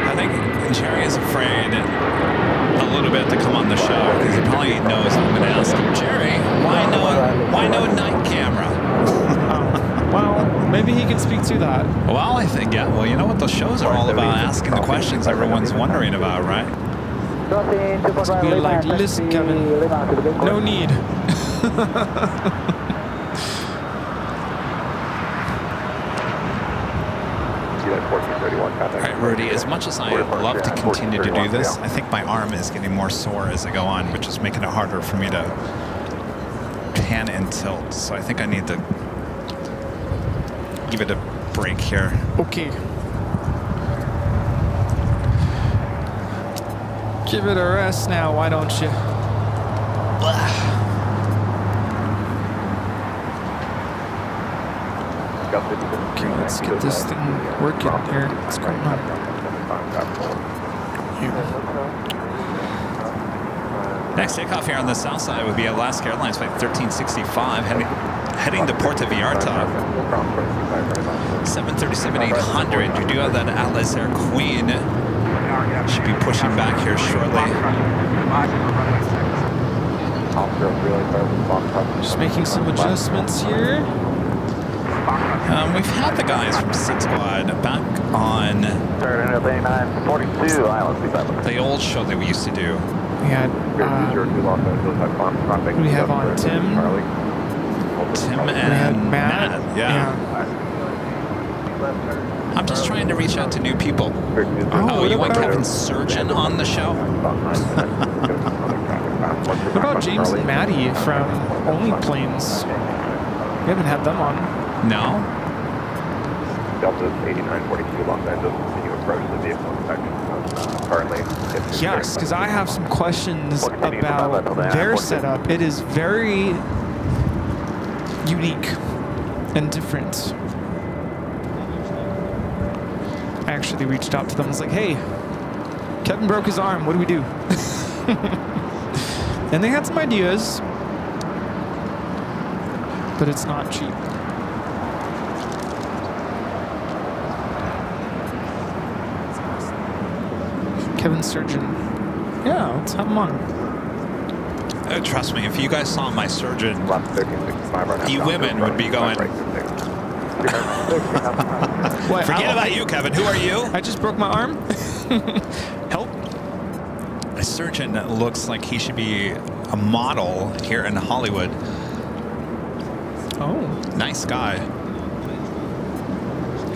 E: I think Jerry is afraid a little bit to come on the show because he probably knows I'm going to ask him, Jerry, why no night camera?
D: Well, maybe he can speak to that.
E: Well, I think, yeah. Well, you know what those shows are all about, asking the questions everyone's wondering about, right?
D: Be like, listen, Kevin, no need.
E: All right, Rudy, as much as I love to continue to do this, I think my arm is getting more sore as I go on, which is making it harder for me to pan and tilt. So I think I need to give it a break here.
D: Okay. Give it a rest now, why don't you?
H: Got 50.
D: let's get this thing working here. What's going on?
E: Next takeoff here on the south side would be Alaska Airlines flight 1365 heading to Puerto Vallarta. 737-800. You do have that Air Queen. Should be pushing back here shortly.
D: Just making some adjustments here.
E: We've had the guys from Sit Squad back on the old show that we used to do.
D: We had, we have on Tim
E: and Matt. Yeah. I'm just trying to reach out to new people. Oh, you want Kevin Surgeon on the show?
D: What about James and Maddie from Only Planes? We haven't had them on.
E: No.
H: Delta 8942 Los Angeles, continue approach the vehicle inspection. Currently,
D: yes, because I have some questions about their setup. It is very unique and different. I actually reached out to them. I was like, hey, Kevin broke his arm. What do we do? And they had some ideas, but it's not cheap. Kevin Surgeon. Yeah, let's have him on.
E: Trust me, if you guys saw my surgeon, you women would be going,
D: What,
E: forget about you, Kevin. Who are you?
D: I just broke my arm. Help.
E: A surgeon that looks like he should be a model here in Hollywood.
D: Oh.
E: Nice guy.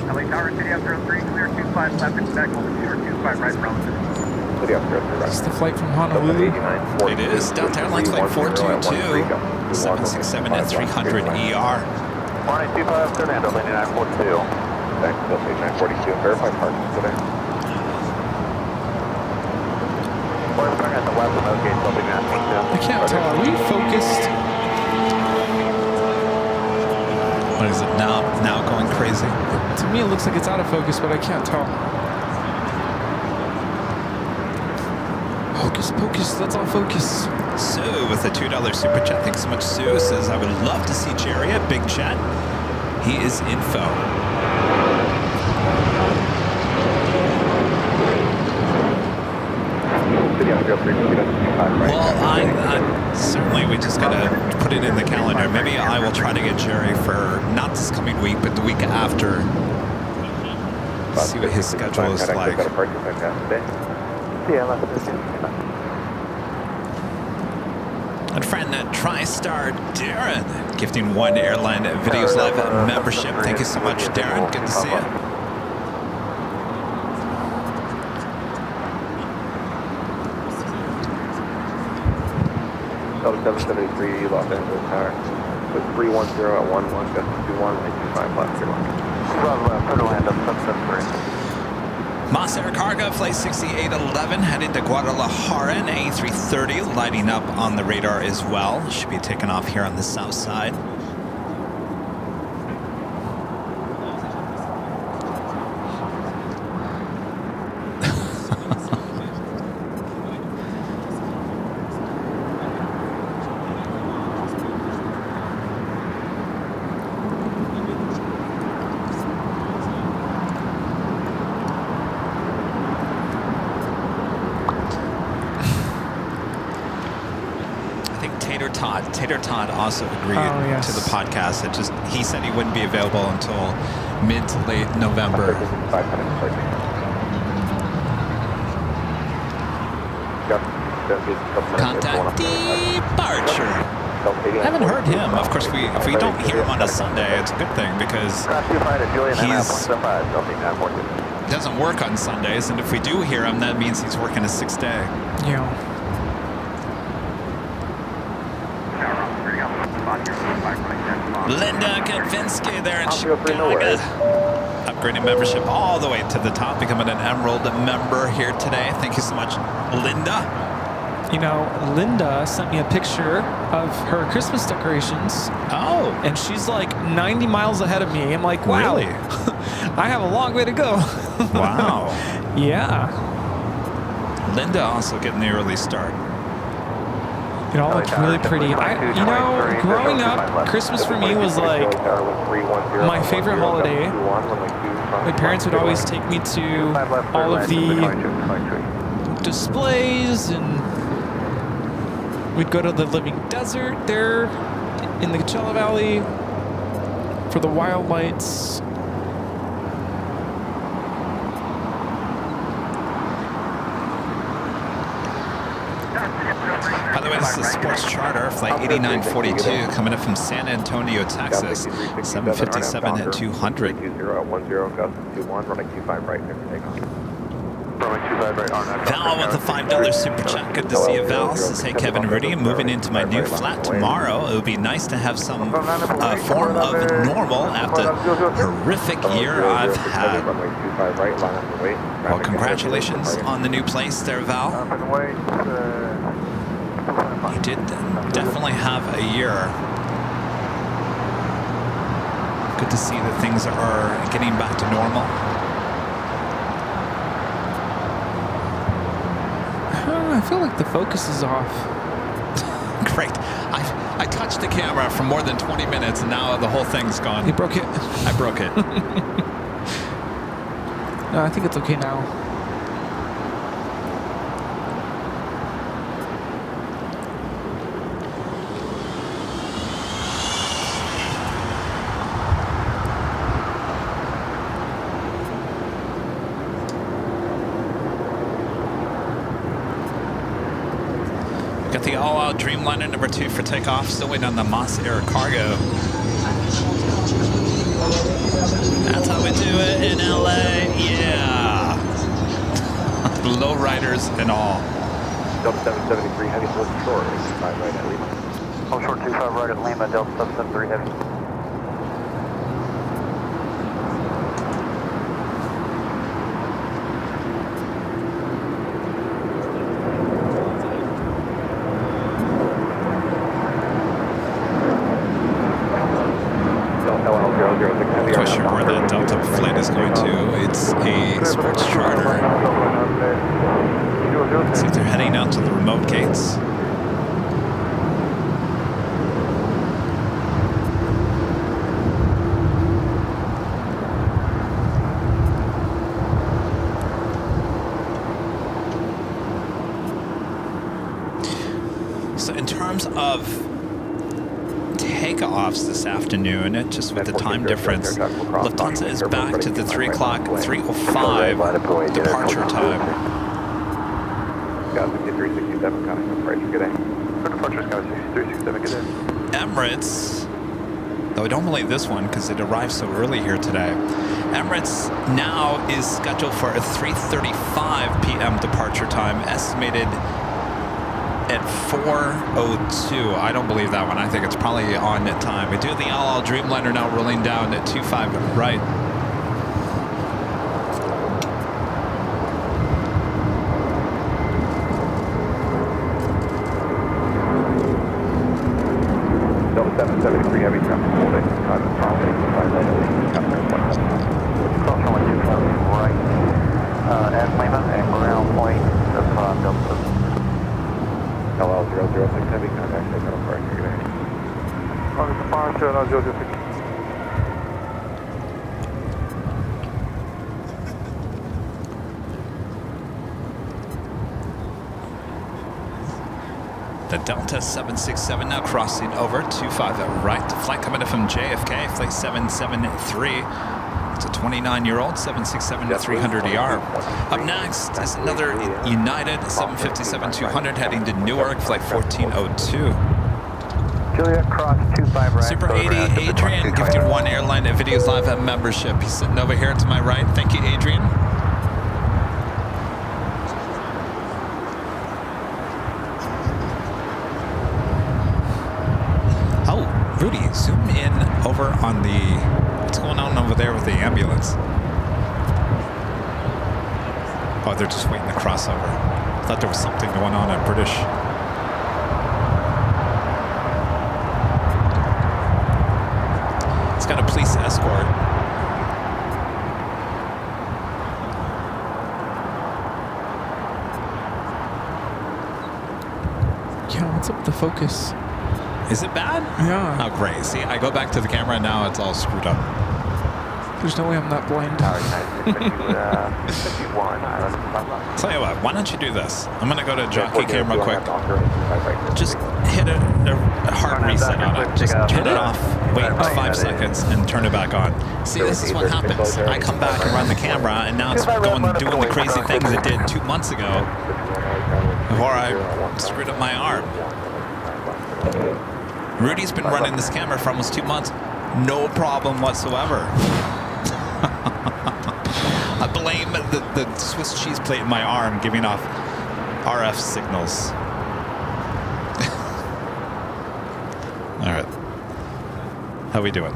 C: LA Tower, City up 03, clear 25 left and back, over 25 right relative. City up 03.
D: It's the flight from Honolulu.
E: It is Delta Airlines flight 422, 767 at 300 ER.
C: 125, Fernando, landing 942. Back to Delta 942, verify parking today. At the left of okay, Delta 942.
D: I can't tell. Are we focused?
E: What is it now? Now going crazy?
D: To me, it looks like it's out of focus, but I can't tell. Hocus pocus, let's all focus.
E: Sue with a $2 super chat. Thanks so much, Sue. Says, I would love to see Jerry at Big Chat. He is info. Well, certainly we just gotta put it in the calendar. Maybe I will try to get Jerry for not this coming week, but the week after. See what his schedule is like. And friend TriStar Darren gifting one Airline Videos Live membership. Thank you so much, Darren. Good to see you.
H: 773 Los Angeles Tower. With 310 at 11, just 21, 825 left.
E: Moss Air Cargo, flight 6811, headed to Guadalajara, and A330 lighting up on the radar as well. Should be taking off here on the south side. Tater Todd also agreed to the podcast. It just he said he wouldn't be available until mid to late November. Contact departure. Haven't heard him. Of course, if we don't hear him on a Sunday, it's a good thing because he doesn't work on Sundays, and if we do hear him, that means he's working a 6-day.
D: Yeah.
E: Linda Kadvinsky there in Chicago. Upgrading membership all the way to the top, becoming an Emerald member here today. Thank you so much, Linda.
D: you know, Linda sent me a picture of her Christmas decorations.
E: Oh.
D: And she's like 90 miles ahead of me. I'm like, wow.
E: Really?
D: I have a long way to go.
E: Wow.
D: Yeah.
E: Linda also getting the early start.
D: It all looked really pretty. You know, growing up, Christmas for me was like my favorite holiday. My parents would always take me to all of the displays, and we'd go to the Living Desert there in the Coachella Valley for the wild lights.
E: By the way, this is a sports charter, flight 8942, coming up from San Antonio, Texas, 757 at 200. Val with a $5 super chat. Good to see you, Val. Says, hey, Kevin and Rudy, I'm moving into my new flat tomorrow. It would be nice to have some form of normal after the horrific year I've had. Well, congratulations on the new place there, Val. You did definitely have a year. Good to see that things are getting back to normal.
D: I feel like the focus is off.
E: Great. I touched the camera for more than 20 minutes and now the whole thing's gone.
D: You broke it?
E: I broke it.
D: No, I think it's okay now.
E: Got the all-out Dreamliner number 2 for takeoff. Still waiting on the Moss Air Cargo. That's how we do it in LA. Yeah. Lowriders and all.
C: Delta 773 heavy to short, 25 right at Lima. Oh, short 25 right at Lima, Delta 773 heavy.
E: Not quite sure where that Delta flight is going to. It's a sports charter. Looks like they're heading out to the remote gates. So in terms of takeoffs this afternoon, just with the time difference, Lufthansa is back to the 3:05 departure time.
F: Got 5367 coming from Freight. Good day. Departure Sky 6367, good day.
E: Emirates, though I don't believe this one because it arrived so early here today. Emirates now is scheduled for a 3:35 p.m. departure time, estimated at 4:02. I don't believe that one. I think it's probably on time. We do the all Dreamliner now rolling down at 25 right.
F: Delta 773 heavy traffic holding. Time is probably 5 right.
C: Cross runway 27 right. At Lima and ground point of Delta.
F: LL 006 heavy contact, take out a park here today. On the departure, no 006.
E: The Delta 767 now crossing over 25 right. Flight coming in from JFK, flight 773. It's a 29-year-old 767-300ER. Up next is another United 757-200 heading to Newark, flight 1402.
C: Juliet cross 25 right.
E: Super 80 Adrian gifted one Airline Videos Live at membership. He's sitting over here to my right. Thank you, Adrian. Oh, Rudy, zoom in over on the... What's going on over there with the ambulance? Oh, they're just waiting to cross over. I thought there was something going on at British. got a police escort.
D: Yeah, what's up with the focus?
E: Is it bad?
D: Yeah.
E: Oh, great. See, I go back to the camera and now it's all screwed up.
D: There's no way I'm not blind.
E: Tell you what, why don't you do this? I'm going to go to jockey cam real quick. Just hit a hard reset on it. Just turn it off, wait 5 seconds, and turn it back on. See, this is what happens. I come back and run the camera, and now it's doing the crazy things it did 2 months ago before I screwed up my arm. Rudy's been running this camera for almost 2 months. No problem whatsoever. I blame the Swiss cheese plate in my arm giving off RF signals. All right. How we doing?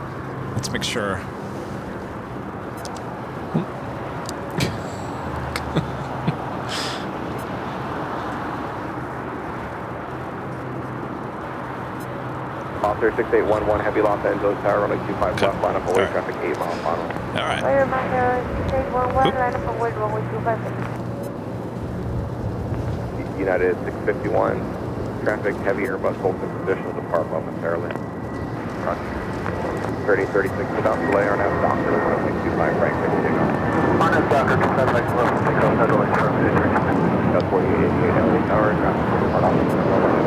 E: Let's make sure.
C: Officer 6811, heavy loss Enzo Tower, runway 25 left, line up away, traffic 8 miles final.
E: All right.
C: United 651, traffic heavy Airbus holds in position to depart momentarily. 3036 without delay, our nav doctor, runway 25 right, takeoff. Our nav doctor, 27 right, level, takeoff, federal insurance, South 4888 LA Tower, traffic will depart off the runway,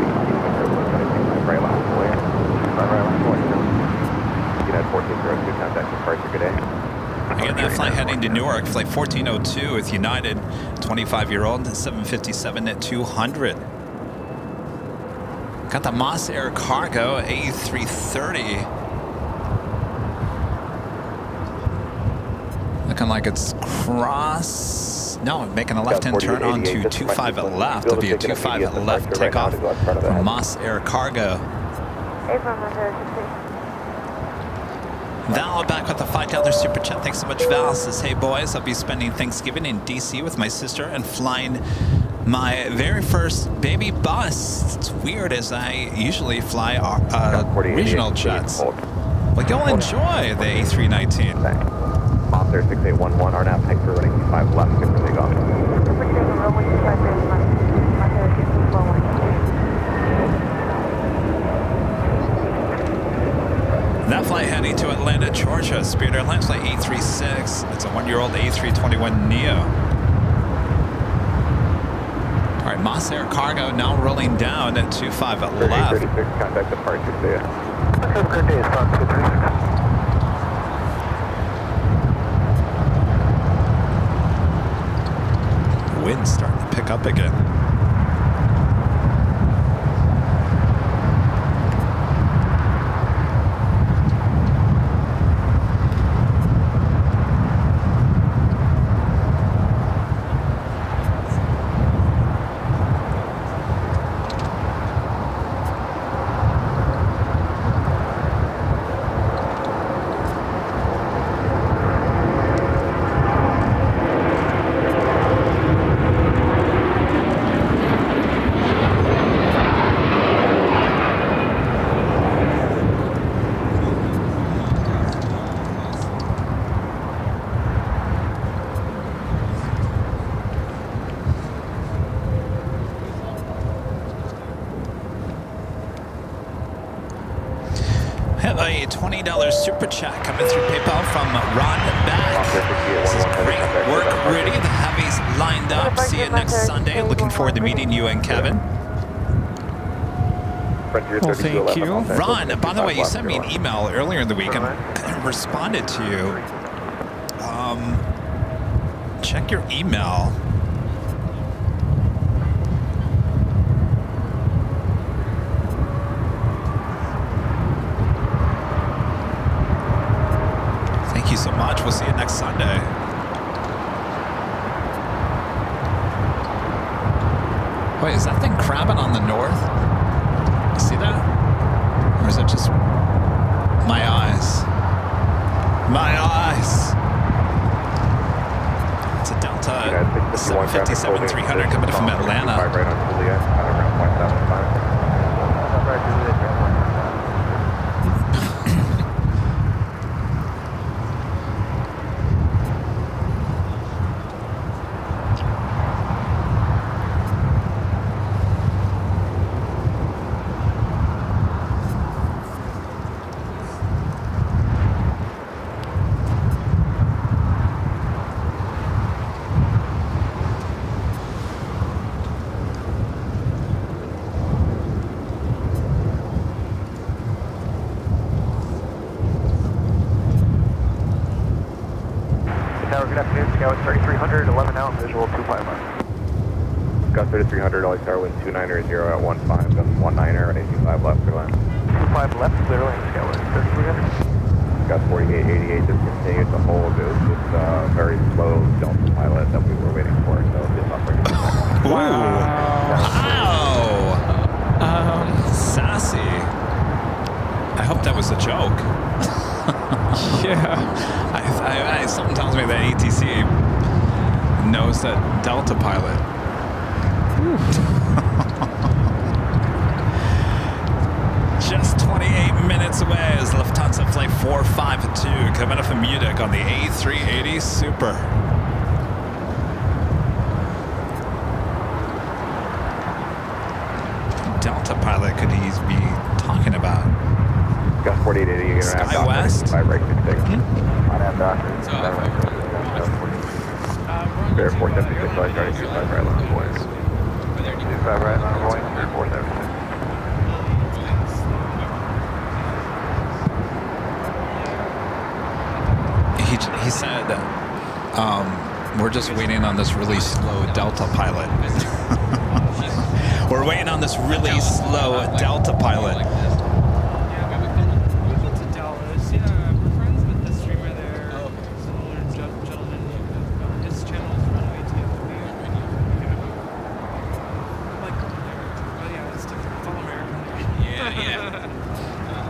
C: right last away. United 1402, contact departure, good day.
E: Again, that flight heading to Newark, flight 1402 with United, 25-year-old, 757 at 200. Got the Moss Air Cargo A330. Looking like it's cross. No, making a left-hand turn onto 25 at left. It'll be a 25 at left takeoff from Moss Air Cargo. Val back with the $5 super chat. Thanks so much, Val. Says, hey boys, I'll be spending Thanksgiving in DC with my sister and flying my very first baby bus. It's weird as I usually fly regional jets. But you'll enjoy the A319.
C: Officer 6811, our nav tank for running 5 left, good for takeoff.
E: That flight heading to Atlanta, Georgia. Spirit Airlines flight 836. It's a 1-year-old A321neo. All right, Moss Air Cargo now rolling down at 25 at left.
C: 36, contact departure, see ya. Have a good day, Fox 236.
E: Wind's starting to pick up again. Have a $20 super chat coming through PayPal from Ron Back. This is great work, Rudy. The heavies lined up. See you next Sunday. Looking forward to meeting you and Kevin.
D: Well, thank you.
E: Ron, by the way, you sent me an email earlier in the week and I responded to you. Check your email. Thank you so much. We'll see you next Sunday. Wait, is that thing crabbing on the north? You see that? Or is it just my eyes? My eyes! It's a Delta 757-300 coming from Atlanta.
C: 25 left. Got 3300, LAX tower, wind 290 at 15, gust 19er, and 85 left, clear line. 25 left, clear line, Skyway, 3300. Got 4888, just continued to hold. It was just a very slow Delta pilot that we were waiting for, so just operating.
E: Wow. Sassy. I hope that was a joke.
D: Yeah.
E: Something tells me that ATC knows that Delta pilot. Just 28 minutes away is Lufthansa Flight 452 coming up from Munich on the A380 Super. Delta pilot could he be talking about?
C: Got 4880, you're gonna have
E: SkyWest?
C: 5 right 6. On have doctor. Bear 476, LAX tower, 25 right line, boys. 25 right line, boys, Bear 476.
E: He said, we're just waiting on this really slow Delta pilot. We're waiting on this really slow Delta pilot.
D: Yeah, we've been to Dallas. Yeah, we're friends with the streamer there. Oh, okay. It's an older gentleman. His channel is Runway TV. Like over there. Oh yeah, it's different. It's all American there.
A: Yeah.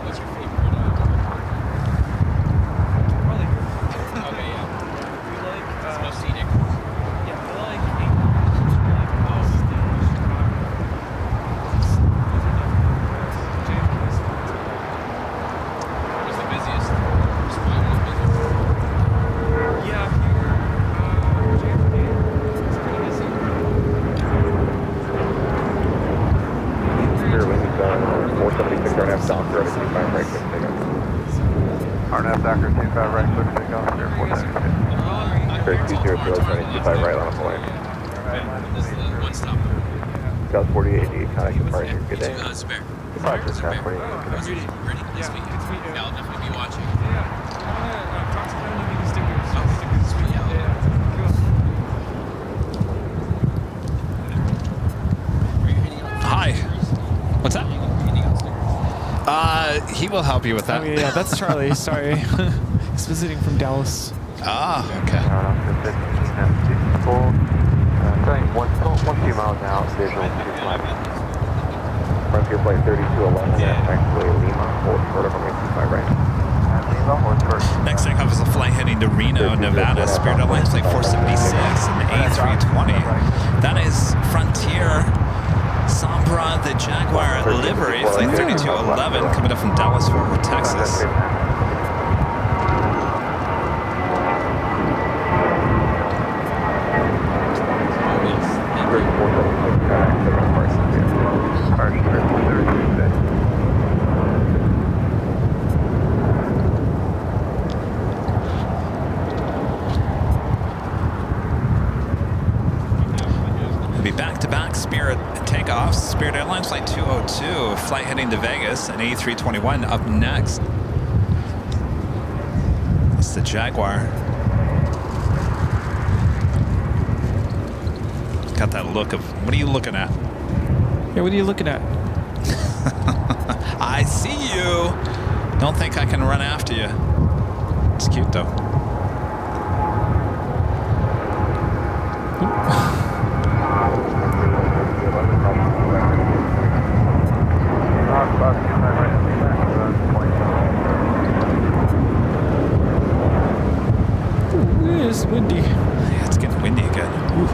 A: What's your favorite?
D: Probably here.
A: Okay, yeah.
D: We like.
A: It's most scenic.
D: Yeah, we like England. We like Boston, Chicago. Those are definitely the best. JFK spots.
A: What's the busiest? Spot was busiest.
D: Yeah, here, JFK. It's pretty busy.
C: Clear wind 476, RNF doctor, at 25 right 6, take off. RNF doctor, 25 right 6, take off, Bear 476. Bear 200, LAX tower, 25 right line, boy.
A: This is the one stop.
C: Got 4880, contact departure, good day.
A: Spare.
C: Departure, Got 4880.
A: Ready? Nice to meet you.
D: Nice to meet you.
A: Yeah, I'll definitely be watching.
D: Yeah, I want to talk to them and give you stickers.
A: Oh,
D: Stickers, sweet.
A: yeah.
D: Cool.
A: Are you hitting on
E: Hi. What's that?
A: hitting on stickers?
E: He will help you with that.
D: Oh, yeah, that's Charlie. Sorry. He's visiting from Dallas.
E: Ah, okay.
C: Going 1 few miles now, visual 2 flight. Frontier flight 3211, actually Lima, hold short of runway 25 right. Lima, hold short.
E: Next takeoff is a flight heading to Reno, Nevada. Spirit Airlines Flight 476 and the A320. That is Frontier Sombra, the Jaguar livery, Flight 3211, coming up from Dallas, Fort Worth, Texas. Be back-to-back Spirit takeoffs. Spirit Airlines Flight 202, flight heading to Vegas, and A321 up next. That's the Jaguar. Got that look of, what are you looking at?
D: Yeah, what are you looking at?
E: I see you. Don't think I can run after you. It's cute though.
D: Ooh, it's windy.
E: Yeah, it's getting windy again. Ooh.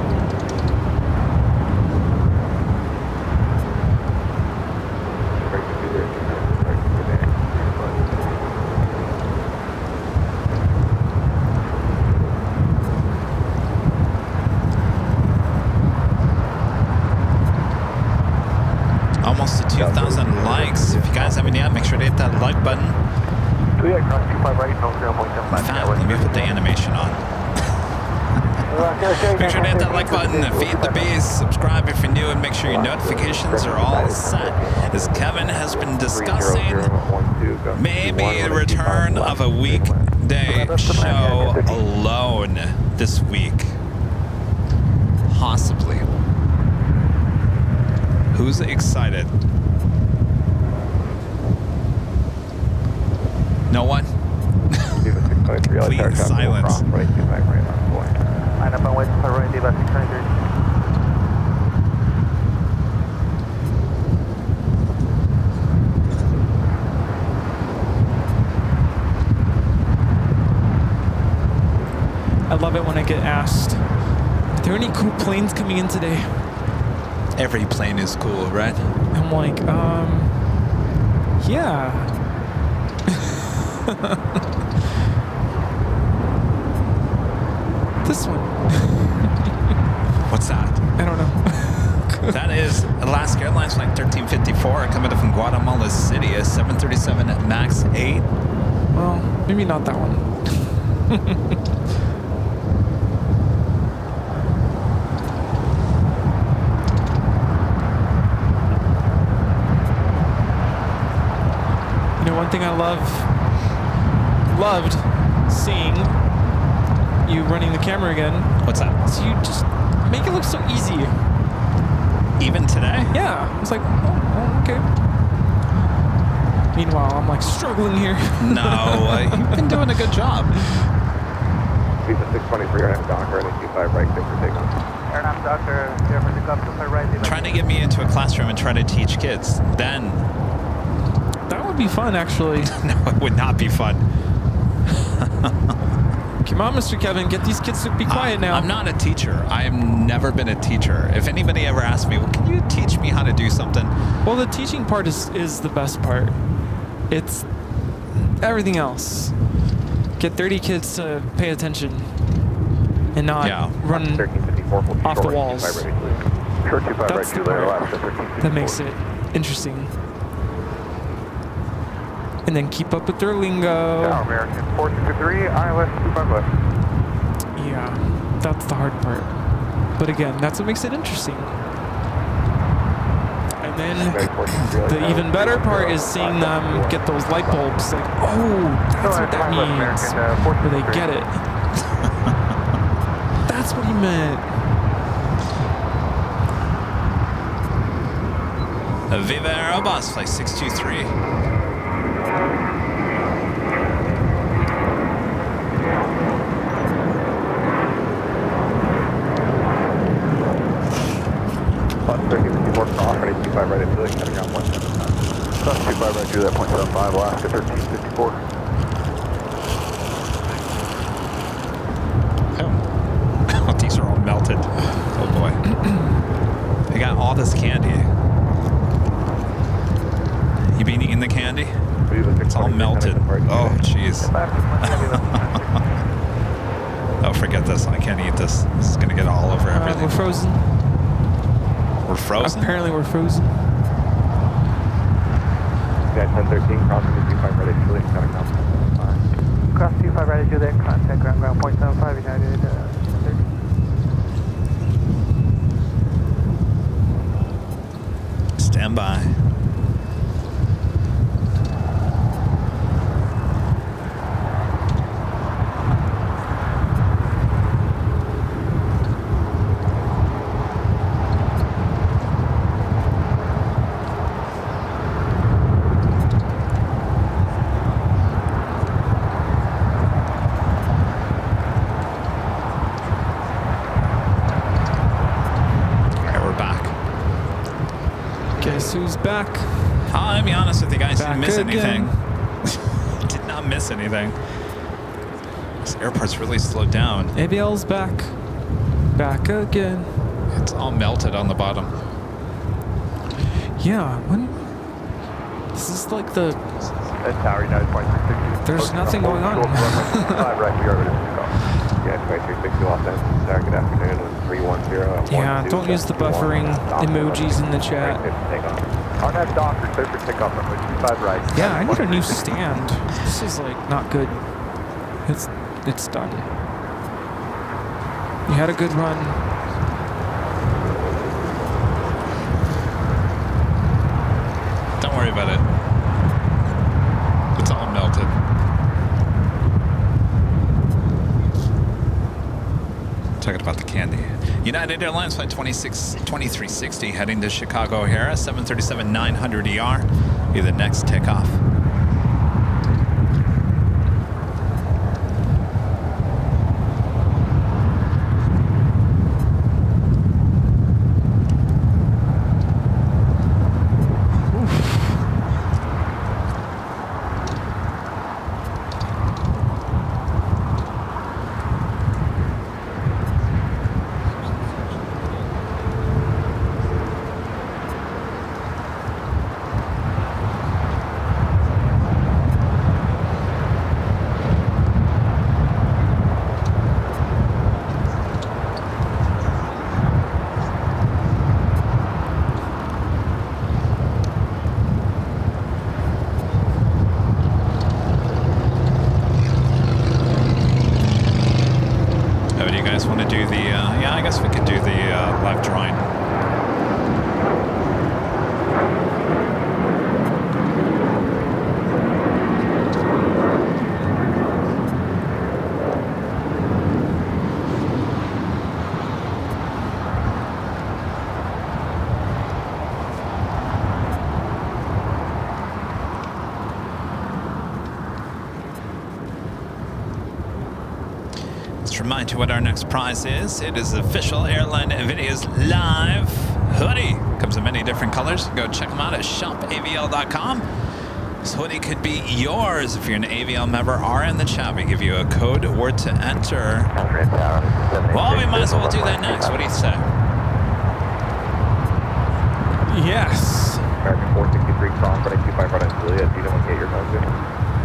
E: Almost to 2,000 likes. If you guys haven't yet, make sure to hit that like button. In fact, let me put the animation on. Make sure to hit that like button, feed the beast, subscribe if you're new, and make sure your notifications are all set. As Kevin has been discussing, maybe a return of a weekday show alone this week. possibly? Who's excited? No one? Please silence.
F: Line up on West right, about 600.
D: I love it when I get asked, are there any cool planes coming in today?
E: Every plane is cool, right?
D: I'm like, yeah. This one.
E: What's that?
D: I don't know.
E: That is Alaska Airlines Flight 1354 coming up from Guatemala City, a 737 MAX 8.
D: Well, maybe not that one. You know, one thing I loved seeing you running the camera again.
E: What's that?
D: So you just make it look so easy.
E: Even today?
D: Yeah. It's like, oh, okay. Meanwhile, I'm like struggling here.
E: No, you've been doing a good job.
C: Visa 623, Airline Docker, and 25 right, clear for takeoff.
F: Airline Docker, clear for takeoff, 25 right.
E: Trying to get me into a classroom and try to teach kids. Then.
D: That would be fun, actually.
E: No, it would not be fun.
D: Come on, Mr. Kevin, get these kids to be quiet now.
E: I'm not a teacher. I have never been a teacher. If anybody ever asks me, well, can you teach me how to do something?
D: Well, the teaching part is the best part. It's everything else. Get 30 kids to pay attention and not run off the walls. That's the part that makes it interesting. And then keep up with their lingo.
F: Tower American 4223, ILS 25 left.
D: Yeah, that's the hard part. But again, that's what makes it interesting. And then the even better part is seeing them get those light bulbs. Like, oh, that's what that means. Where they get it. That's what he meant.
E: Viva Aerobus, flight 623.
C: Right into the cutting out 175. Plus 25 right through that 0.75, Alaska 1354.
E: Oh, these are all melted. Oh boy. They got all this candy. You been eating the candy? It's all melted. Oh, jeez. Oh, forget this. I can't eat this. This is going to get all over everything.
D: We're frozen.
E: We're frozen?
D: Apparently we're frozen.
C: Yeah, 1013, crossing the 25 ready to Juliet, cutting out 175.
F: Cross 25 ready to Juliet, contact ground 0.75, United 30.
E: Stand by.
D: Who's back?
E: I'll be honest with you guys, didn't miss
D: again.
E: anything. Did not miss anything. This airport's really slowed down.
D: ABL's back. Back again.
E: It's all melted on the bottom.
D: Yeah, when this is like the
C: Tower United 0.660.
D: there's nothing going on.
C: Right, we are ready to go. Yeah, 2360 Los Angeles, Sarah, good afternoon, 310.
D: Yeah, don't use the buffering emojis in the chat.
C: On that Docker, clear for takeoff, runway 25 right.
D: Yeah, I need a new stand. This is like not good. It's done. You had a good run.
E: Don't worry about it. It's all melted. Talking about the candy. You United Airlines flight 2360 heading to Chicago O'Hare, 737-900ER. Be the next takeoff. Remind you what our next prize is. It is official Airline Videos Live hoodie. Comes in many different colors. Go check them out at shopavl.com. This hoodie could be yours if you're an AVL member or in the chat. We give you a code word to enter. Well, we might as well do that next. What do you say?
D: Yes.
C: American 463 cross, running 25 running Juliet. Do you want to get your nose in?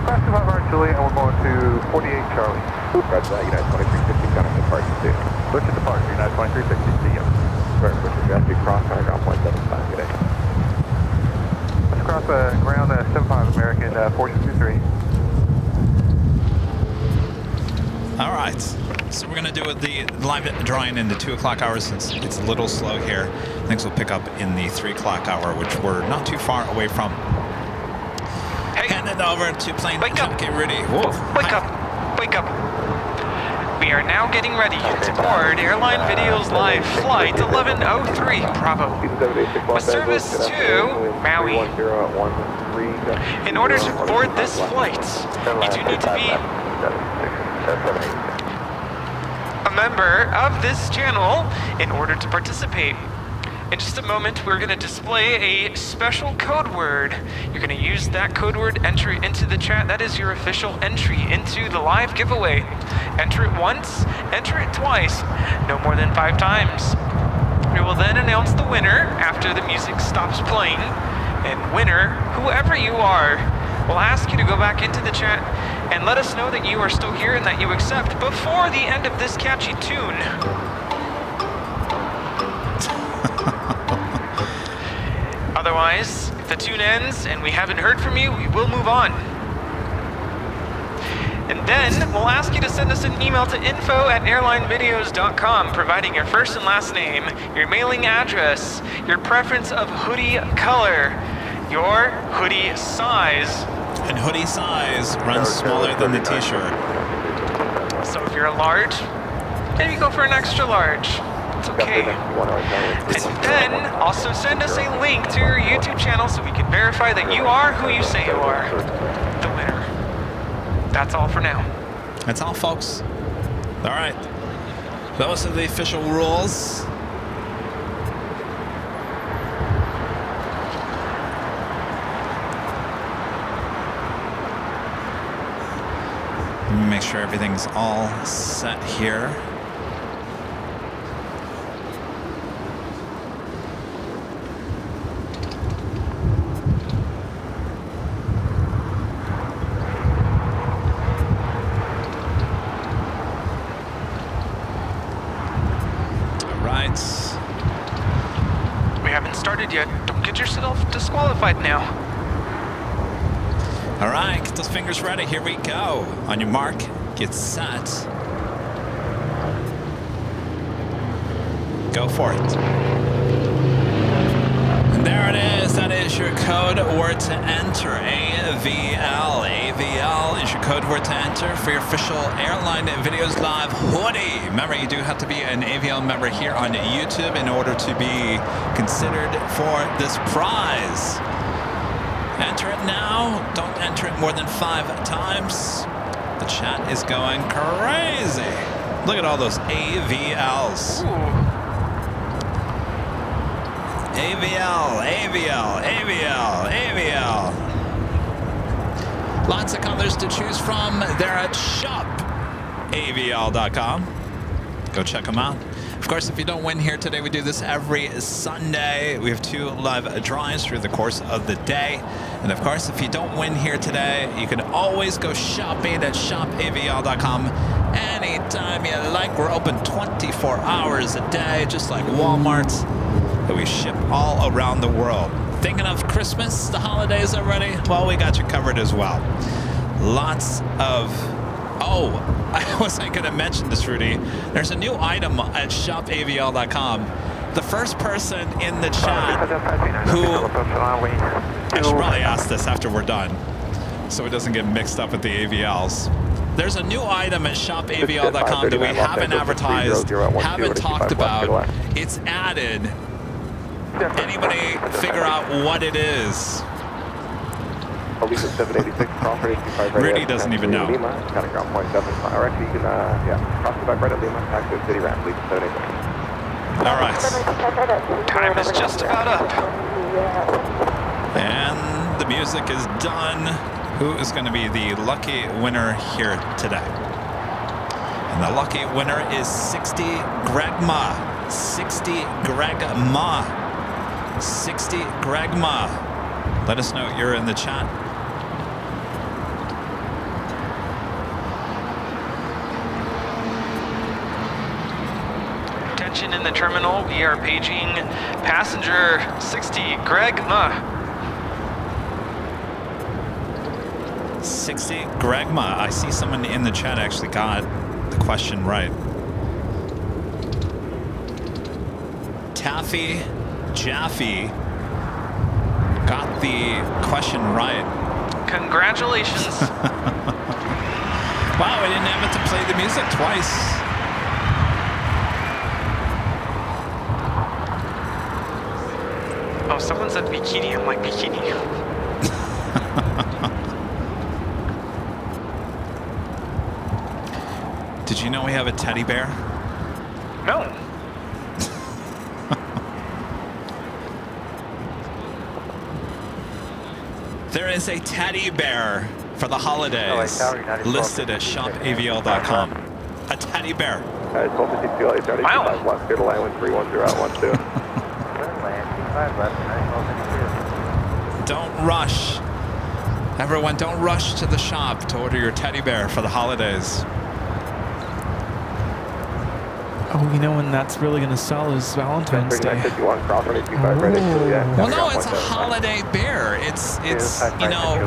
F: Cross 25 running Juliet, and we're going to 48 Charlie.
C: Roger that, United 2360, counting the parking too.
F: Push it departure, United 2360, see you.
C: Right, push it, you cross, ground 175, good day.
F: Let's cross ground 75 American 463.
E: All right, so we're gonna do the live drawing in the 2 o'clock hour since it's a little slow here. Things will pick up in the 3 o'clock hour, which we're not too far away from.
G: Hey,
E: hand it over to plane.
G: Wake up.
E: Get ready. Whoa.
G: Wake up. Wake up. We are now getting ready to board Airline Videos Live Flight 1103 Bravo with service to Maui. In order to board this flight, you do need to be a member of this channel in order to participate. In just a moment, we're going to display a special code word. You're going to use that code word, enter it into the chat. That is your official entry into the live giveaway. Enter it once, enter it twice, no more than 5 times. We will then announce the winner after the music stops playing. And winner, whoever you are, we'll ask you to go back into the chat and let us know that you are still here and that you accept before the end of this catchy tune. Otherwise, if the tune ends and we haven't heard from you, we will move on. And then we'll ask you to send us an email to info@airlinevideos.com, providing your first and last name, your mailing address, your preference of hoodie color, your hoodie size.
E: And hoodie size runs smaller than the t-shirt.
G: So if you're a large, maybe go for an extra large. It's okay. And then also send us a link to your YouTube channel so we can verify that you are who you say you are, the winner. That's all for now.
E: That's all, folks. All right. Those are the official rules. Let me make sure everything's all set here.
G: We haven't started yet. Don't get yourself disqualified now.
E: All right, get those fingers ready. Here we go. On your mark, get set. Go for it. And there it is. That is your code word to enter. AVL. AVL is your code word to enter for your official Airline Videos Live hoodie. Remember, you do have to be an AVL member here on YouTube in order to be considered for this prize. Enter it now. Don't enter it more than 5 times. The chat is going crazy. Look at all those AVLs. AVL, AVL, AVL, AVL. Lots of colors to choose from. They're at shopavl.com. Go check them out. Of course, if you don't win here today, we do this every Sunday. We have 2 live drawings through the course of the day. And of course, if you don't win here today, you can always go shopping at shopavl.com anytime you like. We're open 24 hours a day, just like Walmart. That we ship all around the world. Thinking of Christmas, the holidays already? Well, we got you covered as well. Lots of... Oh, I wasn't going to mention this, Rudy. There's a new item at shopavl.com. The first person in the chat who... I should probably ask this after we're done, so it doesn't get mixed up with the AVLs. There's a new item at shopavl.com that we haven't advertised, haven't talked about. It's added. Anybody figure out what it is? Rudy doesn't even know. All right.
G: Time is just about up.
E: And the music is done. Who is going to be the lucky winner here today? And the lucky winner is 60 Gregma. 60 Gregma. 60 Gregma. Let us know you're in the chat.
G: Attention in the terminal, we are paging passenger 60 Gregma.
E: 60 Gregma. I see someone in the chat actually got the question right. Taffy Jaffe got the question right.
G: Congratulations.
E: Wow, I didn't have it to play the music twice.
G: Oh, someone said bikini. I'm like, bikini.
E: Did you know we have a teddy bear?
G: No.
E: There is a teddy bear for the holidays listed at shopavl.com. A teddy bear.
G: Wow.
E: Don't rush. Everyone, don't rush to the shop to order your teddy bear for the holidays.
D: Oh, you know when that's really going to sell is Valentine's Day.
E: Well, no, it's a holiday bear. It's you know,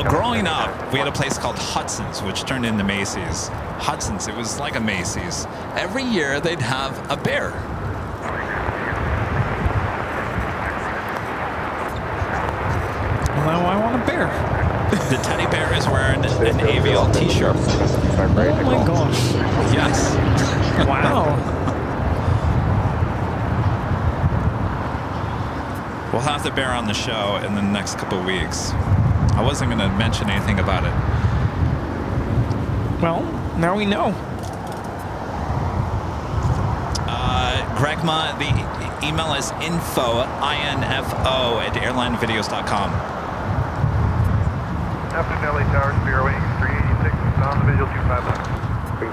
E: growing up, we had a place called Hudson's, which turned into Macy's. Hudson's, it was like a Macy's. Every year, they'd have a bear.
D: Well, now I want a bear.
E: The teddy bear is wearing an AVL t-shirt.
D: Oh my gosh.
E: Yes.
D: Wow.
E: We'll have the bear on the show in the next couple of weeks. I wasn't going to mention anything about it.
D: Well, now we know.
E: Gregma, the email is info, I-N-F-O, at airlinevideos.com.
H: After LA Tower, Spirit wing 386, on the visual 259.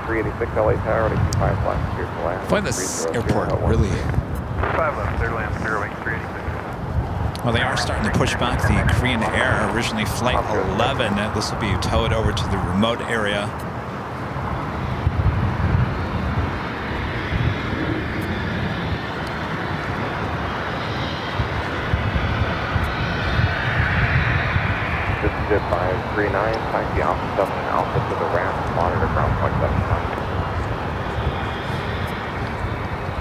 C: 386 LA Tower, 25 left, here's the land.
E: Boy, this airport really...
H: 5 left, clear to land, Spirit wing 386.
E: Well, they are starting to push back the Korean Air, originally Flight 11. This will be towed over to the remote area.
C: This is Jet 539, taxi Alpha 7 and Alpha to the ramp, monitor ground point 79.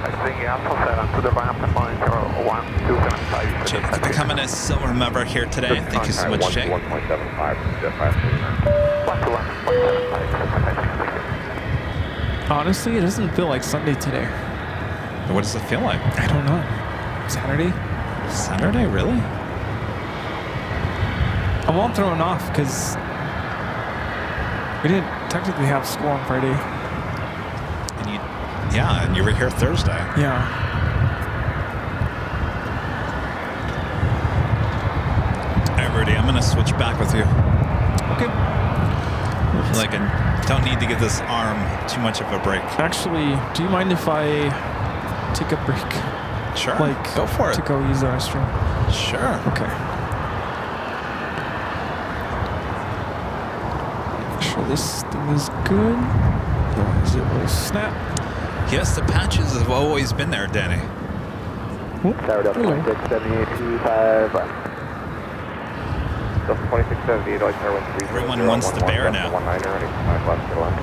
H: Taxi Alpha 7 to the ramp and monitor
E: Jake, becoming a silver member here today. Thank you so much, Jake.
C: 1.75, jet 5.
D: Honestly, it doesn't feel like Sunday today.
E: What does it feel like?
D: I don't know. Saturday?
E: Saturday, really?
D: I'm all thrown off because we didn't technically have school on Friday.
E: And you were here Thursday.
D: Yeah.
E: All right, Rudy, I'm going to switch back with you.
D: Okay.
E: I feel like I don't need to give this arm too much of a break.
D: Actually, do you mind if I take a break?
E: Sure.
D: Like,
E: go for it.
D: To go use the restroom?
E: Sure.
D: Okay. Make sure this thing is good. Otherwise it will snap.
E: Yes, the patches have always been there, Danny.
C: Tower Delta 267825. Delta 2678, like Tower 13.
E: Everyone wants the bear now.
C: 19er, ready for 5 left, clear land.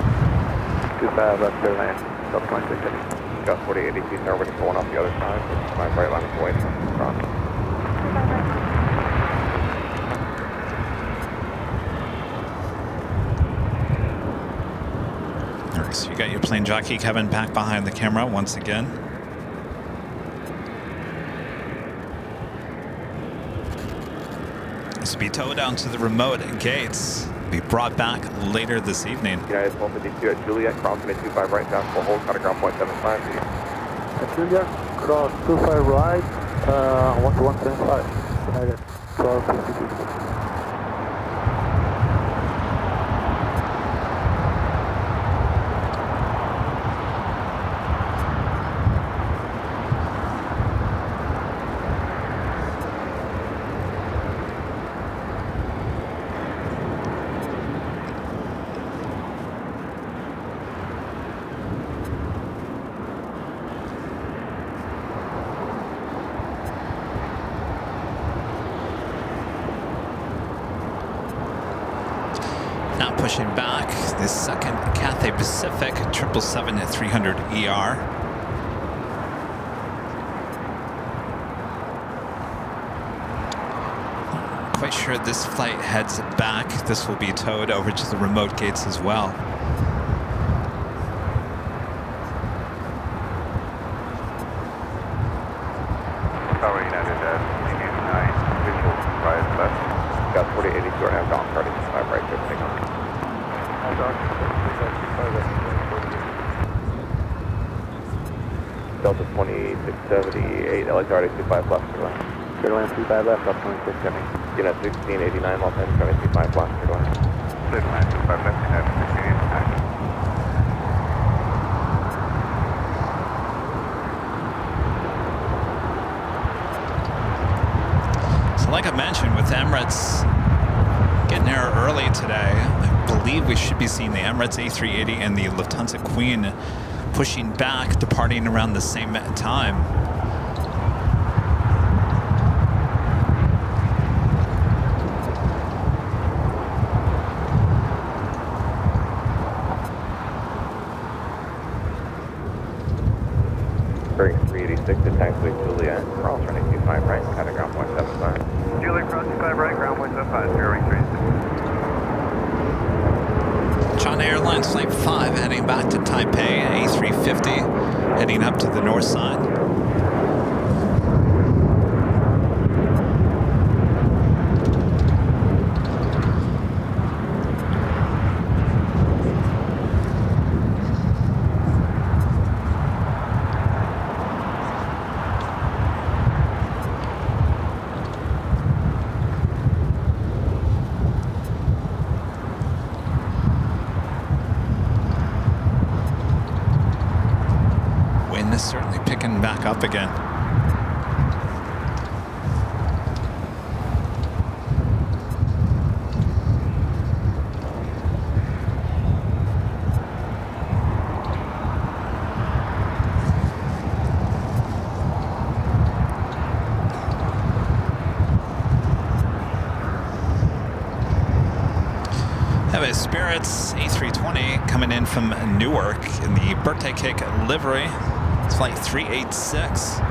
C: 25 left, clear land. Delta 2678. Got 4080 tower, ready for one off the other side. 5 right line away from front.
E: All right, so you got your plane jockey Kevin back behind the camera once again. This will be towed down to the remote gates. Be brought back later this evening.
C: United 152 at Juliet, crossing at 25 right, down full hold, got a ground point 75. At Juliet, cross 25 right, 12175. United 1252.
E: Pushing back the second Cathay Pacific 777-300ER. Quite sure this flight heads back. This will be towed over to the remote gates as well.
H: Tower United at 89, visual rise left.
C: Got 4082 and down, starting 5 right, 15 on. Delta 2678, LXR 25 left, clear line. Clear line 25 left, up 2670. Unit 1689, Los Angeles 25 left, clear line.
H: Clear line 25 left, United 1689.
E: So like I mentioned, with Emirates getting there early today, I believe we should be seeing the Emirates A380 and the Lufthansa Queen pushing back, departing around the same time.
C: Bearing 386 to taxiway Juliet, cross running 25 right, got a ground point 75.
H: Juliet cross 25 right, ground point 75, 083.
E: China Airlines Flight 5 heading back to Taipei, A350 heading up to the north side. Wind is certainly picking back up again. Have a Spirits A320 coming in from Newark in the birthday cake livery. It's flight 386.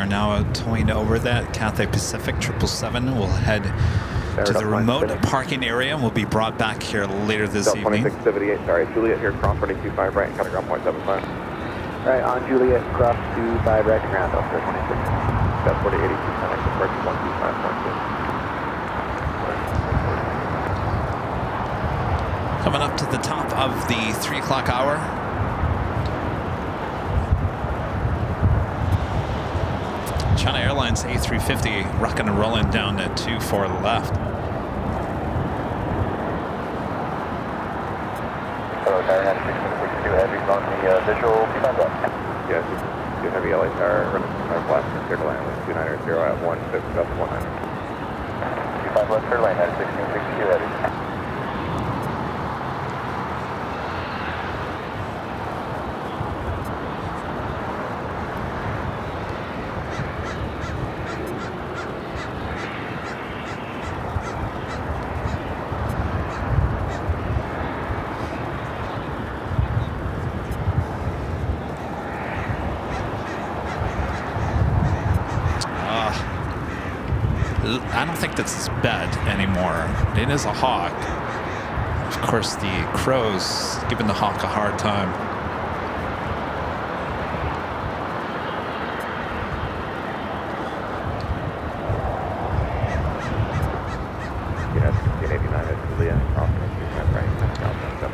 E: now towing over that Cathay Pacific 777. We'll head to the remote parking area and we'll be brought back here later this evening.
C: 2678, sorry, Juliet here, cross 425 right, cutting ground 0.75.
F: Right, on Juliet, cross 25 right to ground, Delta 26.
C: That's 4080, connect to approach 125.2.
E: Coming up to the top of the 3 o'clock hour. China Airlines A350 rocking and rolling down at 24 left.
C: Hello, Tower 9662 Heavy on the visual P5 left. Yes, 2 Heavy LA Tower, running 5 left, clear to land with 290 at 1 6 up 19. P5 left, clear to land at 1662 Heavy.
E: I don't think this is bed anymore. It is a Hawk. Of course, the Crows giving the Hawk a hard time.
C: Yeah, 1689 at Juliet, cross 25 right, down 7.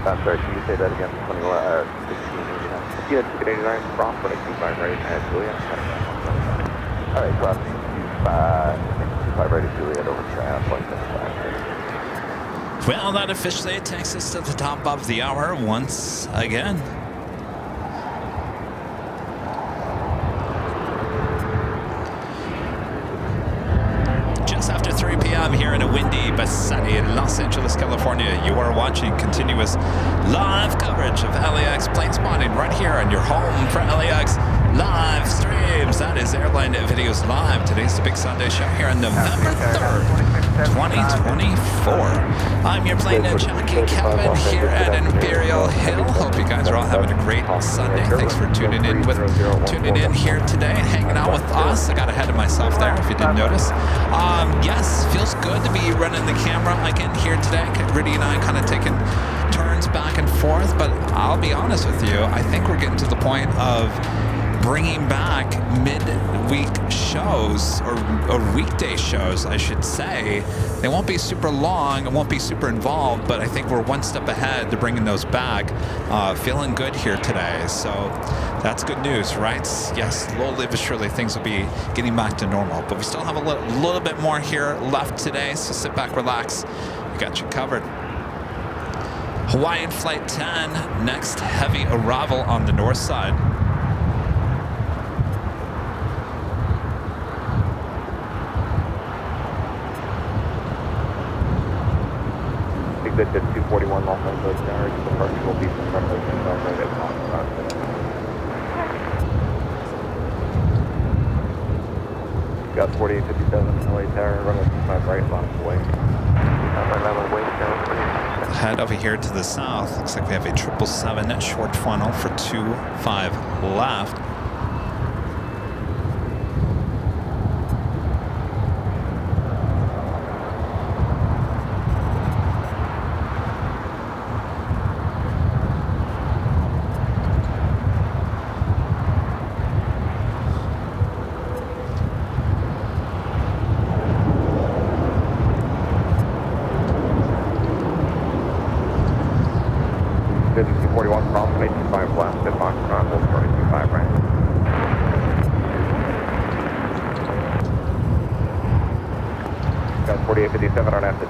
C: I'm sorry, can you say that again? 1689. Yeah, 1689, cross 25 right at Juliet, cutting ground 175. All right, cross 25 right at Juliet over to 0.75.
E: Well, that officially takes us to the top of the hour once again. Just after 3 p.m. here in a windy but sunny Los Angeles, California, you are watching continuous live coverage of LAX plane spotting right here on your home for LAX live streams. That is Airline Videos Live. Today's the big Sunday show here on November 3rd, 2024. I'm your plane jockey, Kevin, here at Imperial Hill. Hope you guys are all having a great Sunday. Thanks for tuning in here today and hanging out with us. I got ahead of myself there, if you didn't notice. Yes, feels good to be running the camera again here today. Rudy and I kind of taking turns back and forth, but I'll be honest with you, I think we're getting to the point of bringing back mid-week shows or weekday shows, I should say. They won't be super long, it won't be super involved, but I think we're one step ahead to bringing those back. Feeling good here today, so that's good news, right? Yes, slowly but surely things will be getting back to normal, but we still have a little bit more here left today, so sit back, relax. We got you covered. Hawaiian Flight 10, next heavy arrival on the north side.
C: Good at 241 Los Angeles Tower, departure will be from runway 25 right at Got 4857 LA Tower, runway 25 right, lost away.
E: Head over here to the south. Looks like we have a 777 short funnel for 25 left.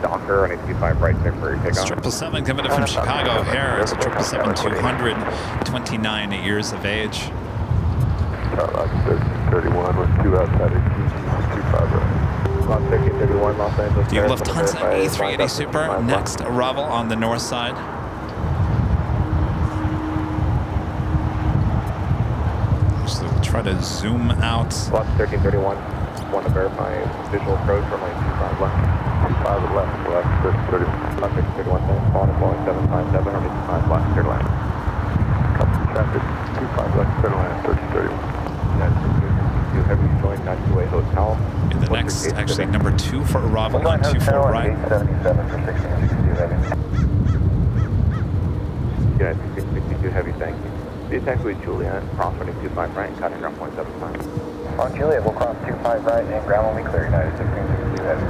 C: On 85 right there for your takeoff.
E: 777 coming in from Chicago O'Hare. It's a 777-200, 29 years of age.
H: 31 with 2 outside 25 right.
E: The Lufthansa A380 Super, next arrival on the north side. So we'll try to zoom out.
C: Lot 1331, want to verify visual approach from like 25 left. 25 left, 30, 31, falling, 757, or 25 left, clear line.
H: Copy traffic, 25 left, clear line, 3031.
C: Heavy join 92A Hotel.
E: And the next, actually, number 2 for arrival on 24 right.
C: 877 for 1662 Heavy. United 662 Heavy, thank you. The attack with Juliet, cross running 25 right, cutting ground 0.75. On Juliet, we'll cross 25 right and ground will be clear, United 1662 Heavy.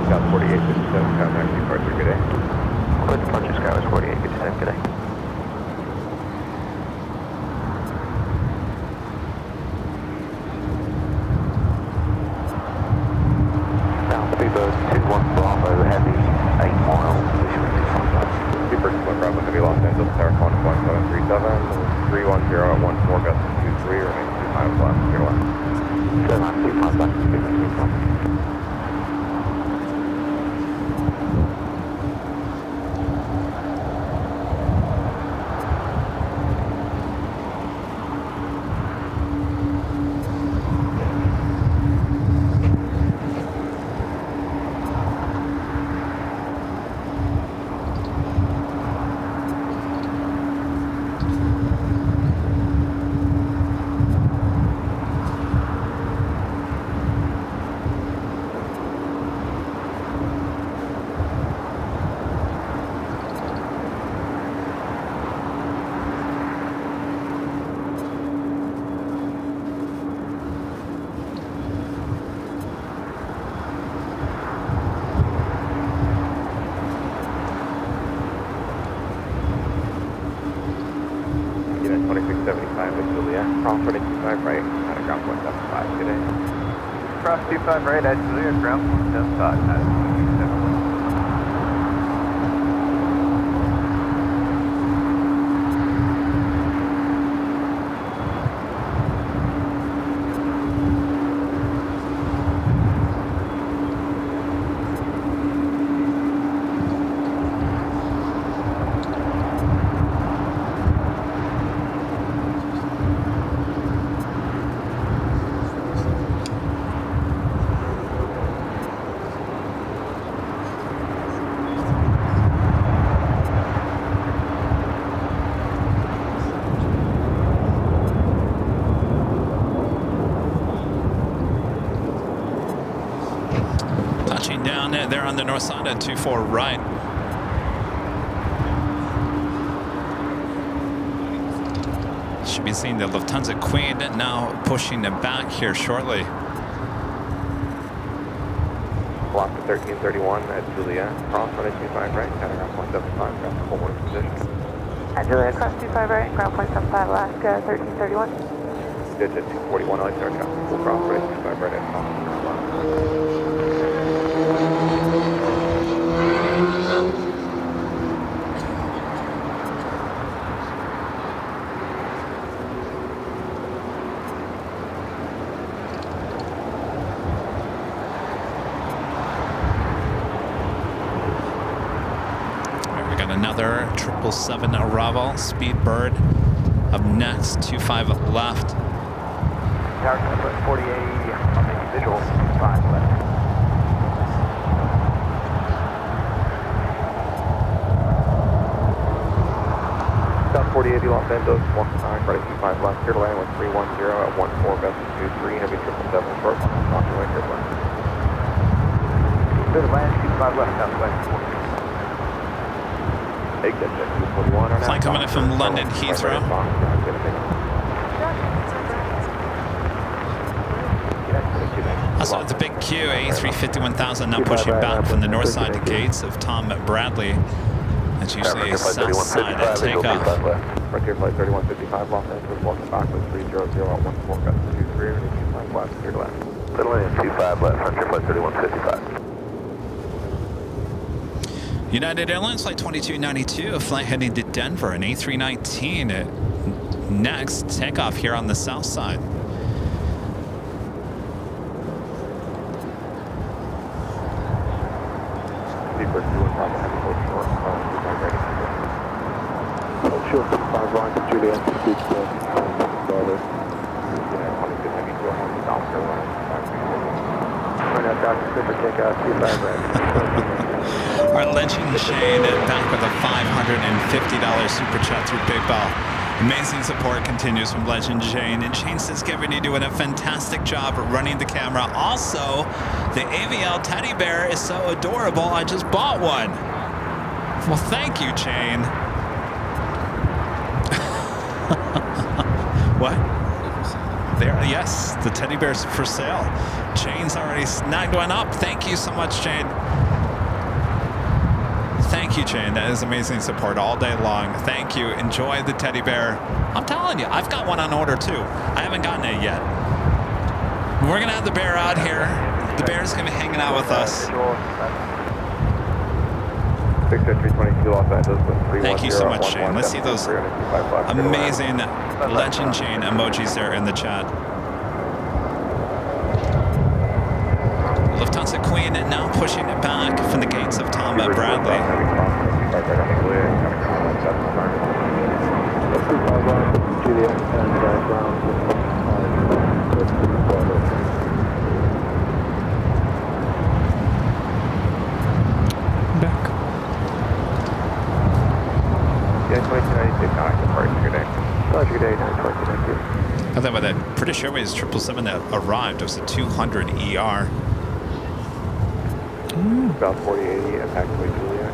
C: Got 4857, contact departure, good day. Quick departure, Sky was 4857, good day. Speedboat 21 Bravo Heavy, 8 miles, Speedboat 21 Bravo Heavy, Los Angeles, Tower 1.737, 310 at 14, gust 23, remain 25 left, clear left. 725 left, 25. Cross 25 right, at a ground 175, good day. Cross 25 right, at Juliet, ground 175, at 271.
E: Down there on the north side at 24 right. Should be seeing the Lufthansa Queen now pushing it back here shortly.
C: Block 1331 at Juliet, cross 25 right, counting ground 175, ground to forward position.
B: At Juliet, cross 25 right, ground 0.75, Alaska 1331.
C: Digit 241, I start traffic, full cross 25 right at cross.
E: We got another 777 arrival, Speedbird up next, 25 left.
C: Tower 4080 on the visual, 5 left. South 4080 Los Angeles, 1 credit 25 left, clear to land with 310 at 14, gust 23, heavy 777 short, off the way, clear to land. Clear to land, 25 left, southwest 40. Exit 241
E: Flight coming in from London Heathrow. Also, the big Q, A350-1000 now pushing back from the north side gates of Tom Bradley. That's usually a south side at takeoff.
C: Frontier Flight 3155, Los Angeles, welcome back with 300 at 14, gust 23, 25 left, clear to land. Clear to land, 25 left, Frontier Flight 3155.
E: United Airlines Flight 2292, a flight heading to Denver, an A319. Next, takeoff here on the south side.
C: Shield 5 line to Juliet, speed
E: Our Lynching Shane back with a $550 super chat through PayPal. Amazing support continues from Legend Shane. And Shane says, Kevin, you're doing a fantastic job at running the camera. Also, the AVL teddy bear is so adorable. I just bought one. Well, thank you, Shane. What? There, yes, the teddy bear's for sale. Shane's already snagged one up. Thank you so much, Shane. Thank you, Shane. That is amazing support all day long. Thank you. Enjoy the teddy bear. I'm telling you, I've got one on order too. I haven't gotten it yet. We're gonna have the bear out here. The bear's gonna be hanging out with us. Thank you so much, Shane. Let's see those amazing Legend Shane emojis there in the chat. Lufthansa Queen now pushing it back from the gates of Tom Bradley.
D: Back.
E: I thought about that British Airways 777 that arrived. It was a 200 ER.
C: About 4080 at taxiway Julia.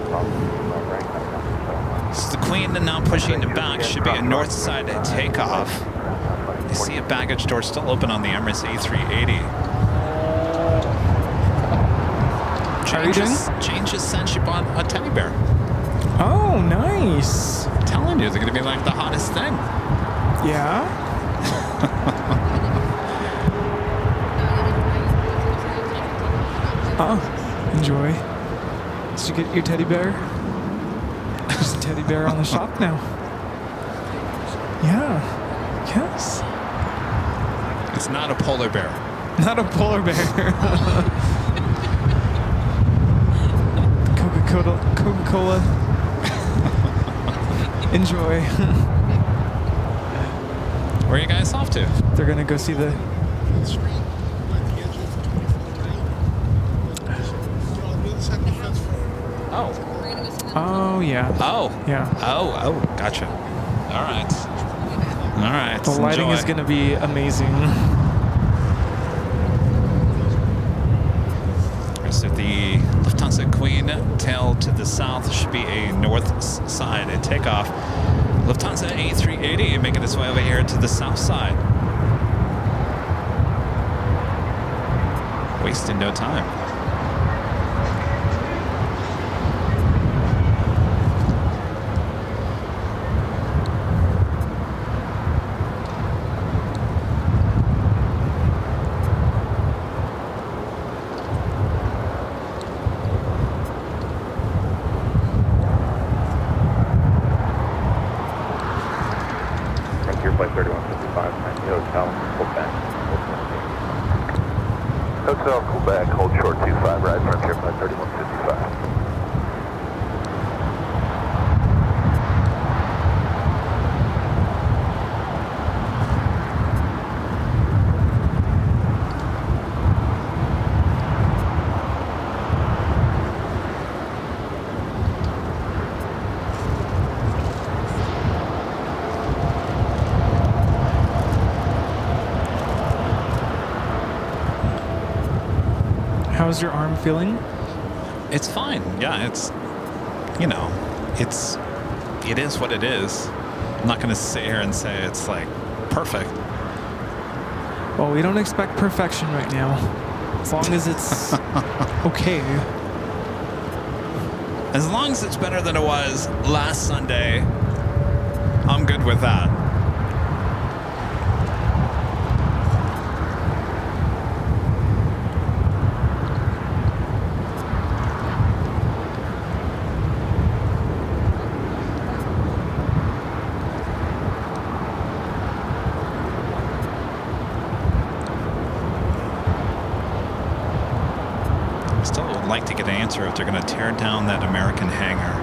E: This is the Queen now pushing it back. Should be a north side takeoff. You see a baggage door still open on the Emirates A380. Jane just said she bought a teddy bear.
D: Oh, nice.
E: I'm telling you, they're going to be like the hottest thing.
D: Yeah? Oh, enjoy. Did you get your teddy bear? There's a teddy bear on the shop now. Yeah. Yes.
E: It's not a polar bear.
D: Not a polar bear. Coca-Cola. Enjoy.
E: Where are you guys off to?
D: They're gonna go see the...
E: Oh.
D: Oh, yeah.
E: Oh.
D: Yeah.
E: Oh, gotcha. All right. All right.
D: The lighting is gonna be amazing.
E: So the Lufthansa Queen tail to the south should be a north side takeoff. Lufthansa A380 making its way over here to the south side. Wasting no time.
C: Flight 3155, Hotel, Quebec. Hotel, Quebec, hold short 25, ride Frontier Flight 3155.
D: How's your arm feeling?
E: It's fine. Yeah, it's, you know, it is what it is. I'm not going to sit here and say it's like perfect.
D: Well, we don't expect perfection right now. As long as it's okay.
E: As long as it's better than it was last Sunday, I'm good with that. Like to get an answer if they're going to tear down that American hangar.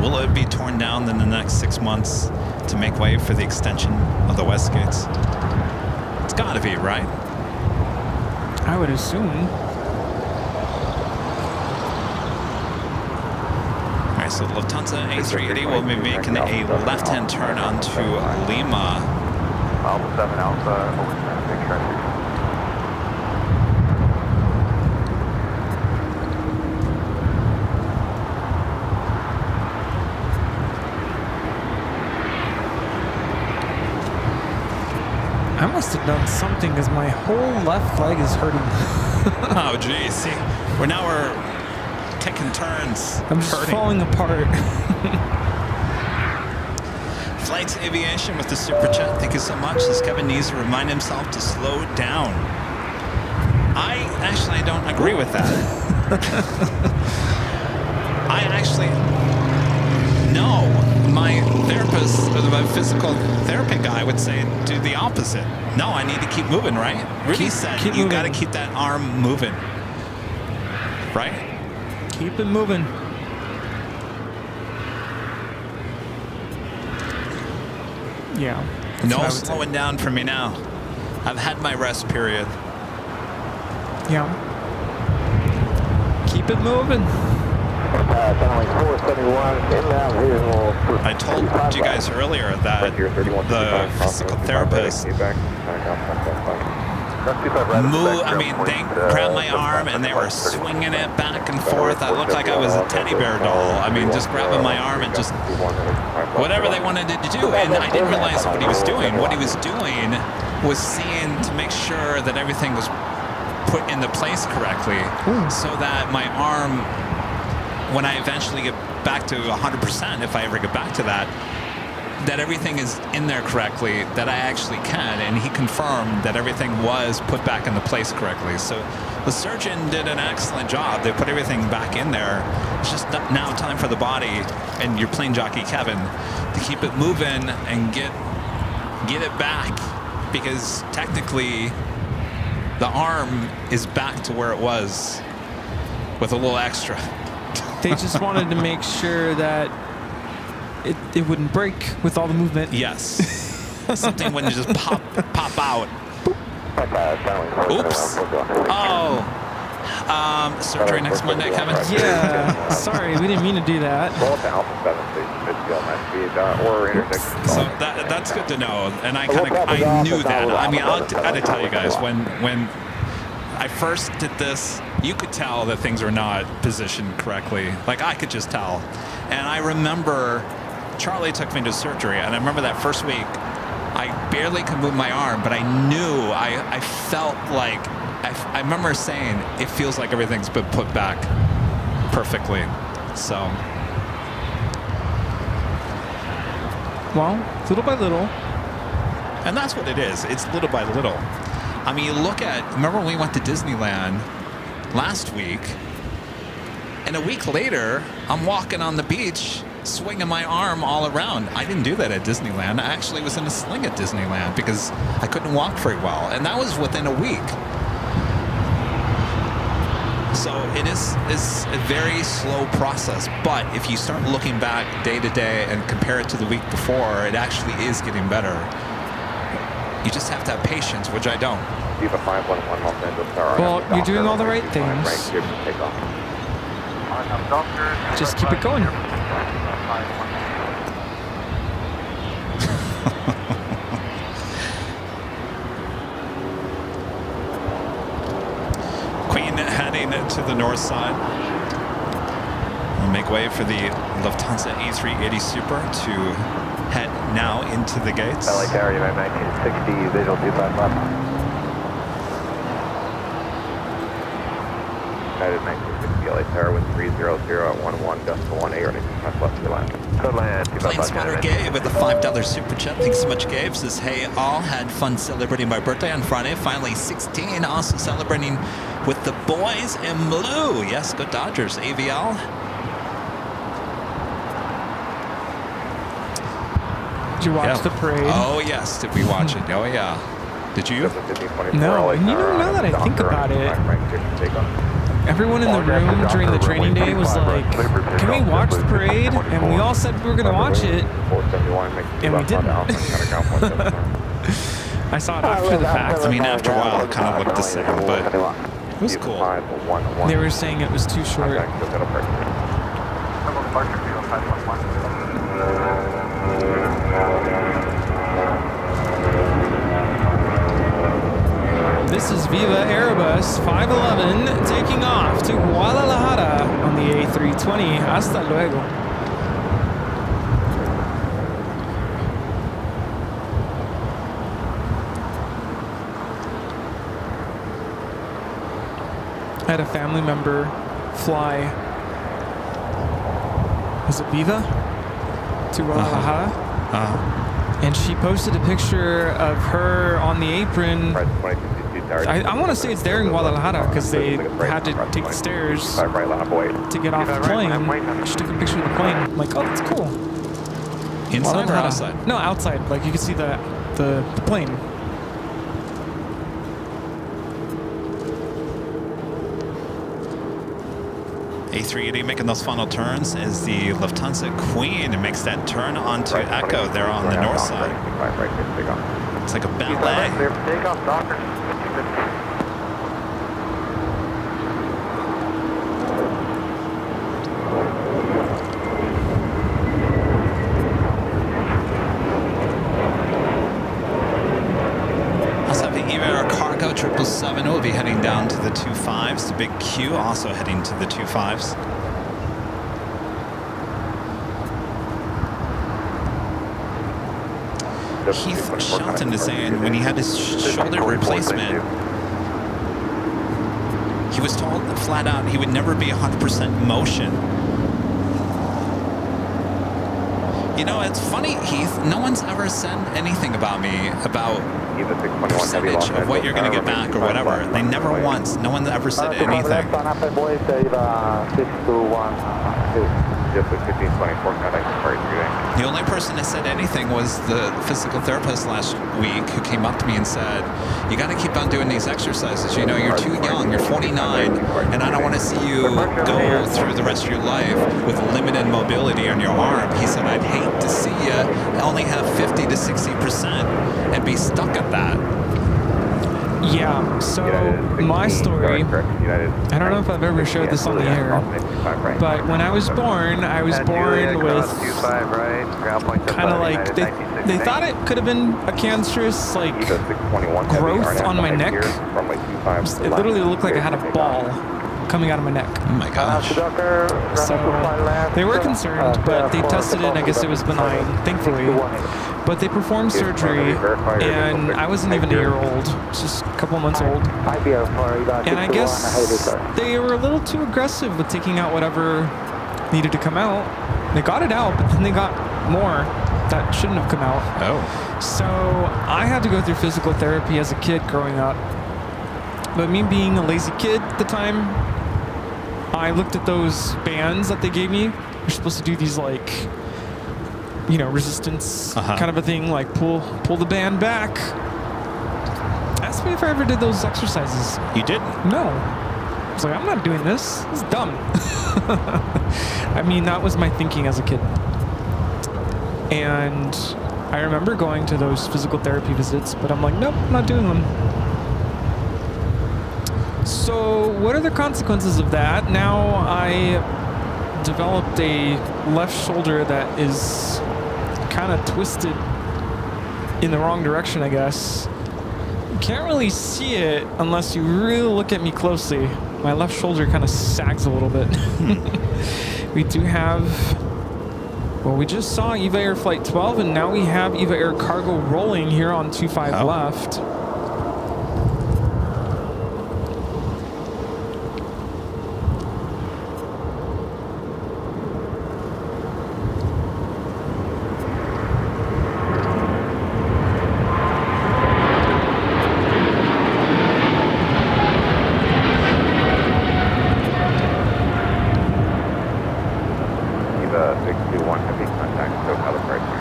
E: Will it be torn down in the next 6 months? to make way for the extension of the west gates? It's got to be, right?
D: I would assume.
E: All right, so the Lufthansa A380 will be making a left-hand turn onto Lima.
C: Alpha 7 Alpha, over traffic, traffic.
D: I must have done something because my whole left leg is hurting.
E: Oh, geez. See, we're taking turns.
D: I'm just falling apart.
E: Flights Aviation with the super chat. Thank you so much. As Kevin needs to remind himself to slow down. I actually don't agree with that. I actually... No. My therapist, or my physical therapy guy would say do the opposite. No, I need to keep moving, right? Rudy said you got to keep that arm moving. Right?
D: Keep it moving. Yeah.
E: No slowing down for me now. I've had my rest period.
D: Yeah. Keep it moving.
E: I told you guys earlier that the physical therapist they grabbed my arm and they were swinging it back and forth. I looked like I was a teddy bear doll. I mean, just grabbing my arm and just whatever they wanted to do. And I didn't realize what he was doing. What he was doing was seeing to make sure that everything was put into place correctly. So that my arm, when I eventually get back to 100%, if I ever get back to that, that everything is in there correctly, that I actually can. And he confirmed that everything was put back into place correctly. So the surgeon did an excellent job. They put everything back in there. It's just now time for the body and your plane jockey, Kevin, to keep it moving and get it back, because technically the arm is back to where it was with a little extra.
D: They just wanted to make sure that it wouldn't break with all the movement.
E: Yes. Something wouldn't just pop out. Oops. Oh. Surgery next Monday, Kevin?
D: Yeah. Sorry, we didn't mean to do that.
E: So that's good to know. And I knew that. I mean, I gotta tell you guys, when I first did this, you could tell that things were not positioned correctly. Like, I could just tell. And I remember Charlie took me to surgery, and I remember that first week, I barely could move my arm, but I knew, I felt like, I remember saying, it feels like everything's been put back perfectly. So.
D: Well, little by little.
E: And that's what it is. It's little by little. I mean, you look at, remember when we went to Disneyland last week, and a week later, I'm walking on the beach, swinging my arm all around. I didn't do that at Disneyland. I actually was in a sling at Disneyland because I couldn't walk very well, and that was within a week. So it is a very slow process, but if you start looking back day to day and compare it to the week before, it actually is getting better. You just have to have patience, which I don't.
D: Well, you're doing all the right things. Just keep it going.
E: Queen heading to the north side. We'll make way for the Lufthansa A380 Super to head now into the gates.
C: LA Tower, you have 1960, visual 25 left. United 1960, LA Tower with 300 at 11, decimal 18, running 25 left to land. Code land, 25
E: Plane spotter Gabe with the $5 super chat. Thanks so much, Gabe. Says, hey, all had fun celebrating my birthday on Friday. Finally 16, also celebrating with the boys in blue. Yes, go Dodgers. AVL.
D: Did you watch the parade?
E: Oh, yes. Did we watch it? Oh, yeah. Did you?
D: No, and you don't know that I think about it. everyone in the room during the training day was like, can we watch the parade? And we all said we were going to watch it, and we didn't. I saw it after the fact.
E: I mean, after a while, it kind of looked the same, but it was cool.
D: They were saying it was too short. This is Viva Airbus 511 taking off to Guadalajara on the A320. Hasta luego. I had a family member fly, was it Viva? To Guadalajara? And she posted a picture of her on the apron. I want to say it's there in Guadalajara because they had to take the stairs to get off the plane. She took a picture of the plane. I'm like, oh, that's cool.
E: Inside or outside?
D: No, outside. Like you can see the plane.
E: A380 making those final turns as the Lufthansa Queen makes that turn onto Echo there on the north side. It's like a ballet. Also have the EVAIR Cargo 777 will be heading down to the 25s. The big Q also heading to the 25s. Heath Shelton is saying when he had his shoulder replacement, he was told flat out he would never be 100% motion. You know, it's funny, Heath, no one's ever said anything about me about percentage of what you're going to get back or whatever. They never once. No one ever said anything. The only person that said anything was the physical therapist last week who came up to me and said, you got to keep on doing these exercises. You know, you're too young. You're 49, and I don't want to see you go through the rest of your life with limited mobility on your arm. He said, I'd hate to see you only have 50 to 60% and be stuck at that.
D: Yeah, so my story, I don't know if I've ever shared this on the air, but when I was born with kind of like, they thought it could have been a cancerous like growth on my neck. It literally looked like I had a ball coming out of my neck.
E: Oh my gosh.
D: So they were concerned, but they tested it and I guess it was benign, thankfully. But they performed surgery and I wasn't even a year old, just a couple months old. And I guess they were a little too aggressive with taking out whatever needed to come out. They got it out, but then they got more that shouldn't have come out.
E: Oh.
D: So I had to go through physical therapy as a kid growing up. But me being a lazy kid at the time, I looked at those bands that they gave me. You're supposed to do these like, you know, resistance kind of a thing, like pull the band back. Ask me if I ever did those exercises.
E: You didn't?
D: No. I was like, I'm not doing this. This is dumb. I mean, that was my thinking as a kid. And I remember going to those physical therapy visits, but I'm like, nope, I'm not doing them. So what are the consequences of that? Now I developed a left shoulder that is kind of twisted in the wrong direction, I guess. You can't really see it unless you really look at me closely. My left shoulder kind of sags a little bit. We do have, well, we just saw EVAIR Flight 12 and now we have EVAIR Cargo rolling here on 25 left.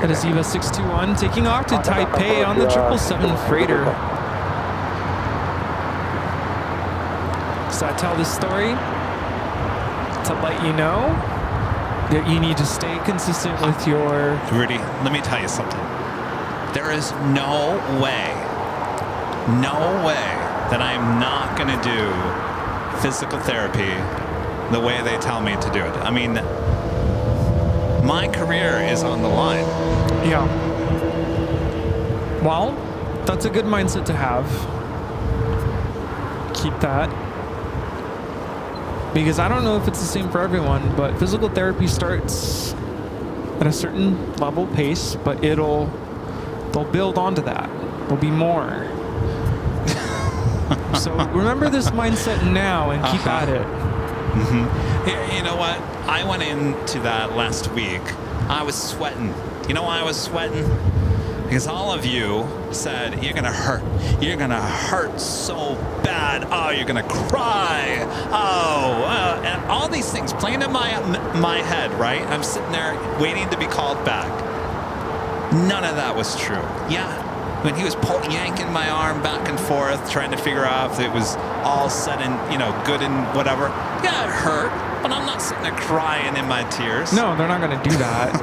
D: That is EVA 621 taking off to Taipei on the 777 freighter. So I tell this story to let you know that you need to stay consistent with your...
E: Rudy, let me tell you something. There is no way that I'm not going to do physical therapy the way they tell me to do it. I mean, my career is on the line.
D: Yeah. Well, that's a good mindset to have. Keep that. Because I don't know if it's the same for everyone, but physical therapy starts at a certain level pace, but they'll build onto that. There'll be more. So remember this mindset now and keep at it.
E: Mm-hmm. You know what? I went into that last week. I was sweating. You know why I was sweating? Because all of you said, you're going to hurt. You're going to hurt so bad. Oh, you're going to cry. Oh, and all these things playing in my head, right? I'm sitting there waiting to be called back. None of that was true. Yeah. When he was yanking my arm back and forth, trying to figure out if it was all said and, good and whatever. Yeah, it hurt, but I'm not sitting there crying in my tears.
D: No, they're not going to do that.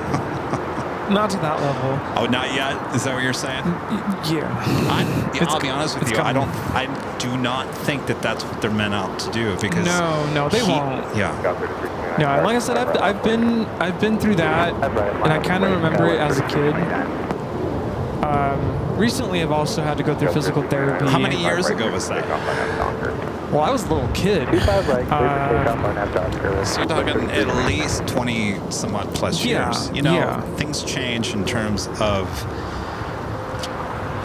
D: Not to that level.
E: Oh, not yet? Is that what you're saying?
D: Yeah.
E: I'll be honest with you.
D: Coming.
E: I do not think that that's what they're meant out to do because
D: no, they won't.
E: Yeah.
D: Yeah, like I said, I've been through that, and I kind of remember it as a kid. Recently, I've also had to go through physical therapy.
E: How many years ago was that?
D: Well, I was a little kid.
E: So you're talking at least 20 somewhat plus years. Things change in terms of,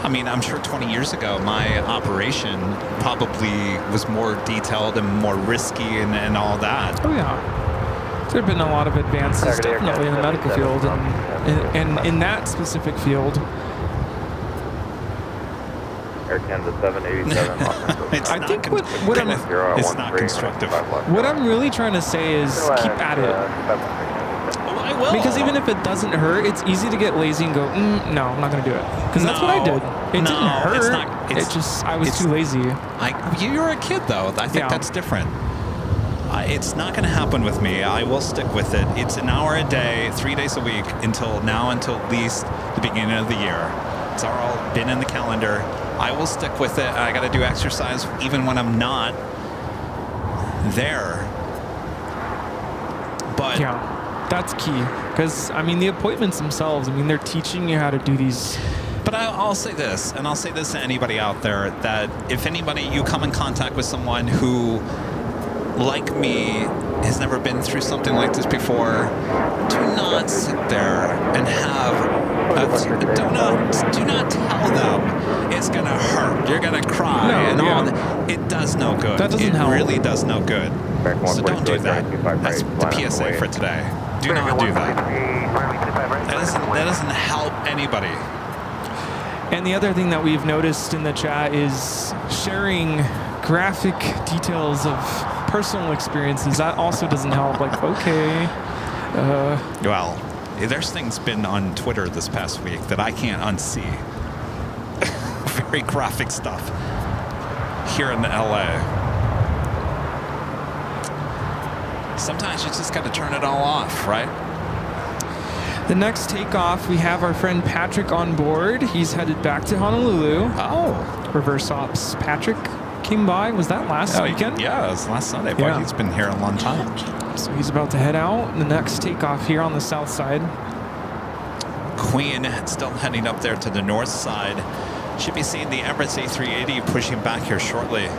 E: I mean, I'm sure 20 years ago, my operation probably was more detailed and more risky and all that.
D: Oh, yeah. There have been a lot of advances, definitely, in the medical field and in that specific field.
C: Air Canada 787.
D: I think what
E: it's not constructive.
D: What I'm really trying to say is keep at it.
E: I will.
D: Because even if it doesn't hurt, it's easy to get lazy and go, no, I'm not going to do it. Because that's what I did. It didn't hurt. I was too lazy.
E: You're a kid, though. I think that's different. It's not going to happen with me. I will stick with it. It's an hour a day, 3 days a week until at least the beginning of the year. It's all been in the calendar. I will stick with it. I got to do exercise even when I'm not there. But
D: yeah, that's key. Because, I mean, the appointments themselves, I mean, they're teaching you how to do these.
E: But I'll say this, and I'll say this to anybody out there, that if you come in contact with someone who, like me, has never been through something like this before, do not sit there and do not tell them it's gonna hurt, you're gonna cry, all that. It does no good.
D: That doesn't help.
E: It really does no good. So don't do that. That's the PSA for today. Do not do that. That doesn't help anybody.
D: And the other thing that we've noticed in the chat is sharing graphic details of personal experiences. That also doesn't help. Like, okay.
E: Well, there's things been on Twitter this past week that I can't unsee. Very graphic stuff here in LA. Sometimes you just got to turn it all off, right?
D: The next takeoff, we have our friend Patrick on board. He's headed back to Honolulu.
E: Oh.
D: Reverse ops. Patrick came by. Was that last weekend?
E: Yeah, it was last Sunday, but he's been here a long time.
D: So he's about to head out. The next takeoff here on the south side.
E: Queen still heading up there to the north side. Should be seeing the Emirates A380 pushing back here shortly.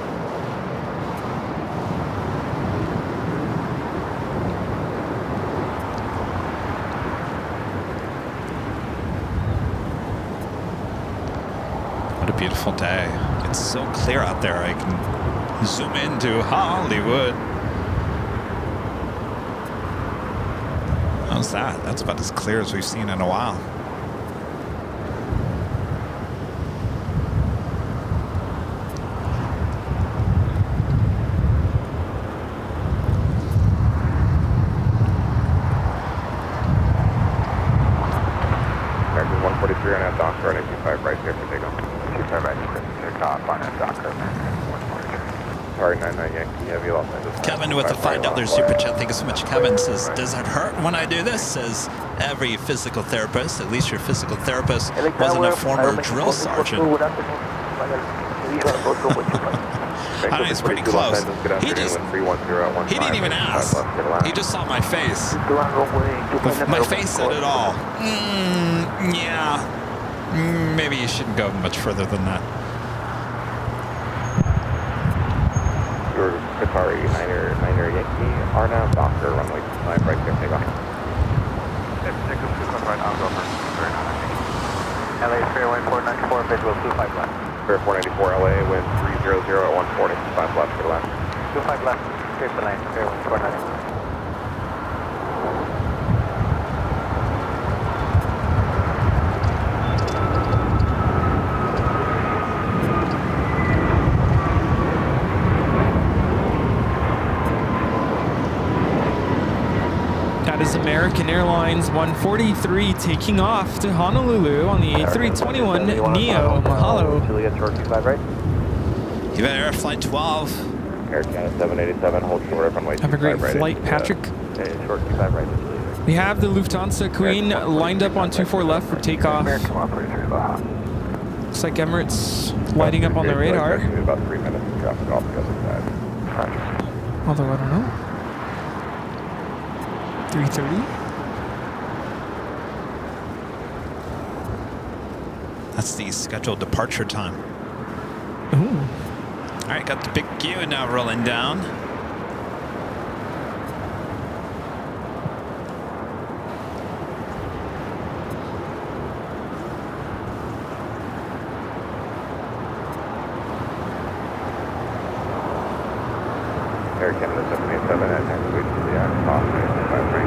E: What a beautiful day. It's so clear out there. I can zoom into Hollywood. How's that? That's about as clear as we've seen in a while.
C: American 143 on that dock, running 25 right here for takeoff. 25 right, take off on that dock, 143. Charlie 99 Yankee Heavy, Los Angeles.
E: Kevin with the $5 super chat. Thank you so much. Kevin says, does it hurt when I do this? Says every physical therapist, at least your physical therapist wasn't a former drill sergeant. I mean, it's pretty close. He didn't even ask. He just saw my face. My face said it all. Yeah. Maybe you shouldn't go much further than that.
C: Your Qatari 9er Yankee are now Docker, runway 29, right there, take off.
F: Jacob 2 right, I'll go first. LA Fairway 494, visual 25 left.
C: Fair 494 LA, wind 300 at 140, 5 left, good left.
F: 25 left, straight to lane, Fairway 494.
D: That is American Airlines 143 taking off to Honolulu on the A321 Neo. Mahalo.
F: Juliet short 25 right.
E: You got Air Flight 12.
C: Air Canada 787, hold short runway 25 right.
D: Have a great flight, Patrick.
F: Short 25 right.
D: We have the Lufthansa Queen lined up on 24 left for takeoff. Looks like Emirates lighting up on the radar.
C: About 3 minutes of traffic off the other side.
D: Although I don't know. 3:30.
E: That's the scheduled departure time.
D: Ooh.
E: All right, got the big Q now rolling down.
C: Air Canada 787 at 9 degrees to the top, 5 right.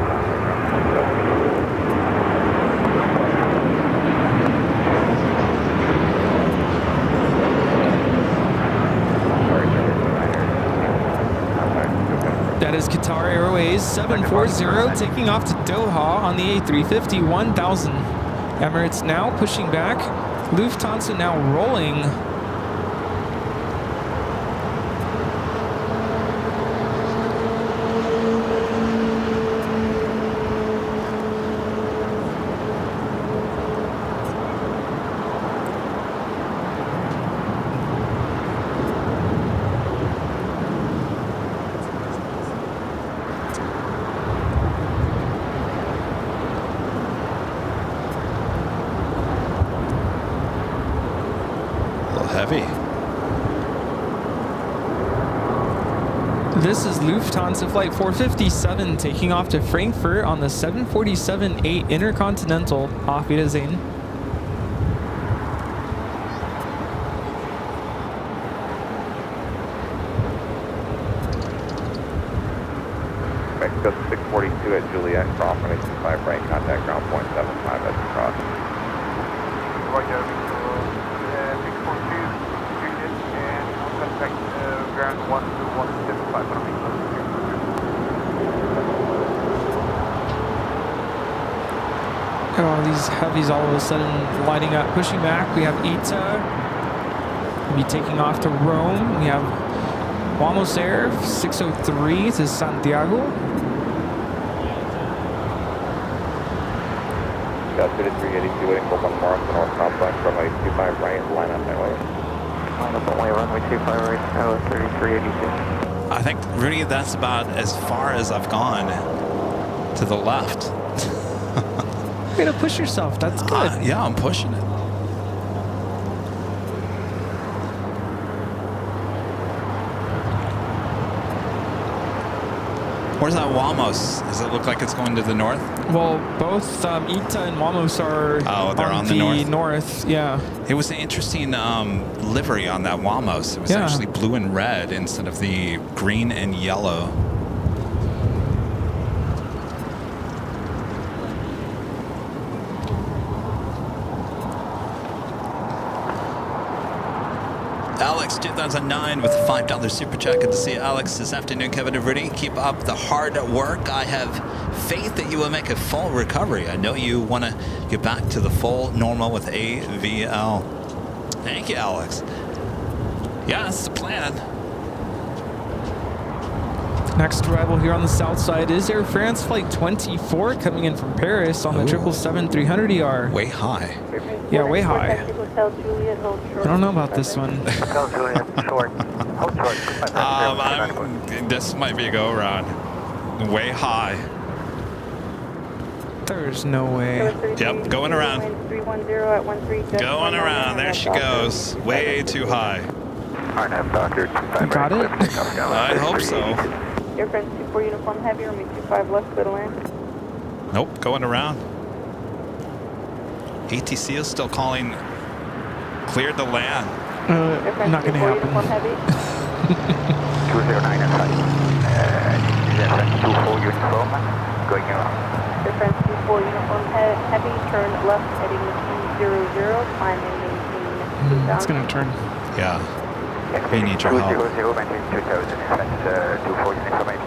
D: That is Qatar Airways 740 taking off to Doha on the A350 1000. Emirates now pushing back. Lufthansa now rolling.
E: Heavy.
D: This is Lufthansa Flight 457 taking off to Frankfurt on the 747-8 Intercontinental. Auf Wiedersehen.
C: Mexico 642 at Juliet, cross runway 25 right, contact ground point 75 at the cross.
F: Roger, big 42, Juliet, and contact ground 12175 on me.
D: Oh, these heavies all of a sudden lighting up, pushing back. We have ITA. We'll be taking off to Rome. We have Wamos Air 603 to Santiago.
C: Got 382 waiting for 1 more on the north complex, runway 25 right, line up that way.
F: Line up only runway 25 right, 3382.
E: I think, Rudy, that's about as far as I've gone to the left.
D: Way to push yourself. That's good.
E: Yeah, I'm pushing it. Where's that Wamos? Does it look like it's going to the north?
D: Well, both ITA and Wamos are
E: they're on the
D: north. Yeah.
E: It was an interesting livery on that Wamos. It was actually blue and red instead of the green and yellow. Alex, 2009 with a $5 super chat. Good to see you, Alex, this afternoon. Kevin and Rudy, keep up the hard work. I have faith that you will make a full recovery. I know you want to get back to the full normal with AVL. Thank you, Alex. Yeah, that's the plan.
D: Next arrival here on the south side is Air France Flight 24 coming in from Paris on the 777-300ER.
E: Way high.
D: Yeah, way high. I don't know about this one.
E: This might be a go around. Way high.
D: There's no way.
E: Yep, going around. Going around. There she goes. Way too high.
D: You got it?
E: I hope so.
B: Air France 24 uniform heavy, runway 25 left, clear to land.
E: Nope, going around. ATC is still calling. Cleared the land.
D: Not going to happen.
C: 209 inside. Air France 24 uniform, going around.
B: Air France 24 uniform heavy, turn left heading 200, climb and maintain 2000.
D: It's going to turn.
E: Yeah. We need your help.
C: 200, maintain 2000, Air France 24 uniform.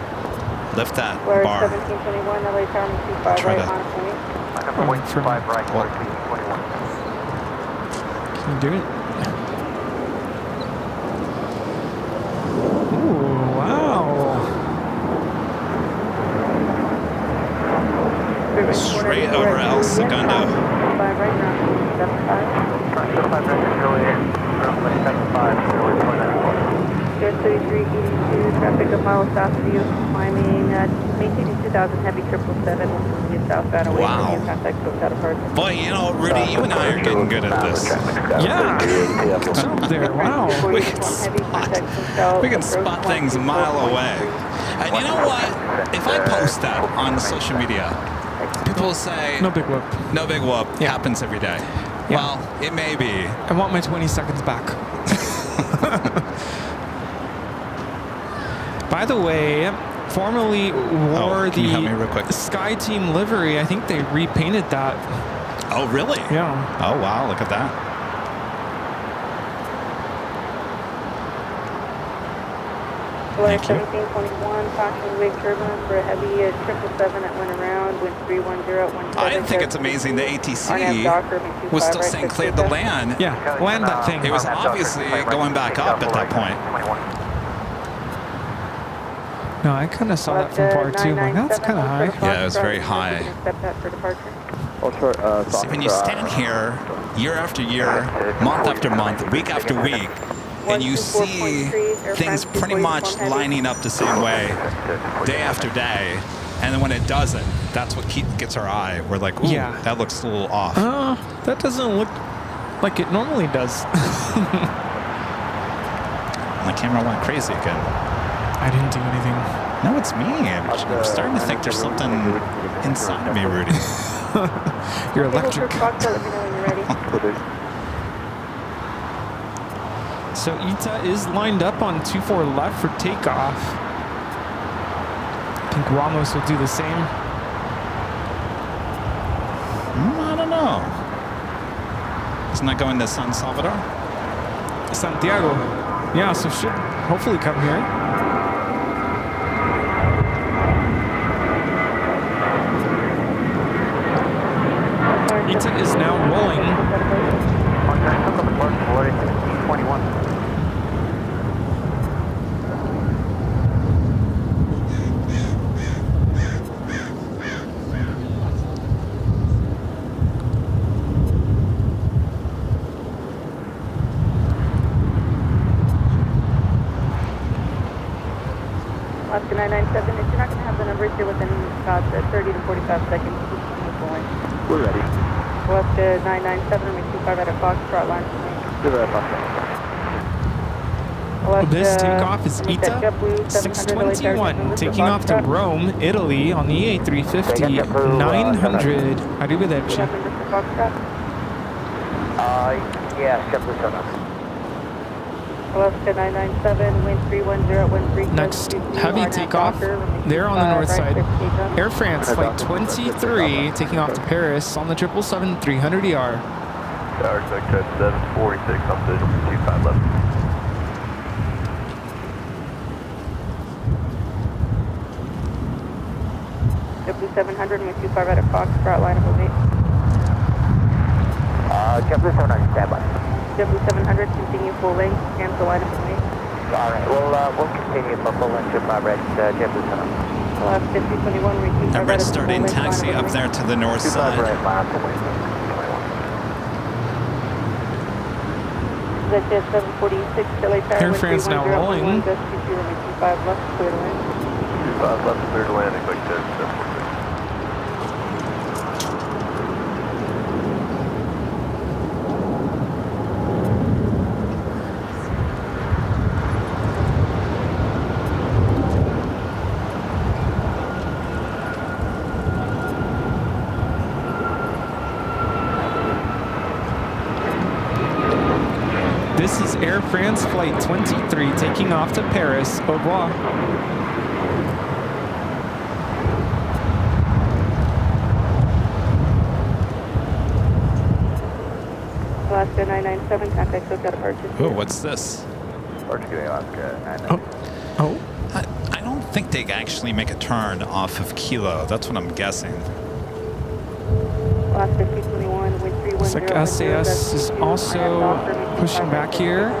E: Lift that
B: Flyer
E: bar.
B: 1721, LA Tower 25
E: Try
B: right
E: to-
B: on point.
C: 1.5 right, 1421.
D: Can you do it? Ooh, wow.
E: Straight over El Segundo.
B: 5 right now, 75.
C: 75 right, Juliet, runway 75, Juliet 494.
B: Air 3382, traffic a mile south of you, climbing, maintaining 2000, heavy 777, southbound away
E: Wow.
B: from you, contact coast out of harbor.
E: Boy, you know, Rudy, you and I are getting good at this.
D: Yeah. Jump there. Wow.
E: We can spot things a mile away. And you know what? If I post that on social media, people will say,
D: No big whoop.
E: no big whoop,
D: Yeah.
E: happens every day.
D: Yeah.
E: Well, it may be.
D: I want my 20 seconds back. By the way, formerly wore
E: can you help me real
D: the
E: quick?
D: Sky Team livery. I think they repainted that.
E: Oh, really?
D: Yeah.
E: Oh, wow, look at that.
B: Flyer
E: Thank you.
B: 1721, caution wake turbulence for a heavy 777 that went around, wind 310
E: I think it's amazing the ATC was still saying cleared the land.
D: Yeah, land that thing.
E: It was obviously going back up at that point.
D: No, I kind of saw that from far too. Like, that's kind of high.
E: Yeah, it was very high.
B: Step that for departure.
E: See, when you stand here year after year, month after month, week after week, and you see things pretty much lining up the same way day after day, and then when it doesn't, that's what gets our eye. We're like, ooh,
D: Yeah.
E: that looks a little off.
D: That doesn't look like it normally does.
E: My camera went crazy again.
D: I didn't do anything.
E: No, it's me. I'm starting to think there's something inside of me, Rudy.
D: You're electric.
B: Let me know when you're ready.
D: So Ita is lined up on 24 left for takeoff. I think Ramos will do the same.
E: I don't know. Isn't that going to San Salvador?
D: Santiago. Yeah, so should hopefully come here. Ita is now rolling.
B: Alaska 997, if you're not going to have the numbers here within about 30 to 45 seconds, keep going.
C: We're ready.
B: Alaska 997, runway 25 out of Foxtrot line.
D: This takeoff is Ita 621, taking off to Rome, Italy on the A350 900. Arrivederci.
C: Yeah, JetBlue 7.
B: Alaska 997, wind 310,
D: Next, heavy takeoff there on the north side. Air France Flight 23 taking off to Paris on the 777-300ER.
C: Tower Sector 746 up to 25 left.
B: JetBlue 700, wind 25 out of Foxtrot line of 08.
C: JetBlue 700, stand by.
B: JetBlue 700, continue full length, cancel line of 08.
C: All right, we'll continue for full line 25 red, JetBlue Center.
B: 5021, reach 25 red.
E: Emirates starting taxi up there to the north
C: 25
E: side.
C: red, last away.
B: That's at 746, LA Tower.
D: Air France now rolling.
B: Just 25 left, clear to land.
H: 25 left, clear to land, expect 746.
D: This is Air France Flight 23 taking off to Paris. Au revoir.
B: Alaska 997, contact SoCal departure.
E: Oh, what's this?
H: Arch getting Alaska.
D: Oh.
E: I don't think they actually make a turn off of Kilo. That's what I'm guessing.
B: Alaska 221, wind 310.
D: Looks like SAS is also pushing back here. You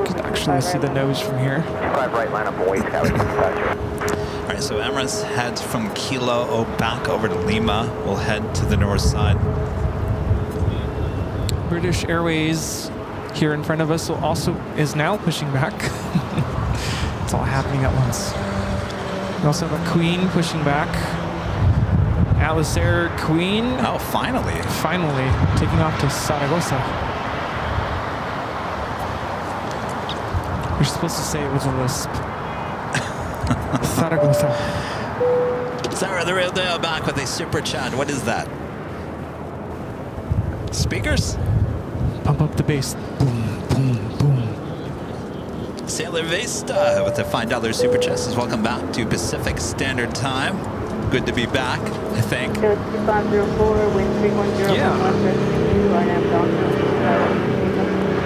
D: can actually see the nose from here.
C: 25 right, line up away, Scout.
E: All right, so Emirates heads from Kilo back over to Lima. We'll head to the north side.
D: British Airways here in front of us is now pushing back. It's all happening at once. We also have a Queen pushing back. Atlas Air Queen.
E: Oh, finally.
D: Finally taking off to Zaragoza. You're supposed to say it with a lisp. Zaragoza.
E: Sarah, the real deal, back with a super chat. What is that? Speakers?
D: Pump up the bass. Boom, boom, boom.
E: Sailor Vista with the $5 super chat says, welcome back to Pacific Standard Time. Good to be back, I think.
B: 2504, wind 310.
D: Yeah.
B: RNAV doctor.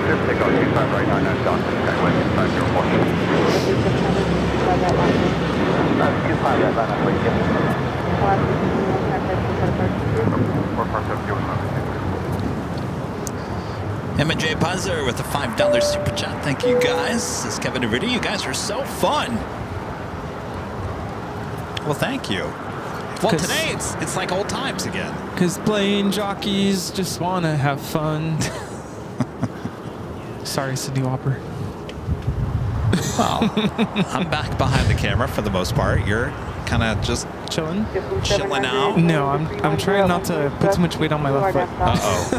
C: Take off 25 right, 99 Doctor, Skyway, 504. 25 right, line up, wait,
E: Emma J. Buzzer with the $5 super chat. Thank you guys. This is Kevin DeVito. You guys are so fun. Well, thank you. Well, today it's like old times again.
D: Because playing jockeys just want to have fun. Sorry, Cindy Lauper.
E: Well, I'm back behind the camera for the most part. You're kind of just
D: chilling
E: out.
D: No, I'm trying not to put too much weight on my left foot.
E: Uh-oh.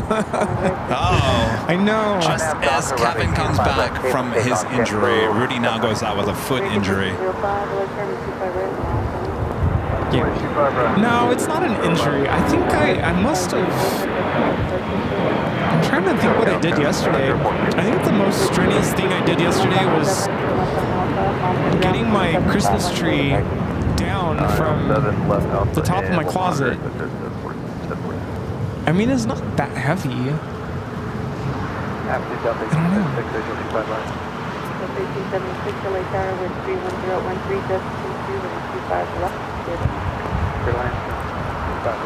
D: I know.
E: Just as Kevin comes back from his injury, Rudy now goes out with a foot injury.
D: Yeah. No, it's not an injury. I think I must have... I'm trying to think what I did yesterday. I think the most strenuous thing I did yesterday was getting my Christmas tree down from the top of my closet. I mean, it's not that heavy. I don't know.
B: 1376 LA Tower with 31013, just 22 left.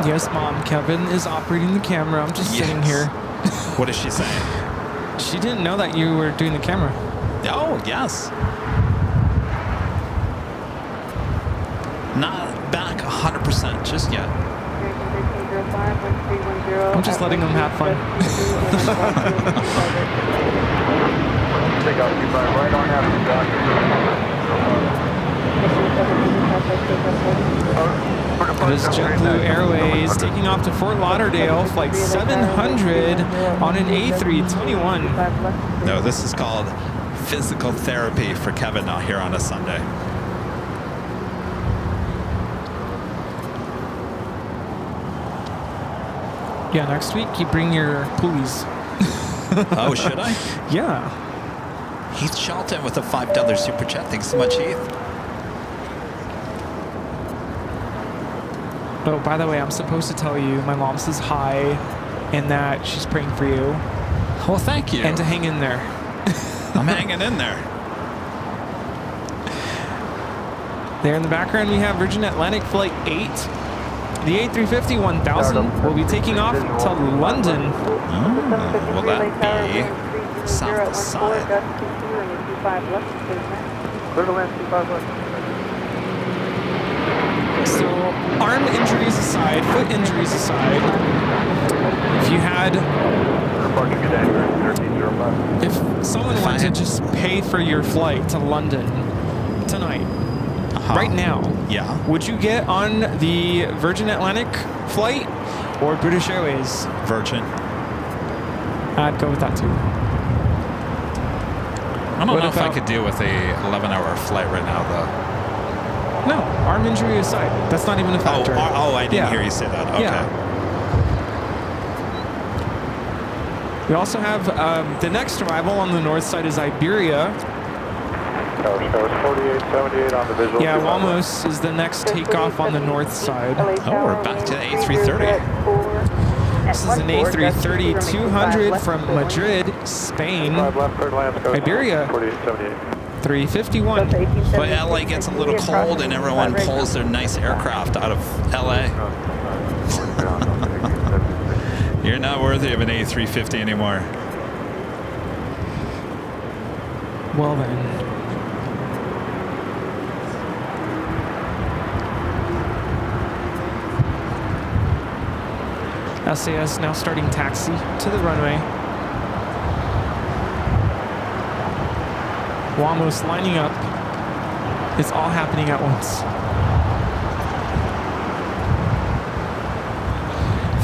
D: Yes, Mom. Kevin is operating the camera. I'm just sitting here.
E: What is she saying?
D: She didn't know that you were doing the camera.
E: Oh, yes. Not back 100% just yet.
D: I'm just letting them have fun.
H: Take out 25 right on after
D: This is JetBlue Airways taking off to Fort Lauderdale, flight 700 on an A321.
E: No, this is called physical therapy for Kevin out here on a Sunday.
D: Yeah, next week you bring your pulleys.
E: Oh, should I?
D: Yeah.
E: Heath Shelton with a $5 super chat. Thanks so much, Heath.
D: Oh, by the way, I'm supposed to tell you my mom says hi and that she's praying for you.
E: Well, thank you.
D: And to hang in there.
E: I'm hanging in there.
D: There in the background, we have Virgin Atlantic Flight 8. The A350-1000 will be taking off to London.
E: Oh, will that be south to side.
F: Clear to land 25 left.
D: So arm injuries aside, foot injuries aside, if you had, if someone wanted to just pay for your flight to London tonight, right now,
E: yeah,
D: would you get on the Virgin Atlantic flight or British Airways?
E: Virgin.
D: I'd go with that too.
E: I don't know if I could deal with a 11-hour flight right now, though.
D: No, arm injury aside, that's not even a factor.
E: Oh, I didn't hear you say that. Okay.
D: Yeah. We also have the next arrival on the north side is Iberia.
F: Tower 4878 on the visual.
D: Yeah, Wamos is the next takeoff on the north side.
E: Oh, we're back to the A330.
D: This is an A330-200 from Madrid, Spain. Iberia, 351.
E: But LA gets a little cold and everyone pulls their nice aircraft out of LA. You're not worthy of an A350 anymore.
D: Well then. SAS now starting taxi to the runway. Wamos lining up. It's all happening at once.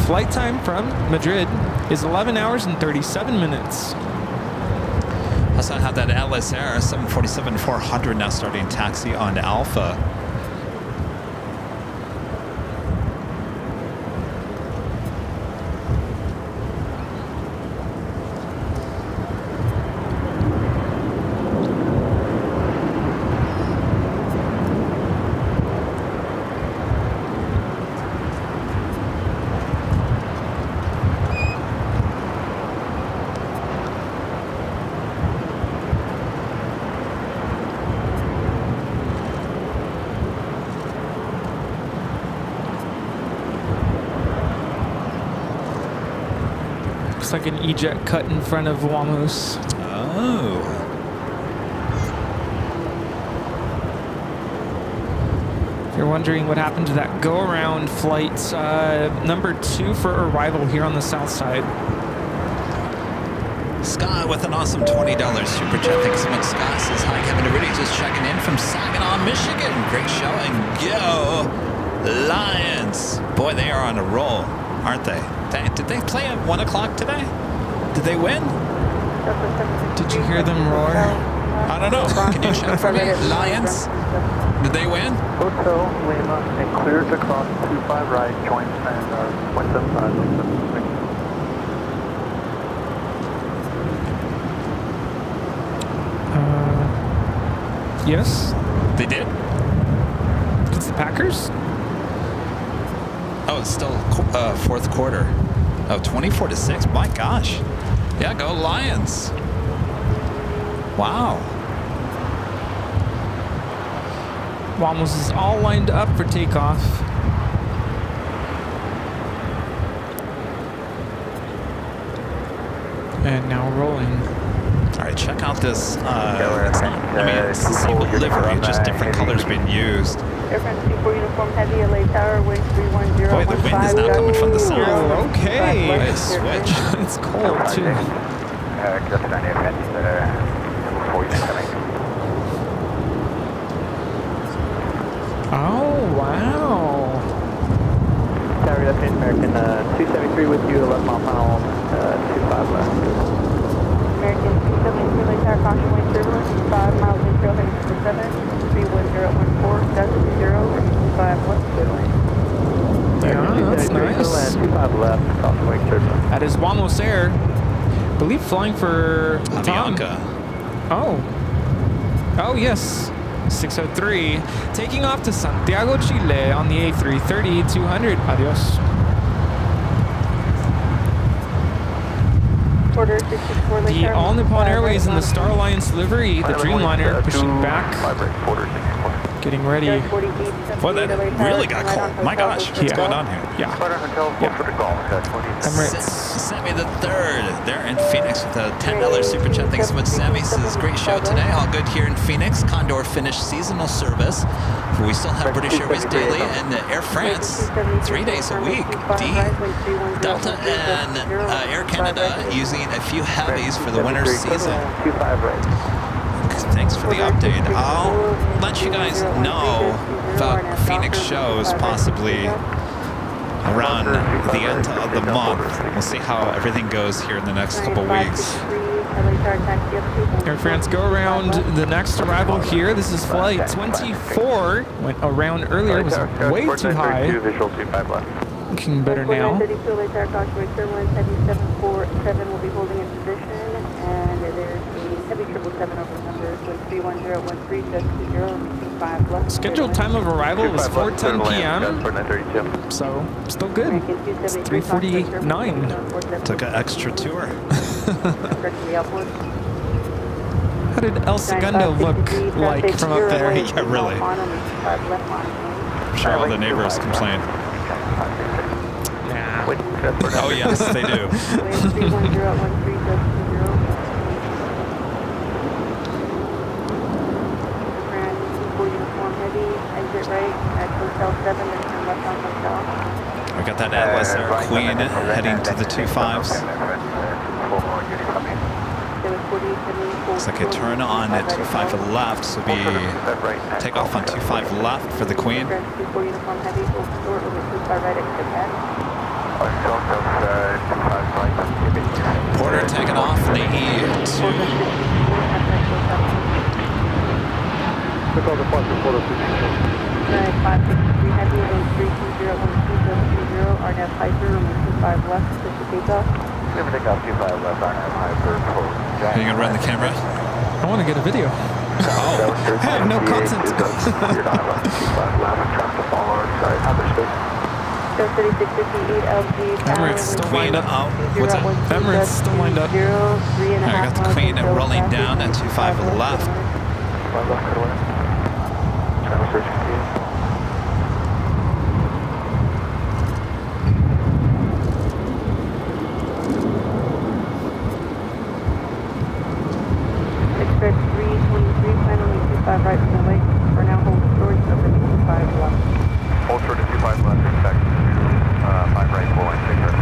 D: Flight time from Madrid is 11 hours and 37 minutes.
E: Also have that LSR 747-400 now starting taxi on Alpha.
D: Looks like an eject cut in front of Wamos.
E: Oh.
D: If you're wondering what happened to that go-around flight, number 2 for arrival here on the south side.
E: Scott with an awesome $20 super chat. Thanks so much, Scott. Says, hi, Kevin and Rudy. Just checking in from Saginaw, Michigan. Great show and go Lions. Boy, they are on a roll, aren't they? Did they play at 1 o'clock today? Did they win?
D: Did you hear them roar?
E: I don't know. Can you check for me? Lions? Did they win?
F: Hotel Lima and clear to cross 25 right, join and 175.
D: Yes.
E: They did?
D: It's the Packers?
E: Oh, it's still fourth quarter. Oh, 24-6. My gosh. Yeah, go Lions. Wow.
D: Wamos is all lined up for takeoff. And now rolling.
E: All right, check out this. It's the same livery, just different colors being used.
B: Airfront 24 uniform heavy, LA Tower, wind 310.
E: Boy, the wind is now coming from the south.
D: Okay.
E: Nice switch.
D: It's cold, too. Oh, wow.
F: Tower, that's American 273 with you, 11 mile final, 25 left.
B: American 273, LA Tower, caution wind turbulence, 5 miles in trail heading to 7, 31014, dozen 0, 5 left, clear lane.
D: Yeah, that's nice.
F: 25 left, caution wind turbulence.
D: That is Wamos Air. I believe flying for Tom.
E: Bianca.
D: Oh, yes. 603. Taking off to Santiago, Chile on the A330-200. Adios. The All Nippon Airways and the Star Alliance livery, the Dreamliner, pushing back, getting ready.
E: Boy, that really got cold. My gosh, what's going on here?
D: Yeah. Emirates
E: Sammy the Third there in Phoenix with a $10 super chat. Thanks so much, Sammy. This is a great show today. All good here in Phoenix. Condor finished seasonal service. We still have British Airways daily and Air France 3 days a week. Delta and Air Canada using a few heavies for the winter season. Thanks for the update. I'll let you guys know about Phoenix shows possibly around the end of the month. We'll see how everything goes here in the next couple weeks.
D: Air France go around the next arrival here. This is flight 24. Went around earlier. It was way too high. Looking better now.
B: Heavy 747 will be holding in position, and there's a heavy 777 over the number, so 31013, just 20, left.
D: Scheduled time of arrival was 4:10 p.m. So still good. It's 3:49.
E: Took an extra tour.
D: How did El Segundo look like from up there?
E: Yeah, really. I'm sure all the neighbors complain.
D: Nah.
E: Oh yes, they do. We got that Atlas Air Queen heading to the 25s. Looks like a turn on at 25 left, so be take off on 25 left for the Queen. Porter taking off in the E2.
B: RNAV Piper, 25 left, to take off.
C: Take off 25 left, RNAV Piper.
E: Are you going to run the camera?
D: I want to get a video.
E: Oh.
D: I have no content. Emirates still lined up.
E: What's that?
D: Emirates still lined up.
E: I got the Queen rolling down at 25 left.
B: Express 323, plan only 25 right from the lake. For now, hold storage over to 25 left.
C: Hold short to 25 left, expect 5 right, full line, take care.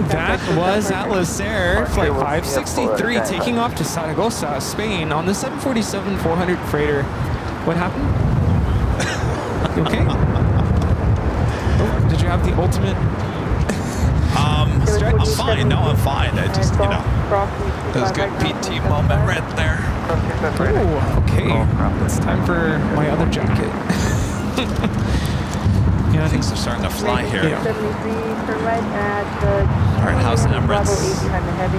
D: That was Atlas Air, flight 563, taking off to Zaragoza, Spain, on the 747-400 freighter. What happened? You okay? Oh, did you have the ultimate?
E: I'm fine. No, I'm fine. I just, you know, that was a good PT moment right there.
D: Oh, okay. It's time for my other jacket. Yeah,
E: things are starting to fly here.
D: Yeah.
E: All right, how's Emirates?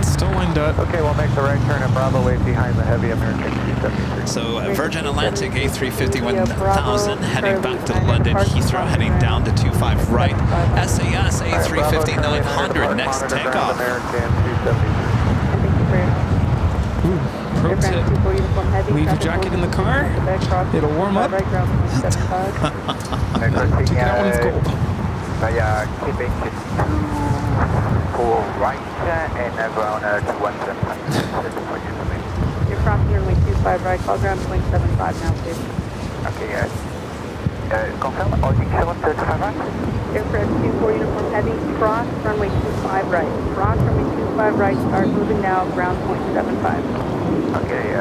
D: Still lined up.
F: Okay, we'll make the right turn at Bravo 8 behind the heavy American 273.
E: So Virgin Atlantic A350-1000 heading back to London Heathrow, heading down to 25 right. SAS A350-900 next takeoff.
D: Ooh, pro tip. Leave your jacket in the car. It'll warm up. Take it out when it's cold.
C: Keeping it full right and ground 217.
B: You're crossing runway 25 right, call ground 0.75 now, please.
C: Okay, confirm, holding 735 right?
B: Aircraft 24 uniform heavy, cross runway 25 right. Cross runway 25 right, start moving now, ground 0.75.
C: Okay,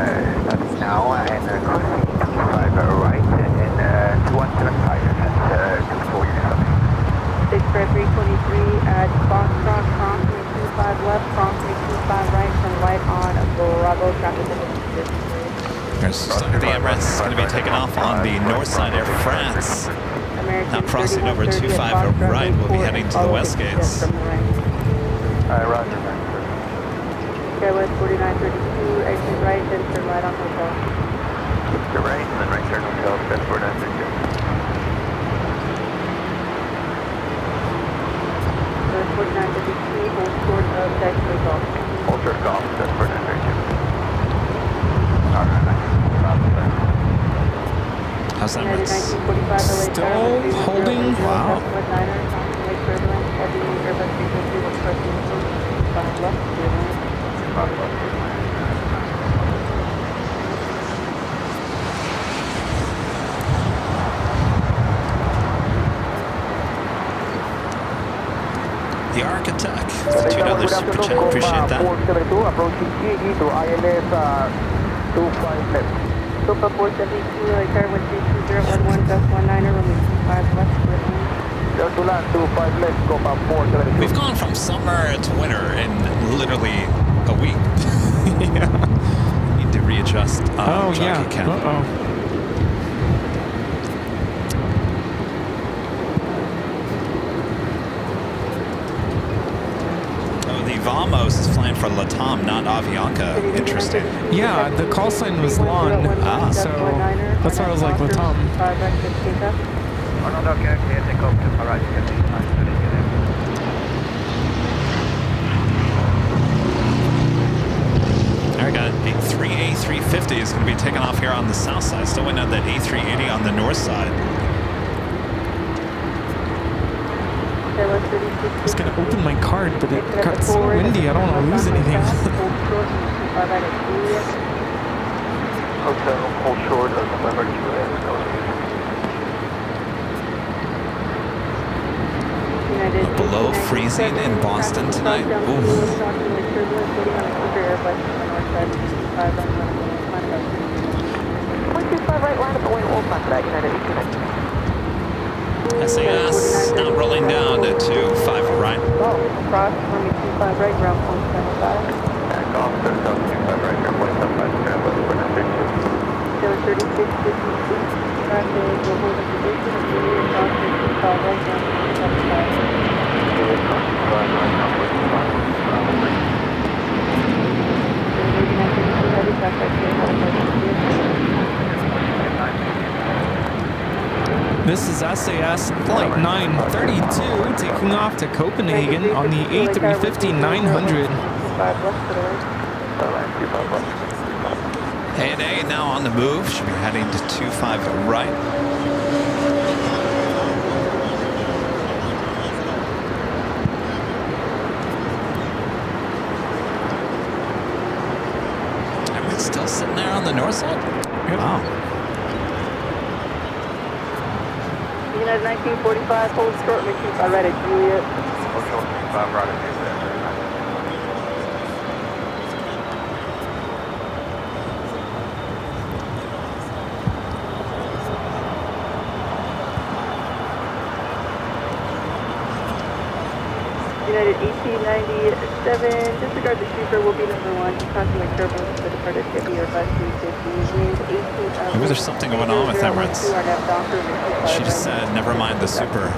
C: that's now, and cruising 25 right, and 2175, and 24 uniform.
B: 6 Fred 323 at Foxtrot, crossing 25 left, crossing 25 right, turn right on Bravo, traffic position.
E: The Emirates is going to be taken off on the north side Air France. Now crossing over 25 right, we'll be heading to the west gates.
C: Roger.
B: Skywest 4932, exit right, then turn right on hotel.
C: Exit right, and then right turn hotel, Skywest 4932.
B: Skywest 4932, hold short of taxiway golf.
C: Hold short golf, Skywest 4932. Alright,
E: How's that
B: United
E: mix?
B: 1945 LA
D: Still holding.
E: Wow.
B: Turbulence, heavy Airbus 350 with approaching 5 left,
E: The Architect, $2 super chat. Appreciate that.
C: Approaching GE to ILS 25 left.
B: Copa 472, LA Tower 132.011, Best 19er, runway 25 left,
C: Just to land 25 left, Copa 472.
E: We've gone from summer to winter in literally a week.
D: Yeah.
E: Need to readjust
D: Oh,
E: jockey
D: yeah.
E: count.
D: Uh-oh.
E: Oh, the Vamos is flying for Latam, not Avianca. Interesting.
D: Yeah, the call sign was Lon, so that's why I was like, Latam.
C: Oh, no, okay, take off. All right,
E: I got A350 is going to be taking off here on the south side. Still waiting on that A380 on the north side.
D: I was going to open my card, but it got so windy, I don't want to lose anything.
C: Hotel, hold short of November 2
E: Below freezing in Boston tonight. Ooh.
B: 125 right, line up the way old back to that United 18.
E: SAS now rolling down to 25 right.
B: Cross, runway 25 right, ground 0.75.
C: Back off, 25 right, here, 0.75, Skywest 492.
B: Taylor 36, 52, traffic, will hold in position, and immediate cross 25 right, ground 0.75.
D: This is SAS Flight 932 taking off to Copenhagen on the A350-900.
E: A&A now on the move. Should be heading to 25 right. And it's still sitting there on the north side?
D: Yep.
E: Wow.
B: United 1945, hold short, make sure I read it, Juliet.
C: Hold short, 25 right, okay,
B: United 1897, disregard the shooter, will be number 1, constantly turbulence for departed heavy Airbus 350, wind 18
E: Maybe there's something going on with Emirates. She just said, never mind the super.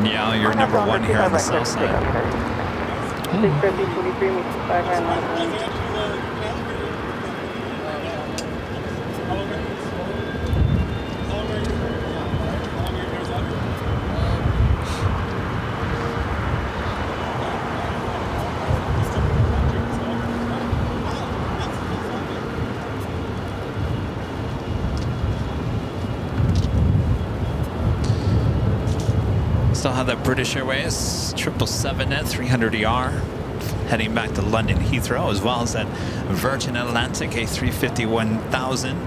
E: Yeah, you're number 1 here on the south side.
B: 623, make 25 right, line.
E: Still have that British Airways 777 at 300ER heading back to London Heathrow, as well as that Virgin Atlantic A350 1000.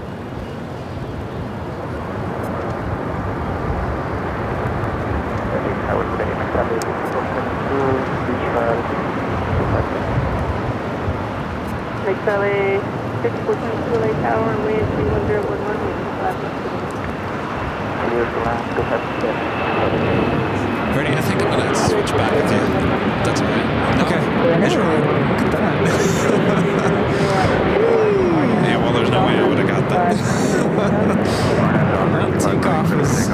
B: Make LA 5422 LA Tower and wind 31011,
E: Bernie, I think I'm going to switch back with you. That's all right.
D: Okay. Sure. Look at that.
E: Yeah, well, there's no way I would have got that.
D: Well, takeoff is...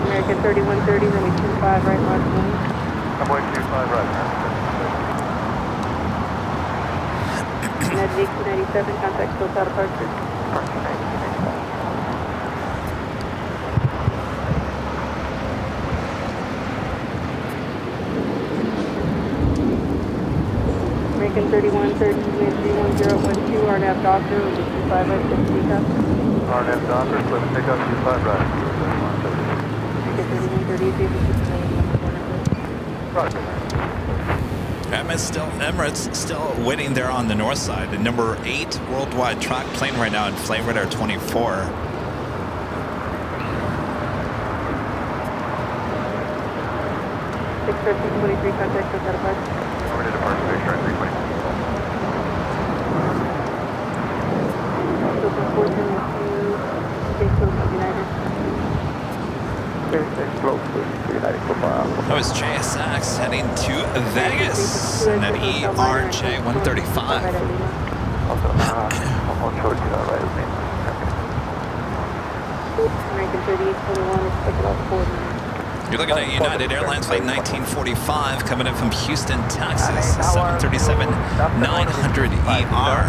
B: American 3130, runway 25 right, last one.
C: I'm going 25 right.
B: United 1897, contact SoCal departure. American 3130, wind 31012, RNAV Doctor, will be 25 right, 50 takeoff.
F: RNAV Doctor, let's take off 25 right.
B: American 3130,
F: Roger.
E: Emirates still waiting there on the north side. The number 8 worldwide track plane right now in flight radar 24.
B: 61323, contact SoCal departure.
F: Over to departure, make sure 320.
B: So from 472, stay close to United.
F: Stay close to United Football.
E: That was JSX heading to Vegas and then ERJ 135.
F: I'll show you that right with me.
B: American 3821, expected off 40.
E: You're looking at United Airlines flight 1945 coming in from Houston, Texas, 737-900ER.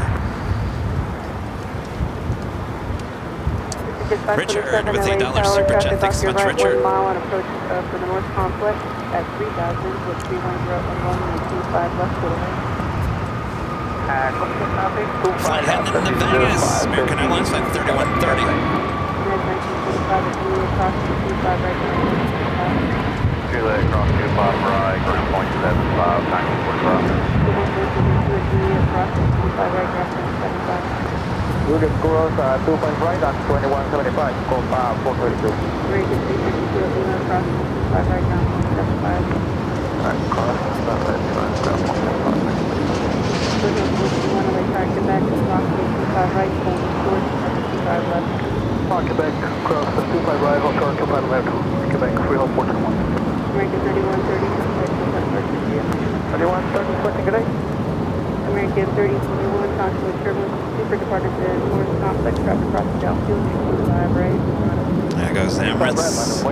E: Richard with $8 super chat. Thanks so much, Richard.
B: 1 mile on approach for the North Complex at 3000 with 31011 and 25 left to the right.
E: Flight heading into Vegas. American Airlines flight 3130.
B: United 1945 at 3 across to 25 right now.
F: Chile across 25 right, first point 75, 1945.
B: Across to 25 right now, 75.
C: Unit cross 2 points right at 2175, call 432.
B: Very good, 352 across to 25 right now, 75.
F: Alright, cross, that's it,
B: Signal 41, away car Quebec, across to 25 right, hold towards 25 left.
F: Quebec, cross 25 right, hold short 25 left, Quebec, freehold 421.
B: American 3130, contact SoCal departure.
C: 3130, switching good day.
B: American 3021, contact turbulence, super departure to the North Complex, traffic across the downfield, 25 right.
E: There goes Emirates.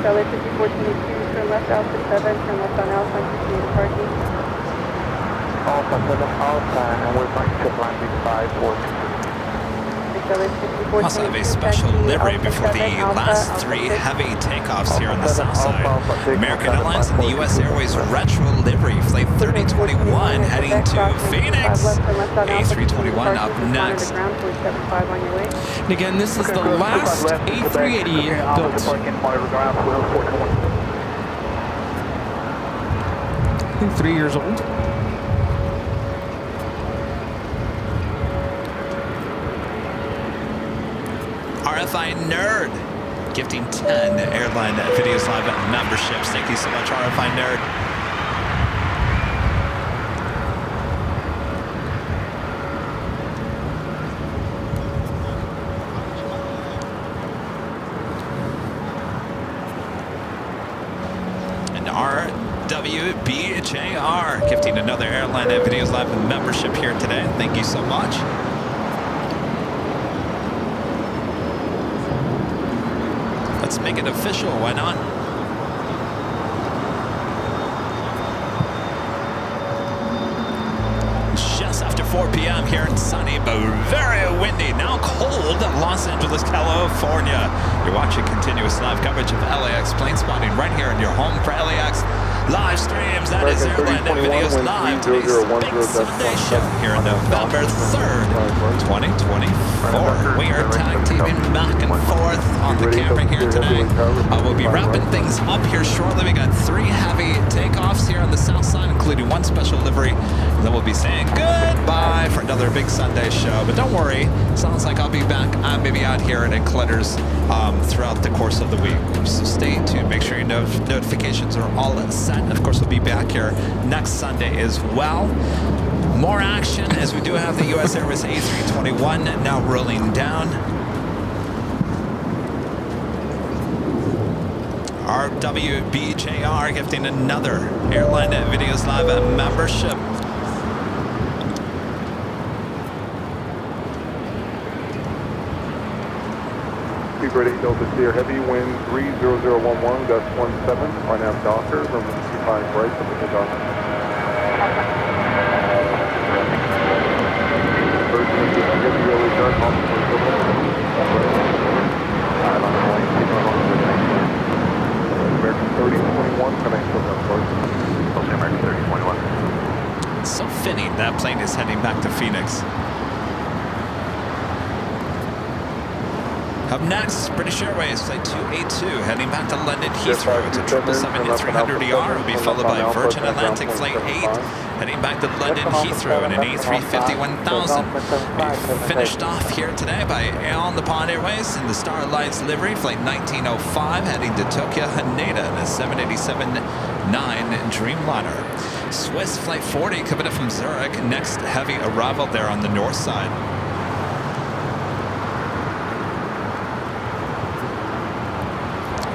B: LA 5422, turn left Alpha 7, turn left on Alpha, continue parking.
C: Alpha 7 Alpha, and we're going to landing 542.
E: Also have a special livery before the last 3 heavy takeoffs here on the south side. American Airlines and the U.S. Airways retro livery flight 3021 heading to Phoenix. A321 up next.
D: And again, this is the last A380 built. I think 3 years old.
E: RFI Nerd gifting 10 Airline Videos Live memberships. Thank you so much, RFI Nerd. And RWBJR gifting another Airline Videos Live membership here today. Thank you so much. Let's make it official, why not? Just after 4 p.m. here in sunny but very windy, now cold, Los Angeles, California. You're watching continuous live coverage of LAX plane spotting right here in your home for LAX live streams. That is Airline Videos Live. Today's big Sunday show here on November 3rd, 2024. We are tag teaming back and forth on the camera here today. We'll be wrapping things up here shortly. We got 3 heavy takeoffs here on the south side, including 1 special livery. And then we'll be saying goodbye for another big Sunday show. But don't worry, sounds like I'll be back. I'm maybe out here at Clutters throughout the course of the week. So stay tuned. Make sure your notifications are all set. And of course, we'll be back here next Sunday as well. More action as we do have the U.S. Airways A321 now rolling down. RWBJR gifting another Airline Videos Live membership.
H: Speedbird 8 Delta Sierra Heavy, wind 30011, gust 17, right now Docker, runway 25 right, up to Docker. First wind is heavy, early dark, off the American 3021, connect to the first. Okay, American 3021.
E: It's so fitting that plane is heading back to Phoenix. Up next, British Airways Flight 282 heading back to London Heathrow. It's a 777-300ER. Will be followed by Virgin Atlantic Flight 8 heading back to London Heathrow in an A350-1000. We finished off here today by On the Pond Airways in the Star Alliance livery, Flight 1905 heading to Tokyo Haneda in a 787-9 Dreamliner. Swiss Flight 40 coming up from Zurich. Next heavy arrival there on the north side.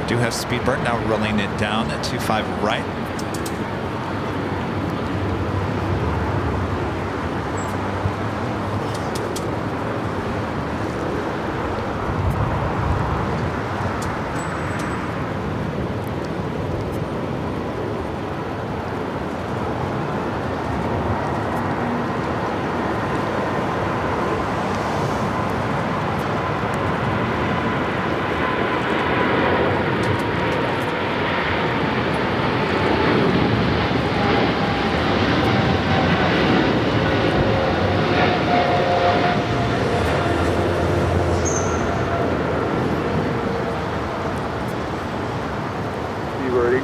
E: Do have Speedbird now rolling it down at 25 right.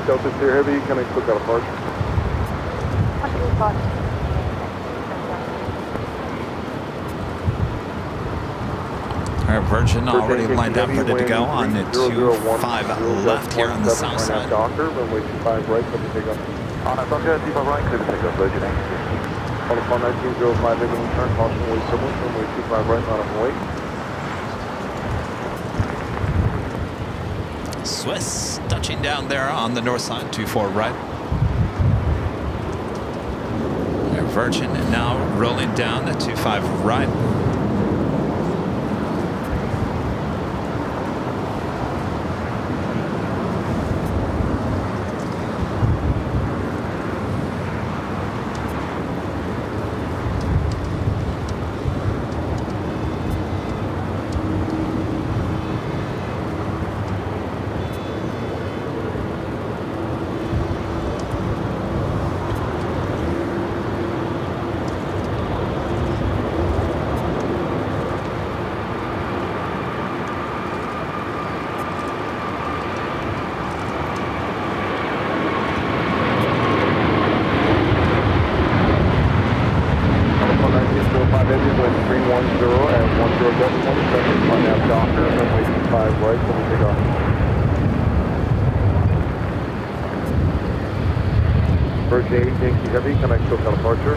H: Delta Sierra Heavy, can I click out a departure?
E: All right, Virgin already lined up, ready to go on the 25 left here on the south side.
H: Docker, runway 25 right, let me take off. On a Docker, 25 right, clear to take off, Virgin 8. On a 1905, making turn, caution, wait turbulence, runway 25 right, not on wait.
E: Swiss touching down there on the north side, 24 right. Virgin now rolling down at 25 right.
H: Heavy, can I click on departure?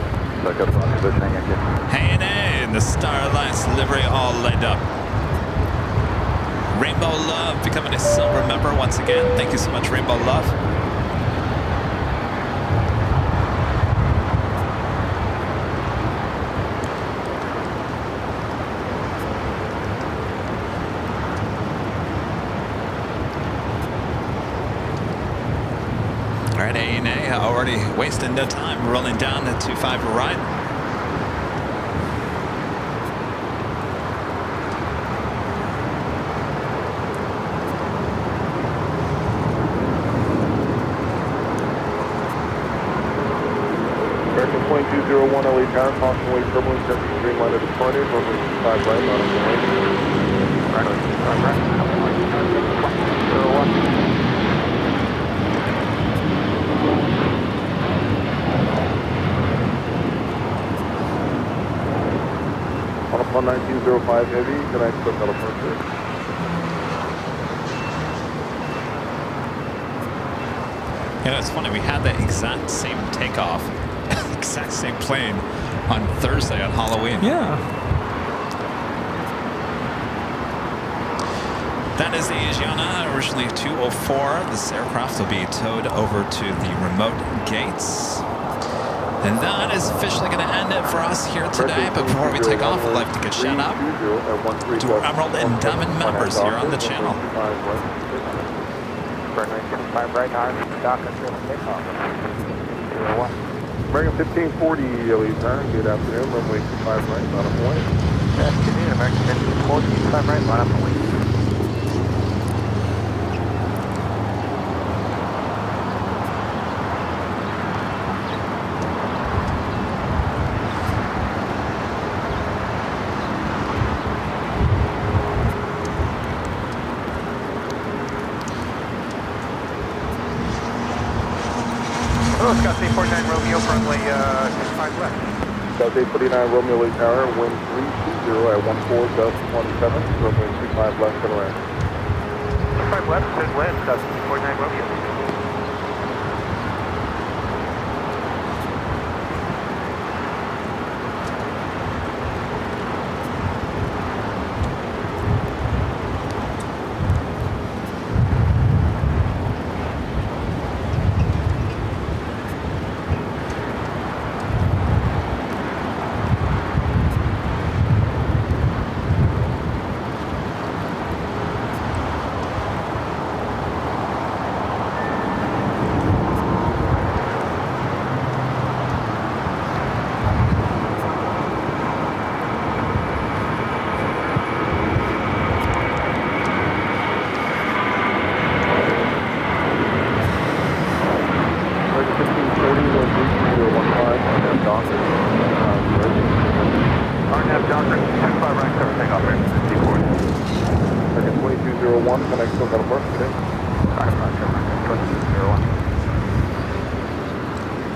E: Hanging in, the Star Alliance livery all lined up. Rainbow Love becoming a silver member once again. Thank you so much, Rainbow Love. All right, ANA already wasting no time, rolling down at 25 right.
H: American 2201 LA Tower, caution wait turbulence, temperature Dreamliner departed, runway 25 right, not on the way. Runway 25 right, 2201. On 1905 Heavy, can I click on departure?
E: You know, it's funny, we had the exact same takeoff, exact same plane on Thursday on Halloween.
D: Yeah.
E: That is the Asiana, originally 204. This aircraft will be towed over to the remote gates. And that is officially going to end it for us here today. But before we take off, I'd like to give a shout out to our Emerald and Diamond members here on the channel.
H: American 1540, lead turn. Good afternoon. Runway 25 right, bottom point.
C: Afternoon, American 1540, 25 right, bottom point. Scott 849 Romeo, runway 25 left.
H: Scott 849 Romeo, lead tower, wind 320 at 14 gust 27, runway 25 left and around.
C: 25 left, says wind, Scott 849 Romeo.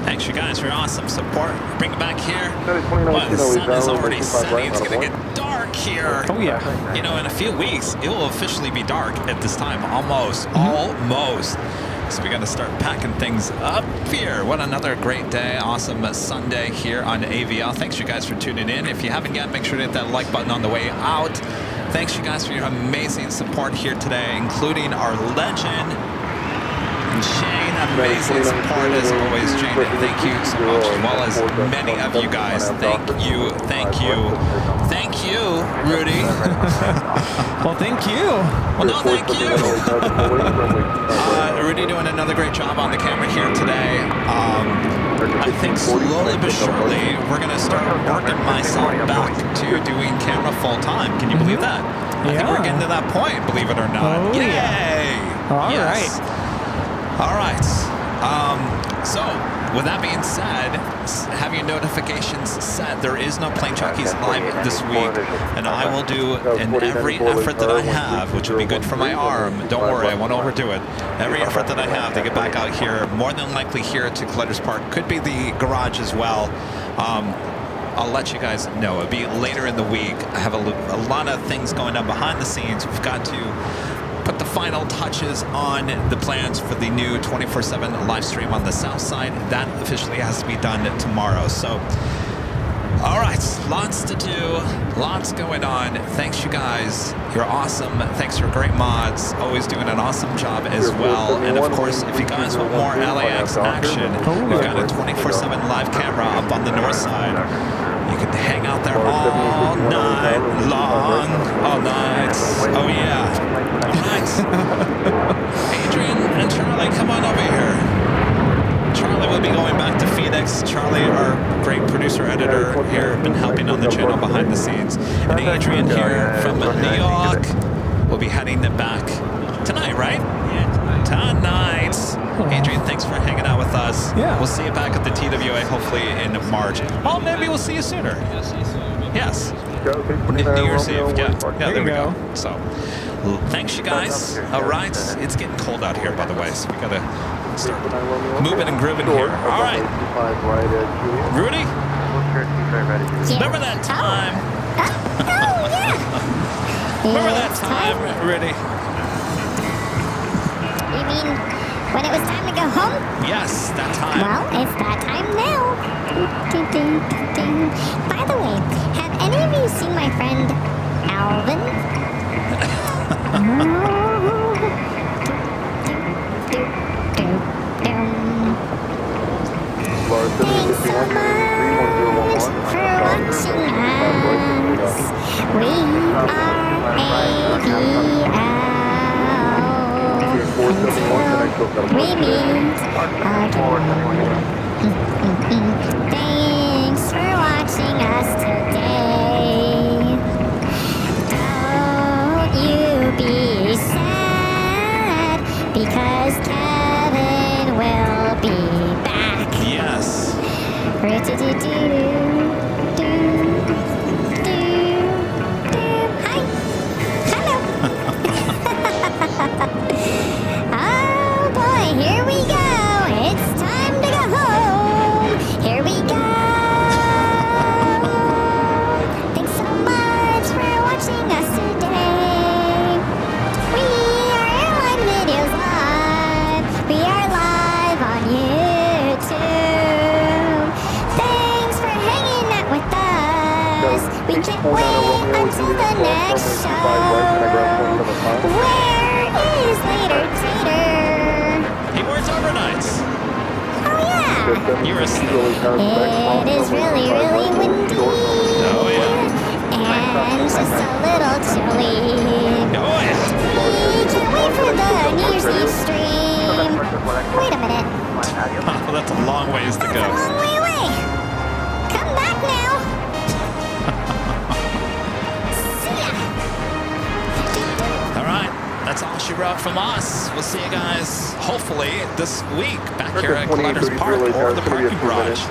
E: Thanks, you guys, for your awesome support. Bring it back here. Well, the sun is already setting. It's going to get dark here.
D: Oh, yeah.
E: You know, in a few weeks, it will officially be dark at this time. Almost. Almost. So we got to start packing things up here. What another great day. Awesome Sunday here on AVL. Thanks, you guys, for tuning in. If you haven't yet, make sure to hit that like button on the way out. Thanks, you guys, for your amazing support here today, including our legend, Shane. Amazing support as always, Shane. Thank you so much, as well as many of you guys. Thank you, thank you, thank you, Rudy.
D: Well, thank you.
E: Well, no, thank you. Rudy doing another great job on the camera here today. I think slowly but surely we're going to start working myself back to doing camera full time. Can you believe that? I think we're getting to that point, believe it or not.
D: Oh,
E: Yay!
D: yeah. All right.
E: All right. So, with that being said, have your notifications set. There is no Plane Jockeys live this week, and I will do in every effort that I have, which will be good for my arm. Don't worry, I won't overdo it. Every effort that I have to get back out here, more than likely here to Collectors Park, could be the garage as well. I'll let you guys know. It'll be later in the week. I have a lot of things going on behind the scenes. We've got to put the final touches on the plans for the new 24/7 live stream on the south side. That officially has to be done tomorrow. So, all right, lots to do, lots going on. Thanks, you guys. You're awesome. Thanks for great mods. Always doing an awesome job as well. And of course, if you guys want more LAX action, we've got a 24/7 live camera up on the north side. You can hang out there all night long. All night. Oh, yeah. All night. Adrian and Charlie, come on over here. Charlie will be going back to Phoenix. Charlie, our great producer, editor here, been helping on the channel behind the scenes. And Adrian here from New York will be heading back tonight, right? Yeah, tonight. Adrian, thanks for hanging out with us.
D: Yeah.
E: We'll see you back at the TWA hopefully in March. Oh, maybe we'll see you sooner. Yes. New Year's Eve. Yeah, there we go. So, thanks, you guys. All right. It's getting cold out here, by the way, so we got to start moving and grooving here. All right. Rudy? Remember that time?
I: Oh, yeah.
E: Remember that time, Rudy?
I: You mean when it was time to go home?
E: Yes, that time.
I: Well, it's that time now. Ding, ding, ding, ding. By the way, have any of you seen my friend Alvin? Thanks so much for watching us. We are AVL. We meet again. Thanks for watching us today. Don't you be sad, because Kevin will be back.
E: Yes.
I: Hi. Hello. Oh boy, here we go. It's time to go home. Here we go. Thanks so much for watching us today. We are Airline Videos Live. We are live on YouTube. Thanks for hanging out with us. We can't wait until the next show. Where is Later Tater?
E: He works overnights.
I: Oh yeah.
E: You're asleep.
I: It is really, really windy.
E: Oh, yeah.
I: And just a little chilly.
E: Oh, yeah.
I: We can't wait for the New Year's Eve stream. Wait a minute.
E: Oh, that's a long ways to
I: That's a
E: go.
I: long way away. Come back now. See ya.
E: All right. That's all she wrote from us. We'll see you guys, hopefully, this week back here at Collector's Park or the parking garage.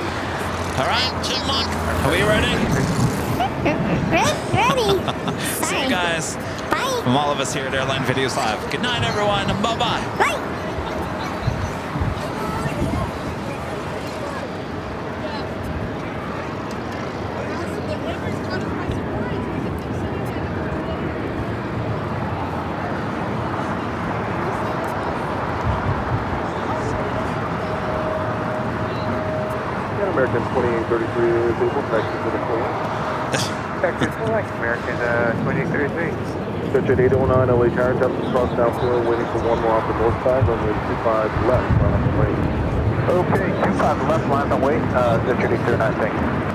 E: All right, Chipmunk, are we ready?
I: Ready.
E: See you
I: Sorry.
E: guys.
I: Bye.
E: From all of us here at Airline Videos Live. Good night, everyone. Bye-bye.
I: Bye.
F: American 2833 people, connected to the Queen.
H: Texas Select, American 2833.
F: Stretch at 809 LA Tower, jumping across downfield, waiting for one more off the north side, runway 25 left, line up the way.
C: Okay, 25 left, line on way, District 809, thank you.